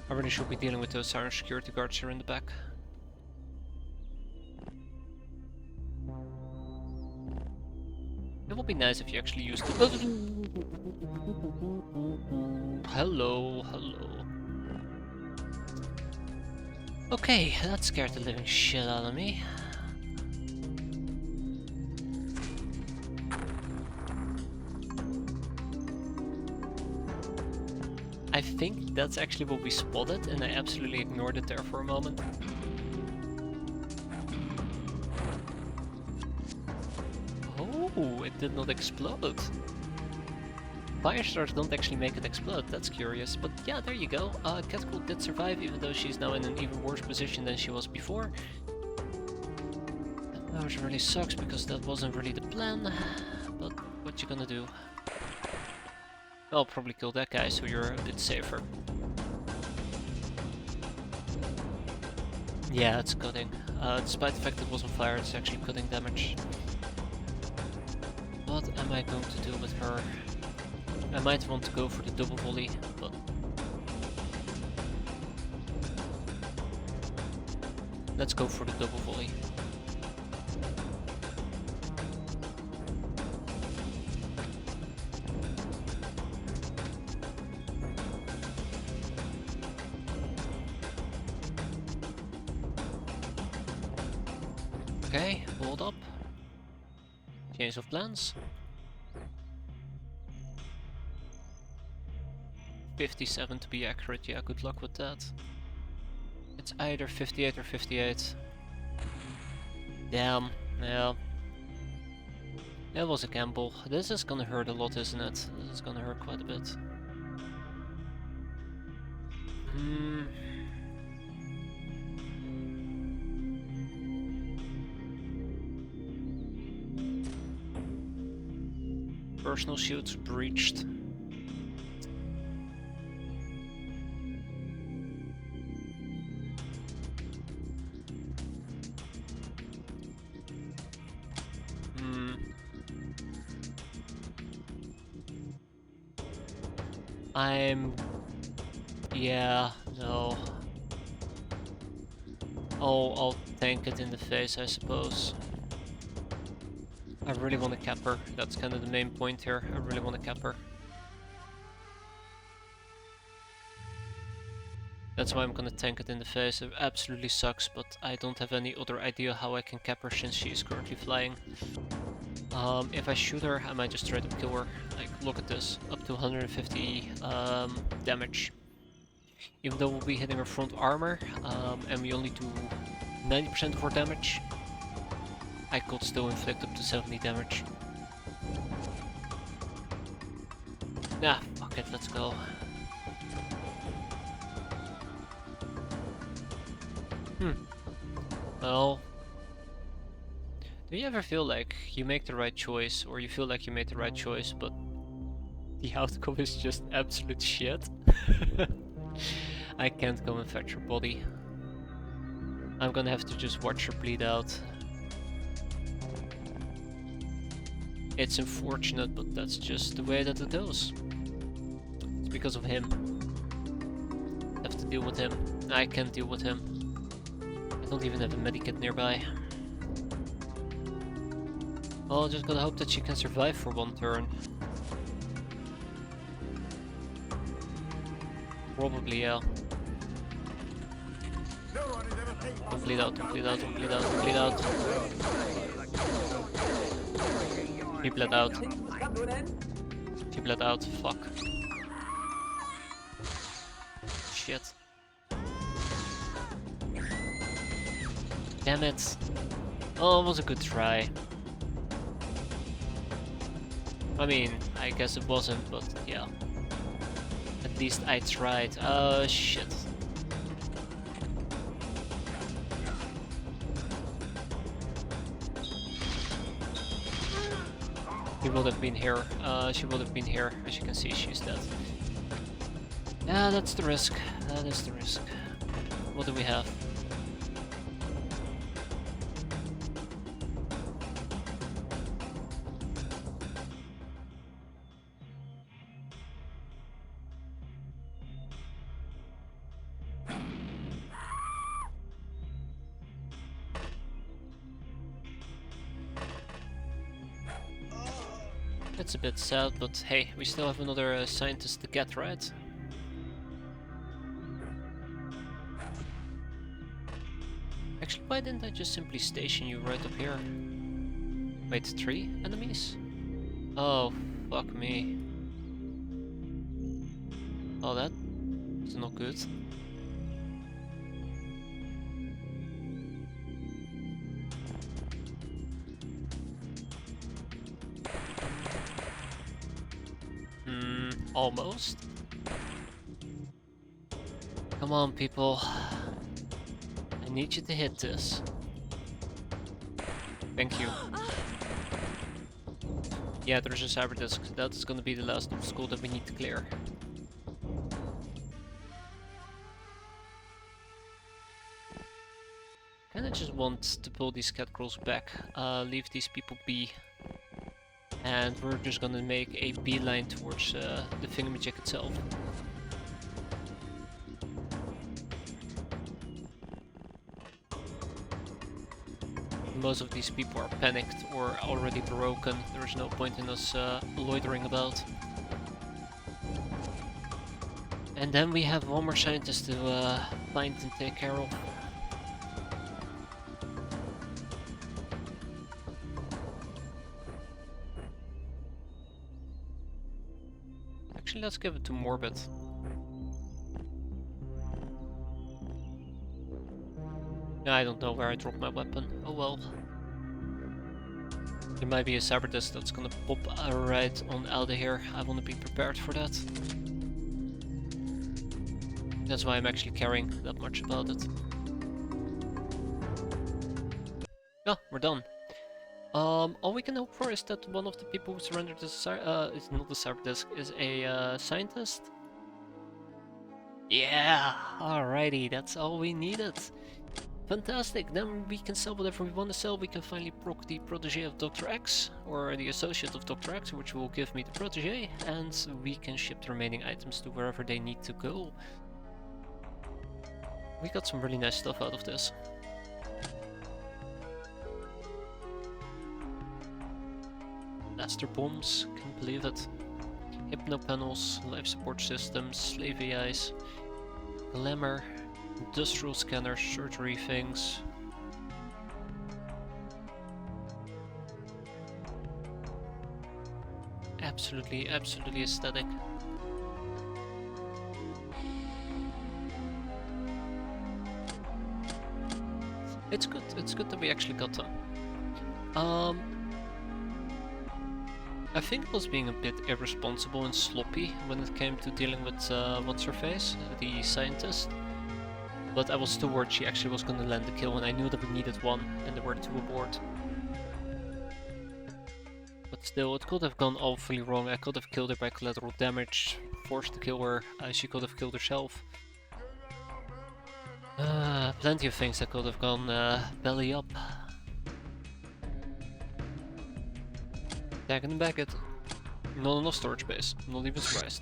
I really should be dealing with those siren security guards here in the back. It would be nice if you actually used the... Hello, hello. Okay, that scared the living shit out of me. I think that's actually what we spotted, and I absolutely ignored it there for a moment. Oh, it did not explode. Fire stars don't actually make it explode, that's curious. But yeah, there you go. Catcool did survive, even though she's now in an even worse position than she was before. Which really sucks, because that wasn't really the plan. But what you gonna do? I'll probably kill that guy, so you're a bit safer. Yeah, it's cutting. Despite the fact it was on fire, it's actually cutting damage. What am I going to do with her? I might want to go for the double volley, but... Let's go for the double volley. Okay, hold up. Change of plans. 57 to be accurate, yeah, good luck with that. It's either 58 or 58. Damn, yeah. That was a gamble. This is gonna hurt a lot, isn't it? This is gonna hurt quite a bit. Personal shields breached. Yeah, no. I'll tank it in the face, I suppose. I really want to cap her. That's kind of the main point here. I really want to cap her. That's why I'm gonna tank it in the face. It absolutely sucks, but I don't have any other idea how I can cap her since she is currently flying. If I shoot her, I might just try to kill her. Like, look at this. Up to 150 damage. Even though we'll be hitting her front armor, and we only do 90% of our damage, I could still inflict up to 70 damage. Nah, fuck it, let's go. Well, do you ever feel like you make the right choice, or you feel like you made the right choice, but the outcome is just absolute shit? I can't go and fetch her body. I'm gonna have to just watch her bleed out. It's unfortunate, but that's just the way that it goes. It's because of him. I have to deal with him. I can't deal with him. I don't even have a medikit nearby. Well, just gotta hope that she can survive for one turn. Probably, yeah. Don't bleed out, don't bleed out, don't bleed out, don't bleed out. He bled out. He bled out, fuck. Shit. Damn it. Oh, it was a good try. I mean, I guess it wasn't, but yeah. At least I tried. Oh, shit. He would have been here. She would have been here. As you can see, she's dead. Yeah, that's the risk. That is the risk. What do we have? It's a bit sad, but hey, we still have another scientist to get, right? Actually, why didn't I just simply station you right up here? Wait, 3 enemies? Oh, fuck me. Oh, that is not good. Almost. Come on, people. I need you to hit this. Thank you. Yeah, there's a cyber disc. That's gonna be the last obstacle that we need to clear. Kinda just want to pull these catcalls back, leave these people be. And we're just gonna make a beeline towards the thingamajig itself. Most of these people are panicked or already broken. There's no point in us loitering about. And then we have one more scientist to find and take care of. Actually, let's give it to Morbid. I don't know where I dropped my weapon. Oh well. There might be a cyber disc that's gonna pop right on out of here. I wanna be prepared for that. That's why I'm actually caring that much about it. Yeah, we're done. All we can hope for is that one of the people who surrendered is not a cyber disc, is a scientist. Yeah, alrighty, that's all we needed. Fantastic, then we can sell whatever we want to sell. We can finally proc the protege of Dr. X, or the associate of Dr. X, which will give me the protege, and we can ship the remaining items to wherever they need to go. We got some really nice stuff out of this. Blaster bombs, can't believe it. Hypno panels, life support systems, slave AIs, glamour, industrial scanners, surgery things. Absolutely, absolutely aesthetic. It's good that we actually got them. I think I was being a bit irresponsible and sloppy when it came to dealing with what's-her-face, the scientist. But I was too worried she actually was going to land the kill, and I knew that we needed one, and there were 2 aboard. But still, it could have gone awfully wrong. I could have killed her by collateral damage, forced to kill her, she could have killed herself. Plenty of things that could have gone belly up. Tagging and back it. Not enough storage space, not even surprised.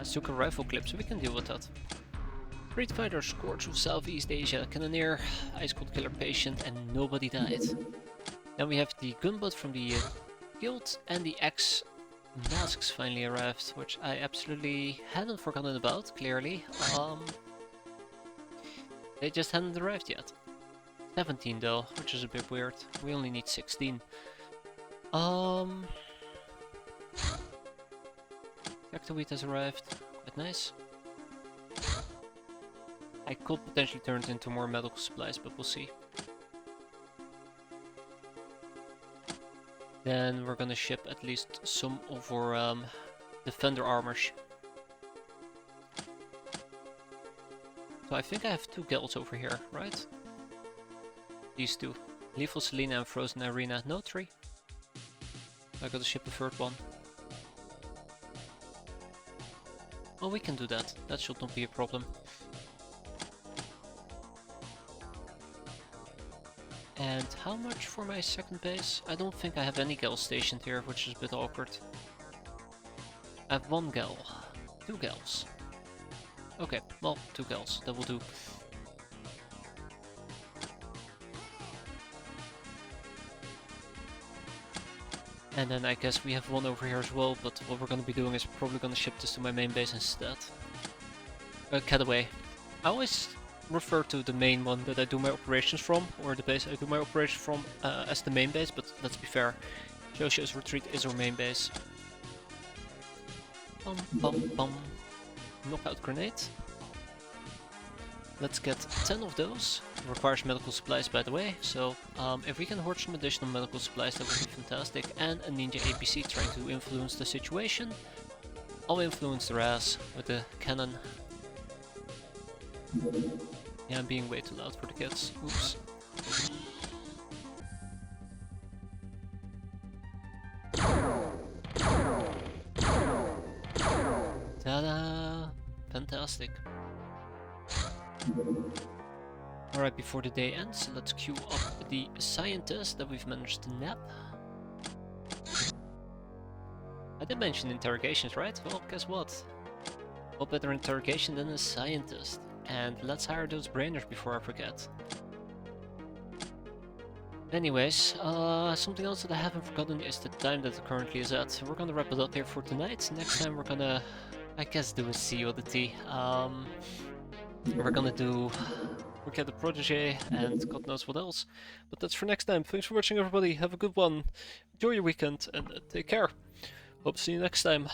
Suka rifle clips, we can deal with that. Street Fighter, Scorch of Southeast Asia, Cannoneer, Ice Cold Killer Patient, and nobody died. Then we have the gunboat from the guild, and the X masks finally arrived, which I absolutely hadn't forgotten about, clearly. They just hadn't arrived yet. 17 though, which is a bit weird. We only need 16. Wheat has arrived. Quite nice. I could potentially turn it into more medical supplies, but we'll see. Then we're gonna ship at least some of our defender armors. So I think I have 2 guilds over here, right? These 2. Lethal Selena and Frozen Arena. No, 3. I gotta ship the 3rd one. Oh, we can do that. That should not be a problem. And how much for my 2nd base? I don't think I have any gals stationed here, which is a bit awkward. I have 1 gal. 2 gals. Okay, well, 2 gals. That will do. And then I guess we have one over here as well, but what we're gonna be doing is probably gonna ship this to my main base instead. Cataway. I always refer to the main one that I do my operations from, or the base I do my operations from, as the main base, but let's be fair. Joshia's retreat is our main base. Bum bum bum. Knockout grenade. Let's get 10 of those. It requires medical supplies, by the way, so if we can hoard some additional medical supplies, that would be fantastic. And a ninja APC trying to influence the situation. I'll influence their ass with the cannon. Yeah, I'm being way too loud for the kids. Oops. Ta-da! Fantastic. Alright, before the day ends, let's queue up the scientist that we've managed to nab. I did mention interrogations, right? Well, guess what? What better interrogation than a scientist? And let's hire those brainers before I forget. Anyways, something else that I haven't forgotten is the time that it currently is at. We're gonna wrap it up here for tonight. Next time we're gonna, I guess, do a sea oddity. We're gonna get the protege and God knows what else. But that's for next time. Thanks for watching, everybody. Have a good one. Enjoy your weekend and take care. Hope to see you next time.